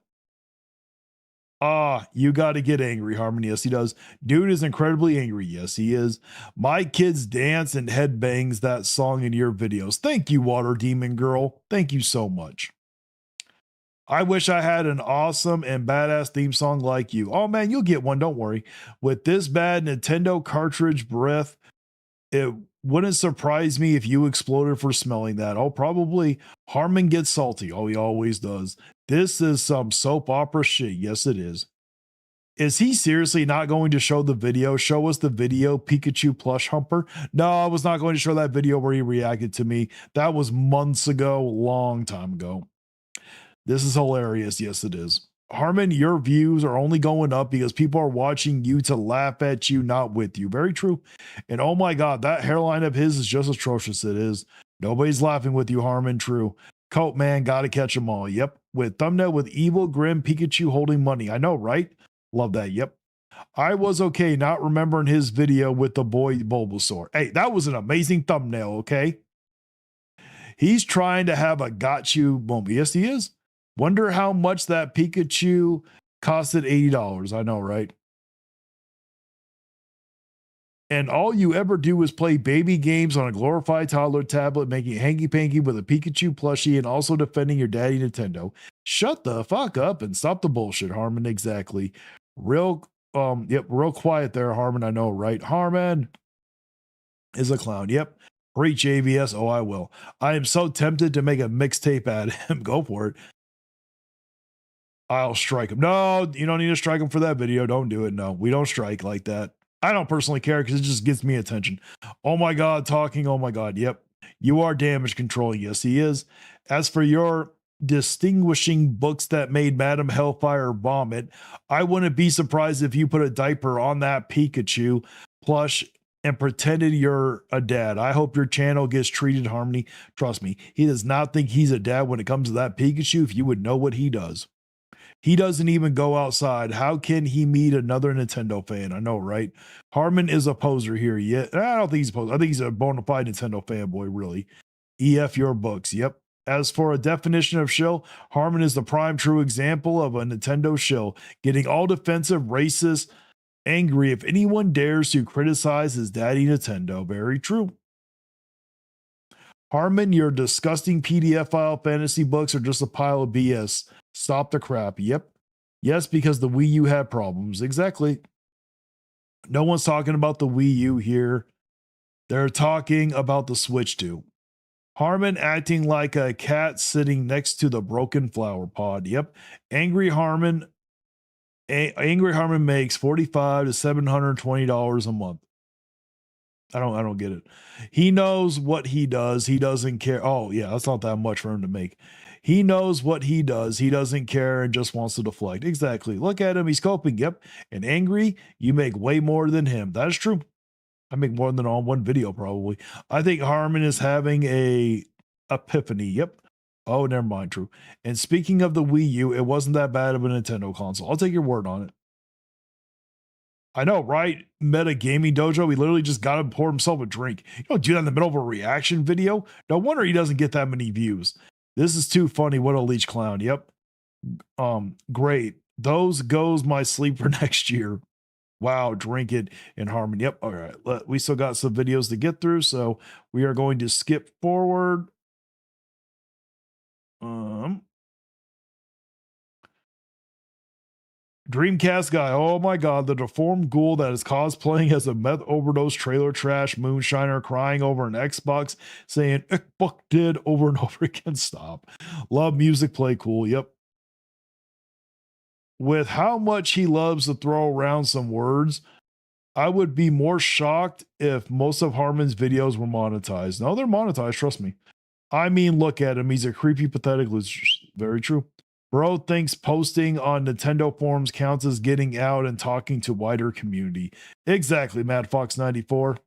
You got to get angry, Harmon. Yes, he does. Dude is incredibly angry. Yes, he is. My kids dance and headbangs that song in your videos. Thank you, Water Demon Girl. Thank you so much. I wish I had an awesome and badass theme song like you. Oh man, you'll get one. Don't worry. With this bad Nintendo cartridge breath, it wouldn't surprise me if you exploded for smelling that. Oh, probably. Harmon gets salty. Oh, he always does. This is some soap opera shit. Yes, it is. Is he seriously not going to show the video? Show us the video, Pikachu plush humper. No, I was not going to show that video where he reacted to me. That was months ago, long time ago. This is hilarious. Yes, it is. Harmon, your views are only going up because people are watching you to laugh at you, not with you. Very true. And oh my God, that hairline of his is just atrocious. It is. Nobody's laughing with you, Harmon. True. Coat man, gotta catch them all. Yep. With thumbnail with evil, grim Pikachu holding money. I know, right? Love that. Yep. I was okay not remembering his video with the boy Bulbasaur. Hey, that was an amazing thumbnail, okay? He's trying to have a got you moment. Yes, he is. Wonder how much that Pikachu costed $80. I know, right? And all you ever do is play baby games on a glorified toddler tablet, making hanky-panky with a Pikachu plushie and also defending your daddy Nintendo. Shut the fuck up and stop the bullshit, Harmon. Exactly. Real quiet there, Harmon. I know, right? Harmon is a clown. Yep. Preach AVS. Oh, I will. I am so tempted to make a mixtape at him. Go for it. I'll strike him. No, you don't need to strike him for that video. Don't do it. No, we don't strike like that. I don't personally care because it just gets me attention. Oh my God, talking. Oh my God. Yep. You are damage control. Yes, he is. As for your distinguishing books that made Madam Hellfire vomit, I wouldn't be surprised if you put a diaper on that Pikachu plush and pretended you're a dad. I hope your channel gets treated harmony. Trust me, he does not think he's a dad when it comes to that Pikachu. If you would know what he does. He doesn't even go outside. How can he meet another Nintendo fan? I know, right? Harmon is a poser here. Yeah, I don't think he's a poser. I think he's a bona fide Nintendo fanboy, really. EF your books. Yep. As for a definition of shill, Harmon is the prime true example of a Nintendo shill, getting all defensive, racist, angry if anyone dares to criticize his daddy Nintendo. Very true. Harmon, your disgusting PDF file fantasy books are just a pile of BS. Stop the crap. Yep. Yes, because the Wii U had problems. Exactly. No one's talking about the Wii U here. They're talking about the Switch 2. Harmon acting like a cat sitting next to the broken flower pod. Yep. Angry Harmon makes $45 to $720 a month. I don't get it. He knows what he does. He doesn't care. Oh, yeah, that's not that much for him to make. He knows what he does. He doesn't care and just wants to deflect. Exactly. Look at him. He's coping. Yep. And angry, you make way more than him. That is true. I make more than on one video, probably. I think Harmon is having a epiphany. Yep. Oh, never mind. True. And speaking of the Wii U, it wasn't that bad of a Nintendo console. I'll take your word on it. I know, right? Meta Gaming Dojo, he literally just got him, poured himself a drink. You don't do that in the middle of a reaction video. No wonder he doesn't get that many views. This is too funny. What a leech clown. Yep. Great. Those goes my sleep for next year. Wow, drink it in harmony. Yep. All right. We still got some videos to get through, so we are going to skip forward. Dreamcast guy, oh my God, the deformed ghoul that is cosplaying as a meth overdose trailer trash moonshiner crying over an Xbox saying Xbox did over and over again. Stop. Love music, play cool. Yep. With how much he loves to throw around some words, I would be more shocked if most of Harmon's videos were monetized. No, they're monetized, trust me. I mean, look at him. He's a creepy, pathetic loser. Very true. Bro thinks posting on Nintendo forums counts as getting out and talking to wider community. Exactly, Mad Fox 94.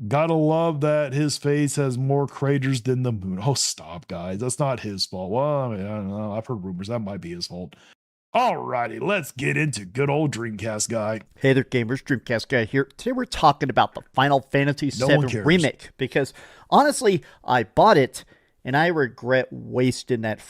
Gotta love that his face has more craters than the moon. Oh, stop, guys. That's not his fault. Well, I mean, I don't know. I've heard rumors. That might be his fault. Alrighty, let's get into good old Dreamcast guy. Hey there, gamers. Dreamcast guy here. Today we're talking about the Final Fantasy VII Remake. Because, honestly, I bought it, and I regret wasting that.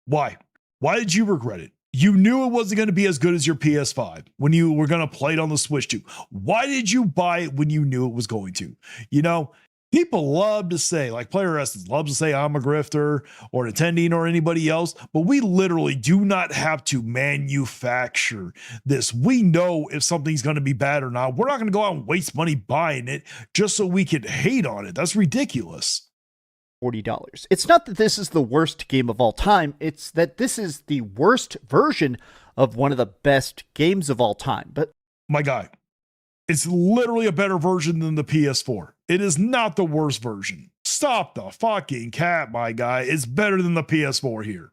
Why? Why did you regret it? You knew it wasn't going to be as good as your PS5 when you were going to play it on the Switch 2. Why did you buy it when you knew it was going to? You know, people love to say, like Player Essence loves to say I'm a grifter or Nintendo or anybody else, but we literally do not have to manufacture this. We know if something's going to be bad or not. We're not going to go out and waste money buying it just so we can hate on it. That's ridiculous. $40. It's not that this is the worst game of all time, it's that this is the worst version of one of the best games of all time. But my guy, it's literally a better version than the PS4. It is not the worst version. Stop the fucking cap, my guy. It's better than the PS4 here.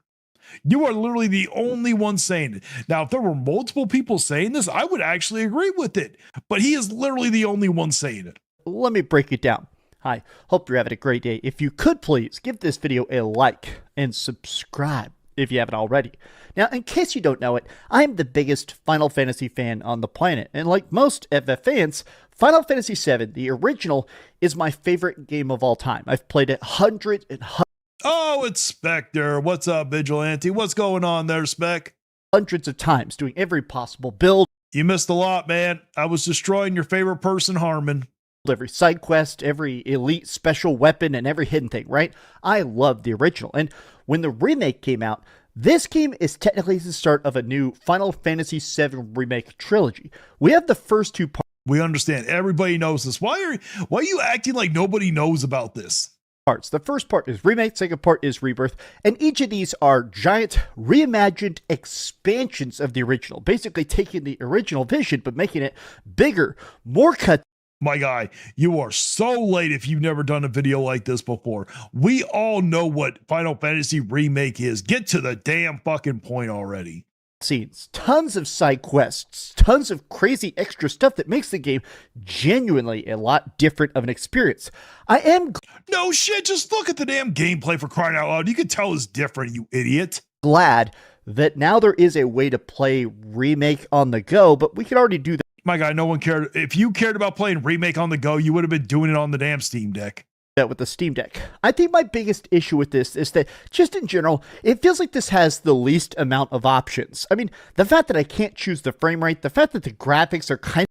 You are literally the only one saying it. Now, if there were multiple people saying this, I would actually agree with it. But he is literally the only one saying it. Let me break it down. Hi, hope you're having a great day. If you could please give this video a like and subscribe if you haven't already. Now, in case you don't know it, I'm the biggest Final Fantasy fan on the planet. And like most FF fans, Final Fantasy VII, the original, is my favorite game of all time. I've played it hundreds and hundreds. Oh, it's Spectre. What's up, Vigilante? What's going on there, Spec? Hundreds of times, doing every possible build. You missed a lot, man. I was destroying your favorite person, Harmon. Every side quest, every elite special weapon, and every hidden thing, right? I love the original. And when the remake came out, this game is technically the start of a new Final Fantasy VII Remake trilogy. We have the first two parts. We understand. Everybody knows this. Why are you acting like nobody knows about this? parts. The first part is remake, second part is rebirth, and each of these are giant reimagined expansions of the original, basically taking the original vision but making it bigger, more cut. My guy, you are so late if you've never done a video like this before. We all know what Final Fantasy Remake is. Get to the damn fucking point already. Scenes, tons of side quests, tons of crazy extra stuff that makes the game genuinely a lot different of an experience. I am No shit, just look at the damn gameplay, for crying out loud. You can tell it's different, you idiot. glad that now there is a way to play Remake on the go, but we could already do that. My guy, no one cared. If you cared about playing Remake on the go, you would have been doing it on the damn Steam Deck. That with the Steam Deck. I think my biggest issue with this is that, just in general, it feels like this has the least amount of options. I mean, the fact that I can't choose the frame rate, the fact that the graphics are kind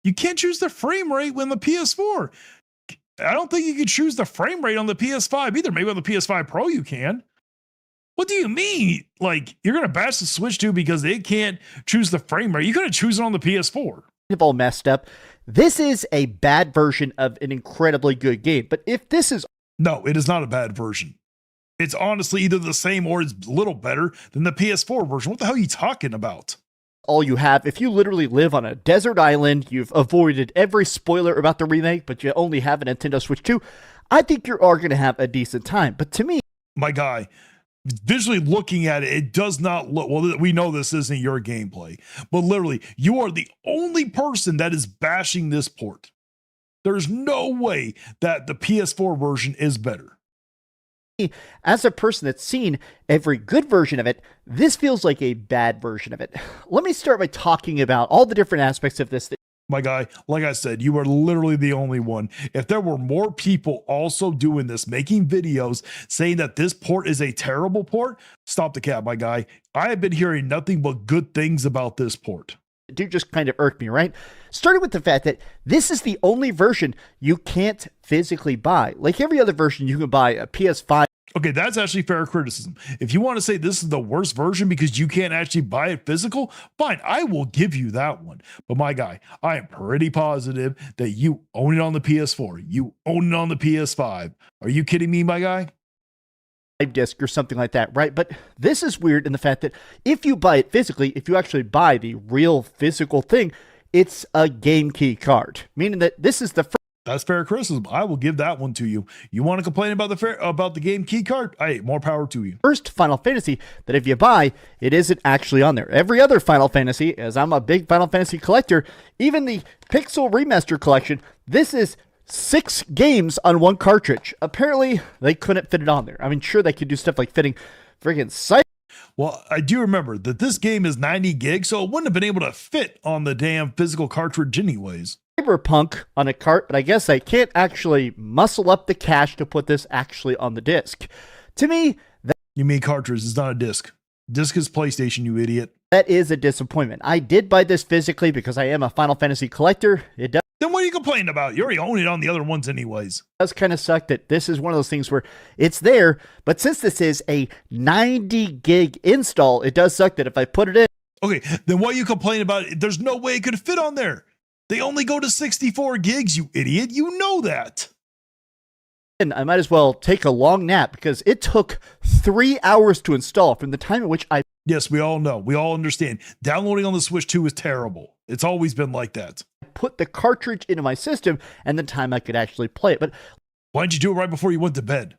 You can't choose the frame rate when the PS4. I don't think you can choose the frame rate on the PS5 either. Maybe on the PS5 Pro you can. What do you mean? Like, you're going to bash the Switch 2 because it can't choose the frame rate? You could have chosen on the PS4. of all messed up. This is a bad version of an incredibly good game, but if this is No, it is not a bad version. It's honestly either the same or it's a little better than the PS4 version. What the hell are you talking about? all you have, if you literally live on a desert island, you've avoided every spoiler about the remake, but you only have a Nintendo Switch 2, I think you are going to have a decent time. But to me, My guy, visually looking at it, it does not look, well, we know this isn't your gameplay, but literally, you are the only person that is bashing this port. There's no way that the PS4 version is better. as a person that's seen every good version of it, this feels like a bad version of it. Let me start by talking about all the different aspects of this. My guy, like I said, you are literally the only one. If there were more people also doing this, making videos saying that this port is a terrible port, stop the cap, my guy. I have been hearing nothing but good things about this port. Do just kind of irk me, right? Starting with the fact that this is the only version you can't physically buy. Like every other version, you can buy a PS5. Okay, that's actually fair criticism. If you want to say this is the worst version because you can't actually buy it physical, fine, I will give you that one. But my guy, I am pretty positive that you own it on the PS4. You own it on the PS5. Are you kidding me, my guy? Disc or something like that, right? But this is weird in the fact that if you buy it physically, if you actually buy the real physical thing, it's a game key card, meaning that this is the That's fair criticism. I will give that one to you. You want to complain about the game key card? Hey, more power to you. first Final Fantasy that if you buy, it isn't actually on there. Every other Final Fantasy, as I'm a big Final Fantasy collector, even the Pixel Remaster Collection, this is 6 games on one cartridge. Apparently, they couldn't fit it on there. I mean, sure, they could do stuff like fitting friggin' Well, I do remember that this game is 90 gigs, so it wouldn't have been able to fit on the damn physical cartridge anyways. Cyberpunk on a cart, but I guess I can't actually muscle up the cash to put this actually on the disc. To me, You mean cartridge, it's not a disc. Disc is PlayStation, you idiot. that is a disappointment. I did buy this physically because I am a Final Fantasy collector. It Then what are you complaining about? You already own it on the other ones anyways. does kind of suck that this is one of those things where it's there, but since this is a 90 gig install, it does suck that if I put it in, Okay, then what are you complaining about? There's no way it could fit on there. They only go to 64 gigs, you idiot. You know that. I might as well take a long nap because it took 3 hours to install from the time at which I Yes, we all know. We all understand. Downloading on the Switch 2 is terrible. It's always been like that. put the cartridge into my system and the time I could actually play it. But Why didn't you do it right before you went to bed?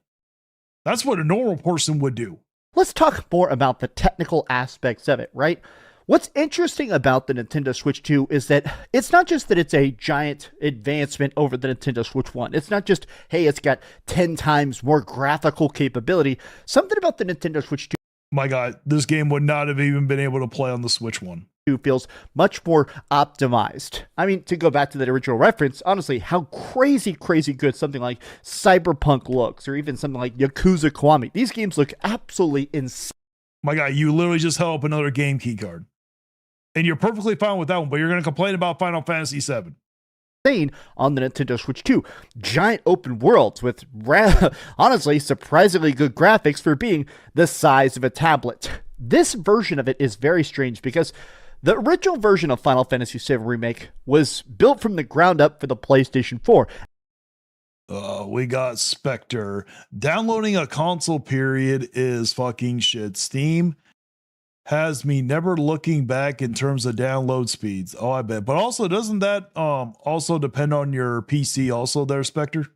That's what a normal person would do. let's talk more about the technical aspects of it, right? What's interesting about the Nintendo Switch 2 is that it's not just that it's a giant advancement over the Nintendo Switch 1. It's not just, hey, it's got 10 times more graphical capability. Something about the Nintendo Switch 2 My God, this game would not have even been able to play on the Switch 1. feels much more optimized. I mean, to go back to that original reference, honestly, how crazy good something like Cyberpunk looks, or even something like Yakuza Kiwami. These games look absolutely insane. My guy, you literally just held up another game key card. And you're perfectly fine with that one, but you're going to complain about Final Fantasy VII. On the Nintendo Switch 2. Giant open worlds with, honestly, surprisingly good graphics for being the size of a tablet. This version of it is very strange because the original version of Final Fantasy VII Remake was built from the ground up for the PlayStation 4. We got Spectre. Downloading a console period is fucking shit. Steam has me never looking back in terms of download speeds. Oh, I bet. But also, doesn't that also depend on your PC also there, Spectre?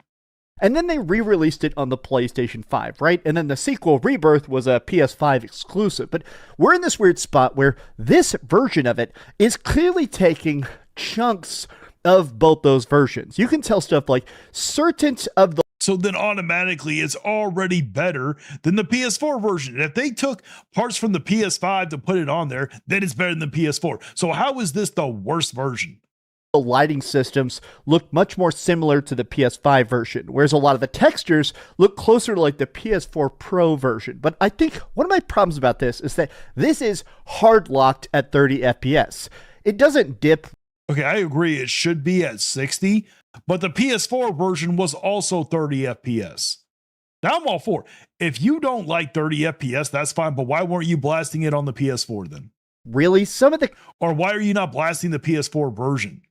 And then they re-released it on the PlayStation 5, right? And then the sequel, Rebirth, was a PS5 exclusive. But we're in this weird spot where this version of it is clearly taking chunks of both those versions. You can tell stuff like certain of the So then automatically it's already better than the PS4 version. And if they took parts from the PS5 to put it on there, then it's better than the PS4. So how is this the worst version? lighting systems look much more similar to the PS5 version, whereas a lot of the textures look closer to like the PS4 Pro version. But I think one of my problems about this is that this is hard locked at 30 FPS. It doesn't dip. Okay, I agree. It should be at 60, but the PS4 version was also 30 FPS. Now I'm all for it. If you don't like 30 FPS, that's fine, but why weren't you blasting it on the PS4 then? Really? Some of the... Or why are you not blasting the PS4 version?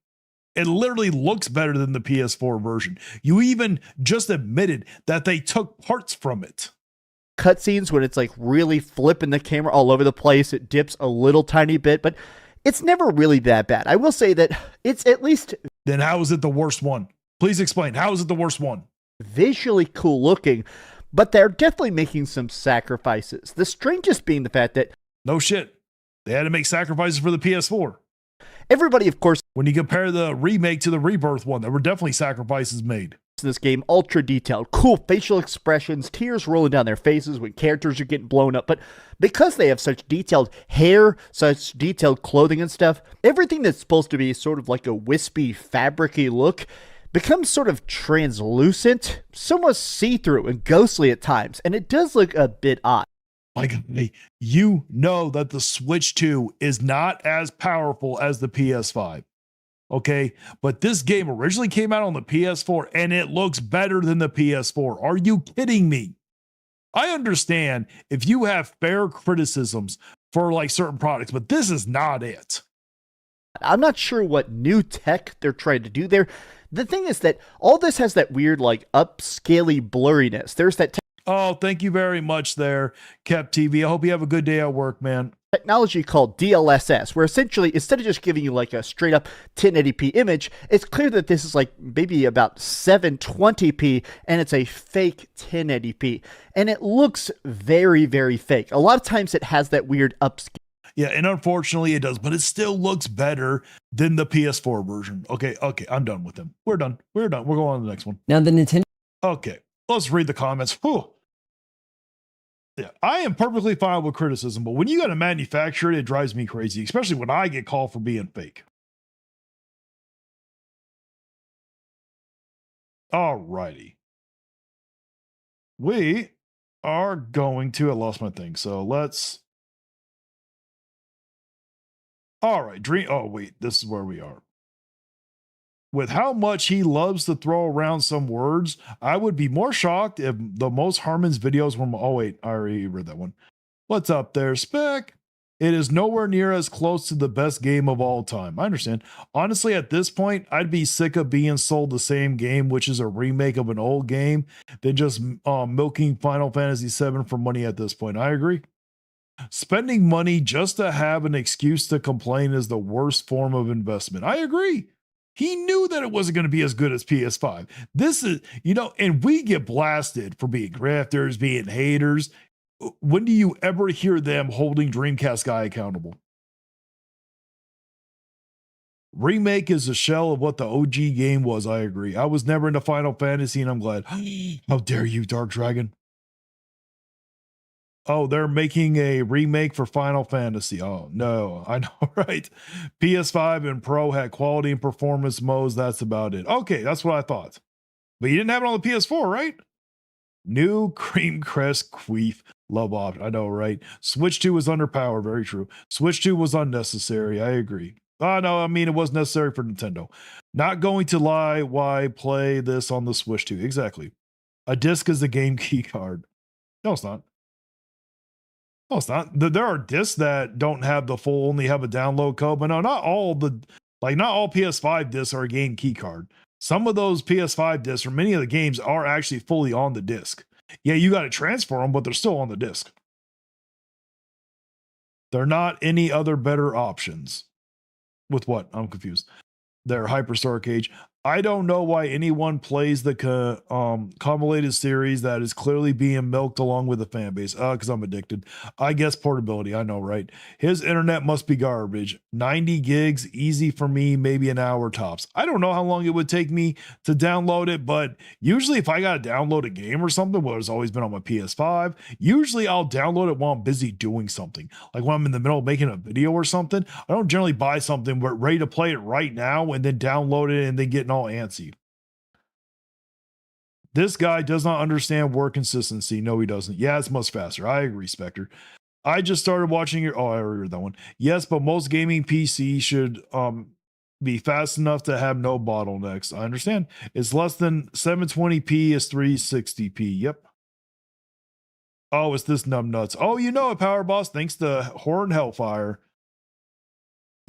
It literally looks better than the PS4 version. You even just admitted that they took parts from it. Cutscenes when it's like really flipping the camera all over the place, it dips a little tiny bit, but it's never really that bad. I will say that it's at least... Then how is it the worst one? Please explain. How is it the worst one? Visually cool looking, but they're definitely making some sacrifices. The strangest being the fact that... No shit. They had to make sacrifices for the PS4. Everybody, of course... When you compare the remake to the Rebirth one, there were definitely sacrifices made. This game, ultra detailed, cool facial expressions, tears rolling down their faces when characters are getting blown up. But because they have such detailed hair, such detailed clothing and stuff, everything that's supposed to be sort of like a wispy, fabricy look becomes sort of translucent, somewhat see-through and ghostly at times, and it does look a bit odd. Like, you know that the Switch 2 is not as powerful as the PS5. Okay, but this game originally came out on the PS4 and it looks better than the PS4. Are you kidding me? I understand if you have fair criticisms for like certain products, but this is not it. I'm not sure what new tech they're trying to do there. The thing is that all this has that weird, like, upscaly blurriness. There's that Oh, thank you very much there, Kept TV. I hope you have a good day at work, man. technology called DLSS, where essentially, instead of just giving you like a straight up 1080p image, it's clear that this is like maybe about 720p, and it's a fake 1080p. And it looks very, very fake. A lot of times it has that weird upscale. Yeah, and unfortunately it does, but it still looks better than the PS4 version. Okay, I'm done with them. We're done. We're going on to the next one. Now the Nintendo. Okay, let's read the comments. Whew. Yeah, I am perfectly fine with criticism, but when you got to manufacture it, it drives me crazy, especially when I get called for being fake. Alrighty. We are going to, I lost my thing, so let's. All right, Dream. Oh, wait, this is where we are. With how much he loves to throw around some words, I would be more shocked if the most Harmon's videos were. Oh, wait, I already read that one. What's up there, Spec? It is nowhere near as close to the best game of all time. I understand. Honestly, at this point, I'd be sick of being sold the same game, which is a remake of an old game, than just milking Final Fantasy VII for money at this point. I agree. Spending money just to have an excuse to complain is the worst form of investment. I agree. He knew that it wasn't going to be as good as PS5. This is, and we get blasted for being grafters, being haters. When do you ever hear them holding Dreamcast guy accountable? Remake is a shell of what the OG game was. I agree. I was never into Final Fantasy, and I'm glad. How dare you, Dark Dragon? Oh, they're making a remake for Final Fantasy. Oh, no. I know, right? PS5 and Pro had quality and performance modes. That's about it. Okay, that's what I thought. But you didn't have it on the PS4, right? New Cream Crest Queef. Love option. I know, right? Switch 2 was underpowered. Very true. Switch 2 was unnecessary. I agree. No, I mean, it was necessary for Nintendo. Not going to lie, why play this on the Switch 2? Exactly. A disc is a game key card. No, it's not. No, it's not. There are discs that don't have the full, only have a download code, but no, not all PS5 discs are a game key card. Some of those PS5 discs or many of the games are actually fully on the disc. Yeah, you got to transfer them, but they're still on the disc. They're not any other better options. With what? I'm confused. They're Hyperstar Cage. I don't know why anyone plays the convoluted series that is clearly being milked along with the fan base. Because I'm addicted. I guess portability. I know, right? His internet must be garbage. 90 gigs, easy for me, maybe an hour tops. I don't know how long it would take me to download it, but usually if I got to download a game or something, well, it's always been on my PS5, usually I'll download it while I'm busy doing something. Like when I'm in the middle of making a video or something, I don't generally buy something but ready to play it right now and then download it and then getting all antsy. This guy does not understand word consistency. No, he doesn't. Yeah, it's much faster. I agree, Spectre. I just started watching your. Oh, I already read that one. Yes, but most gaming PC should be fast enough to have no bottlenecks. I understand. It's less than 720p is 360p. Yep. Oh, it's this numbnuts. Oh, you know it, Power Boss. Thanks to Horn Hellfire.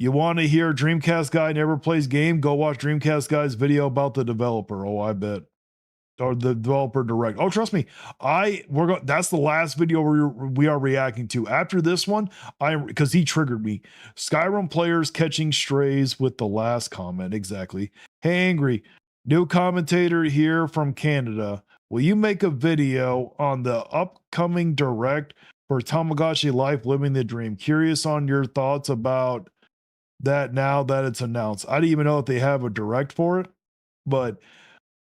You want to hear Dreamcast guy never plays game? Go watch Dreamcast guy's video about the developer. Oh, I bet. Or the developer direct. Oh, trust me. That's the last video we are reacting to. After this one, because he triggered me. Skyrim players catching strays with the last comment. Exactly. Hey, Angry. New commentator here from Canada. Will you make a video on the upcoming direct for Tamagotchi Life Living the Dream? Curious on your thoughts about that now that it's announced. I didn't even know if they have a direct for it, but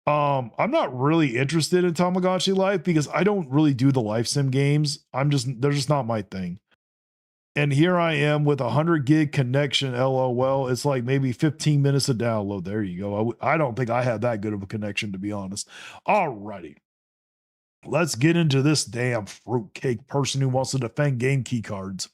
I'm not really interested in Tamagotchi Life because I don't really do the life sim games. They're just not my thing. And here I am with 100 gig connection. LOL. It's like maybe 15 minutes of download. There you go. I don't think I have that good of a connection, to be honest. Alrighty. Let's get into this damn fruitcake person who wants to defend game key cards.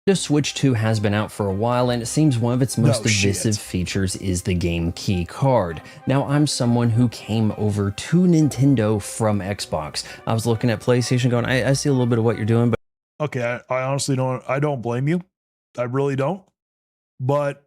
The Switch 2 has been out for a while, and it seems one of its most divisive features is the game key card. Now, I'm someone who came over to Nintendo from Xbox. I was looking at PlayStation going, I see a little bit of what you're doing, but okay, I honestly don't blame you. I really don't. But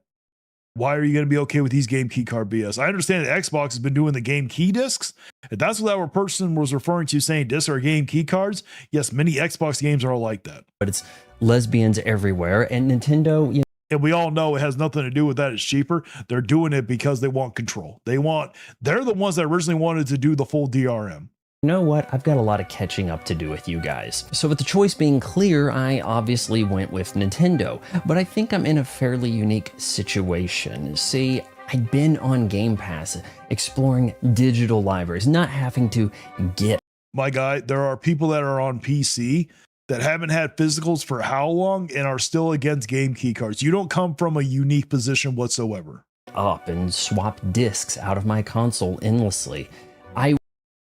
why are you going to be okay with these game key card BS? I understand that Xbox has been doing the game key discs. If that's what that person was referring to saying discs are game key cards, yes, many Xbox games are like that. But it's lesbians everywhere, and Nintendo, and we all know it has nothing to do with that. It's cheaper. They're doing it because they want control. They're the ones that originally wanted to do the full DRM. You know what? I've got a lot of catching up to do with you guys. So with the choice being clear, I obviously went with Nintendo, but I think I'm in a fairly unique situation. See, I'd been on Game Pass, exploring digital libraries, not having to get. My guy, there are people that are on PC that haven't had physicals for how long and are still against game key cards. You don't come from a unique position whatsoever. Up and swap discs out of my console endlessly.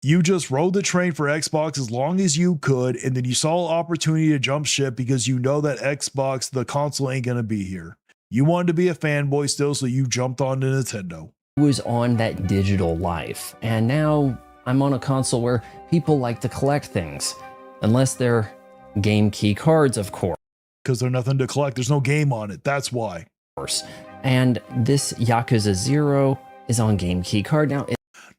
You just rode the train for Xbox as long as you could, and then you saw an opportunity to jump ship because you know that Xbox, the console, ain't gonna be here. You wanted to be a fanboy still, so you jumped on to Nintendo. I was on that digital life, and now I'm on a console where people like to collect things. Unless they're game key cards, of course. Because there's nothing to collect. There's no game on it. That's why. And this Yakuza 0 is on game key card. Now,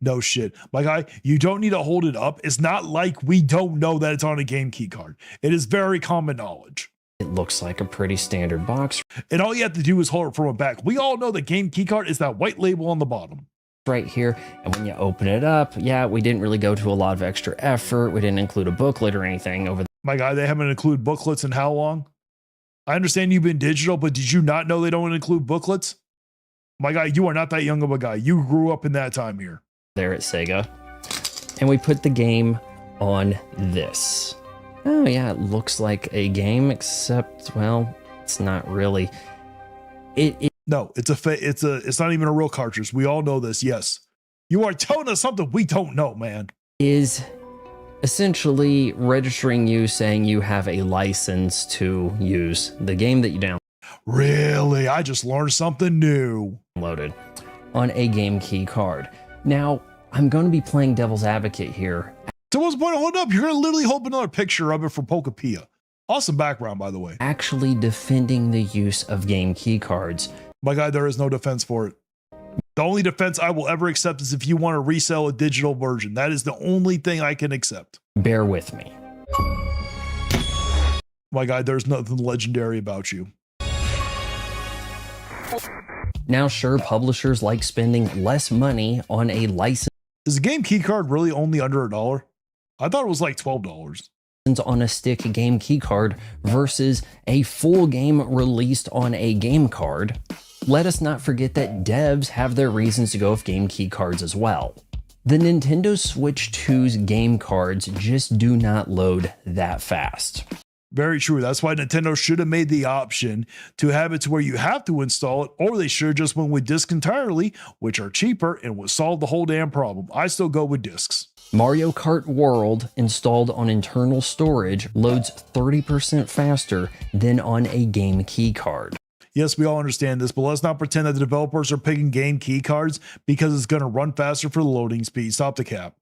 no shit. My guy, you don't need to hold it up. It's not like we don't know that it's on a game key card. It is very common knowledge. It looks like a pretty standard box. And all you have to do is hold it from the back. We all know the game key card is that white label on the bottom. Right here. And when you open it up, yeah, we didn't really go to a lot of extra effort. We didn't include a booklet or anything over there. My guy, they haven't included booklets in how long? I understand you've been digital, but did you not know they don't include booklets? My guy, you are not that young of a guy. You grew up in that time here. There at Sega. And we put the game on this. Oh yeah, it looks like a game, except, well, it's not really. No, it's not even a real cartridge. We all know this. Yes. You are telling us something we don't know, man. Is essentially registering you, saying you have a license to use the game that you downloaded. Really? I just learned something new. Loaded on a game key card. Now, I'm going to be playing devil's advocate here. So what's the point of holding up? You're going to literally hold another picture of it for Pokapia. Awesome background, by the way. Actually defending the use of game key cards. My guy, there is no defense for it. The only defense I will ever accept is if you want to resell a digital version. That is the only thing I can accept. Bear with me. My guy, there's nothing legendary about you. Now, sure, publishers like spending less money on a license Is a game keycard really only under $1? I thought it was like $12. on a stick game keycard versus a full game released on a game card. Let us not forget that devs have their reasons to go with game keycards as well. The Nintendo Switch 2's game cards just do not load that fast. Very true. That's why Nintendo should have made the option to have it to where you have to install it, or they should have just went with discs entirely, which are cheaper and would solve the whole damn problem. I still go with discs. Mario Kart World installed on internal storage loads 30% faster than on a game keycard. Yes, we all understand this, but let's not pretend that the developers are picking game keycards because it's going to run faster for the loading speed. Stop the cap.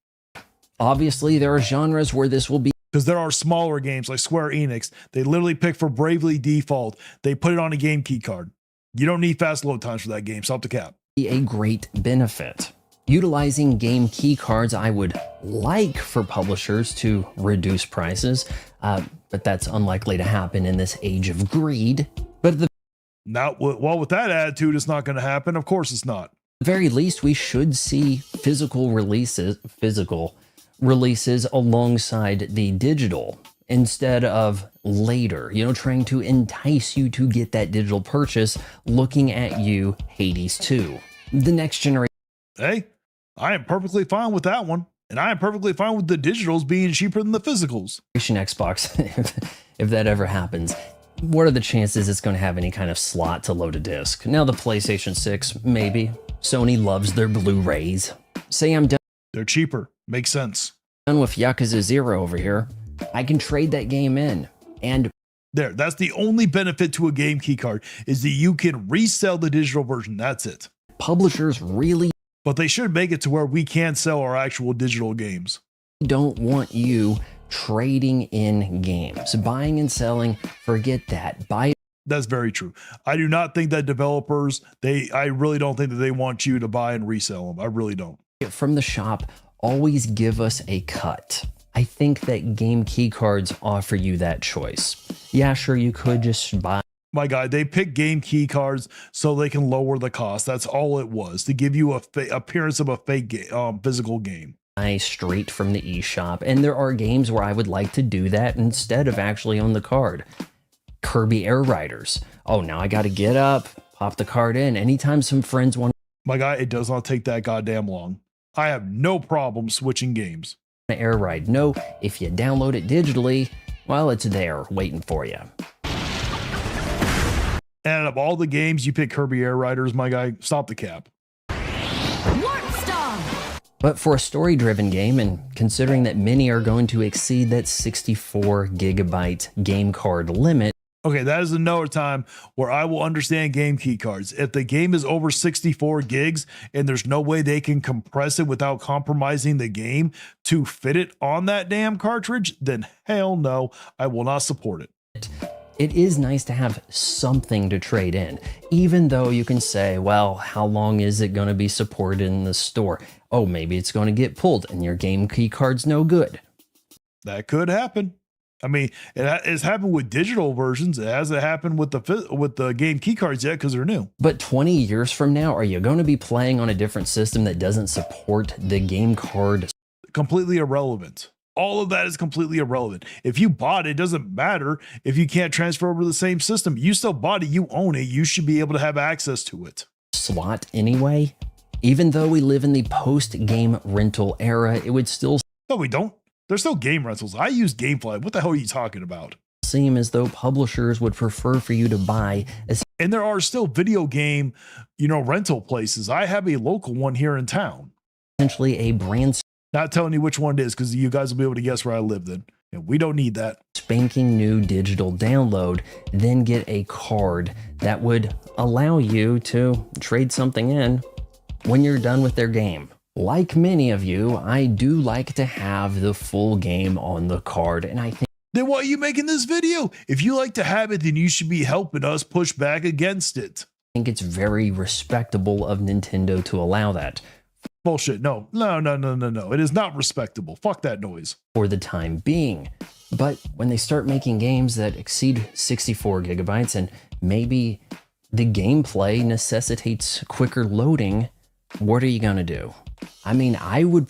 Obviously, there are genres where this will be Because there are smaller games like Square Enix. They literally pick for Bravely Default. They put it on a game keycard. You don't need fast load times for that game. Stop the cap. a great benefit. Utilizing game keycards, I would like for publishers to reduce prices, but that's unlikely to happen in this age of greed. But at the With that attitude, it's not going to happen. Of course it's not. very least, we should see physical releases alongside the digital instead of later, trying to entice you to get that digital purchase, looking at you, Hades 2. The next generation. Hey, I am perfectly fine with that one. And I am perfectly fine with the digitals being cheaper than the physicals. Xbox, if that ever happens, what are the chances it's going to have any kind of slot to load a disc? Now the PlayStation 6, maybe. Sony loves their Blu-rays. Say I'm done. They're cheaper. Makes sense. Done with Yakuza 0 over here. I can trade that game in. And that's the only benefit to a game keycard is that you can resell the digital version. That's it. Publishers really But they should make it to where we can sell our actual digital games. don't want you trading in games. Buying and selling, forget that. That's very true. I do not think that developers, I really don't think that they want you to buy and resell them. I really don't. From the shop, always give us a cut. I think that game keycards offer you that choice. Yeah, sure, you could just buy. My guy, they pick game keycards so they can lower the cost. That's all it was, to give you a appearance of a fake physical game. Straight from the eShop, and there are games where I would like to do that instead of actually on the card. Kirby Air Riders. Oh, now I got to get up, pop the card in. Anytime some friends want My guy, it does not take that goddamn long. I have no problem switching games. to air ride. No, if you download it digitally, well, it's there waiting for you. And of all the games, you pick Kirby Air Riders, my guy. Stop the cap. But for a story-driven game, and considering that many are going to exceed that 64 gigabyte game card limit. Okay, that is another time where I will understand game keycards. If the game is over 64 gigs and there's no way they can compress it without compromising the game to fit it on that damn cartridge, then hell no, I will not support it. It is nice to have something to trade in, even though you can say, well, how long is it going to be supported in the store? Oh, maybe it's going to get pulled and your game key card's no good. That could happen. I mean, it's happened with digital versions. It hasn't happened with the game key cards yet because they're new. But 20 years from now, are you going to be playing on a different system that doesn't support the game card? Completely irrelevant. All of that is completely irrelevant. If you bought it, it doesn't matter if you can't transfer over to the same system. You still bought it, you own it, you should be able to have access to it. Slot anyway? Even though we live in the post-game rental era, it would still No, we don't. There's still game rentals. I use GameFly. What the hell are you talking about? seem as though publishers would prefer for you to buy And there are still video game, rental places. I have a local one here in town. essentially a brand Not telling you which one it is because you guys will be able to guess where I live then. And we don't need that. spanking new digital download, then get a card that would allow you to trade something in when you're done with their game. Like many of you, I do like to have the full game on the card, and I think Then why are you making this video? If you like to have it, then you should be helping us push back against it. think it's very respectable of Nintendo to allow that Bullshit. No. It is not respectable. Fuck that noise. for the time being. But when they start making games that exceed 64 gigabytes and maybe the gameplay necessitates quicker loading, what are you going to do? I mean, I would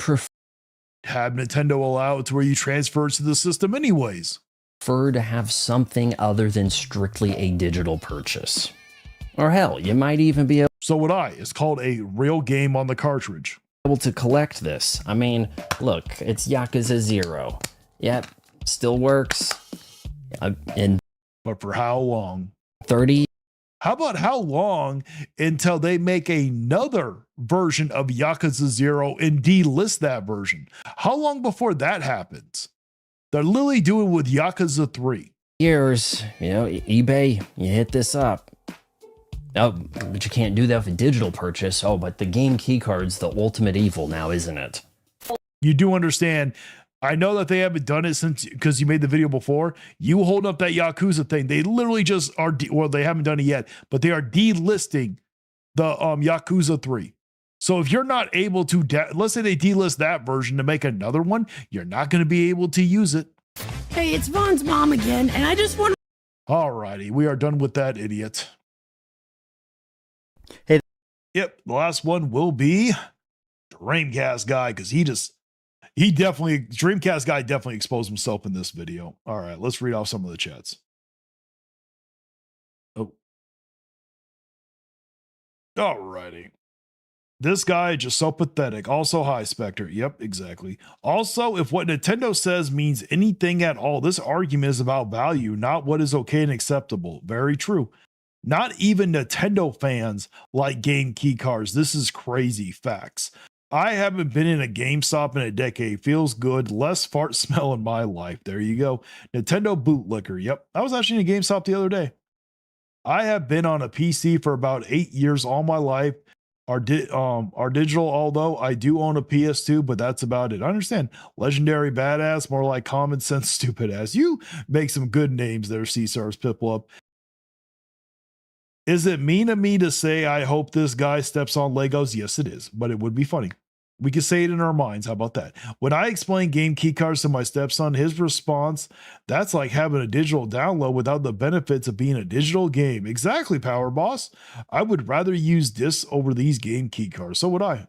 Have Nintendo allow it to where you transfer it to the system anyways. prefer to have something other than strictly a digital purchase. Or hell, you might even be So would I. It's called a real game on the cartridge. able to collect this. I mean, look, it's Yakuza 0. Yep, still works. In But for how long? 30 How about how long until they make another version of Yakuza 0 and delist that version? How long before that happens? They're literally doing with Yakuza 3. years, eBay, you hit this up. Oh, but you can't do that with a digital purchase. Oh, but the game keycard's the ultimate evil now, isn't it? You do understand. I know that they haven't done it since, because you made the video before. You hold up that Yakuza thing. They literally just are, well, they haven't done it yet, but they are delisting the Yakuza 3. So if you're not able to, let's say they delist that version to make another one, you're not going to be able to use it. Hey, it's Vaughn's mom again, and I just want Alrighty, we are done with that idiot. Hey. Yep, the last one will be Dreamcast Guy, because Dreamcast Guy definitely exposed himself in this video. All right, let's read off some of the chats. Oh. Alrighty. This guy just so pathetic. Also, hi, Spectre. Yep, exactly. Also, if what Nintendo says means anything at all, this argument is about value, not what is okay and acceptable. Very true. Not even Nintendo fans like game key cards. This is crazy. Facts. I haven't been in a GameStop in a decade. Feels good. Less fart smell in my life. There you go. Nintendo bootlicker. Yep. I was actually in a GameStop the other day. I have been on a PC for about 8 years all my life. Are digital, although I do own a PS2, but that's about it. I understand. Legendary badass, more like common sense stupid ass. You make some good names there, C-Stars Pipple up. Is it mean of me to say I hope this guy steps on Legos? Yes, it is, but it would be funny. We could say it in our minds. How about that? When I explain game key cards to my stepson, his response, that's like having a digital download without the benefits of being a digital game. Exactly, Power Boss. I would rather use discs over these game key cards. So would I.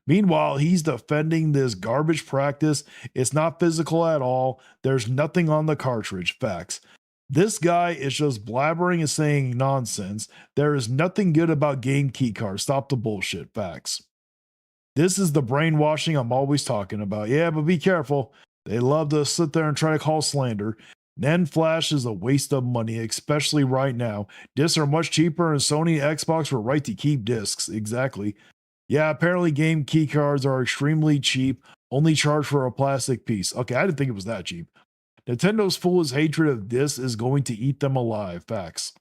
Meanwhile, he's defending this garbage practice. It's not physical at all. There's nothing on the cartridge. Facts. This guy is just blabbering and saying nonsense. There is nothing good about game key cards. Stop the bullshit. Facts. This is the brainwashing I'm always talking about. Yeah, but be careful. They love to sit there and try to call slander. NAND flash is a waste of money, especially right now. Discs are much cheaper, and Sony and Xbox were right to keep discs. Exactly. Yeah, apparently game key cards are extremely cheap, only charge for a plastic piece. Okay, I didn't think it was that cheap. Nintendo's foolish hatred of this is going to eat them alive. Facts.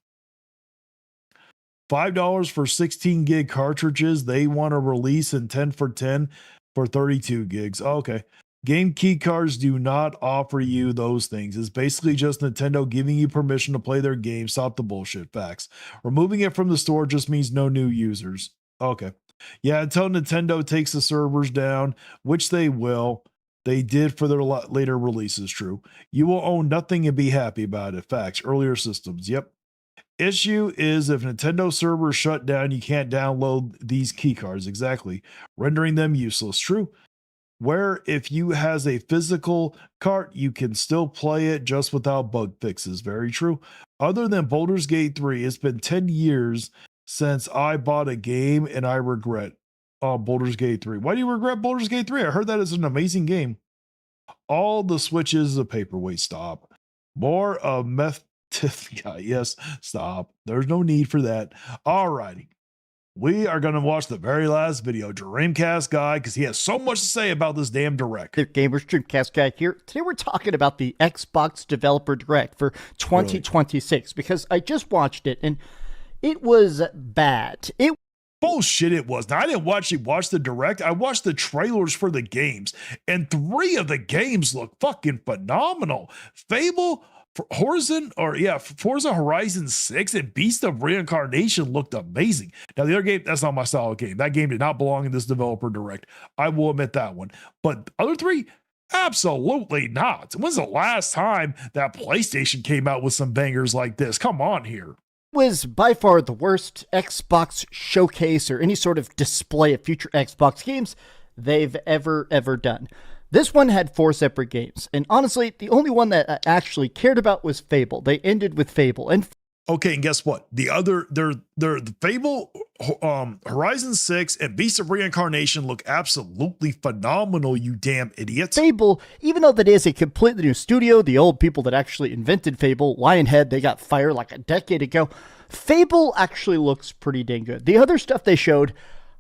$5 for 16 gig cartridges. They want to release in 10 for 10 for 32 gigs. Okay. Game key cards do not offer you those things. It's basically just Nintendo giving you permission to play their game. Stop the bullshit. Facts. Removing it from the store just means no new users. Okay. Yeah, until Nintendo takes the servers down, which they will. They did for their later releases. True. You will own nothing and be happy about it. Facts. Earlier systems. Yep. Issue is if Nintendo servers shut down, you can't download these keycards. Exactly. Rendering them useless. True. Where if you has a physical cart, you can still play it just without bug fixes. Very true. Other than Baldur's Gate 3, it's been 10 years since I bought a game and I regret Baldur's Gate 3. Why do you regret Baldur's Gate 3? I heard that is an amazing game. All the Switches a paperweight. Stop. More of meth. Yes, stop. There's no need for that. Alrighty. We are going to watch the very last video, Dreamcast Guy, because he has so much to say about this damn Direct. The Gamers Dreamcast Guy here. Today we're talking about the Xbox Developer Direct for 2026, because I just watched it and it was bad. Bullshit it was. Now, I didn't watch the Direct. I watched the trailers for the games, and 3 of the games look fucking phenomenal. Fable, Forza Horizon 6 and Beast of Reincarnation looked amazing. Now, the other game, that's not my style of game. That game did not belong in this developer direct. I will admit that one. But the other three, absolutely not. When's the last time that PlayStation came out with some bangers like this? Come on here. Was by far the worst Xbox showcase or any sort of display of future Xbox games they've ever done. This one had 4 separate games, and honestly, the only one that I actually cared about was Fable. They ended with Fable, and okay, and guess what? The Fable, Horizon 6, and Beast of Reincarnation look absolutely phenomenal, you damn idiots. Fable, even though that is a completely new studio, the old people that actually invented Fable, Lionhead, they got fired like a decade ago. Fable actually looks pretty dang good. The other stuff they showed,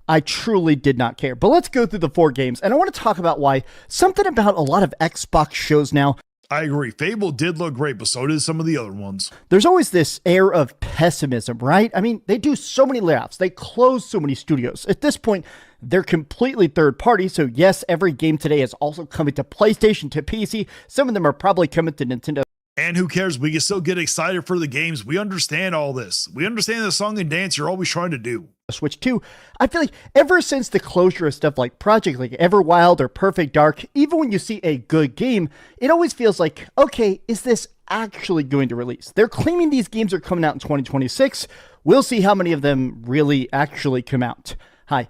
I truly did not care. But let's go through the 4 games, and I want to talk about why something about a lot of Xbox shows now. I agree. Fable did look great, but so did some of the other ones. There's always this air of pessimism, right? I mean, they do so many layoffs. They close so many studios. At this point, they're completely third party. So yes, every game today is also coming to PlayStation, to PC. Some of them are probably coming to Nintendo. And who cares? We can still get excited for the games. We understand all this. We understand the song and dance you're always trying to do. Switch 2, I feel like ever since the closure of stuff like Project like Everwild or Perfect Dark, even when you see a good game, it always feels like, okay, is this actually going to release? They're claiming these games are coming out in 2026. We'll see how many of them really actually come out. Hi.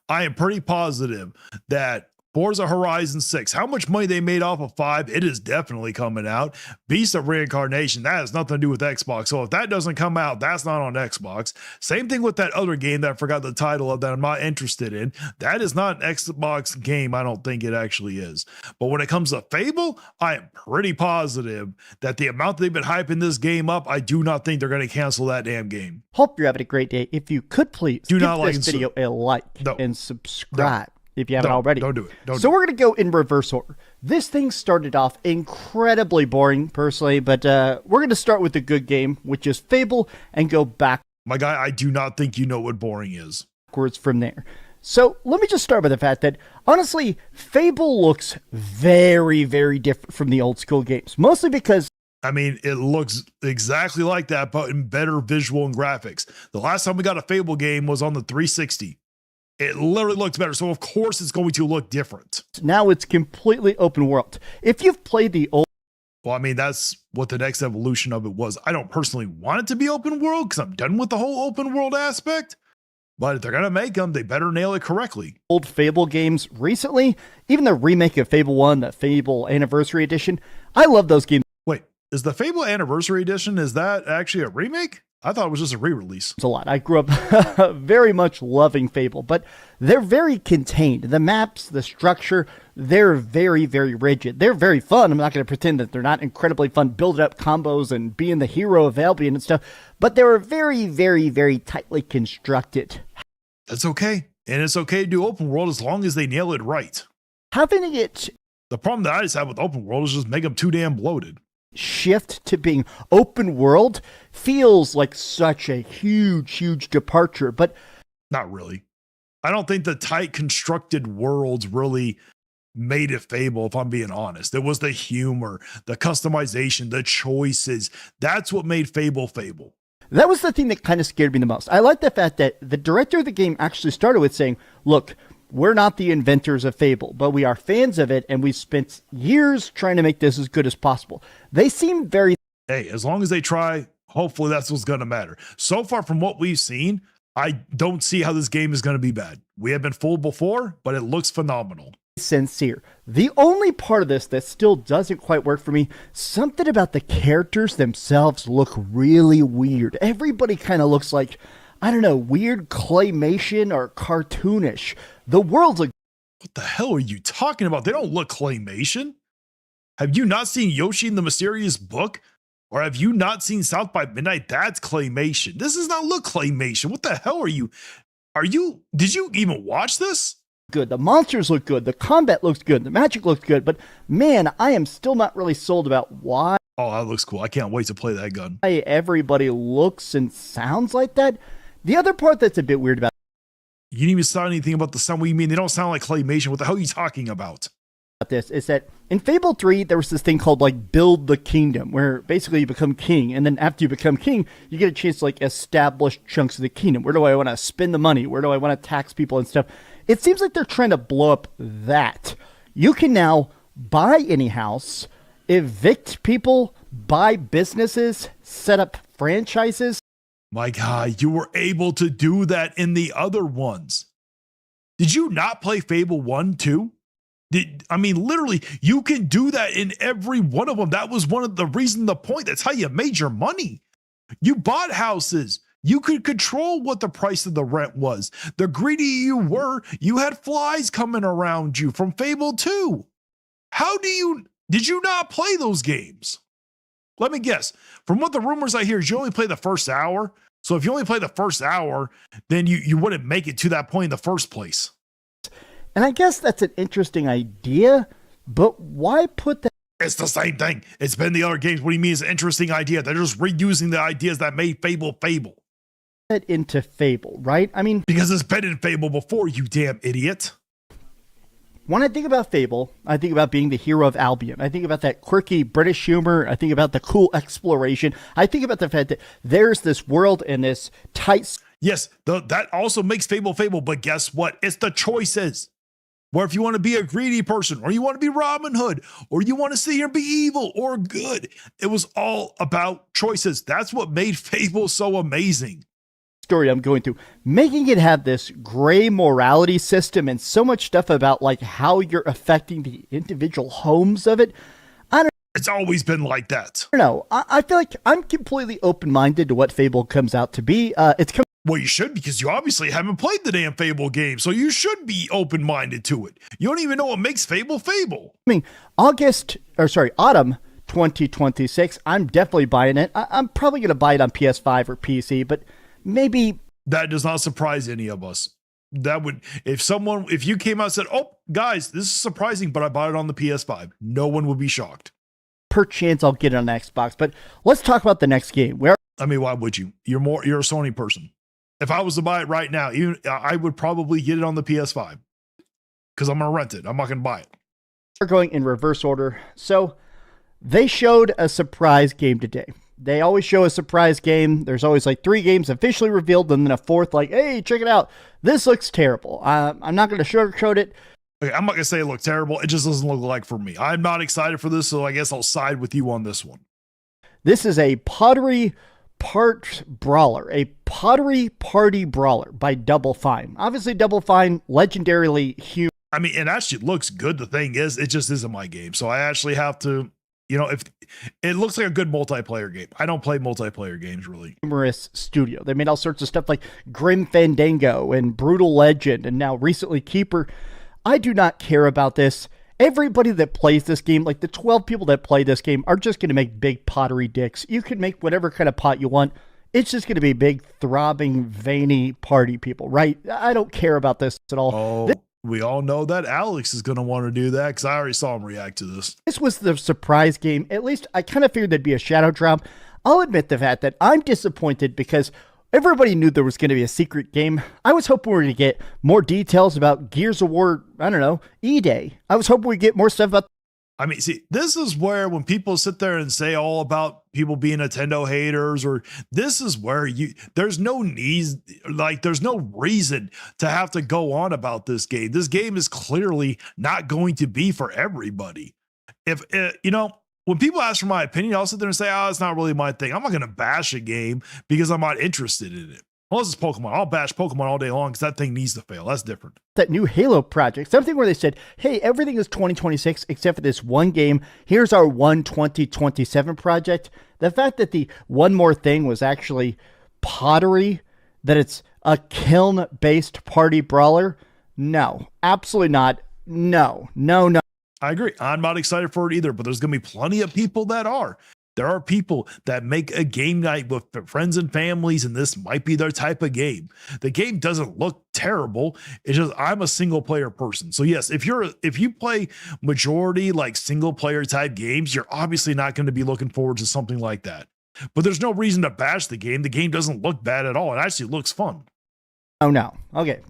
I am pretty positive that Forza Horizon 6, how much money they made off of 5, it is definitely coming out. Beast of Reincarnation, that has nothing to do with Xbox. So if that doesn't come out, that's not on Xbox. Same thing with that other game that I forgot the title of that I'm not interested in. That is not an Xbox game. I don't think it actually is. But when it comes to Fable, I am pretty positive that the amount they've been hyping this game up, I do not think they're going to cancel that damn game. Hope you're having a great day. If you could please do give not like this video a like and subscribe. No. If you haven't already. Don't do it. So we're going to go in reverse order. This thing started off incredibly boring, personally, but we're going to start with the good game, which is Fable, and go back. My guy, I do not think you know what boring is. Backwards from there. So let me just start with the fact that, honestly, Fable looks very, very different from the old school games. Mostly because I mean, it looks exactly like that, but in better visual and graphics. The last time we got a Fable game was on the 360. It literally looks better, so of course it's going to look different. Now it's completely open world. If you've played the old... Well, I mean, that's what the next evolution of it was. I don't personally want it to be open world because I'm done with the whole open world aspect. But if they're going to make them, they better nail it correctly. Old Fable games recently, even the remake of Fable 1, the Fable Anniversary Edition, I love those games. Wait, is the Fable Anniversary Edition, is that actually a remake? I thought it was just a re-release. It's a lot. I grew up very much loving Fable, but they're very contained. The maps, the structure, they're very, very rigid. They're very fun. I'm not going to pretend that they're not incredibly fun, building up combos and being the hero of Albion and stuff, but they were very, very, very tightly constructed. That's okay. And it's okay to do open world as long as they nail it right. Having it... The problem that I just have with open world is just make them too damn bloated. Shift to being open world feels like such a huge departure, but not really. I don't think the tight constructed worlds really made it Fable, if I'm being honest. It was the humor, the customization, the choices. That's what made Fable Fable. That was the thing that kind of scared me the most. I like the fact that the director of the game actually started with saying, look, we're not the inventors of Fable, but we are fans of it, and we've spent years trying to make this as good as possible. They seem very... Hey, as long as they try, hopefully that's what's going to matter. So far from what we've seen, I don't see how this game is going to be bad. We have been fooled before, but it looks phenomenal. Sincere. The only part of this that still doesn't quite work for me, something about the characters themselves look really weird. Everybody kind of looks like, I don't know, weird claymation or cartoonish. The world's like... What the hell are you talking about? They don't look claymation. Have you not seen Yoshi in the Mysterious Book? Or have you not seen South by Midnight? That's claymation. This does not look claymation. What the hell are you? Did you even watch this? Good. The monsters look good. The combat looks good. The magic looks good. But man, I am still not really sold about why. Oh, that looks cool. I can't wait to play that gun. Everybody looks and sounds like that. The other part that's a bit weird about you didn't even sound anything about the sound. What do you mean? They don't sound like claymation. What the hell are you talking about? This is that In Fable 3, there was this thing called like build the kingdom, where basically you become king, and then after you become king, you get a chance to like establish chunks of the kingdom. Where do I want to spend the money? Where do I want to tax people and stuff? It seems like they're trying to blow up that. You can now buy any house, evict people, buy businesses, set up franchises. My God, you were able to do that in the other ones. Did you not play Fable 1 too? Literally, you can do that in every one of them. That was one of the reasons, the point. That's how you made your money. You bought houses. You could control what the price of the rent was. The greedy you were, you had flies coming around you from Fable 2. Did you not play those games? Let me guess. From what the rumors I hear is you only play the first hour. So if you only play the first hour, then you wouldn't make it to that point in the first place. And I guess that's an interesting idea, but why put that? It's the same thing. It's been the other games. What do you mean it's an interesting idea? They're just reusing the ideas that made Fable Fable. That into Fable, right? I mean, because it's been in Fable before, you damn idiot. When I think about Fable, I think about being the hero of Albion. I think about that quirky British humor. I think about the cool exploration. I think about the fact that there's this world and this tight... Yes, that also makes Fable Fable, but guess what? It's the choices. Where if you want to be a greedy person, or you want to be Robin Hood, or you want to sit here and be evil or good, it was all about choices. That's what made Fable so amazing. Story I'm going through, making it have this gray morality system and so much stuff about like how you're affecting the individual homes of it. It's always been like that. I don't know. I feel like I'm completely open-minded to what Fable comes out to be. Well, you should, because you obviously haven't played the damn Fable game, so you should be open-minded to it. You don't even know what makes Fable Fable. I mean, autumn 2026, I'm definitely buying it. I'm probably going to buy it on PS5 or PC, but maybe... That does not surprise any of us. That would, if you came out and said, oh, guys, this is surprising, but I bought it on the PS5, no one would be shocked. Perchance I'll get it on Xbox, but let's talk about the next game. Why would you? You're a Sony person. If I was to buy it right now, I would probably get it on the PS5 because I'm going to rent it. I'm not going to buy it. We're going in reverse order. So they showed a surprise game today. They always show a surprise game. There's always like 3 games officially revealed and then a 4th like, hey, check it out. This looks terrible. I'm not going to sugarcoat it. Okay, I'm not going to say it looked terrible. It just doesn't look like for me. I'm not excited for this, so I guess I'll side with you on this one. This is a pottery party brawler by Double Fine. Obviously, Double Fine, legendarily huge. I mean, it actually looks good. The thing is, it just isn't my game. So I actually have to, if it looks like a good multiplayer game. I don't play multiplayer games really. Humorous studio. They made all sorts of stuff like Grim Fandango and Brutal Legend and now recently Keeper. I do not care about this. Everybody that plays this game, like the 12 people that play this game, are just going to make big pottery dicks. You can make whatever kind of pot you want. It's just going to be big, throbbing, veiny party people, right? I don't care about this at all. Oh, we all know that Alex is going to want to do that because I already saw him react to this. This was the surprise game. At least I kind of figured there'd be a shadow drop. I'll admit the fact that I'm disappointed because everybody knew there was going to be a secret game. I was hoping we were going to get more details about Gears of War, E-Day. I was hoping we'd get more stuff about... I mean, see, this is where when people sit there and say all about people being Nintendo haters, or this is where there's no need, there's no reason to have to go on about this game. This game is clearly not going to be for everybody. When people ask for my opinion, I'll sit there and say, it's not really my thing. I'm not going to bash a game because I'm not interested in it. Unless it's Pokemon. I'll bash Pokemon all day long because that thing needs to fail. That's different. That new Halo project, something where they said, hey, everything is 2026 except for this one game. Here's our 2027 project. The fact that the one more thing was actually pottery, that it's a kiln-based party brawler. No, absolutely not. No. I agree. I'm not excited for it either, but there's going to be plenty of people that are. There are people that make a game night with friends and families, and this might be their type of game. The game doesn't look terrible. It's just I'm a single player person. So yes, if you play majority like single player type games, you're obviously not going to be looking forward to something like that. But there's no reason to bash the game. The game doesn't look bad at all. It actually looks fun. Oh no. Okay.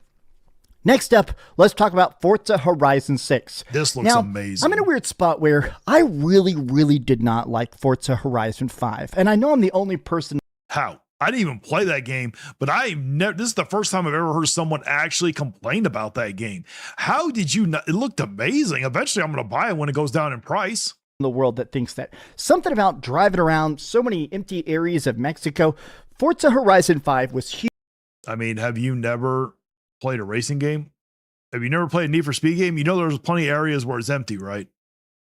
Next up, let's talk about Forza Horizon 6. This looks now, amazing. I'm in a weird spot where I really did not like Forza Horizon 5. And I know I'm the only person. How? I didn't even play that game, but this is the first time I've ever heard someone actually complain about that game. How did you not? It looked amazing. Eventually, I'm going to buy it when it goes down in price. In the world that thinks that. Something about driving around so many empty areas of Mexico. Forza Horizon 5 was huge. I mean, have you never played a racing game? Have you never played a Need for Speed game? You know there's plenty of areas where it's empty, right?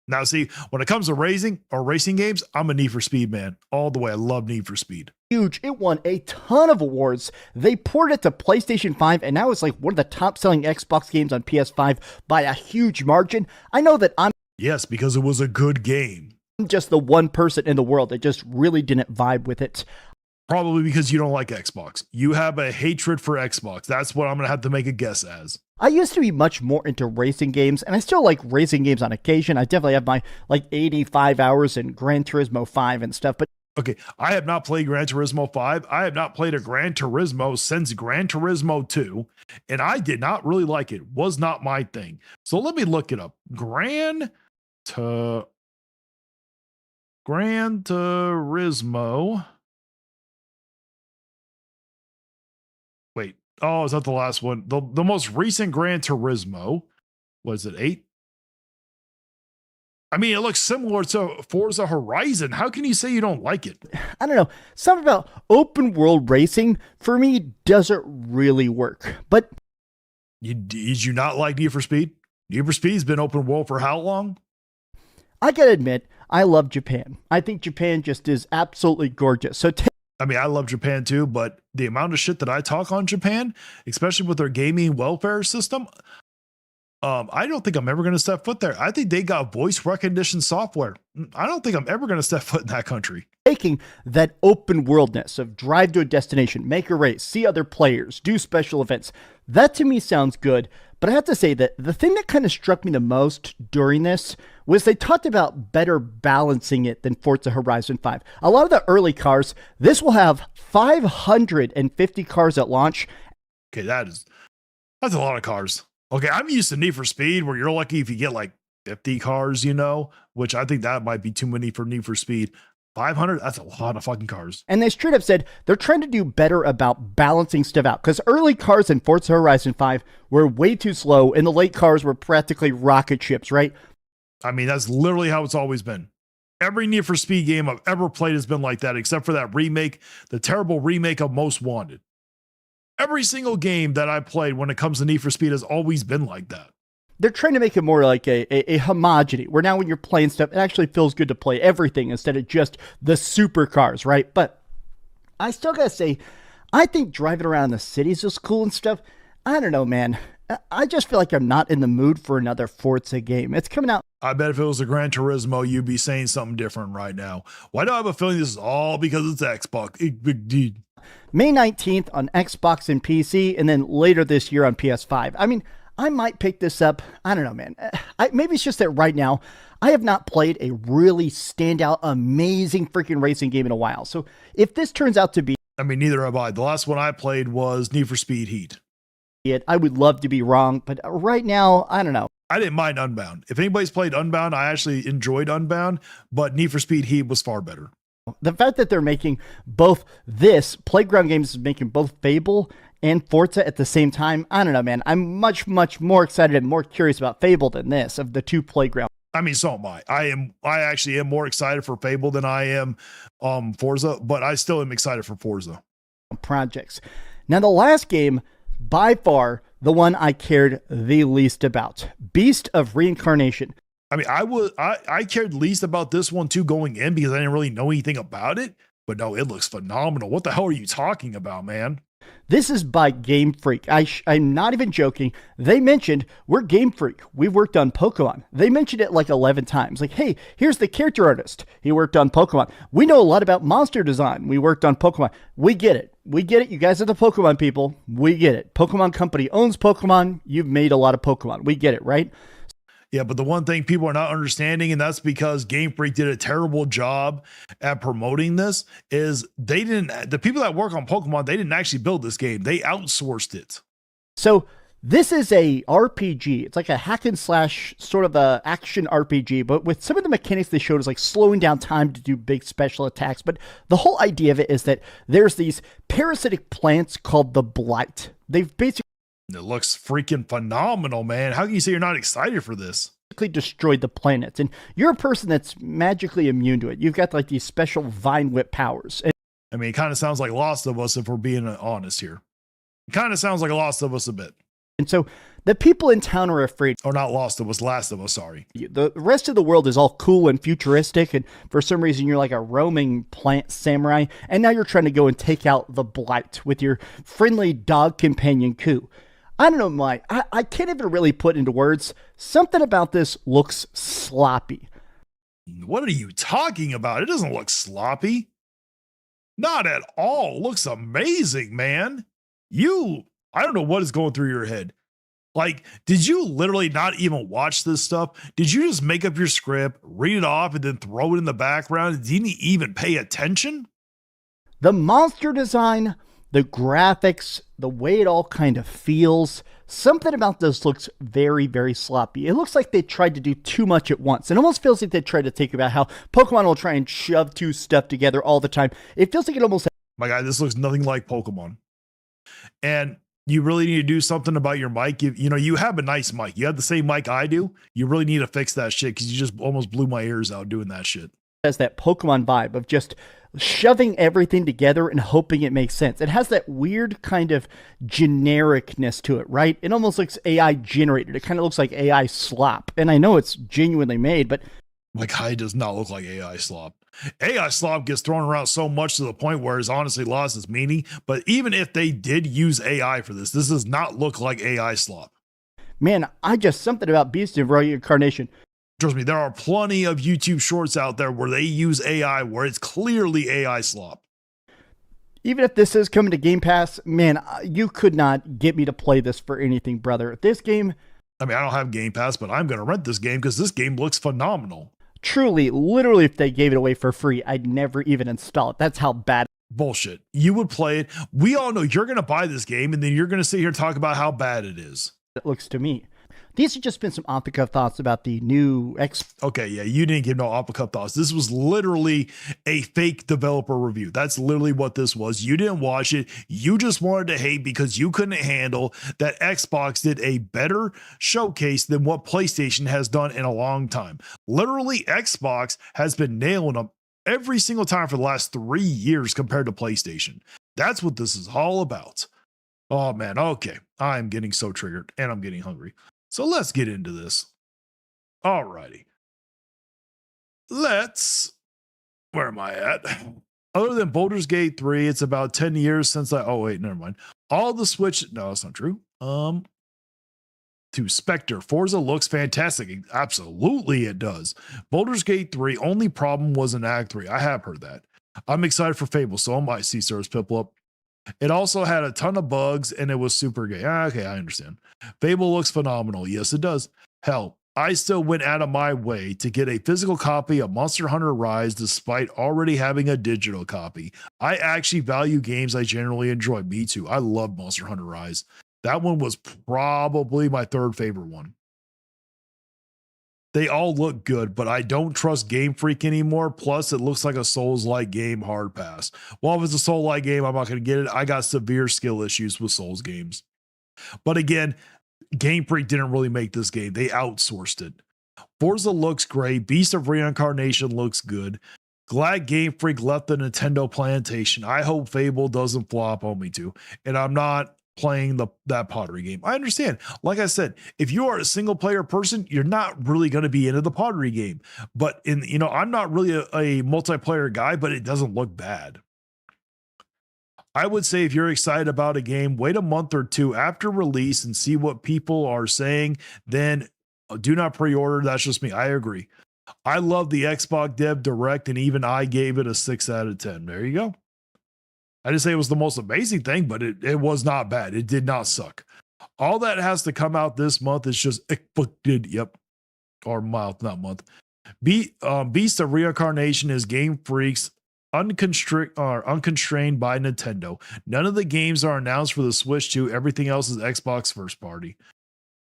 Now, see, when it comes to racing games, I'm a Need for Speed man all the way. I love Need for Speed. Huge. It won a ton of awards. They ported it to PlayStation 5, and now it's like one of the top-selling Xbox games on PS5 by a huge margin. I know that Yes, because it was a good game. I'm just the one person in the world that just really didn't vibe with it. Probably because you don't like Xbox. You have a hatred for Xbox. That's what I'm going to have to make a guess as. I used to be much more into racing games, and I still like racing games on occasion. I definitely have my 85 hours in Gran Turismo 5 and stuff, but okay, I have not played Gran Turismo 5. I have not played a Gran Turismo since Gran Turismo 2, and I did not really like it. Was not my thing. So let me look it up. Gran Turismo. Wait. Oh, is that the last one? The most recent Gran Turismo. Was it 8? I mean, it looks similar to Forza Horizon. How can you say you don't like it? I don't know. Something about open world racing for me doesn't really work. But did you not like Need for Speed? Need for Speed's been open world for how long? I gotta admit, I love Japan. I think Japan just is absolutely gorgeous. So I mean, I love Japan too, but the amount of shit that I talk on Japan, especially with their gaming welfare system, I don't think I'm ever going to step foot there. I think they got voice recognition software. I don't think I'm ever going to step foot in that country. Taking that open worldness of drive to a destination, make a race, see other players, do special events, that to me sounds good. But I have to say that the thing that kind of struck me the most during this was they talked about better balancing it than Forza Horizon 5. A lot of the early cars, this will have 550 cars at launch. Okay, that's a lot of cars. Okay, I'm used to Need for Speed where you're lucky if you get like 50 cars, which I think that might be too many for Need for Speed. 500, that's a lot of fucking cars. And they straight up said they're trying to do better about balancing stuff out because early cars in Forza Horizon 5 were way too slow and the late cars were practically rocket ships, right? I mean, that's literally how it's always been. Every Need for Speed game I've ever played has been like that, except for that remake, the terrible remake of Most Wanted. Every single game that I played when it comes to Need for Speed has always been like that. They're trying to make it more like a homogeny, where now when you're playing stuff, it actually feels good to play everything instead of just the supercars, right? But I still gotta say, I think driving around the cities is cool and stuff. I don't know, man. I just feel like I'm not in the mood for another Forza game. It's coming out. I bet if it was a Gran Turismo, you'd be saying something different right now. Why do I have a feeling this is all because it's Xbox? Big deed. May 19th on Xbox and PC, and then later this year on PS5. I mean, I might pick this up. I don't know, man. Maybe it's just that right now, I have not played a really standout, amazing freaking racing game in a while. So if this turns out to be... I mean, neither have I. The last one I played was Need for Speed Heat. I would love to be wrong, but right now, I don't know. I didn't mind Unbound. If anybody's played Unbound, I actually enjoyed Unbound, but Need for Speed Heat was far better. The fact that they're making both Playground Games is making both Fable and Forza at the same time, I don't know, man. I'm much more excited and more curious about Fable than this, of the two Playground. I mean, so am I. I actually am more excited for Fable than I am Forza, but I still am excited for Forza. Projects. Now, the last game, by far, the one I cared the least about. Beast of Reincarnation. I mean, I cared least about this one too going in because I didn't really know anything about it. But no, it looks phenomenal. What the hell are you talking about, man? This is by Game Freak. I'm not even joking. They mentioned, we're Game Freak. We've worked on Pokemon. They mentioned it like 11 times. Like, hey, here's the character artist. He worked on Pokemon. We know a lot about monster design. We worked on Pokemon. We get it. We get it. You guys are the Pokemon people. We get it. Pokemon Company owns Pokemon. You've made a lot of Pokemon. We get it, right? Yeah, but the one thing people are not understanding, and that's because Game Freak did a terrible job at promoting this, is the people that work on Pokemon, they didn't actually build this game. They outsourced it. So This is a RPG. It's like a hack and slash sort of a action RPG, but with some of the mechanics they showed is like slowing down time to do big special attacks. But the whole idea of it is that there's these parasitic plants called the blight. They've basically It looks freaking phenomenal, man. How can you say you're not excited for this? destroyed the planets, and you're a person that's magically immune to it. You've got like these special vine whip powers. And I mean, it kind of sounds like Lost of Us if we're being honest here. It kind of sounds like Lost of Us a bit. so the people in town are afraid. Or not Lost of Us, Last of Us, sorry. The rest of the world is all cool and futuristic, and for some reason you're like a roaming plant samurai, and now you're trying to go and take out the blight with your friendly dog companion Ku. I don't know, Mike. I can't even really put into words. Something about this looks sloppy. What are you talking about? It doesn't look sloppy. Not at all. It looks amazing, man. I don't know what is going through your head. Like, did you literally not even watch this stuff? Did you just make up your script, read it off, and then throw it in the background and didn't even pay attention? The monster design, the graphics, the way it all kind of feels, something about this looks very, very sloppy. It looks like they tried to do too much at once. It almost feels like they tried to think about how Pokemon will try and shove two stuff together all the time. It feels like it almost... My guy, this looks nothing like Pokemon. And you really need to do something about your mic. You have a nice mic. You have the same mic I do. You really need to fix that shit because you just almost blew my ears out doing that shit. Has that Pokemon vibe of just shoving everything together and hoping it makes sense. It has that weird kind of genericness to it, right? It almost looks AI generated. It kind of looks like AI slop. And I know it's genuinely made, but my guy does not look like AI slop. AI slop gets thrown around so much to the point where it's honestly lost its meaning. But even if they did use AI for this does not look like AI slop. Man, something about Beast of Reincarnation. Trust me, there are plenty of YouTube shorts out there where they use AI where it's clearly AI slop. Even if this is coming to Game Pass, man, you could not get me to play this for anything, brother. This game... I mean, I don't have Game Pass, but I'm going to rent this game because this game looks phenomenal. Truly, literally, if they gave it away for free, I'd never even install it. That's how bad. Bullshit. You would play it. We all know you're going to buy this game, and then you're going to sit here and talk about how bad it is. It looks to me. These have just been some off-the-cuff thoughts about the new Okay, yeah, you didn't give no off-the-cuff thoughts. This was literally a fake developer review. That's literally what this was. You didn't watch it. You just wanted to hate because you couldn't handle that Xbox did a better showcase than what PlayStation has done in a long time. Literally, Xbox has been nailing them every single time for the last 3 years compared to PlayStation. That's what this is all about. Oh, man, okay. I'm getting so triggered, and I'm getting hungry. So let's get into this. Alrighty. Where am I at? Other than Baldur's Gate 3, it's about 10 years since oh wait, never mind. All the Switch, no, that's not true. To Spectre, Forza looks fantastic. Absolutely it does. Baldur's Gate 3, only problem was in Act 3. I have heard that. I'm excited for Fable, so I might see Service Pipple up. It also had a ton of bugs and it was super gay. Okay, I understand. Fable looks phenomenal. Yes, it does. Hell, I still went out of my way to get a physical copy of Monster Hunter Rise despite already having a digital copy. I actually value games I generally enjoy. Me too. I love Monster Hunter Rise. That one was probably my third favorite one. They all look good, but I don't trust Game Freak anymore. Plus, it looks like a Souls-like game hard pass. Well, if it's a Soul-like game, I'm not going to get it. I got severe skill issues with Souls games. But again, Game Freak didn't really make this game. They outsourced it. Forza looks great. Beast of Reincarnation looks good. Glad Game Freak left the Nintendo plantation. I hope Fable doesn't flop on me too. And I'm not playing that pottery game. I understand. Like I said, if you are a single player person, you're not really going to be into the pottery game. But I'm not really a multiplayer guy, but it doesn't look bad. I would say if you're excited about a game, wait a month or two after release and see what people are saying. Then do not pre-order. That's just me. I agree. I love the Xbox Dev Direct, and even I gave it a 6 out of 10. There you go. I didn't say it was the most amazing thing, but it was not bad. It did not suck. All that has to come out this month is just yep, or month, not month. Beast of Reincarnation is Game Freak's unconstrained by Nintendo. None of the games are announced for the Switch 2. Everything else is Xbox first party.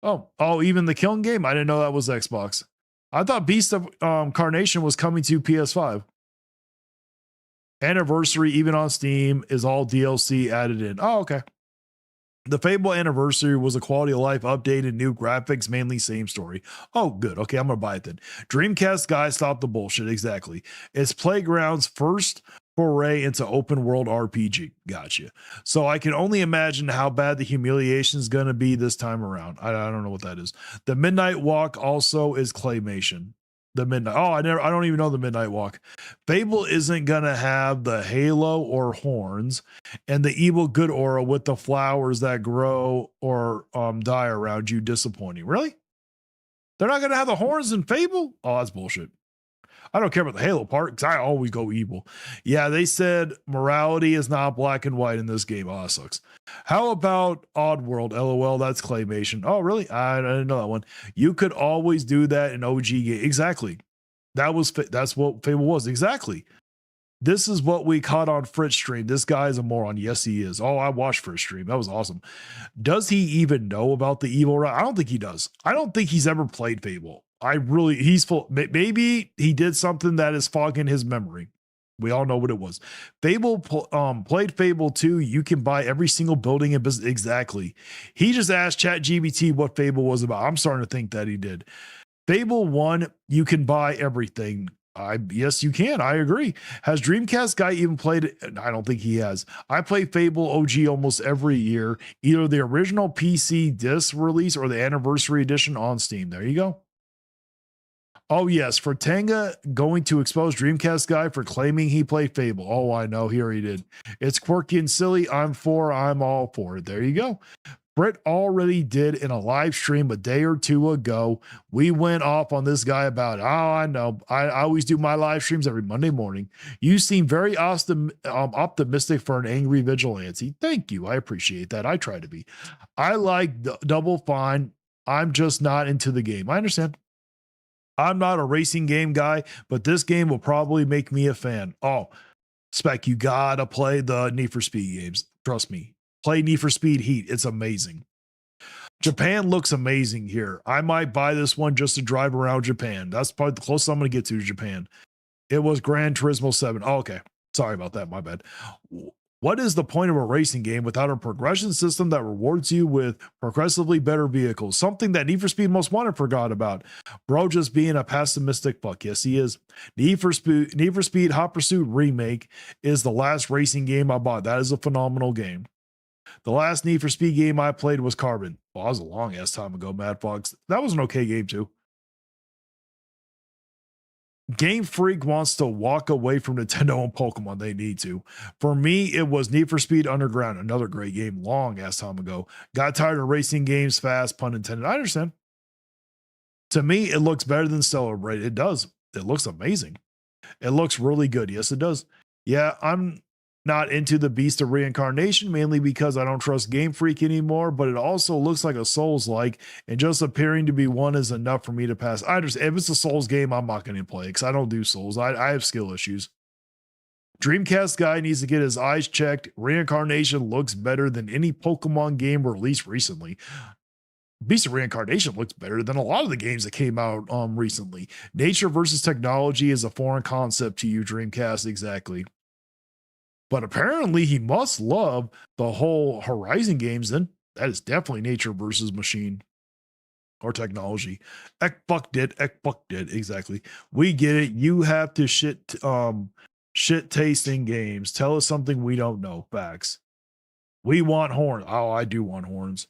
Oh, even the Killing game? I didn't know that was Xbox. I thought Beast of Carnation was coming to PS5. Anniversary, even on Steam, is all DLC added in. Oh, okay. The Fable Anniversary was a quality of life updated, new graphics, mainly same story. Oh, good. Okay, I'm going to buy it then. Dreamcast guy, stop the bullshit. Exactly. It's Playground's first foray into open world RPG. Gotcha. So I can only imagine how bad the humiliation is going to be this time around. I don't know what that is. The Midnight Walk also is claymation. The Midnight. Oh, I don't even know the Midnight Walk. Fable isn't gonna have the halo or horns and the evil good aura with the flowers that grow or die around you. Disappointing. Really? They're not gonna have the horns in Fable? Oh, that's bullshit. I don't care about the halo part because I always go evil. Yeah, they said morality is not black and white in this game. Oh, that sucks. How about Oddworld? LOL, that's claymation. Oh, really? I didn't know that one. You could always do that in OG game. Exactly. That's what Fable was. Exactly. This is what we caught on Fritz stream. This guy is a moron. Yes, he is. Oh, I watched Fritz stream. That was awesome. Does he even know about the evil? I don't think he does. I don't think he's ever played Fable. He's full. Maybe he did something that is fogging his memory. We all know what it was. Fable, played Fable 2. You can buy every single building in business. Exactly. He just asked ChatGPT what Fable was about. I'm starting to think that he did. Fable 1, you can buy everything. Yes, you can. I agree. Has Dreamcast guy even played it? I don't think he has. I play Fable OG almost every year, either the original PC disc release or the anniversary edition on Steam. There you go. Oh, yes. For Tanga going to expose Dreamcast guy for claiming he played Fable. Oh, I know. He already did. It's quirky and silly. I'm all for it. There you go. Britt already did in a live stream a day or two ago. We went off on this guy about it. Oh, I know. I always do my live streams every Monday morning. You seem very optimistic for an angry vigilante. Thank you. I appreciate that. I try to be. I like Double Fine. I'm just not into the game. I understand. I'm not a racing game guy, but this game will probably make me a fan. Oh, Spec, you gotta play the Need for Speed games. Trust me. Play Need for Speed Heat. It's amazing. Japan looks amazing here. I might buy this one just to drive around Japan. That's probably the closest I'm going to get to Japan. It was Gran Turismo 7. Oh, okay. Sorry about that. My bad. What is the point of a racing game without a progression system that rewards you with progressively better vehicles? Something that Need for Speed Most Wanted forgot about. Bro just being a pessimistic fuck. Yes, he is. Need for Speed Hot Pursuit Remake is the last racing game I bought. That is a phenomenal game. The last Need for Speed game I played was Carbon. Well, that was a long ass time ago, Mad Fox. That was an okay game too. Game Freak wants to walk away from Nintendo and Pokemon. They need to. For me, it was Need for Speed Underground, another great game, long ass time ago. Got tired of racing games fast, pun intended. I understand. To me, it looks better than Celebrate. It does. It looks amazing. It looks really good. Yes, it does. Yeah, I'm not into the Beast of Reincarnation, mainly because I don't trust Game Freak anymore, but it also looks like a Souls-like, and just appearing to be one is enough for me to pass. I understand. If it's a Souls game, I'm not going to play because I don't do Souls. I have skill issues. Dreamcast guy needs to get his eyes checked. Reincarnation looks better than any Pokemon game released recently. Beast of Reincarnation looks better than a lot of the games that came out recently. Nature versus technology is a foreign concept to you, Dreamcast. Exactly. But apparently he must love the whole Horizon games. Then that is definitely nature versus machine or technology. Ek fuck did. Exactly. We get it. You have to shit tasting games. Tell us something we don't know. Facts. We want horns. Oh, I do want horns.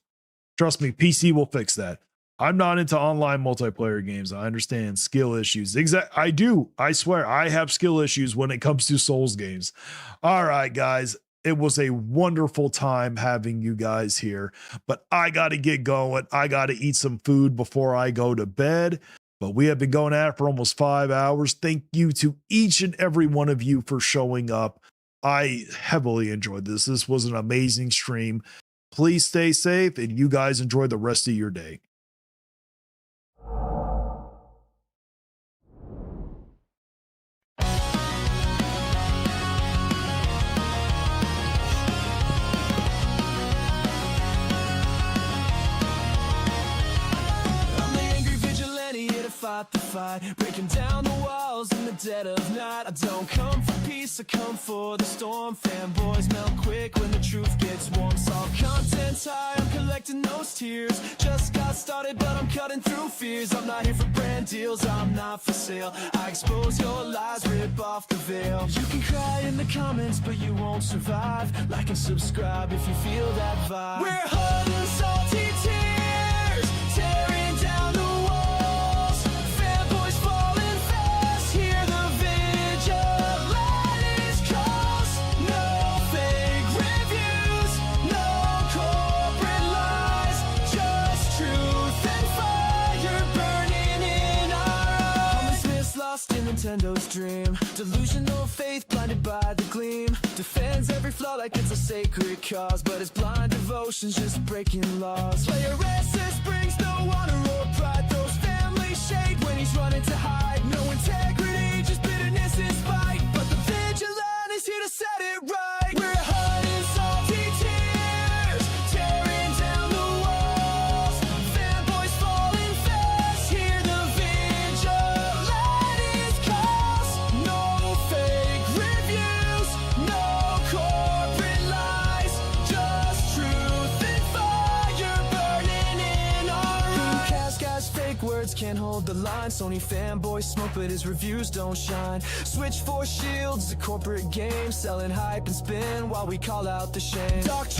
Trust me, PC will fix that. I'm not into online multiplayer games. I understand skill issues. I do. I swear I have skill issues when it comes to Souls games. All right, guys. It was a wonderful time having you guys here, but I got to get going. I got to eat some food before I go to bed. But we have been going at it for almost 5 hours. Thank you to each and every one of you for showing up. I heavily enjoyed this. This was an amazing stream. Please stay safe and you guys enjoy the rest of your day. start the fight, breaking down the walls in the dead of night. I don't come for peace, I come for the storm. Fanboys melt quick when the truth gets warm. Saw content high, I'm collecting those tears. Just got started, but I'm cutting through fears. I'm not here for brand deals, I'm not for sale. I expose your lies, rip off the veil. You can cry in the comments, but you won't survive. Like and subscribe if you feel that vibe. We're hot and salty tears, tearing down the walls. Fanboys falling fast, hear the vigilantes calls. No fake reviews, no corporate lies, just truth and fire burning in our eyes. Promise lost in Nintendo's dream, delusional faith blinded by the gleam. Defends every flaw like it's a sacred cause, but his blind devotion's just breaking laws. Player SS brings no honor or pride, throws family shade when he's running to hide. No integrity, just bitterness and spite, but the vigilante's here to set it right. We're hot and salty tears, tearing down the walls. Fanboys falling fast, hear the vigilante's calls. No fake reviews, no corporate lies, just truth and fire burning in our eyes. Cast guys, fake words can't hold the line. Sony fanboys smoke, but his reviews don't shine. Switch for shields, a corporate game, selling hype and spin while we call out the shame. Dark